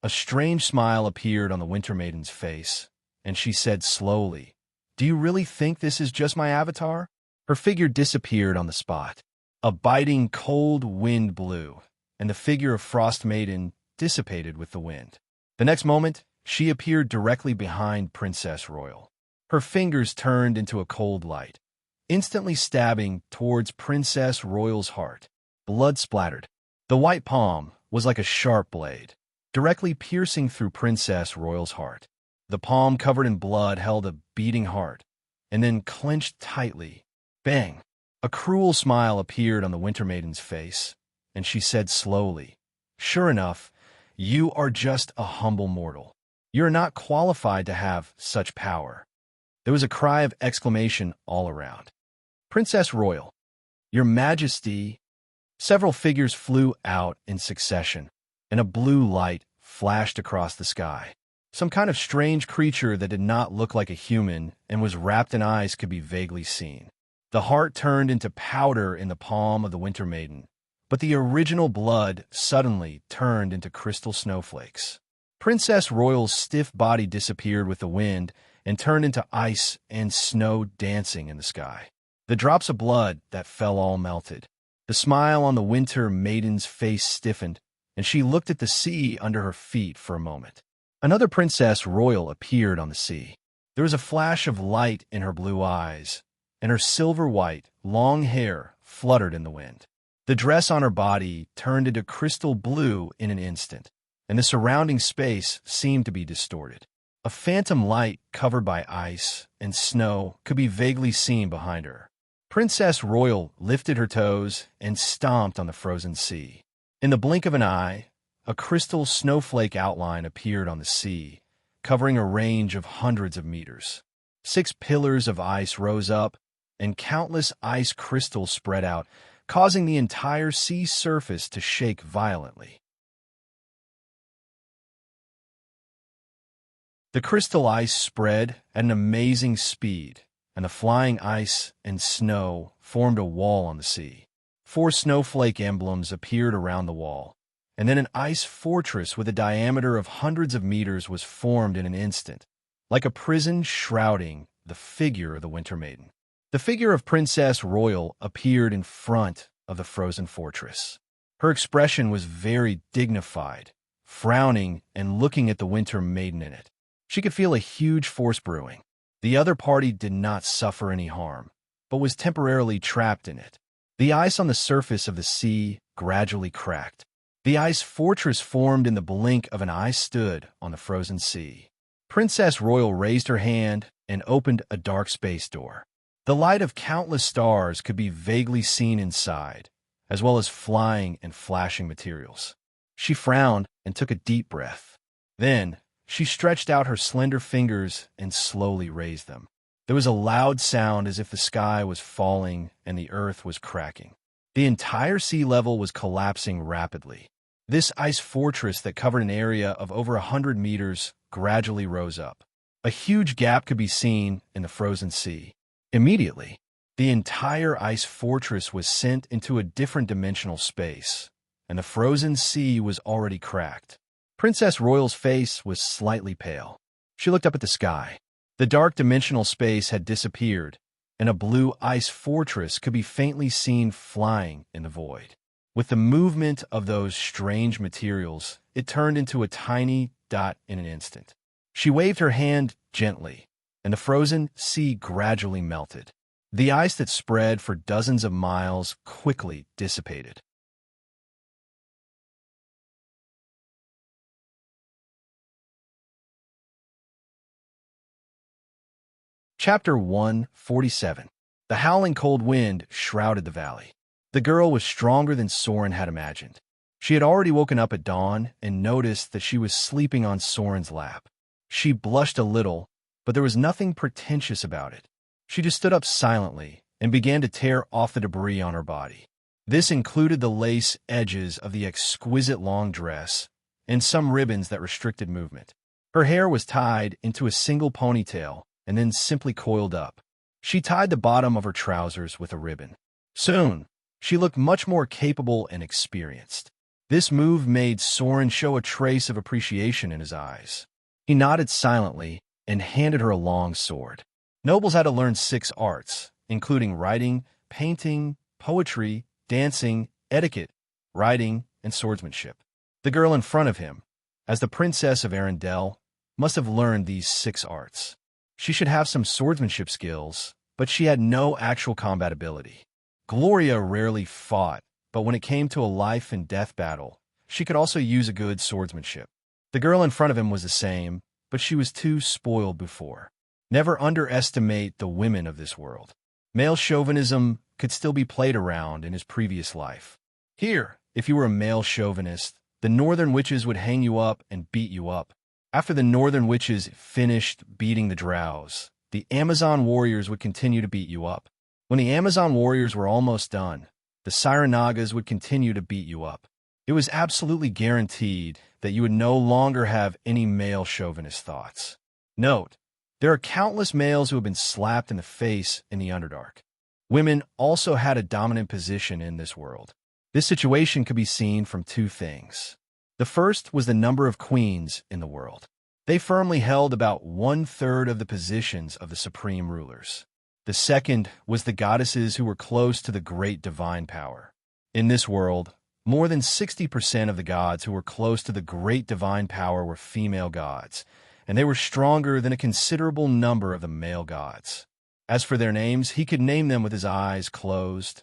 A strange smile appeared on the Winter Maiden's face, and she said slowly, "Do you really think this is just my avatar?" Her figure disappeared on the spot. A biting cold wind blew, and the figure of Frost Maiden dissipated with the wind. The next moment, she appeared directly behind Princess Royal. Her fingers turned into a cold light, instantly stabbing towards Princess Royal's heart. Blood splattered. The white palm was like a sharp blade, directly piercing through Princess Royal's heart. The palm covered in blood held a beating heart, and then clenched tightly. Bang! A cruel smile appeared on the Winter Maiden's face, and she said slowly, "Sure enough, you are just a humble mortal. You're not qualified to have such power." There was a cry of exclamation all around. "Princess Royal, Your Majesty!" Several figures flew out in succession, and a blue light flashed across the sky. Some kind of strange creature that did not look like a human and was wrapped in ice could be vaguely seen. The heart turned into powder in the palm of the Winter Maiden, but the original blood suddenly turned into crystal snowflakes. Princess Royal's stiff body disappeared with the wind and turned into ice and snow dancing in the sky. The drops of blood that fell all melted. The smile on the Winter Maiden's face stiffened, and she looked at the sea under her feet for a moment. Another Princess Royal appeared on the sea. There was a flash of light in her blue eyes, and her silver-white, long hair fluttered in the wind. The dress on her body turned into crystal blue in an instant, and the surrounding space seemed to be distorted. A phantom light covered by ice and snow could be vaguely seen behind her. Princess Royal lifted her toes and stomped on the frozen sea. In the blink of an eye, a crystal snowflake outline appeared on the sea, covering a range of hundreds of meters. 6 pillars of ice rose up, and countless ice crystals spread out, causing the entire sea surface to shake violently. The crystal ice spread at an amazing speed, and the flying ice and snow formed a wall on the sea. 4 snowflake emblems appeared around the wall, and then an ice fortress with a diameter of hundreds of meters was formed in an instant, like a prison shrouding the figure of the Winter Maiden. The figure of Princess Royal appeared in front of the frozen fortress. Her expression was very dignified, frowning and looking at the Winter Maiden in it. She could feel a huge force brewing. The other party did not suffer any harm, but was temporarily trapped in it. The ice on the surface of the sea gradually cracked. The ice fortress formed in the blink of an eye stood on the frozen sea. Princess Royal raised her hand and opened a dark space door. The light of countless stars could be vaguely seen inside, as well as flying and flashing materials. She frowned and took a deep breath. Then, she stretched out her slender fingers and slowly raised them. There was a loud sound as if the sky was falling and the earth was cracking. The entire sea level was collapsing rapidly. This ice fortress that covered an area of over 100 meters gradually rose up. A huge gap could be seen in the frozen sea. Immediately, the entire ice fortress was sent into a different dimensional space, and the frozen sea was already cracked. Princess Royal's face was slightly pale. She looked up at the sky. The dark dimensional space had disappeared, and a blue ice fortress could be faintly seen flying in the void. With the movement of those strange materials, it turned into a tiny dot in an instant. She waved her hand gently, and the frozen sea gradually melted. The ice that spread for dozens of miles quickly dissipated. Chapter 147. The howling cold wind shrouded the valley. The girl was stronger than Soren had imagined. She had already woken up at dawn and noticed that she was sleeping on Soren's lap. She blushed a little, but there was nothing pretentious about it. She just stood up silently and began to tear off the debris on her body. This included the lace edges of the exquisite long dress and some ribbons that restricted movement. Her hair was tied into a single ponytail and then simply coiled up. She tied the bottom of her trousers with a ribbon. Soon, she looked much more capable and experienced. This move made Soren show a trace of appreciation in his eyes. He nodded silently and handed her a long sword. Nobles had to learn 6 arts, including writing, painting, poetry, dancing, etiquette, riding, and swordsmanship. The girl in front of him, as the Princess of Arendelle, must have learned these 6 arts. She should have some swordsmanship skills, but she had no actual combat ability. Gloria rarely fought, but when it came to a life-and-death battle, she could also use a good swordsmanship. The girl in front of him was the same, but she was too spoiled before. Never underestimate the women of this world. Male chauvinism could still be played around in his previous life. Here, if you were a male chauvinist, the northern witches would hang you up and beat you up. After the northern witches finished beating the drows, the Amazon warriors would continue to beat you up. When the Amazon warriors were almost done, the Cyrenagas would continue to beat you up. It was absolutely guaranteed that you would no longer have any male chauvinist thoughts. Note, there are countless males who have been slapped in the face in the Underdark. Women also had a dominant position in this world. This situation could be seen from two things. The first was the number of queens in the world. They firmly held about 1/3 of the positions of the supreme rulers. The second was the goddesses who were close to the great divine power. In this world, more than 60% of the gods who were close to the great divine power were female gods, and they were stronger than a considerable number of the male gods. As for their names, he could name them with his eyes closed.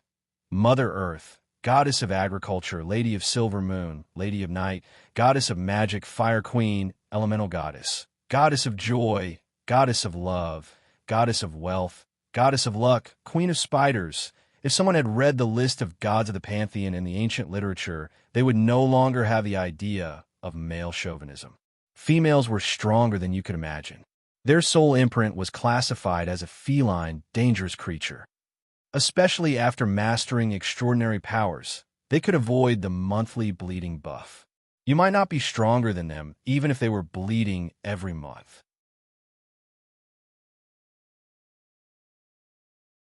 Mother Earth, Goddess of Agriculture, Lady of Silver Moon, Lady of Night, Goddess of Magic, Fire Queen, Elemental Goddess, Goddess of Joy, Goddess of Love, Goddess of Wealth, Goddess of Luck, Queen of Spiders. If someone had read the list of gods of the pantheon in the ancient literature, they would no longer have the idea of male chauvinism. Females were stronger than you could imagine. Their soul imprint was classified as a feline, dangerous creature. Especially after mastering extraordinary powers, they could avoid the monthly bleeding buff. You might not be stronger than them, even if they were bleeding every month.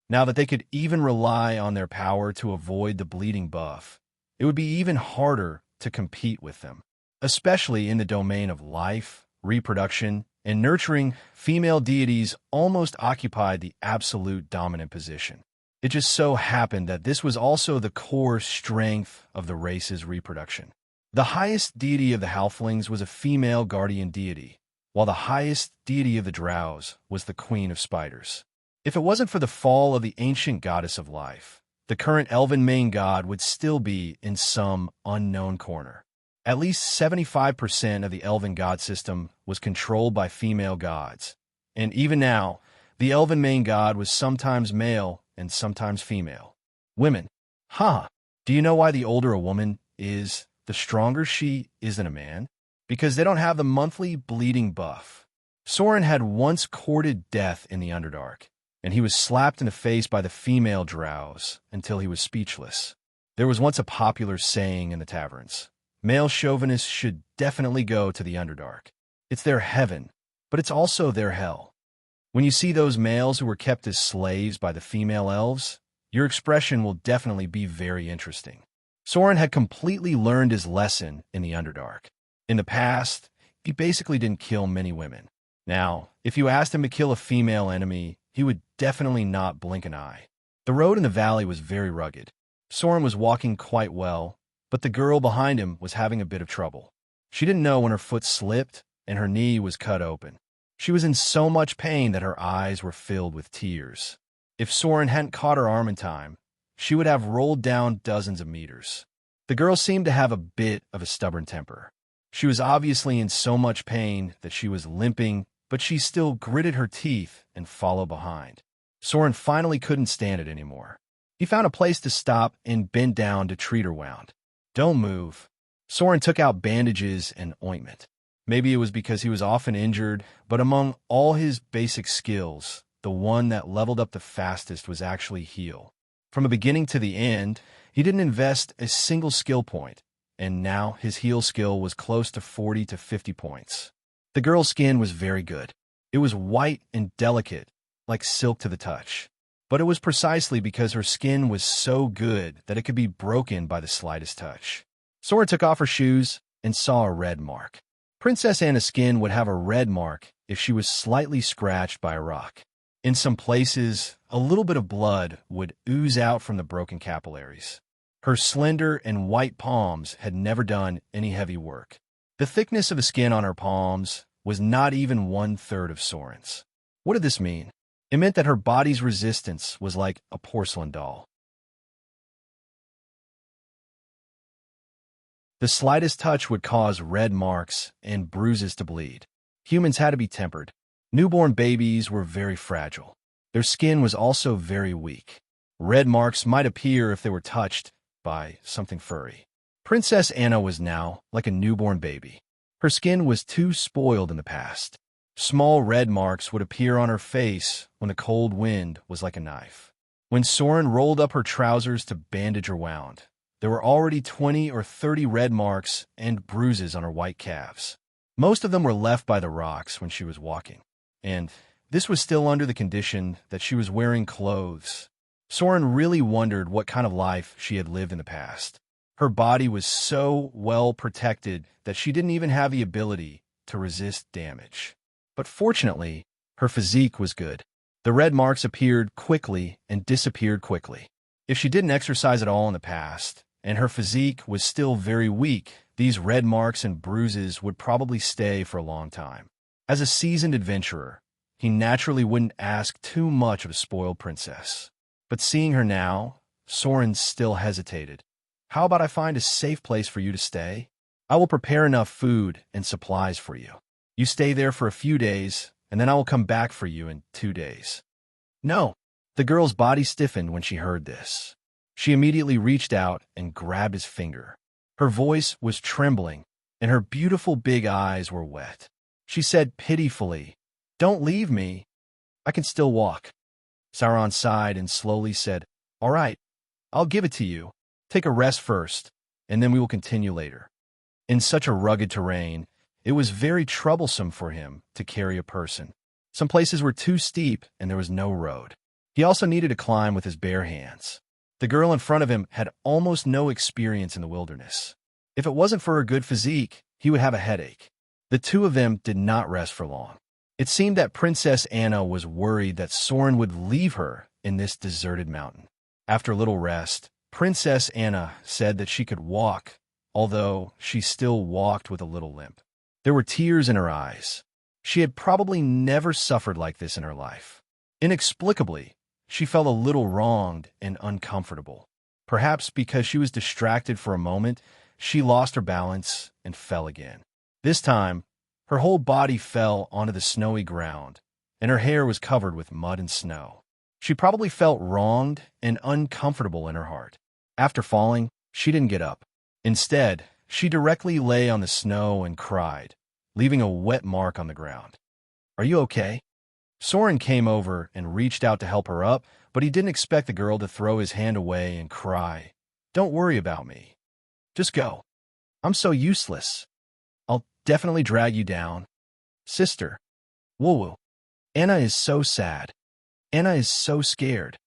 Now that they could even rely on their power to avoid the bleeding buff, it would be even harder to compete with them. Especially in the domain of life, reproduction, and nurturing, female deities almost occupied the absolute dominant position. It just so happened that this was also the core strength of the race's reproduction. The highest deity of the halflings was a female guardian deity, while the highest deity of the drows was the Queen of Spiders. If it wasn't for the fall of the ancient goddess of life, the current elven main god would still be in some unknown corner. At least 75% of the elven god system was controlled by female gods, and even now, the elven main god was sometimes male and sometimes female. Women. Do you know why the older a woman is, the stronger she is than a man? Because they don't have the monthly bleeding buff. Soren had once courted death in the Underdark, and he was slapped in the face by the female drows until he was speechless. There was once a popular saying in the taverns: male chauvinists should definitely go to the Underdark. It's their heaven, but it's also their hell. When you see those males who were kept as slaves by the female elves, your expression will definitely be very interesting. Soren had completely learned his lesson in the Underdark. In the past, he basically didn't kill many women. Now, if you asked him to kill a female enemy, he would definitely not blink an eye. The road in the valley was very rugged. Soren was walking quite well, but the girl behind him was having a bit of trouble. She didn't know when her foot slipped and her knee was cut open. She was in so much pain that her eyes were filled with tears. If Soren hadn't caught her arm in time, she would have rolled down dozens of meters. The girl seemed to have a bit of a stubborn temper. She was obviously in so much pain that she was limping, but she still gritted her teeth and followed behind. Soren finally couldn't stand it anymore. He found a place to stop and bent down to treat her wound. Don't move. Soren took out bandages and ointment. Maybe it was because he was often injured, but among all his basic skills, the one that leveled up the fastest was actually heal. From the beginning to the end, he didn't invest a single skill point, and now his heal skill was close to 40 to 50 points. The girl's skin was very good. It was white and delicate, like silk to the touch. But it was precisely because her skin was so good that it could be broken by the slightest touch. Soren took off her shoes and saw a red mark. Princess Anna's skin would have a red mark if she was slightly scratched by a rock. In some places, a little bit of blood would ooze out from the broken capillaries. Her slender and white palms had never done any heavy work. The thickness of the skin on her palms was not even 1/3 of Soren's. What did this mean? It meant that her body's resistance was like a porcelain doll. The slightest touch would cause red marks and bruises to bleed. Humans had to be tempered. Newborn babies were very fragile. Their skin was also very weak. Red marks might appear if they were touched by something furry. Princess Anna was now like a newborn baby. Her skin was too spoiled in the past. Small red marks would appear on her face when the cold wind was like a knife. When Soren rolled up her trousers to bandage her wound, there were already 20 or 30 red marks and bruises on her white calves. Most of them were left by the rocks when she was walking, and this was still under the condition that she was wearing clothes. Soren really wondered what kind of life she had lived in the past. Her body was so well protected that she didn't even have the ability to resist damage. But fortunately, her physique was good. The red marks appeared quickly and disappeared quickly. If she didn't exercise at all in the past, and her physique was still very weak, these red marks and bruises would probably stay for a long time. As a seasoned adventurer, he naturally wouldn't ask too much of a spoiled princess. But seeing her now, Soren still hesitated. How about I find a safe place for you to stay? I will prepare enough food and supplies for you. You stay there for a few days, and then I will come back for you in 2 days. No. The girl's body stiffened when she heard this. She immediately reached out and grabbed his finger. Her voice was trembling, and her beautiful big eyes were wet. She said pitifully, "Don't leave me. I can still walk." Sauron sighed and slowly said, "All right, I'll give it to you. Take a rest first, and then we will continue later." In such a rugged terrain, it was very troublesome for him to carry a person. Some places were too steep and there was no road. He also needed to climb with his bare hands. The girl in front of him had almost no experience in the wilderness. If it wasn't for her good physique, he would have a headache. The two of them did not rest for long. It seemed that Princess Anna was worried that Soren would leave her in this deserted mountain. After a little rest, Princess Anna said that she could walk, although she still walked with a little limp. There were tears in her eyes. She had probably never suffered like this in her life. Inexplicably, she felt a little wronged and uncomfortable. Perhaps because she was distracted for a moment, she lost her balance and fell again. This time, her whole body fell onto the snowy ground, and her hair was covered with mud and snow. She probably felt wronged and uncomfortable in her heart. After falling, she didn't get up. Instead, she directly lay on the snow and cried, leaving a wet mark on the ground. "Are you okay?" Soren came over and reached out to help her up, but he didn't expect the girl to throw his hand away and cry, "Don't worry about me. Just go. I'm so useless. I'll definitely drag you down. Sister. Woo-woo. Anna is so sad. Anna is so scared."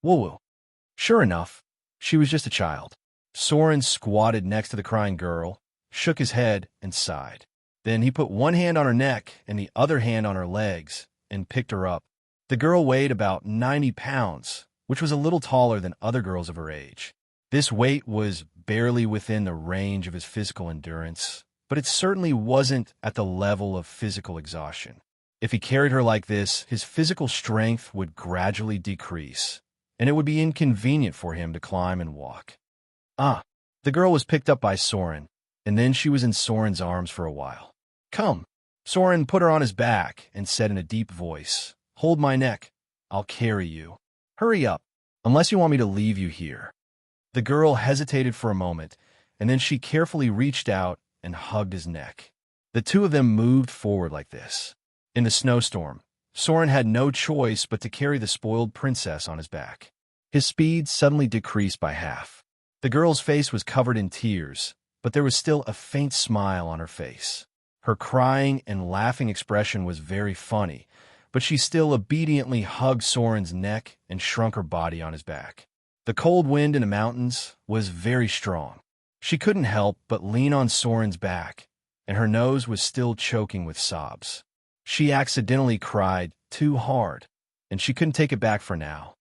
Woo-woo. Sure enough, she was just a child. Soren squatted next to the crying girl, shook his head, and sighed. Then he put one hand on her neck and the other hand on her legs and picked her up. The girl weighed about 90 pounds, which was a little taller than other girls of her age. This weight was barely within the range of his physical endurance, but it certainly wasn't at the level of physical exhaustion. If he carried her like this, his physical strength would gradually decrease, and it would be inconvenient for him to climb and walk. The girl was picked up by Soren, and then she was in Soren's arms for a while. "Come." Soren put her on his back and said in a deep voice, "Hold my neck. I'll carry you. Hurry up, unless you want me to leave you here." The girl hesitated for a moment, and then she carefully reached out and hugged his neck. The two of them moved forward like this. In the snowstorm, Soren had no choice but to carry the spoiled princess on his back. His speed suddenly decreased by half. The girl's face was covered in tears, but there was still a faint smile on her face. Her crying and laughing expression was very funny, but she still obediently hugged Soren's neck and shrunk her body on his back. The cold wind in the mountains was very strong. She couldn't help but lean on Soren's back, and her nose was still choking with sobs. She accidentally cried too hard, and she couldn't take it back for now.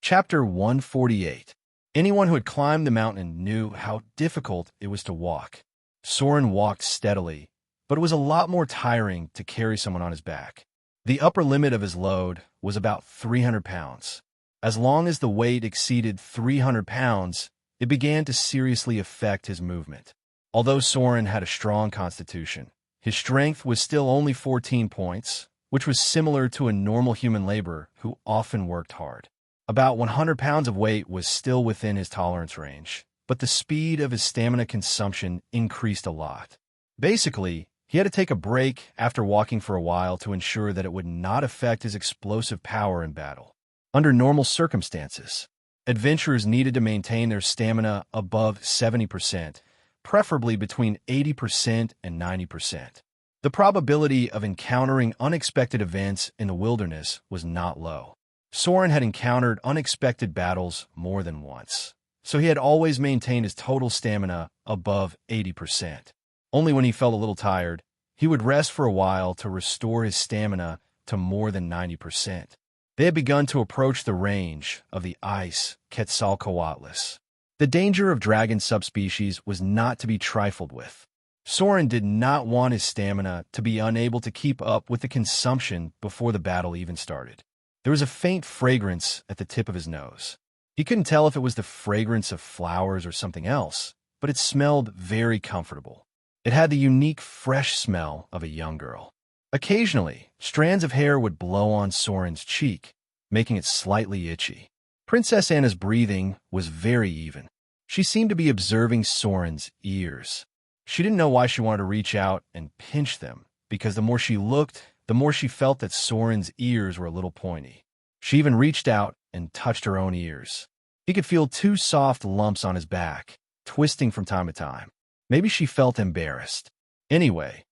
Chapter 148. Anyone who had climbed the mountain knew how difficult it was to walk. Soren walked steadily, but it was a lot more tiring to carry someone on his back. The upper limit of his load was about 300 pounds. As long as the weight exceeded 300 pounds, it began to seriously affect his movement. Although Soren had a strong constitution, his strength was still only 14 points, which was similar to a normal human laborer who often worked hard. About 100 pounds of weight was still within his tolerance range, but the speed of his stamina consumption increased a lot. Basically, he had to take a break after walking for a while to ensure that it would not affect his explosive power in battle. Under normal circumstances, adventurers needed to maintain their stamina above 70%, preferably between 80% and 90%. The probability of encountering unexpected events in the wilderness was not low. Soren had encountered unexpected battles more than once, so he had always maintained his total stamina above 80%. Only when he felt a little tired, he would rest for a while to restore his stamina to more than 90%. They had begun to approach the range of the ice Quetzalcoatlus. The danger of dragon subspecies was not to be trifled with. Soren did not want his stamina to be unable to keep up with the consumption before the battle even started. There was a faint fragrance at the tip of his nose. He couldn't tell if it was the fragrance of flowers or something else, but it smelled very comfortable. It had the unique, fresh smell of a young girl. Occasionally, strands of hair would blow on Soren's cheek, making it slightly itchy. Princess Anna's breathing was very even. She seemed to be observing Soren's ears. She didn't know why she wanted to reach out and pinch them, because the more she looked, the more she felt that Soren's ears were a little pointy. She even reached out and touched her own ears. He could feel two soft lumps on his back, twisting from time to time. Maybe she felt embarrassed. Anyway,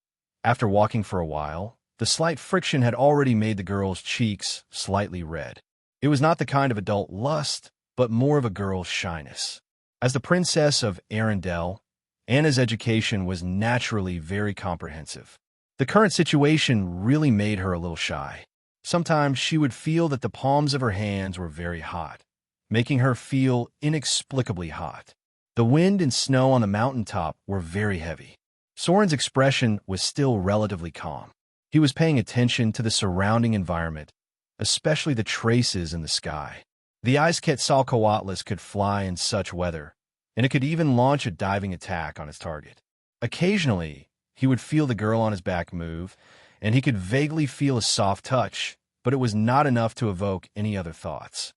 after walking for a while, the slight friction had already made the girl's cheeks slightly red. It was not the kind of adult lust, but more of a girl's shyness. As the princess of Arendelle, Anna's education was naturally very comprehensive. The current situation really made her a little shy. Sometimes she would feel that the palms of her hands were very hot, making her feel inexplicably hot. The wind and snow on the mountaintop were very heavy. Soren's expression was still relatively calm. He was paying attention to the surrounding environment, especially the traces in the sky. The ice Quetzalcoatlus could fly in such weather, and it could even launch a diving attack on its target. Occasionally, he would feel the girl on his back move, and he could vaguely feel a soft touch, but it was not enough to evoke any other thoughts.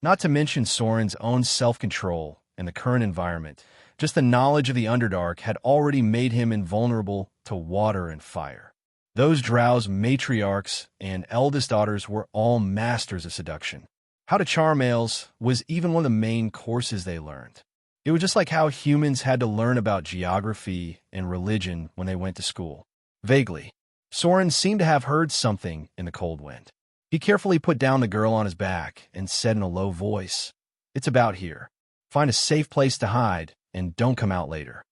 Not to mention Soren's own self-control and the current environment, just the knowledge of the Underdark had already made him invulnerable to water and fire. Those Drow's matriarchs and eldest daughters were all masters of seduction. How to charm males was even one of the main courses they learned. It was just like how humans had to learn about geography and religion when they went to school. Vaguely, Soren seemed to have heard something in the cold wind. He carefully put down the girl on his back and said in a low voice, "It's about here. Find a safe place to hide and don't come out later."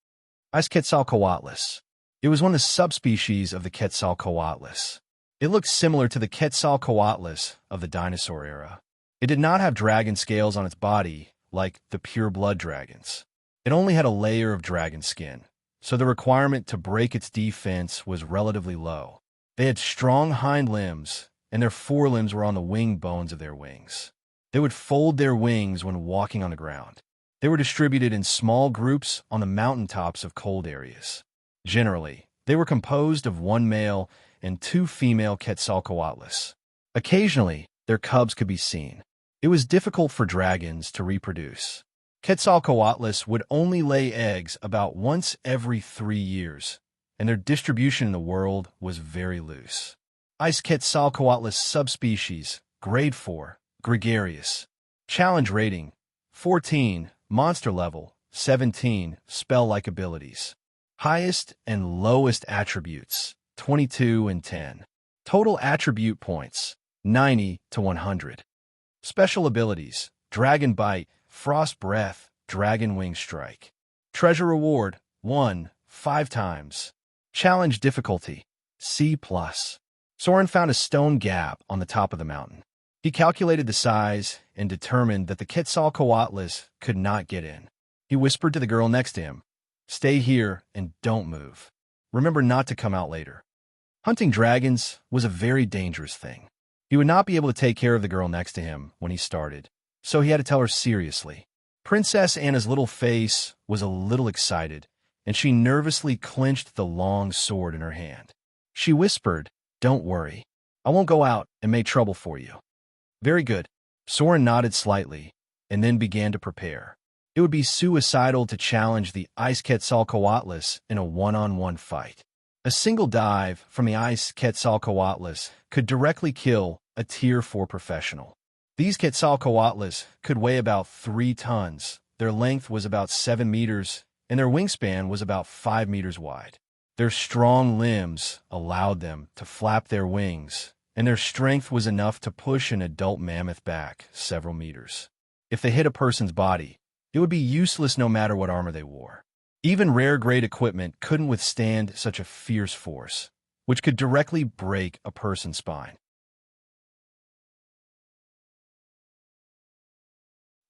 Ice Quetzalcoatlus. It was one of the subspecies of the Quetzalcoatlus. It looked similar to the Quetzalcoatlus of the dinosaur era. It did not have dragon scales on its body like the pure-blood dragons. It only had a layer of dragon skin, so the requirement to break its defense was relatively low. They had strong hind limbs, and their forelimbs were on the wing bones of their wings. They would fold their wings when walking on the ground. They were distributed in small groups on the mountaintops of cold areas. Generally, they were composed of one male and two female Quetzalcoatlus. Occasionally, their cubs could be seen. It was difficult for dragons to reproduce. Quetzalcoatlus would only lay eggs about once every 3 years, and their distribution in the world was very loose. Ice Quetzalcoatlus subspecies, Grade 4, Gregarious. Challenge rating, 14, monster level, 17, spell-like abilities. Highest and lowest attributes, 22 and 10. Total attribute points, 90 to 100. Special abilities, Dragon Bite, Frost Breath, Dragon Wing Strike. Treasure reward, 1, 5 times. Challenge difficulty, C+. Soren found a stone gap on the top of the mountain. He calculated the size and determined that the Quetzalcoatlus could not get in. He whispered to the girl next to him, "Stay here and don't move. Remember not to come out later." Hunting dragons was a very dangerous thing. He would not be able to take care of the girl next to him when he started, so he had to tell her seriously. Princess Anna's little face was a little excited, and she nervously clenched the long sword in her hand. She whispered, "Don't worry. I won't go out and make trouble for you." "Very good." Soren nodded slightly, and then began to prepare. It would be suicidal to challenge the Ice Quetzalcoatlus in a one-on-one fight. A single dive from the Ice Quetzalcoatlus could directly kill a Tier 4 professional. These Quetzalcoatlus could weigh about 3 tons, their length was about 7 meters, and their wingspan was about 5 meters wide. Their strong limbs allowed them to flap their wings, and their strength was enough to push an adult mammoth back several meters. If they hit a person's body, it would be useless no matter what armor they wore. Even rare-grade equipment couldn't withstand such a fierce force, which could directly break a person's spine.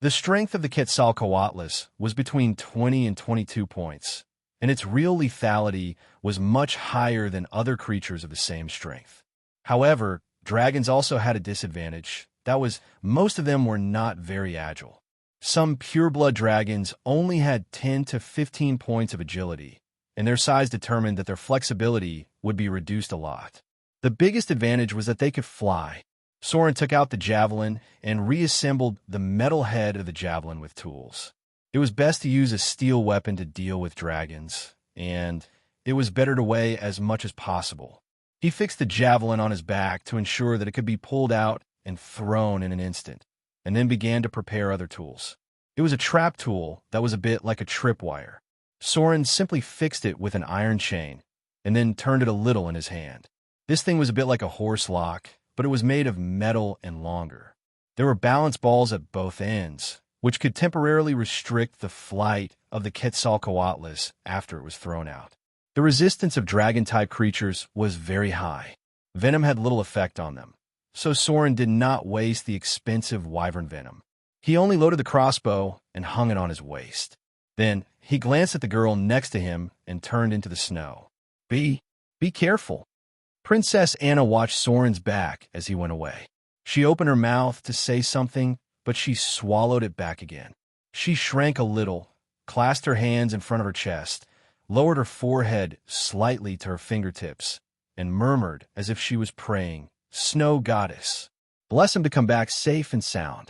The strength of the Quetzalcoatlus was between 20 and 22 points, and its real lethality was much higher than other creatures of the same strength. However, dragons also had a disadvantage. That was, most of them were not very agile. Some pureblood dragons only had 10 to 15 points of agility, and their size determined that their flexibility would be reduced a lot. The biggest advantage was that they could fly. Soren took out the javelin and reassembled the metal head of the javelin with tools. It was best to use a steel weapon to deal with dragons, and it was better to weigh as much as possible. He fixed the javelin on his back to ensure that it could be pulled out and thrown in an instant, and then began to prepare other tools. It was a trap tool that was a bit like a tripwire. Soren simply fixed it with an iron chain, and then turned it a little in his hand. This thing was a bit like a horse lock, but it was made of metal and longer. There were balance balls at both ends, which could temporarily restrict the flight of the Quetzalcoatlus after it was thrown out. The resistance of dragon-type creatures was very high. Venom had little effect on them, so Soren did not waste the expensive wyvern venom. He only loaded the crossbow and hung it on his waist. Then he glanced at the girl next to him and turned into the snow. Be careful." Princess Anna watched Soren's back as he went away. She opened her mouth to say something, but she swallowed it back again. She shrank a little, clasped her hands in front of her chest, lowered her forehead slightly to her fingertips, and murmured as if she was praying, "Snow goddess, bless him to come back safe and sound."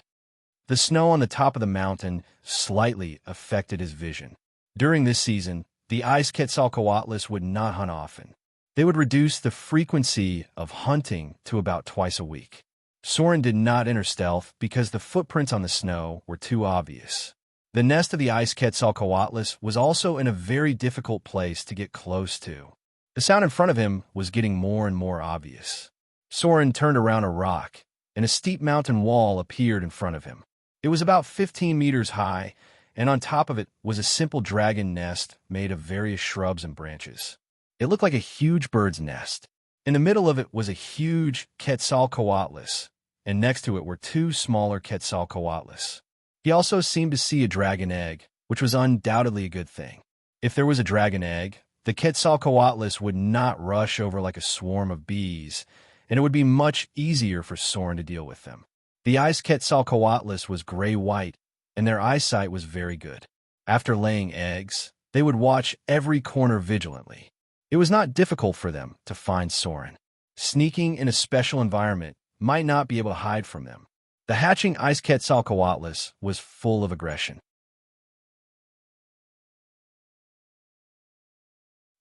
The snow on the top of the mountain slightly affected his vision. During this season, the Ice Quetzalcoatlus would not hunt often. They would reduce the frequency of hunting to about twice a week. Soren did not enter stealth because the footprints on the snow were too obvious. The nest of the Ice Quetzalcoatlus was also in a very difficult place to get close to. The sound in front of him was getting more and more obvious. Soren turned around a rock, and a steep mountain wall appeared in front of him. It was about 15 meters high, and on top of it was a simple dragon nest made of various shrubs and branches. It looked like a huge bird's nest. In the middle of it was a huge Quetzalcoatlus, and next to it were 2 smaller Quetzalcoatlus. He also seemed to see a dragon egg, which was undoubtedly a good thing. If there was a dragon egg, the Quetzalcoatlus would not rush over like a swarm of bees, and it would be much easier for Soren to deal with them. The Ice Quetzalcoatlus was gray-white, and their eyesight was very good. After laying eggs, they would watch every corner vigilantly. It was not difficult for them to find Soren. Sneaking in a special environment might not be able to hide from them. The hatching Ice Quetzalcoatlus was full of aggression.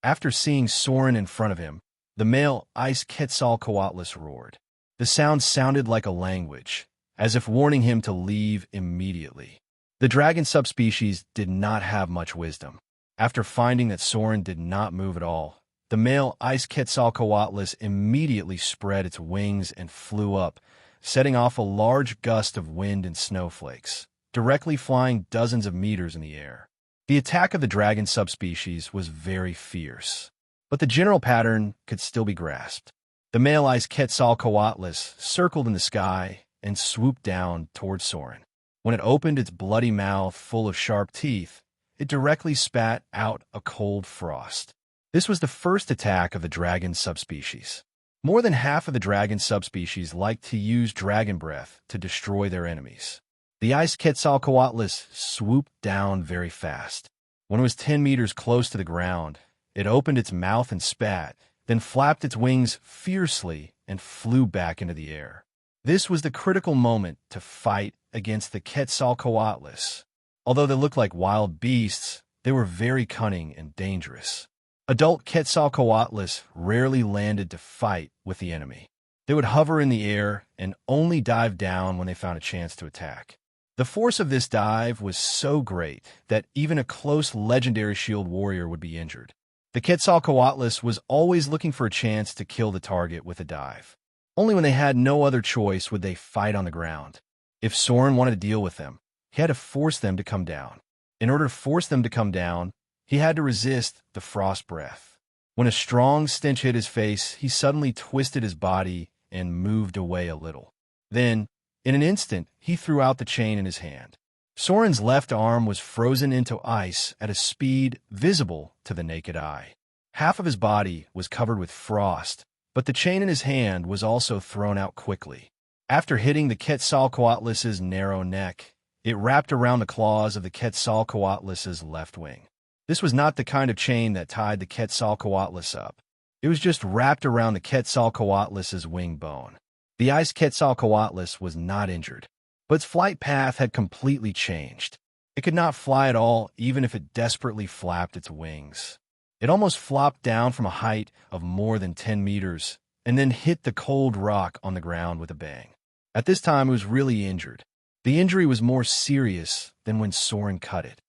After seeing Soren in front of him, the male Ice Quetzalcoatlus roared. The sound sounded like a language, as if warning him to leave immediately. The dragon subspecies did not have much wisdom. After finding that Soren did not move at all, the male Ice Quetzalcoatlus immediately spread its wings and flew up, setting off a large gust of wind and snowflakes, directly flying dozens of meters in the air. The attack of the dragon subspecies was very fierce, but the general pattern could still be grasped. The male Ice Quetzalcoatlus circled in the sky and swooped down toward Soren. When it opened its bloody mouth full of sharp teeth, it directly spat out a cold frost. This was the first attack of the dragon subspecies. More than half of the dragon subspecies like to use dragon breath to destroy their enemies. The Ice Quetzalcoatlus swooped down very fast. When it was 10 meters close to the ground, it opened its mouth and spat, then flapped its wings fiercely and flew back into the air. This was the critical moment to fight against the Quetzalcoatlus. Although they looked like wild beasts, they were very cunning and dangerous. Adult Quetzalcoatlus rarely landed to fight with the enemy. They would hover in the air and only dive down when they found a chance to attack. The force of this dive was so great that even a close legendary shield warrior would be injured. The Quetzalcoatlus was always looking for a chance to kill the target with a dive. Only when they had no other choice would they fight on the ground. If Soren wanted to deal with them, he had to force them to come down. In order to force them to come down, he had to resist the frost breath. When a strong stench hit his face, he suddenly twisted his body and moved away a little. Then, in an instant, he threw out the chain in his hand. Soren's left arm was frozen into ice at a speed visible to the naked eye. Half of his body was covered with frost, but the chain in his hand was also thrown out quickly. After hitting the Quetzalcoatlus's narrow neck, it wrapped around the claws of the Quetzalcoatlus's left wing. This was not the kind of chain that tied the Quetzalcoatlus up. It was just wrapped around the Quetzalcoatlus's wing bone. The ice Quetzalcoatlus was not injured, but its flight path had completely changed. It could not fly at all, even if it desperately flapped its wings. It almost flopped down from a height of more than 10 meters and then hit the cold rock on the ground with a bang. At this time, it was really injured. The injury was more serious than when Soren cut it.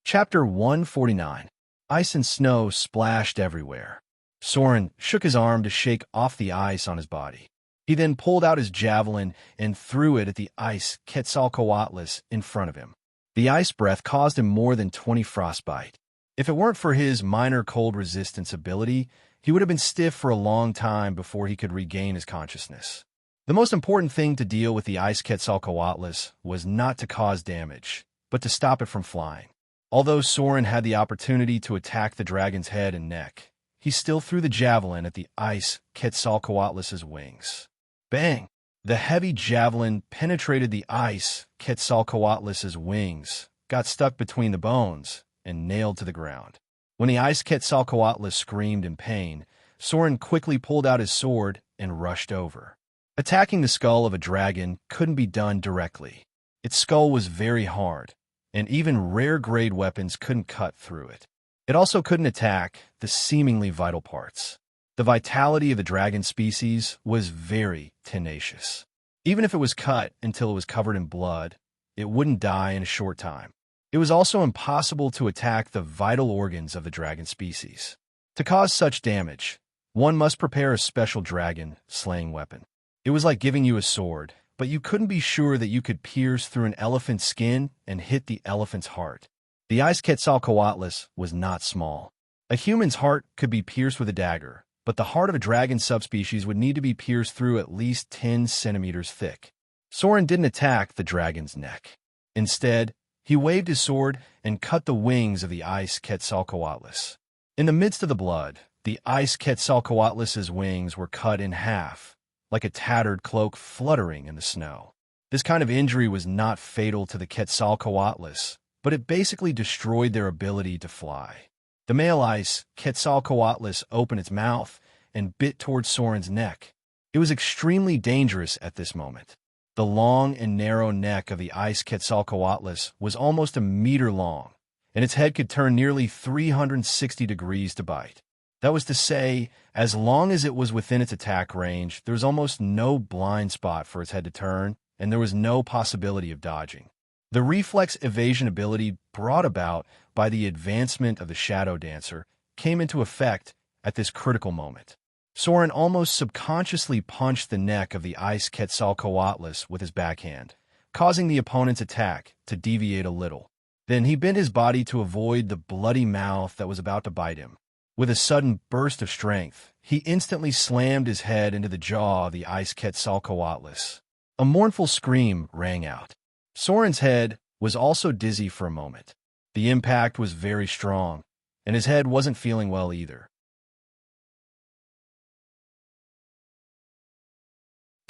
Chapter 149. Ice and snow splashed everywhere. Soren shook his arm to shake off the ice on his body. He then pulled out his javelin and threw it at the ice Quetzalcoatlus in front of him. The ice breath caused him more than 20 frostbite. If it weren't for his minor cold resistance ability, he would have been stiff for a long time before he could regain his consciousness. The most important thing to deal with the ice Quetzalcoatlus was not to cause damage, but to stop it from flying. Although Soren had the opportunity to attack the dragon's head and neck, he still threw the javelin at the ice Quetzalcoatlus's wings. Bang! The heavy javelin penetrated the ice Quetzalcoatlus's wings, got stuck between the bones, and nailed to the ground. When the ice Quetzalcoatlus screamed in pain, Soren quickly pulled out his sword and rushed over. Attacking the skull of a dragon couldn't be done directly. Its skull was very hard, and even rare-grade weapons couldn't cut through it. It also couldn't attack the seemingly vital parts. The vitality of the dragon species was very tenacious. Even if it was cut until it was covered in blood, it wouldn't die in a short time. It was also impossible to attack the vital organs of the dragon species. To cause such damage, one must prepare a special dragon-slaying weapon. It was like giving you a sword, but you couldn't be sure that you could pierce through an elephant's skin and hit the elephant's heart. The ice Quetzalcoatlus was not small. A human's heart could be pierced with a dagger, but the heart of a dragon subspecies would need to be pierced through at least 10 centimeters thick. Soren didn't attack the dragon's neck. Instead, he waved his sword and cut the wings of the ice Quetzalcoatlus. In the midst of the blood, the ice Quetzalcoatlus's wings were cut in half, like a tattered cloak fluttering in the snow. This kind of injury was not fatal to the Quetzalcoatlus, but it basically destroyed their ability to fly. The male ice Quetzalcoatlus opened its mouth and bit towards Soren's neck. It was extremely dangerous at this moment. The long and narrow neck of the ice Quetzalcoatlus was almost a meter long, and its head could turn nearly 360 degrees to bite. That was to say, as long as it was within its attack range, there was almost no blind spot for its head to turn, and there was no possibility of dodging. The reflex evasion ability brought about by the advancement of the Shadow Dancer came into effect at this critical moment. Soren almost subconsciously punched the neck of the ice Quetzalcoatlus with his backhand, causing the opponent's attack to deviate a little. Then he bent his body to avoid the bloody mouth that was about to bite him. With a sudden burst of strength, he instantly slammed his head into the jaw of the ice Quetzalcoatlus. A mournful scream rang out. Soren's head was also dizzy for a moment. The impact was very strong, and his head wasn't feeling well either.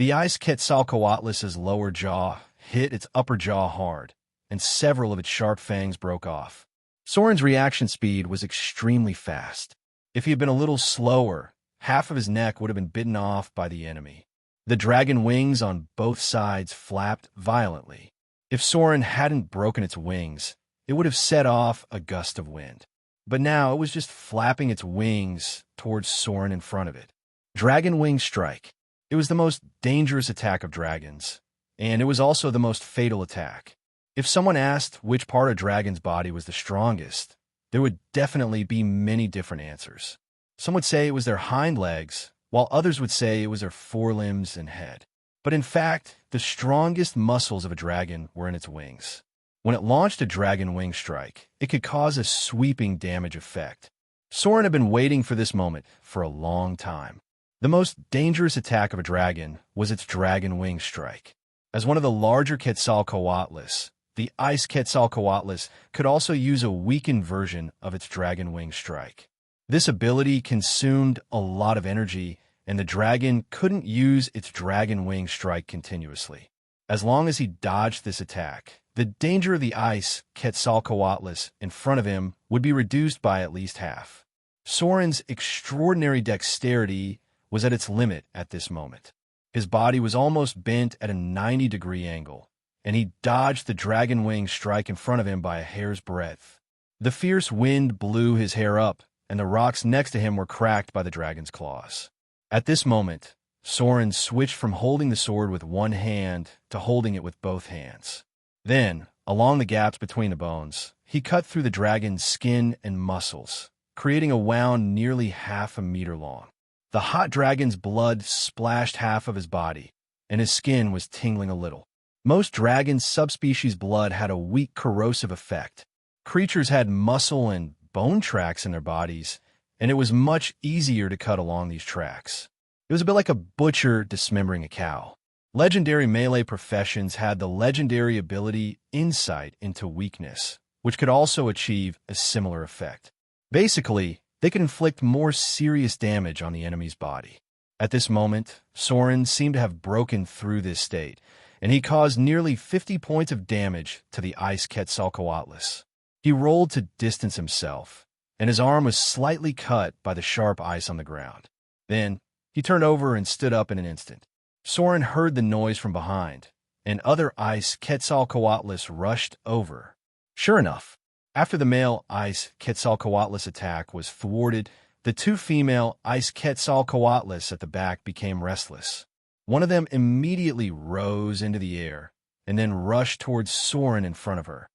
The ice Quetzalcoatlus' lower jaw hit its upper jaw hard, and several of its sharp fangs broke off. Soren's reaction speed was extremely fast. If he had been a little slower, half of his neck would have been bitten off by the enemy. The dragon wings on both sides flapped violently. If Soren hadn't broken its wings, it would have set off a gust of wind. But now it was just flapping its wings towards Soren in front of it. Dragon Wing Strike. It was the most dangerous attack of dragons, and it was also the most fatal attack. If someone asked which part of Dragon's body was the strongest, there would definitely be many different answers. Some would say it was their hind legs, while others would say it was their forelimbs and head. But in fact, the strongest muscles of a dragon were in its wings. When it launched a Dragon Wing Strike, it could cause a sweeping damage effect. Soren had been waiting for this moment for a long time. The most dangerous attack of a dragon was its Dragon Wing Strike. As one of the larger Quetzalcoatlus, the ice Quetzalcoatlus could also use a weakened version of its Dragon Wing Strike. This ability consumed a lot of energy, and the dragon couldn't use its Dragon Wing Strike continuously. As long as he dodged this attack, the danger of the ice Quetzalcoatlus in front of him would be reduced by at least half. Soren's extraordinary dexterity was at its limit at this moment. His body was almost bent at a 90-degree angle, and he dodged the Dragon Wing Strike in front of him by a hair's breadth. The fierce wind blew his hair up, and the rocks next to him were cracked by the dragon's claws. At this moment, Soren switched from holding the sword with one hand to holding it with both hands. Then, along the gaps between the bones, he cut through the dragon's skin and muscles, creating a wound nearly half a meter long. The hot dragon's blood splashed half of his body, and his skin was tingling a little. Most dragon subspecies blood had a weak corrosive effect. Creatures had muscle and bone tracks in their bodies, and it was much easier to cut along these tracks. It was a bit like a butcher dismembering a cow. Legendary melee professions had the legendary ability Insight into Weakness, which could also achieve a similar effect. Basically, they could inflict more serious damage on the enemy's body. At this moment, Soren seemed to have broken through this state, and he caused nearly 50 points of damage to the ice Quetzalcoatlus. He rolled to distance himself, and his arm was slightly cut by the sharp ice on the ground. Then, he turned over and stood up in an instant. Soren heard the noise from behind, and other ice Quetzalcoatlus rushed over. Sure enough, after the male ice Quetzalcoatlus attack was thwarted, the two female ice Quetzalcoatlus at the back became restless. One of them immediately rose into the air and then rushed towards Soren in front of her.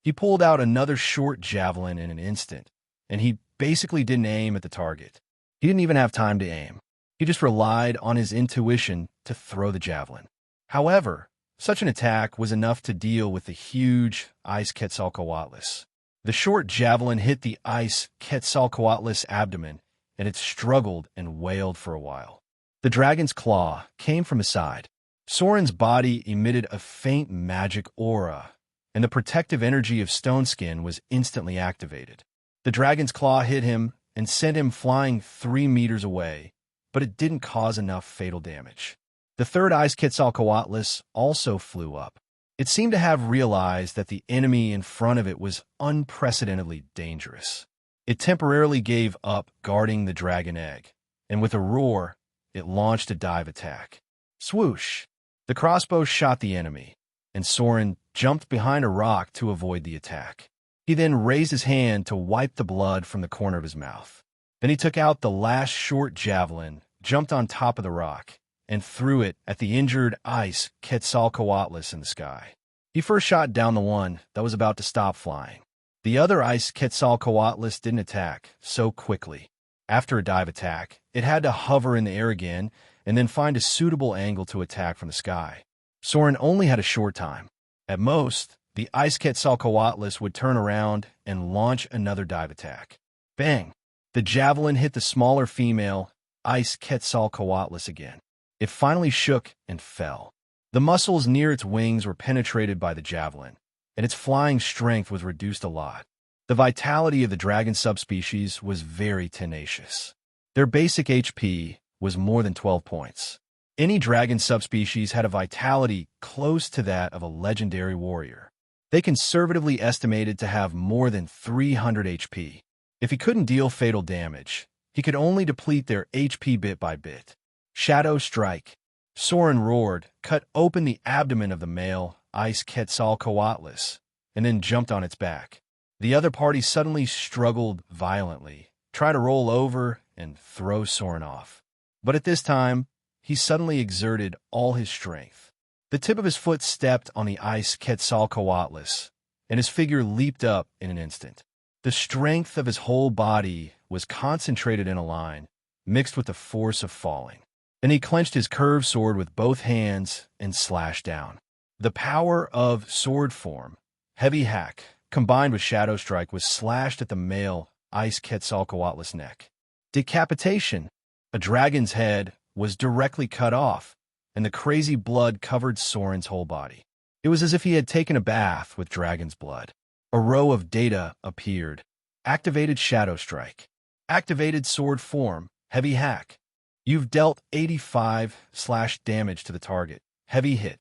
He pulled out another short javelin in an instant, and he basically didn't aim at the target. He didn't even have time to aim. He just relied on his intuition to throw the javelin. However, such an attack was enough to deal with the huge ice Quetzalcoatlus. The short javelin hit the ice Quetzalcoatlus' abdomen, and it struggled and wailed for a while. The dragon's claw came from his side. Soren's body emitted a faint magic aura, and the protective energy of stone skin was instantly activated. The dragon's claw hit him and sent him flying 3 meters away, but it didn't cause enough fatal damage. The third ice Quetzalcoatlus also flew up. It seemed to have realized that the enemy in front of it was unprecedentedly dangerous. It temporarily gave up guarding the dragon egg, and with a roar, it launched a dive attack. Swoosh! The crossbow shot the enemy, and Soren jumped behind a rock to avoid the attack. He then raised his hand to wipe the blood from the corner of his mouth. Then he took out the last short javelin, jumped on top of the rock, and threw it at the injured ice Quetzalcoatlus in the sky. He first shot down the one that was about to stop flying. The other ice Quetzalcoatlus didn't attack so quickly. After a dive attack, it had to hover in the air again and then find a suitable angle to attack from the sky. Soren only had a short time. At most, the ice Quetzalcoatlus would turn around and launch another dive attack. Bang! The javelin hit the smaller female ice Quetzalcoatlus again. It finally shook and fell. The muscles near its wings were penetrated by the javelin, and its flying strength was reduced a lot. The vitality of the dragon subspecies was very tenacious. Their basic HP was more than 12 points. Any dragon subspecies had a vitality close to that of a legendary warrior. They conservatively estimated to have more than 300 HP. If he couldn't deal fatal damage, he could only deplete their HP bit by bit. Shadow Strike. Soren roared, cut open the abdomen of the male Ice Quetzalcoatlus, and then jumped on its back. The other party suddenly struggled violently, tried to roll over and throw Soren off. But at this time, he suddenly exerted all his strength. The tip of his foot stepped on the Ice Quetzalcoatlus, and his figure leaped up in an instant. The strength of his whole body was concentrated in a line, mixed with the force of falling. Then he clenched his curved sword with both hands and slashed down. The power of sword form, Heavy Hack, combined with Shadow Strike, was slashed at the male Ice Quetzalcoatlus' neck. Decapitation. A dragon's head was directly cut off, and the crazy blood covered Soren's whole body. It was as if he had taken a bath with dragon's blood. A row of data appeared. Activated Shadow Strike. Activated sword form, Heavy Hack. You've dealt 85/damage to the target. Heavy hit.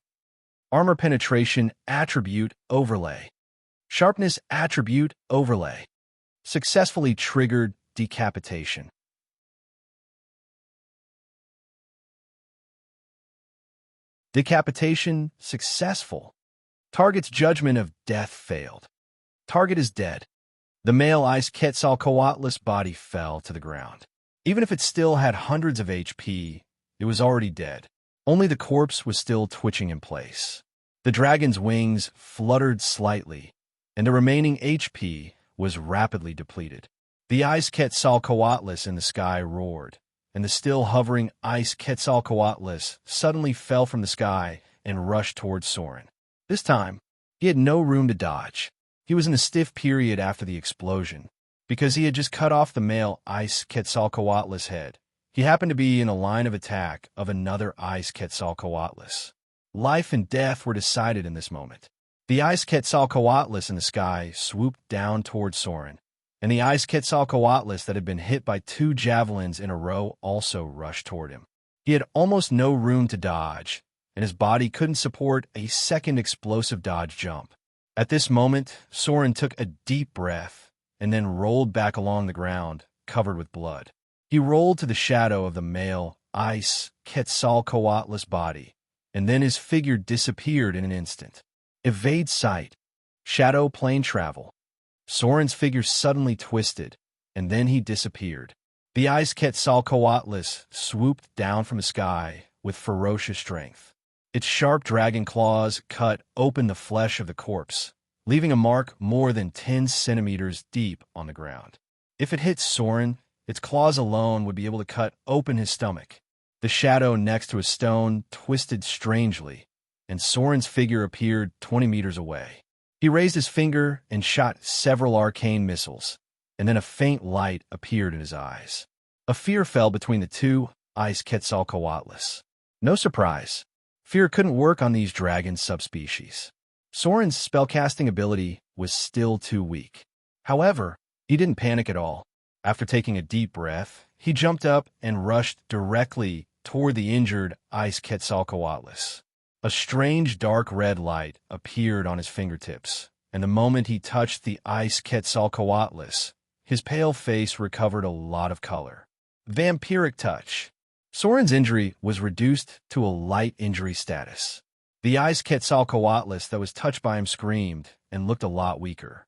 Armor penetration attribute overlay. Sharpness attribute overlay. Successfully triggered decapitation. Decapitation successful. Target's judgment of death failed. Target is dead. The male Ice Quetzalcoatlus body fell to the ground. Even if it still had hundreds of HP, it was already dead. Only the corpse was still twitching in place. The dragon's wings fluttered slightly, and the remaining HP was rapidly depleted. The Ice Quetzalcoatlus in the sky roared, and the still hovering Ice Quetzalcoatlus suddenly fell from the sky and rushed towards Soren. This time, he had no room to dodge. He was in a stiff period after the explosion, because he had just cut off the male Ice Quetzalcoatlus' head. He happened to be in a line of attack of another Ice Quetzalcoatlus. Life and death were decided in this moment. The Ice Quetzalcoatlus in the sky swooped down toward Soren, and the Ice Quetzalcoatlus that had been hit by 2 javelins in a row also rushed toward him. He had almost no room to dodge, and his body couldn't support a second explosive dodge jump. At this moment, Soren took a deep breath and then rolled back along the ground, covered with blood. He rolled to the shadow of the male Ice Quetzalcoatlus body, and then his figure disappeared in an instant. Evade sight. Shadow plane travel. Soren's figure suddenly twisted, and then he disappeared. The Ice Quetzalcoatlus swooped down from the sky with ferocious strength. Its sharp dragon claws cut open the flesh of the corpse, leaving a mark more than 10 centimeters deep on the ground. If it hit Soren, its claws alone would be able to cut open his stomach. The shadow next to a stone twisted strangely, and Soren's figure appeared 20 meters away. He raised his finger and shot several arcane missiles, and then a faint light appeared in his eyes. A fear fell between the 2 Ice Quetzalcoatlus. No surprise. Fear couldn't work on these dragon subspecies. Soren's spellcasting ability was still too weak. However, he didn't panic at all. After taking a deep breath, he jumped up and rushed directly toward the injured Ice Quetzalcoatlus. A strange dark red light appeared on his fingertips, and the moment he touched the Ice Quetzalcoatlus, his pale face recovered a lot of color. Vampiric touch. Soren's injury was reduced to a light injury status. The Ice Quetzalcoatlus that was touched by him screamed and looked a lot weaker.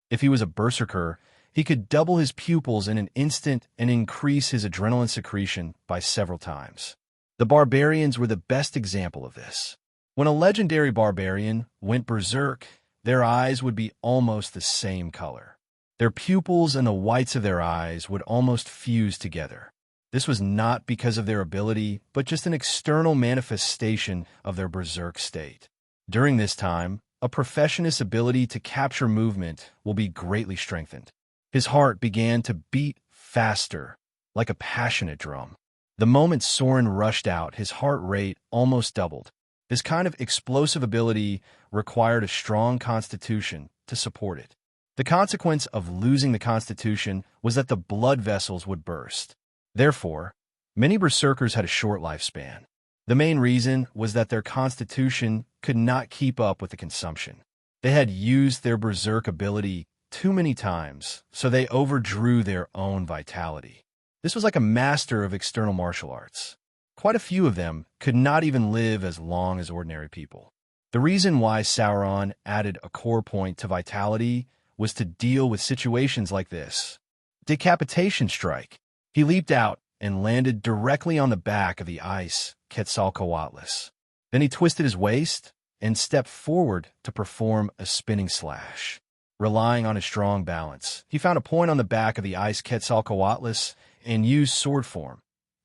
If he was a berserker, he could double his pupils in an instant and increase his adrenaline secretion by several times. The barbarians were the best example of this. When a legendary barbarian went berserk, their eyes would be almost the same color. Their pupils and the whites of their eyes would almost fuse together. This was not because of their ability, but just an external manifestation of their berserk state. During this time, a professionist's ability to capture movement will be greatly strengthened. His heart began to beat faster, like a passionate drum. The moment Soren rushed out, his heart rate almost doubled. This kind of explosive ability required a strong constitution to support it. The consequence of losing the constitution was that the blood vessels would burst. Therefore, many berserkers had a short lifespan. The main reason was that their constitution could not keep up with the consumption. They had used their berserk ability too many times, so they overdrew their own vitality. This was like a master of external martial arts. Quite a few of them could not even live as long as ordinary people. The reason why Sauron added a core point to vitality was to deal with situations like this. Decapitation strike. He leaped out and landed directly on the back of the ice Quetzalcoatlus. Then he twisted his waist and stepped forward to perform a spinning slash. Relying on his strong balance, he found a point on the back of the ice Quetzalcoatlus and used sword form.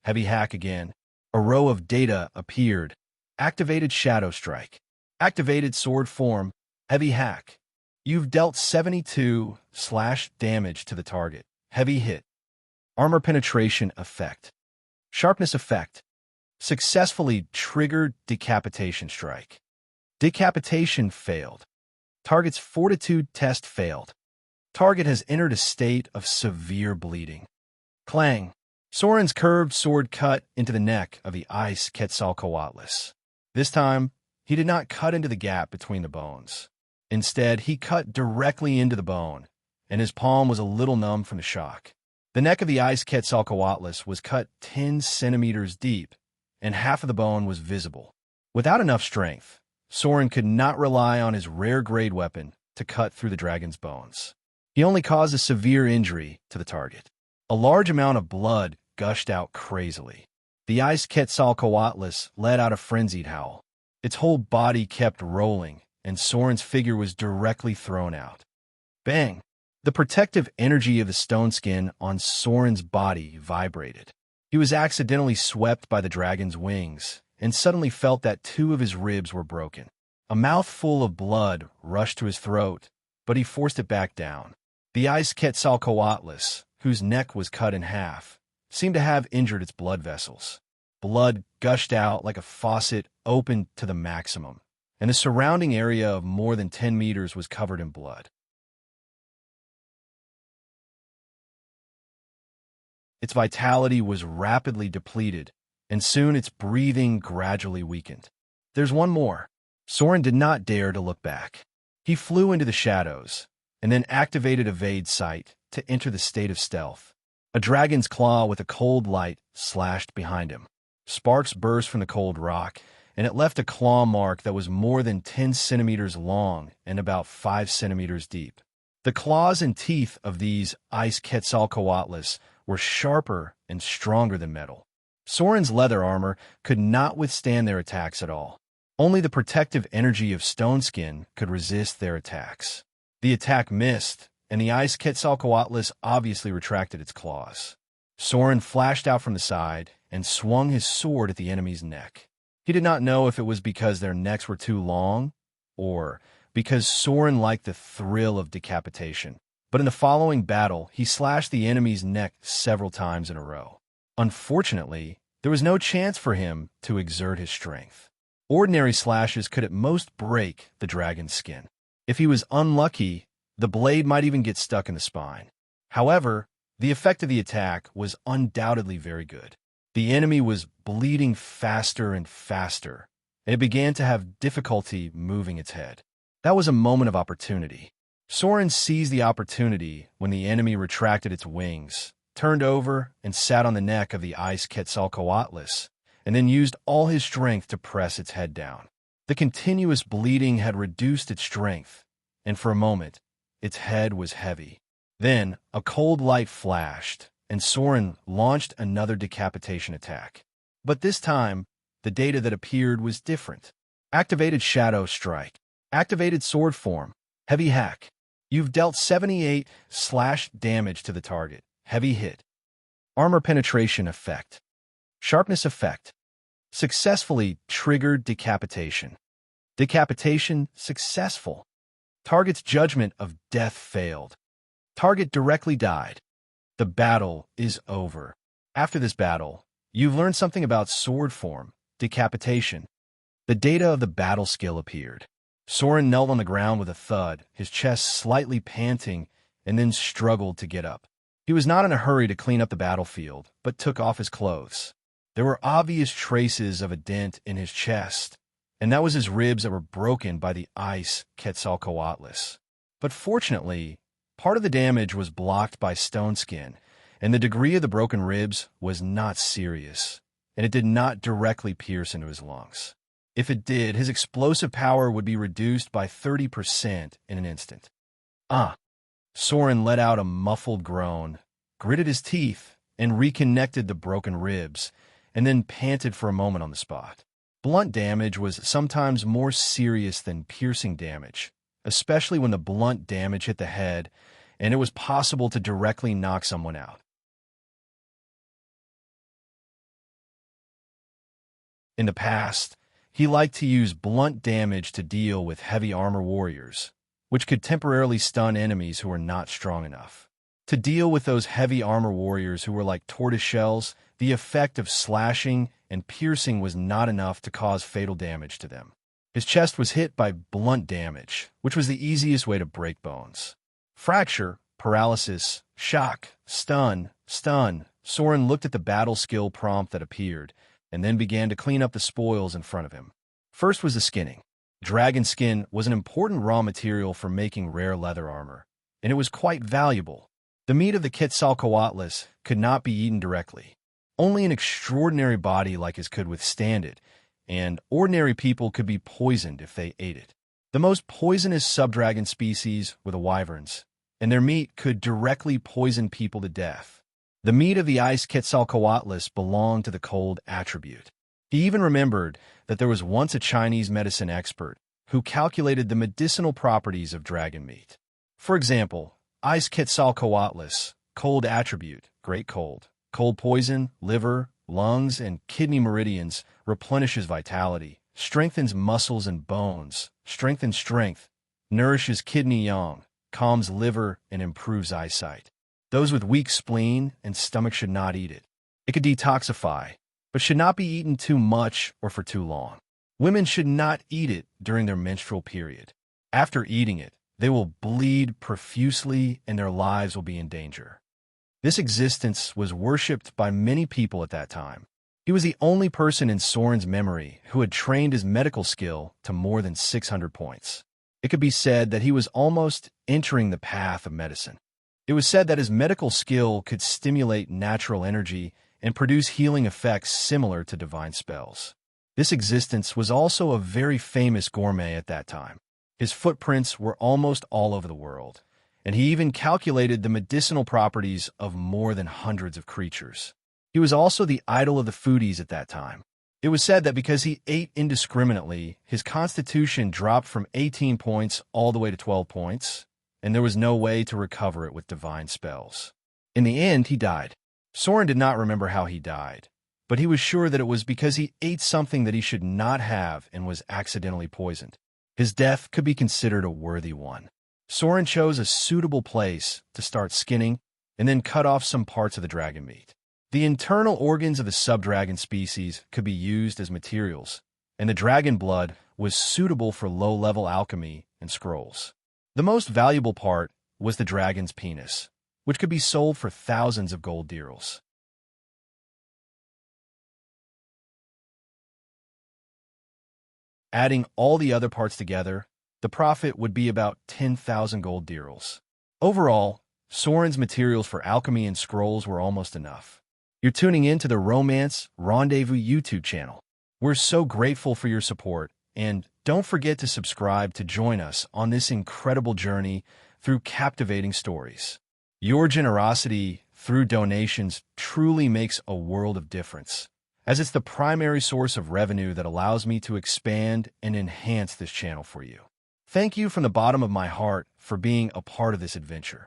Heavy hack again. A row of data appeared. Activated shadow strike. Activated sword form. Heavy hack. You've dealt 72 / damage to the target. Heavy hit. Armor penetration effect. Sharpness effect. Successfully triggered decapitation strike. Decapitation failed. Target's fortitude test failed. Target has entered a state of severe bleeding. Clang. Soren's curved sword cut into the neck of the ice Quetzalcoatlus. This time, he did not cut into the gap between the bones. Instead, he cut directly into the bone, and his palm was a little numb from the shock. The neck of the ice Quetzalcoatlus was cut 10 centimeters deep, and half of the bone was visible. Without enough strength, Soren could not rely on his rare-grade weapon to cut through the dragon's bones. He only caused a severe injury to the target. A large amount of blood gushed out crazily. The ice Quetzalcoatlus let out a frenzied howl. Its whole body kept rolling, and Soren's figure was directly thrown out. Bang! The protective energy of the stone skin on Soren's body vibrated. He was accidentally swept by the dragon's wings, and suddenly felt that 2 of his ribs were broken. A mouthful of blood rushed to his throat, but he forced it back down. The ice Quetzalcoatlus, whose neck was cut in half, seemed to have injured its blood vessels. Blood gushed out like a faucet opened to the maximum, and the surrounding area of more than 10 meters was covered in blood. Its vitality was rapidly depleted, and soon its breathing gradually weakened. There's one more. Soren did not dare to look back. He flew into the shadows, and then activated Evade Sight to enter the state of stealth. A dragon's claw with a cold light slashed behind him. Sparks burst from the cold rock, and it left a claw mark that was more than 10 centimeters long and about 5 centimeters deep. The claws and teeth of these ice Quetzalcoatlus were sharper and stronger than metal. Soren's leather armor could not withstand their attacks at all. Only the protective energy of stone skin could resist their attacks. The attack missed, and the ice Quetzalcoatlus obviously retracted its claws. Soren flashed out from the side and swung his sword at the enemy's neck. He did not know if it was because their necks were too long, or because Soren liked the thrill of decapitation. But in the following battle, he slashed the enemy's neck several times in a row. Unfortunately, there was no chance for him to exert his strength. Ordinary slashes could at most break the dragon's skin. If he was unlucky, the blade might even get stuck in the spine. However, the effect of the attack was undoubtedly very good. The enemy was bleeding faster and faster, and it began to have difficulty moving its head. That was a moment of opportunity. Soren seized the opportunity when the enemy retracted its wings, turned over, and sat on the neck of the ice Quetzalcoatlus, and then used all his strength to press its head down. The continuous bleeding had reduced its strength, and for a moment, its head was heavy. Then, a cold light flashed, and Soren launched another decapitation attack. But this time, the data that appeared was different. Activated shadow strike. Activated sword form. Heavy hack. You've dealt 78 / damage to the target. Heavy hit. Armor penetration effect. Sharpness effect. Successfully triggered decapitation. Decapitation successful. Target's judgment of death failed. Target directly died. The battle is over. After this battle, You've learned something about sword form, decapitation. The data of the battle skill appeared. Soren knelt on the ground with a thud, his chest slightly panting, and then struggled to get up. He was not in a hurry to clean up the battlefield, but took off his clothes. There were obvious traces of a dent in his chest, and that was his ribs that were broken by the ice Quetzalcoatlus. But fortunately, part of the damage was blocked by stone skin, and the degree of the broken ribs was not serious, and it did not directly pierce into his lungs. If it did, his explosive power would be reduced by 30% in an instant. Soren let out a muffled groan, gritted his teeth, and reconnected the broken ribs, and then panted for a moment on the spot. Blunt damage was sometimes more serious than piercing damage, especially when the blunt damage hit the head, and it was possible to directly knock someone out. In the past, he liked to use blunt damage to deal with heavy armor warriors, which could temporarily stun enemies who were not strong enough. To deal with those heavy armor warriors who were like tortoiseshells, the effect of slashing and piercing was not enough to cause fatal damage to them. His chest was hit by blunt damage, which was the easiest way to break bones. Fracture, paralysis, shock, stun. Soren looked at the battle skill prompt that appeared, and then began to clean up the spoils in front of him. First was the skinning. Dragon skin was an important raw material for making rare leather armor, and it was quite valuable. The meat of the Quetzalcoatlus could not be eaten directly. Only an extraordinary body like his could withstand it, and ordinary people could be poisoned if they ate it. The most poisonous subdragon species were the wyverns, and their meat could directly poison people to death. The meat of the ice Quetzalcoatlus belonged to the cold attribute. He even remembered that there was once a Chinese medicine expert who calculated the medicinal properties of dragon meat. For example, ice Quetzalcoatlus, cold attribute, great cold. Cold poison, liver, lungs, and kidney meridians, replenishes vitality, strengthens muscles and bones, strengthens strength, nourishes kidney yang, calms liver, and improves eyesight. Those with weak spleen and stomach should not eat it. It could detoxify, but should not be eaten too much or for too long. Women should not eat it during their menstrual period. After eating it, they will bleed profusely and their lives will be in danger. This existence was worshipped by many people at that time. He was the only person in Soren's memory who had trained his medical skill to more than 600 points. It could be said that he was almost entering the path of medicine. It was said that his medical skill could stimulate natural energy and produce healing effects similar to divine spells. This existence was also a very famous gourmet at that time. His footprints were almost all over the world, and he even calculated the medicinal properties of more than hundreds of creatures. He was also the idol of the foodies at that time. It was said that because he ate indiscriminately, his constitution dropped from 18 points all the way to 12 points, and there was no way to recover it with divine spells. In the end, he died. Soren did not remember how he died, but he was sure that it was because he ate something that he should not have and was accidentally poisoned. His death could be considered a worthy one. Soren chose a suitable place to start skinning and then cut off some parts of the dragon meat. The internal organs of the subdragon species could be used as materials, and the dragon blood was suitable for low-level alchemy and scrolls. The most valuable part was the dragon's penis, which could be sold for thousands of gold dirhams. Adding all the other parts together, the profit would be about 10,000 gold dirhams. Overall, Soren's materials for alchemy and scrolls were almost enough. You're tuning in to the Romance Rendezvous YouTube channel. We're so grateful for your support, and don't forget to subscribe to join us on this incredible journey through captivating stories. Your generosity through donations truly makes a world of difference, as it's the primary source of revenue that allows me to expand and enhance this channel for you. Thank you from the bottom of my heart for being a part of this adventure.